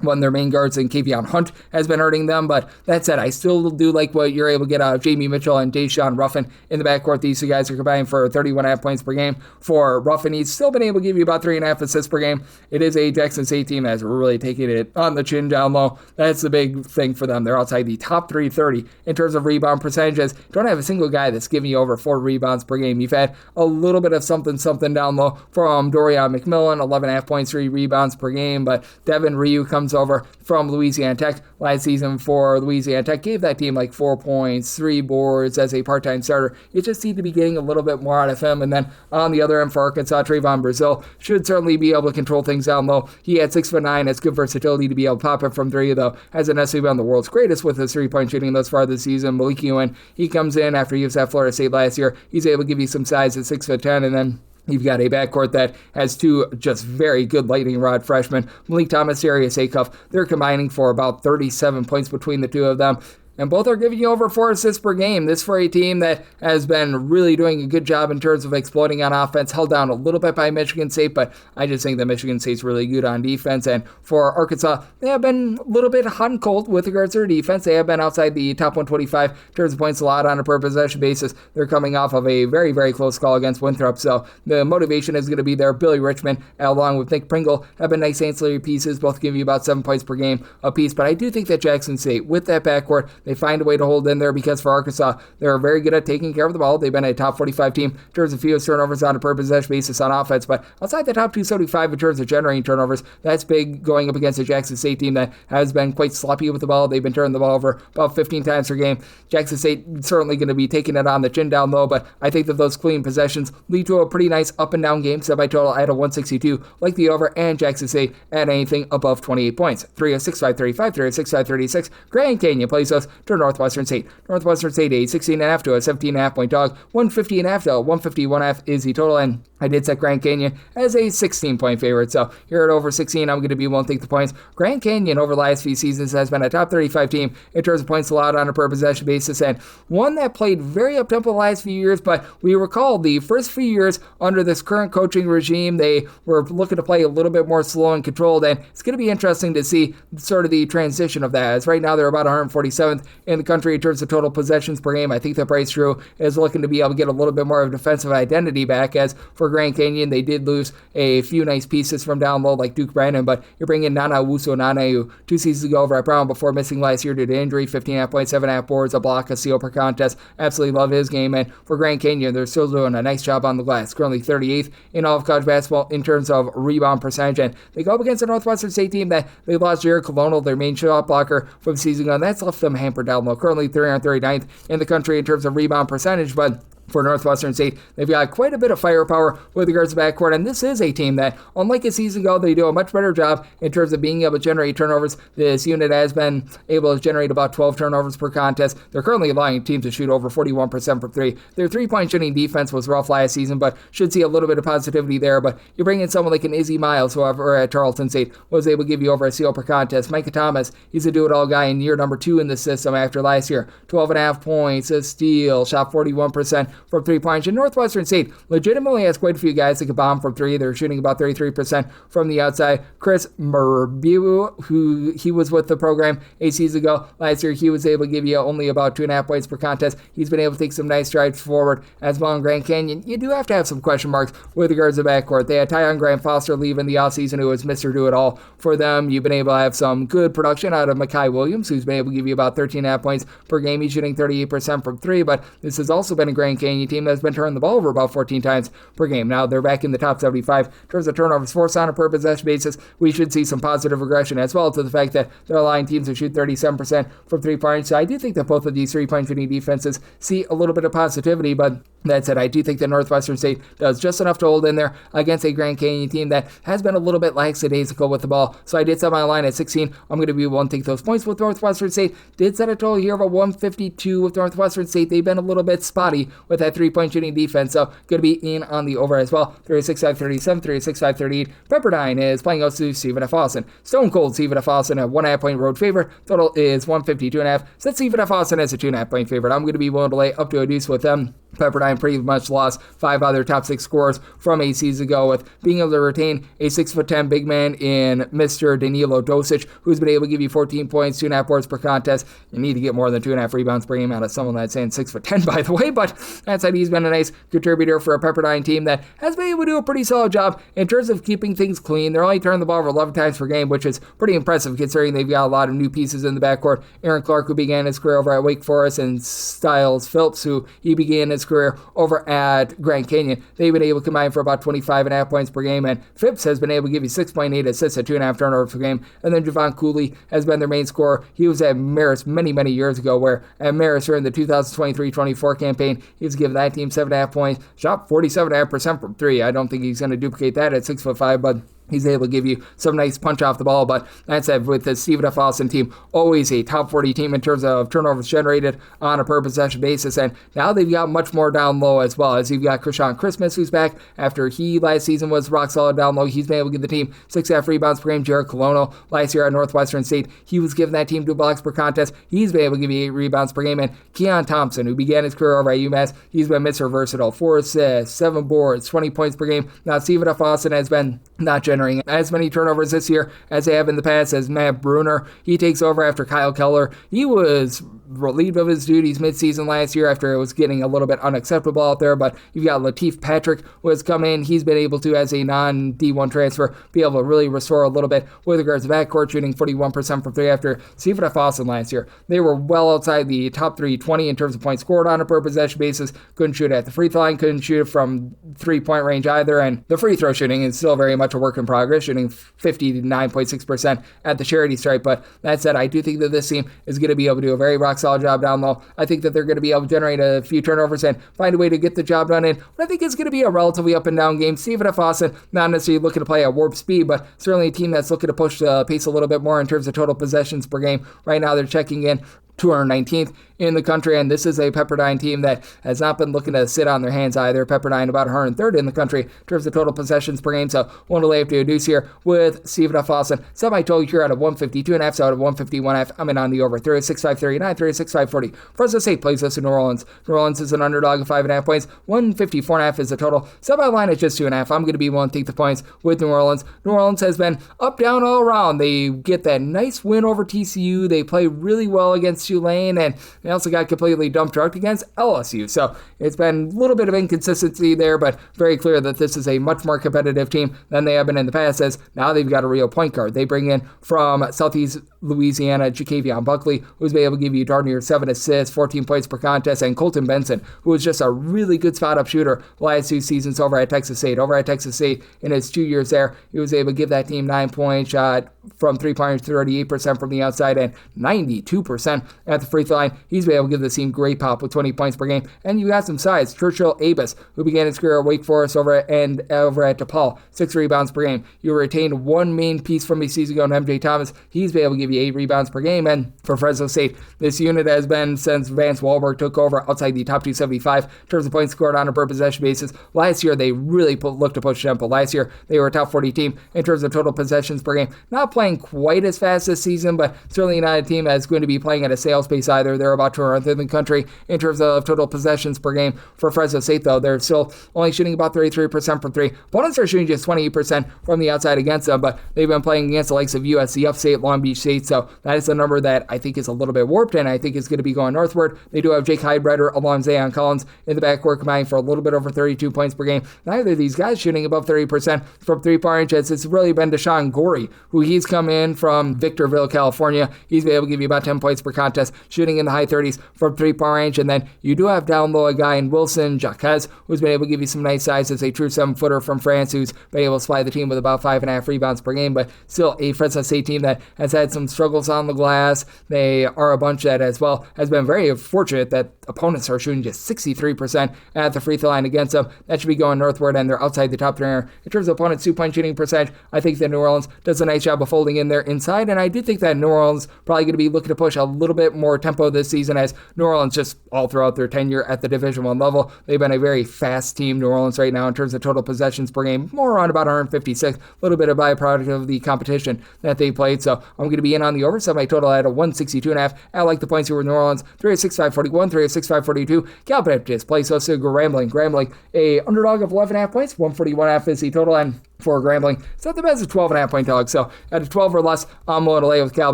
one of their main guards in Kavion Hunt has been hurting them. But that said, I still do like what you're able to get out of Jamie Mitchell and Deshaun Ruffin in the backcourt. These two guys are combining for 31.5 points per game. For Ruffin, he's still been able to give you about 3.5 assists per game. It is a Jackson State team that's really taking it on the chin down low. That's the big thing for them. They're outside the top 330 in terms of rebound percentages. Don't have a single guy that's giving you over 4 rebounds per game. You've had a little bit of something down low from Dorian McMillan, 11.5 points, 3 rebounds per game. But Devin Ryu comes over from Louisiana Tech last season for Louisiana Tech. Gave that team like 4 points, 3 boards as a part-time starter. You just need to be getting a little bit more out of him. And then on the other end for Arkansas, Trayvon Brazil should certainly be able to control things down low. He had 6'9", has good versatility to be able to pop it from 3, though hasn't necessarily been the world's greatest with his 3-point shooting thus far this season. Malik Ewan, he comes in after he was at Florida State last year. He's able to give you some size at 6'10", and then you've got a backcourt that has 2 just very good lightning rod freshmen. Malik Thomas, Darius Acuff, they're combining for about 37 points between the two of them. And both are giving you over 4 assists per game. This for a team that has been really doing a good job in terms of exploding on offense. Held down a little bit by Michigan State, but I just think that Michigan State's really good on defense. And for Arkansas, they have been a little bit hot and cold with regards to their defense. They have been outside the top 125 in terms of points allowed on a per possession basis. They're coming off of a very, very close call against Winthrop, so the motivation is going to be there. Billy Richmond, along with Nick Pringle, have been nice ancillary pieces. Both give you about 7 points per game apiece. But I do think that Jackson State, with that backcourt, they find a way to hold in there, because for Arkansas, they're very good at taking care of the ball. They've been a top 45 team in terms of fewest turnovers on a per possession basis on offense, but outside the top 275 in terms of generating turnovers, that's big going up against a Jackson State team that has been quite sloppy with the ball. They've been turning the ball over about 15 times per game. Jackson State certainly going to be taking it on the chin down low, but I think that those clean possessions lead to a pretty nice up and down game. Set by total at a 162, like the over, and Jackson State at anything above 28 points. 306, 535, 306, 536. Grand Canyon plays us to Northwestern State. Northwestern State a 16.5 to a 17.5 point dog. 150.5 to a 151.5 is the total, and I did set Grand Canyon as a 16-point favorite. So here at over 16, I'm going to be won't take the points. Grand Canyon over the last few seasons has been a top 35 team in terms of points allowed on a per possession basis, and one that played very up-tempo the last few years, but we recall the first few years under this current coaching regime, they were looking to play a little bit more slow and controlled, and it's going to be interesting to see sort of the transition of that, as right now they're about 147th in the country in terms of total possessions per game. I think that Bryce Drew is looking to be able to get a little bit more of a defensive identity back, as for Grand Canyon, they did lose a few nice pieces from down low like Duke Brandon, but you're bringing Nana Owusu-Onane, who 2 seasons ago over at Brown before missing last year due to injury, 15.5 points, 7.5 boards, a block, a steal per contest. Absolutely love his game, and for Grand Canyon, they're still doing a nice job on the glass. Currently 38th in all of college basketball in terms of rebound percentage, and they go up against a Northwestern State team that they lost Jared Colonel, their main shot blocker from the season ago, and that's left them hampered down low. Currently 339th in the country in terms of rebound percentage, but for Northwestern State, they've got quite a bit of firepower with regards to backcourt, and this is a team that, unlike a season ago, they do a much better job in terms of being able to generate turnovers. This unit has been able to generate about 12 turnovers per contest. They're currently allowing teams to shoot over 41% from 3. Their 3-point shooting defense was rough last season, but should see a little bit of positivity there. But you bring in someone like an Izzy Miles, who over at Tarleton State was able to give you over a steal per contest. Micah Thomas, he's a do-it-all guy in year number 2 in the system after last year. 12.5 points, a steal, shot 41% from 3 points. And Northwestern State legitimately has quite a few guys that can bomb from 3. They're shooting about 33% from the outside. Chris Murbiu, who he was with the program a season ago. Last year, he was able to give you only about 2.5 points per contest. He's been able to take some nice strides forward as well in Grand Canyon. You do have to have some question marks with regards to backcourt. They had Tyon Grant Foster leaving the offseason, who was Mr. Do-It-All for them. You've been able to have some good production out of Makai Williams, who's been able to give you about 13.5 points per game. He's shooting 38% from 3, but this has also been a Grand Canyon team that's been turning the ball over about 14 times per game. Now they're back in the top 75 in terms of turnovers forced on a per possession basis. We should see some positive regression as well to the fact that they're allowing teams to shoot 37% from 3 points. So I do think that both of these 3-point shooting defenses see a little bit of positivity, but that said, I do think that Northwestern State does just enough to hold in there against a Grand Canyon team that has been a little bit lackadaisical with the ball. So I did set my line at 16. I'm going to be willing to take those points with Northwestern State. Did set a total here of a 152 with Northwestern State. They've been a little bit spotty with that 3-point shooting defense, so going to be in on the over as well. 36-5-37, 36-5-38. Pepperdine is playing out to Stephen F. Austin. Stone Cold Stephen F. Austin, a 1.5 point road favorite. Total is 152.5. Set Stephen F. Austin as a 2.5 point favorite. I'm going to be willing to lay up to a deuce with them. Pepperdine pretty much lost 5 other top 6 scorers from 8 seasons ago, with being able to retain a 6'10" big man in Mr. Danilo Dosic, who's been able to give you 14 points, 2.5 boards per contest. You need to get more than 2.5 rebounds per game out of someone that's saying 6'10", by the way, but that said, he's been a nice contributor for a Pepperdine team that has been able to do a pretty solid job in terms of keeping things clean. They're only turning the ball over 11 times per game, which is pretty impressive considering they've got a lot of new pieces in the backcourt. Aaron Clark, who began his career over at Wake Forest, and Styles Phillips, who he began his career over at Grand Canyon. They've been able to combine for about 25.5 points per game, and Phipps has been able to give you 6.8 assists at 2.5 turnovers per game. And then Javon Cooley has been their main scorer. He was at Marist many years ago, where at Marist during the 2023-24 campaign, he was giving that team 7.5 points, shot 47.5% from 3. I don't think he's going to duplicate that at 6'5", but he's able to give you some nice punch off the ball. But that said, with the Stephen F. Austin team, always a top 40 team in terms of turnovers generated on a per possession basis. And now they've got much more down low as well, as you've got Krishan Christmas, who's back after he last season was rock solid down low. He's been able to give the team 6.5 rebounds per game. Jared Colono last year at Northwestern State, he was giving that team 2 blocks per contest. He's been able to give you 8 rebounds per game. And Keon Thompson, who began his career over at UMass, he's been Mr. Versatile, 4 assists, 7 boards, 20 points per game. Now Stephen F. Austin has been not generating as many turnovers this year as they have in the past, as Matt Bruner, he takes over after Kyle Keller. He was relieved of his duties midseason last year after it was getting a little bit unacceptable out there, but you've got Lateef Patrick, who has come in. He's been able to, as a non-D1 transfer, be able to really restore a little bit with regards to backcourt, shooting 41% from 3 after Stephen F. Austin last year. They were well outside the top 320 in terms of points scored on a per possession basis. Couldn't shoot at the free throw line, couldn't shoot from 3-point range either, and the free throw shooting is still very much a work in progress, shooting 59.6% at the charity stripe. But that said, I do think that this team is going to be able to do a very rock solid job down low. I think that they're going to be able to generate a few turnovers and find a way to get the job done in. But I think it's going to be a relatively up and down game. Stephen F. Austin, not necessarily looking to play at warp speed, but certainly a team that's looking to push the pace a little bit more in terms of total possessions per game. Right now, they're checking in 219th in the country, and this is a Pepperdine team that has not been looking to sit on their hands either. Pepperdine about 103rd in the country in terms of total possessions per game, so one to lay up to a deuce here with Stephen F. Austin. Semi-total here out of 152.5, so out of 151.5, I'm in on the over. 36.539, 36.540. Fresno St plays us in New Orleans. New Orleans is an underdog of 5.5 points. 154.5 is the total. Semi-line is just 2.5. I'm going to be willing to take the points with New Orleans. New Orleans has been up, down, all around. They get that nice win over TCU. They play really well against Tulane, and they also got completely dump trucked against LSU. So it's been a little bit of inconsistency there, but very clear that this is a much more competitive team than they have been in the past, as now they've got a real point guard. They bring in from Southeast Louisiana, Jacavion Buckley, who's been able to give you darn near 7 assists, 14 points per contest, and Colton Benson, who was just a really good spot-up shooter last 2 seasons over at Texas State. Over at Texas State, in his 2 years there, he was able to give that team 9-point shot from 3-pointers, 38% from the outside, and 92% at the free throw line. He's been able to give the team great pop with 20 points per game. And you got some size. Churchill Abus, who began his career at Wake Forest over at DePaul, 6 rebounds per game. You retained one main piece from a season ago in MJ Thomas. He's been able to give you 8 rebounds per game. And for Fresno State, this unit has been, since Vance Wahlberg took over, outside the top 275 in terms of points scored on a per possession basis. Last year, they really looked to push tempo. Last year, they were a top 40 team in terms of total possessions per game. Not playing quite as fast this season, but certainly not a team that's going to be playing at a sales pace either. They're about 200th in the country in terms of total possessions per game. For Fresno State, though, they're still only shooting about 33% from 3. Opponents are shooting just 28% from the outside against them, but they've been playing against the likes of USC, Upstate, Long Beach State, so that is a number that I think is a little bit warped, and I think is going to be going northward. They do have Jake Heidbreder along Zayon Collins in the backcourt, combining for a little bit over 32 points per game. Neither of these guys shooting above 30% from 3-point range. It's really been Deshaun Gorey, who he's come in from Victorville, California. He's been able to give you about 10 points per contest, shooting in the high 30s from 3-point range. And then you do have down low a guy in Wilson Jacques, who's been able to give you some nice size as a true 7-footer from France, who's been able to supply the team with about 5.5 rebounds per game, but still a Fresno State team that has had some struggles on the glass. They are a bunch that as well has been very fortunate that opponents are shooting just 63% at the free throw line against them. That should be going northward, and they're outside the top 3 in terms of opponents' 2-point shooting percentage. I think that New Orleans does a nice job of folding in there inside, and I do think that New Orleans probably going to be looking to push a little bit more tempo this season, as New Orleans just all throughout their tenure at the Division I level, they've been a very fast team. New Orleans right now in terms of total possessions per game, more around about 156, a little bit of byproduct of the competition that they played. So I'm going to be in on the over, so my total at a 162.5. I like the points here with New Orleans. 306.541, 306-542. Cal Baptist plays host to Grambling. Grambling, a underdog of 11.5 points, 141.5 is the total, and for Grambling, it's not the best, a 12.5 point dog. So at a 12 or less, I'm willing to lay with Cal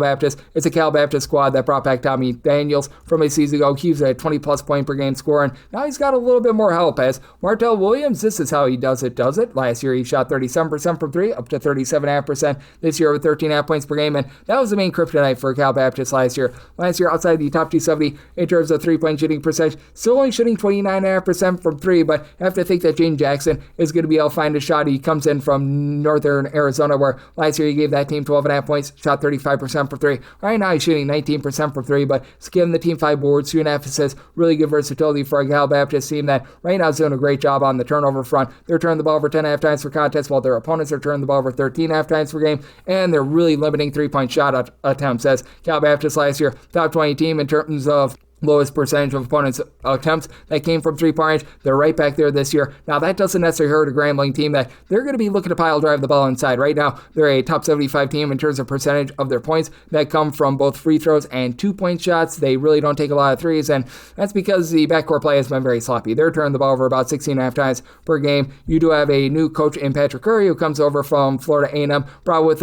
Baptist. It's a Cal Baptist squad that brought back Tommy Daniels from a season ago. He was a 20-plus point per game scorer, and now he's got a little bit more help as Martell Williams. This is how he does it. Last year, he shot 37% from three, up to 37.5% this year with 13.5 points per game, and that was the main kryptonite for Cal Baptist last year. Last year, outside the top 270 in terms of three-point shooting percentage, still only shooting 29.5% from three, but I have to think that Jane Jackson is going to be able to find a shot. He comes in from Northern Arizona, where last year he gave that team 12.5 points, shot 35% for three. Right now he's shooting 19% for three, but it's giving the team 5 boards, 2.5 assists, really good versatility for a Cal Baptist team that right now is doing a great job on the turnover front. They're turning the ball over 10.5 times per contest, while their opponents are turning the ball over 13.5 times per game, and they're really limiting three-point shot attempts, as Cal Baptist last year, top 20 team in terms of lowest percentage of opponents' attempts that came from three-point range. They're right back there this year. Now, that doesn't necessarily hurt a Grambling team that they're going to be looking to pile drive the ball inside. Right now, they're a top 75 team in terms of percentage of their points that come from both free throws and two-point shots. They really don't take a lot of threes, and that's because the backcourt play has been very sloppy. They're turning the ball over about 16.5 times per game. You do have a new coach in Patrick Curry, who comes over from Florida A&M, brought with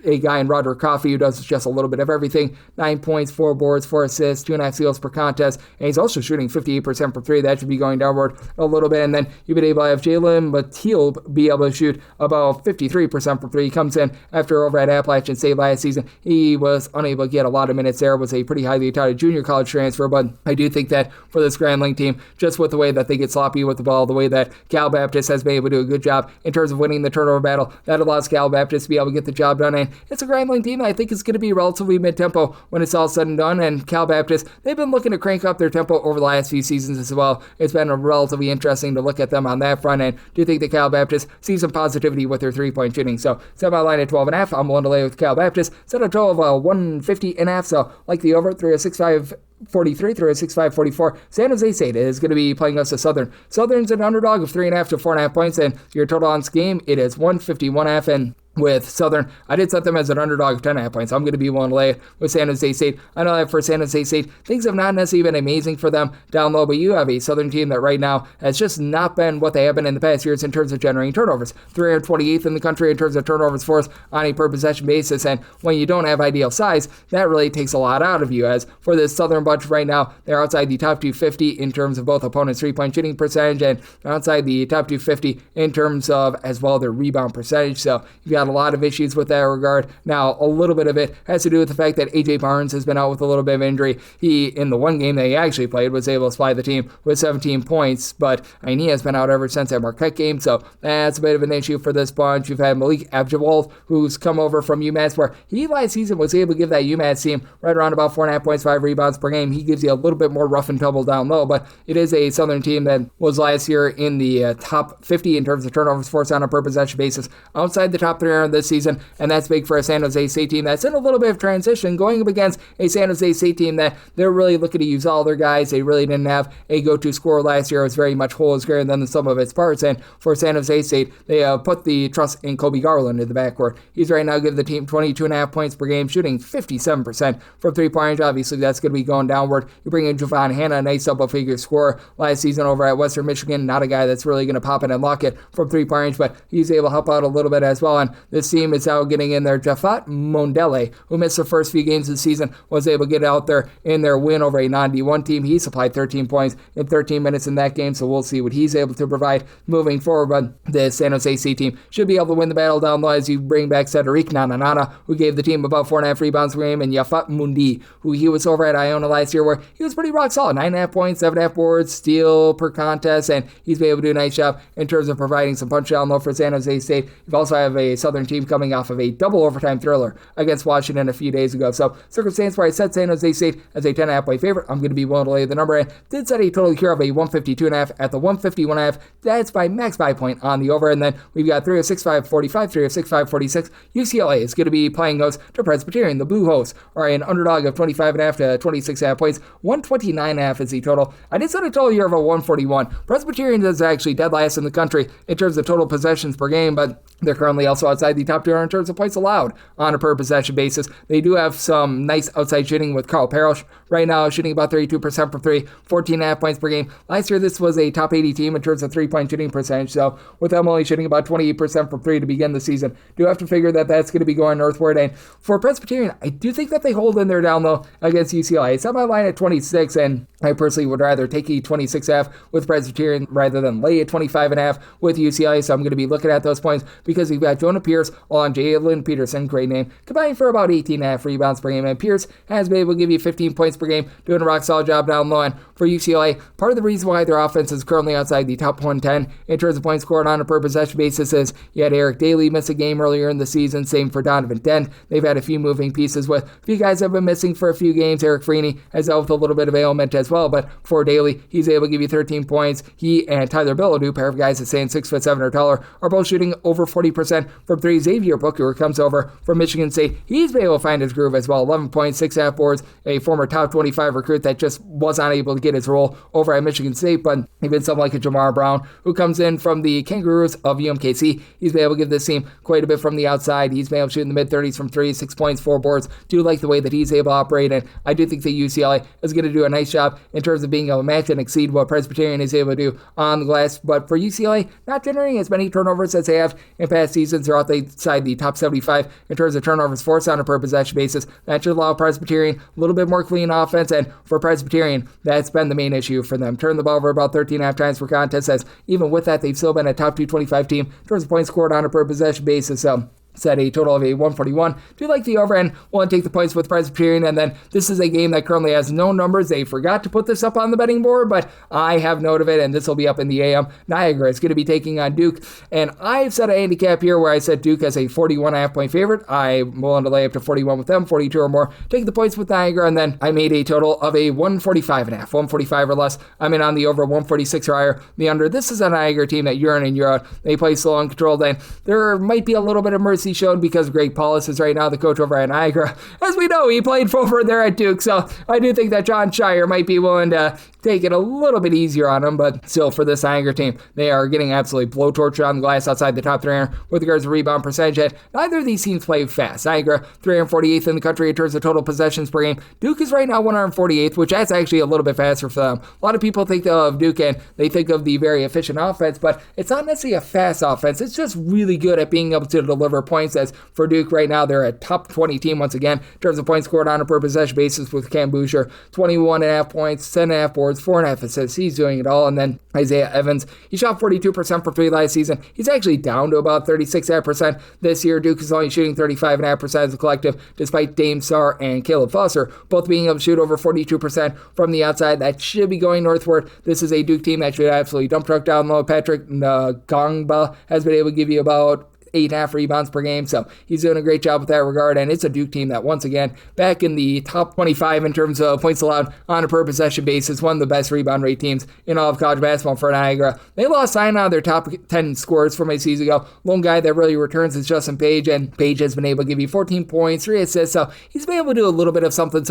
a guy in Roderick Coffey who does just a little bit of everything. 9 points, 4 boards, 4 assists, 2.5 steals per contest, and he's also shooting 58% from three. That should be going downward a little bit, and then you've been able to have Jalen Mateel be able to shoot about 53% from three. He comes in after over at Appalachian St last season. He was unable to get a lot of minutes there, was a pretty highly touted junior college transfer, but I do think that for this Grambling team, just with the way that they get sloppy with the ball, the way that Cal Baptist has been able to do a good job in terms of winning the turnover battle, that allows Cal Baptist to be able to get the job done, and it's a Grambling team I think is going to be relatively mid-tempo when it's all said and done, and Cal Baptist, they've been looking to crank up their tempo over the last few seasons as well. It's been relatively interesting to look at them on that front, and do you think that Cal Baptist sees some positivity with their three-point shooting? So set my line at 12.5. I'm willing to lay with Cal Baptist. Set a total of 150.5, so like the over, 306.5 43, 306.5, 44. San Jose State is going to be playing us to Southern. Southern's an underdog of 3.5 to 4.5 points, and your total on this game, it is 151.5, and with Southern, I did set them as an underdog of 10.5 points. I'm going to be willing to lay with San Jose State. I know that for San Jose State, things have not necessarily been amazing for them down low, but you have a Southern team that right now has just not been what they have been in the past years in terms of generating turnovers. 328th in the country in terms of turnovers forced on a per possession basis, and when you don't have ideal size, that really takes a lot out of you. As for this Southern bunch right now, they're outside the top 250 in terms of both opponents' three-point shooting percentage, and outside the top 250 in terms of as well their rebound percentage. So you've got a lot of issues with that regard. Now, a little bit of it has to do with the fact that A.J. Barnes has been out with a little bit of injury. He, in the one game that he actually played, was able to supply the team with 17 points, but I mean, he has been out ever since that Marquette game, so that's a bit of an issue for this bunch. You've had Malik Abdul, who's come over from UMass, where he last season was able to give that UMass team right around about 4.5 points, 5 rebounds per game. He gives you a little bit more rough and tumble down low, but it is a Southern team that was last year in the top 50 in terms of turnovers forced on a per possession basis, outside the top 300 this season, and that's big for a San Jose State team that's in a little bit of transition, going up against a San Jose State team that they're really looking to use all their guys. They really didn't have a go-to scorer last year. It was very much whole is greater than the sum of its parts, and for San Jose State, they put the trust in Kobe Garland in the backcourt. He's right now giving the team 22.5 points per game, shooting 57% from three-point range. Obviously, that's going to be going downward. You bring in Javon Hanna, a nice double-figure scorer last season over at Western Michigan. Not a guy that's really going to pop in and lock it from three-point range, but he's able to help out a little bit as well, and this team is now getting in there. Jafat Mondele, who missed the first few games of the season, was able to get out there in their win over a non-D1 team. He supplied 13 points in 13 minutes in that game, so we'll see what he's able to provide moving forward, but the San Jose State team should be able to win the battle down low as you bring back Cedric Nananana, who gave the team about 4.5 rebounds per game, and Yafat Mundi, who he was over at Iona last year, where he was pretty rock solid, 9.5 points, 7.5 boards, steal per contest, and he's been able to do a nice job in terms of providing some punch down low for San Jose State. You also have a Southern team coming off of a double overtime thriller against Washington a few days ago, so circumstance where I set San Jose State as a 10.5 point favorite, I'm going to be willing to lay the number, and did set a total here of a 152.5 at the 151.5. That's by max 5 point on the over, and then we've got 306.5, 45, 306.5, 46. UCLA is going to be playing host to Presbyterian. The Blue Hose are an underdog of 25.5 to 26.5 points. 129.5 is the total. I did set a total here of a 141. Presbyterian is actually dead last in the country in terms of total possessions per game, but they're currently also outside outside the top 200 in terms of points allowed on a per possession basis. They do have some nice outside shooting with Carl Parrish right now, shooting about 32% from three, 14.5 points per game. Last year, this was a top 80 team in terms of three-point shooting percentage, so with them only shooting about 28% from three to begin the season, do have to figure that that's going to be going northward. And for Presbyterian, I do think that they hold in there down low against UCLA. It's on my line at 26, and I personally would rather take a 26.5 with Presbyterian rather than lay a 25.5 with UCLA, so I'm going to be looking at those points because we've got Jonah Pierce on Jalen Peterson, great name, combining for about 18.5 rebounds per game, and Pierce has been able to give you 15 points per game, doing a rock-solid job down low. And for UCLA, part of the reason why their offense is currently outside the top 110 in terms of points scored on a per-possession basis is you had Eric Daly miss a game earlier in the season, same for Donovan Dent. They've had a few moving pieces with a few guys have been missing for a few games. Eric Freeney has dealt with a little bit of ailment as well, but for Daly, he's able to give you 13 points. He and Tyler Bilodeau, pair of guys that stand 6'7" or taller, are both shooting over 40% from three. Xavier Booker comes over from Michigan State. He's been able to find his groove as well. 11 points, 6.5 boards, a former top 25 recruit that just was not able to get his role over at Michigan State, but even someone like a Jamar Brown, who comes in from the Kangaroos of UMKC, he's been able to give this team quite a bit from the outside. He's been able to shoot in the mid-30s from three, 6 points, 4 boards. Do like the way that he's able to operate, and I do think that UCLA is going to do a nice job in terms of being able to match and exceed what Presbyterian is able to do on the glass. But for UCLA, not generating as many turnovers as they have in past seasons. They're outside the top 75 in terms of turnovers forced on a per possession basis. That should allow Presbyterian a little bit more clean offense, and for Presbyterian, that's been the main issue for them. Turn the ball over about 13.5 times per contest, as even with that, they've still been a top 225 team in terms of points scored on a per possession basis. So set a total of a 141. Do like the over, and want to take the points with Presbyterian. And then this is a game that currently has no numbers. They forgot to put this up on the betting board, but I have note of it, and this will be up in the AM. Niagara is going to be taking on Duke, and I've set a handicap here where I set Duke as a 41.5 point favorite. I'm willing to lay up to 41 with them, 42 or more. Take the points with Niagara, and then I made a total of a 145.5, 145 or less. I'm in on the over, 146 or higher. The under. This is a Niagara team that year in and year out, they play slow and controlled, and there might be a little bit of mercy shown because Greg Paulus is right now the coach over at Niagara. As we know, he played over there at Duke, so I do think that John Shire might be willing to take it a little bit easier on him, but still for this Niagara team, they are getting absolutely blowtorched on the glass outside the top 300 with regards to rebound percentage. And neither of these teams play fast. Niagara, 348th in the country in terms of total possessions per game. Duke is right now 148th, which that's actually a little bit faster for them. A lot of people think of Duke and they think of the very efficient offense, but it's not necessarily a fast offense. It's just really good at being able to deliver points. As for Duke right now, they're a top 20 team once again in terms of points scored on a per possession basis with Cam Boucher, 21.5 points, 10.5 boards, 4.5 assists. He's doing it all. And then Isaiah Evans, he shot 42% from three last season. He's actually down to about 36% this year. Duke is only shooting 35.5% as a collective, despite Dame Sarr and Caleb Foster both being able to shoot over 42% from the outside. That should be going northward. This is a Duke team that should absolutely dump truck down low. Patrick Gongba has been able to give you about 8.5 rebounds per game, so he's doing a great job with that regard, and it's a Duke team that, once again, back in the top 25 in terms of points allowed on a per possession basis, one of the best rebound rate teams in all of college basketball for Niagara. They lost 9 out of their top 10 scorers from a season ago. Lone guy that really returns is Justin Page, and Page has been able to give you 14 points, 3 assists, so he's been able to do a little bit of something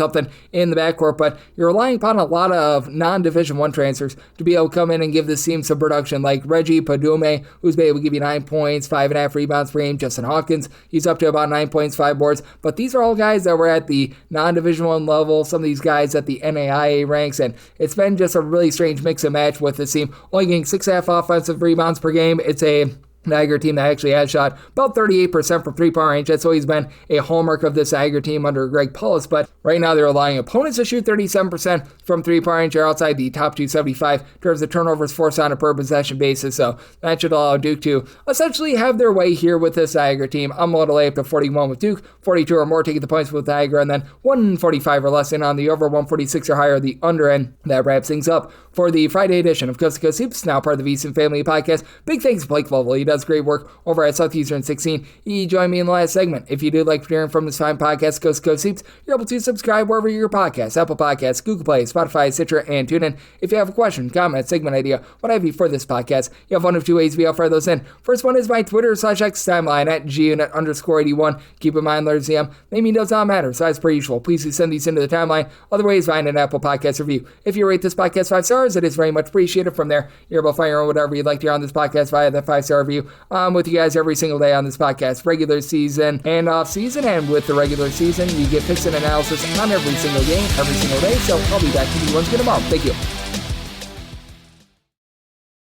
in the backcourt, but you're relying upon a lot of non-Division I transfers to be able to come in and give this team some production, like Reggie Padume, who's been able to give you 9 points, 5.5 rebounds per game. Justin Hawkins, he's up to about 9 points, 5 boards, but these are all guys that were at the non-Division I level, some of these guys at the NAIA ranks, and it's been just a really strange mix and match with this team. Only getting 6.5 offensive rebounds per game. It's a Niagara team that actually has shot about 38% from three-point range. That's always been a hallmark of this Niagara team under Greg Paulus, but right now they're allowing opponents to shoot 37% from three-point range. They're outside the top 275 in terms of turnovers forced on a per-possession basis, so that should allow Duke to essentially have their way here with this Niagara team. I'm going to lay up to 41 with Duke, 42 or more taking the points with Niagara, and then 145 or less in on the over, 146 or higher the under, and that wraps things up for the Friday edition of Coast to Coast Hoops, now part of the VSiN Family Podcast. Big thanks to Blake Lovell. He does great work over at Southeastern 16. He joined me in the last segment. If you do like hearing from this fine podcast, Coast to Coast Hoops, you're able to subscribe wherever your podcasts, Apple Podcasts, Google Play, Spotify, Stitcher, and TuneIn. If you have a question, comment, segment idea, what have you for this podcast, you have one of two ways we offer those in. First one is my Twitter/X timeline at gunit_81. Keep in mind, Larry ZM, naming does not matter, so as per usual, please do send these into the timeline. Other ways, find an Apple Podcast review. If you rate this podcast 5 stars, it is very much appreciated. From there, you're able to find your own whatever you'd like to hear on this podcast via that 5-star review. continue with you guys every single day on this podcast, regular season and off season. And with the regular season, you get picks and analysis on every single game, every single day. So I'll be back with you once again tomorrow. Thank you.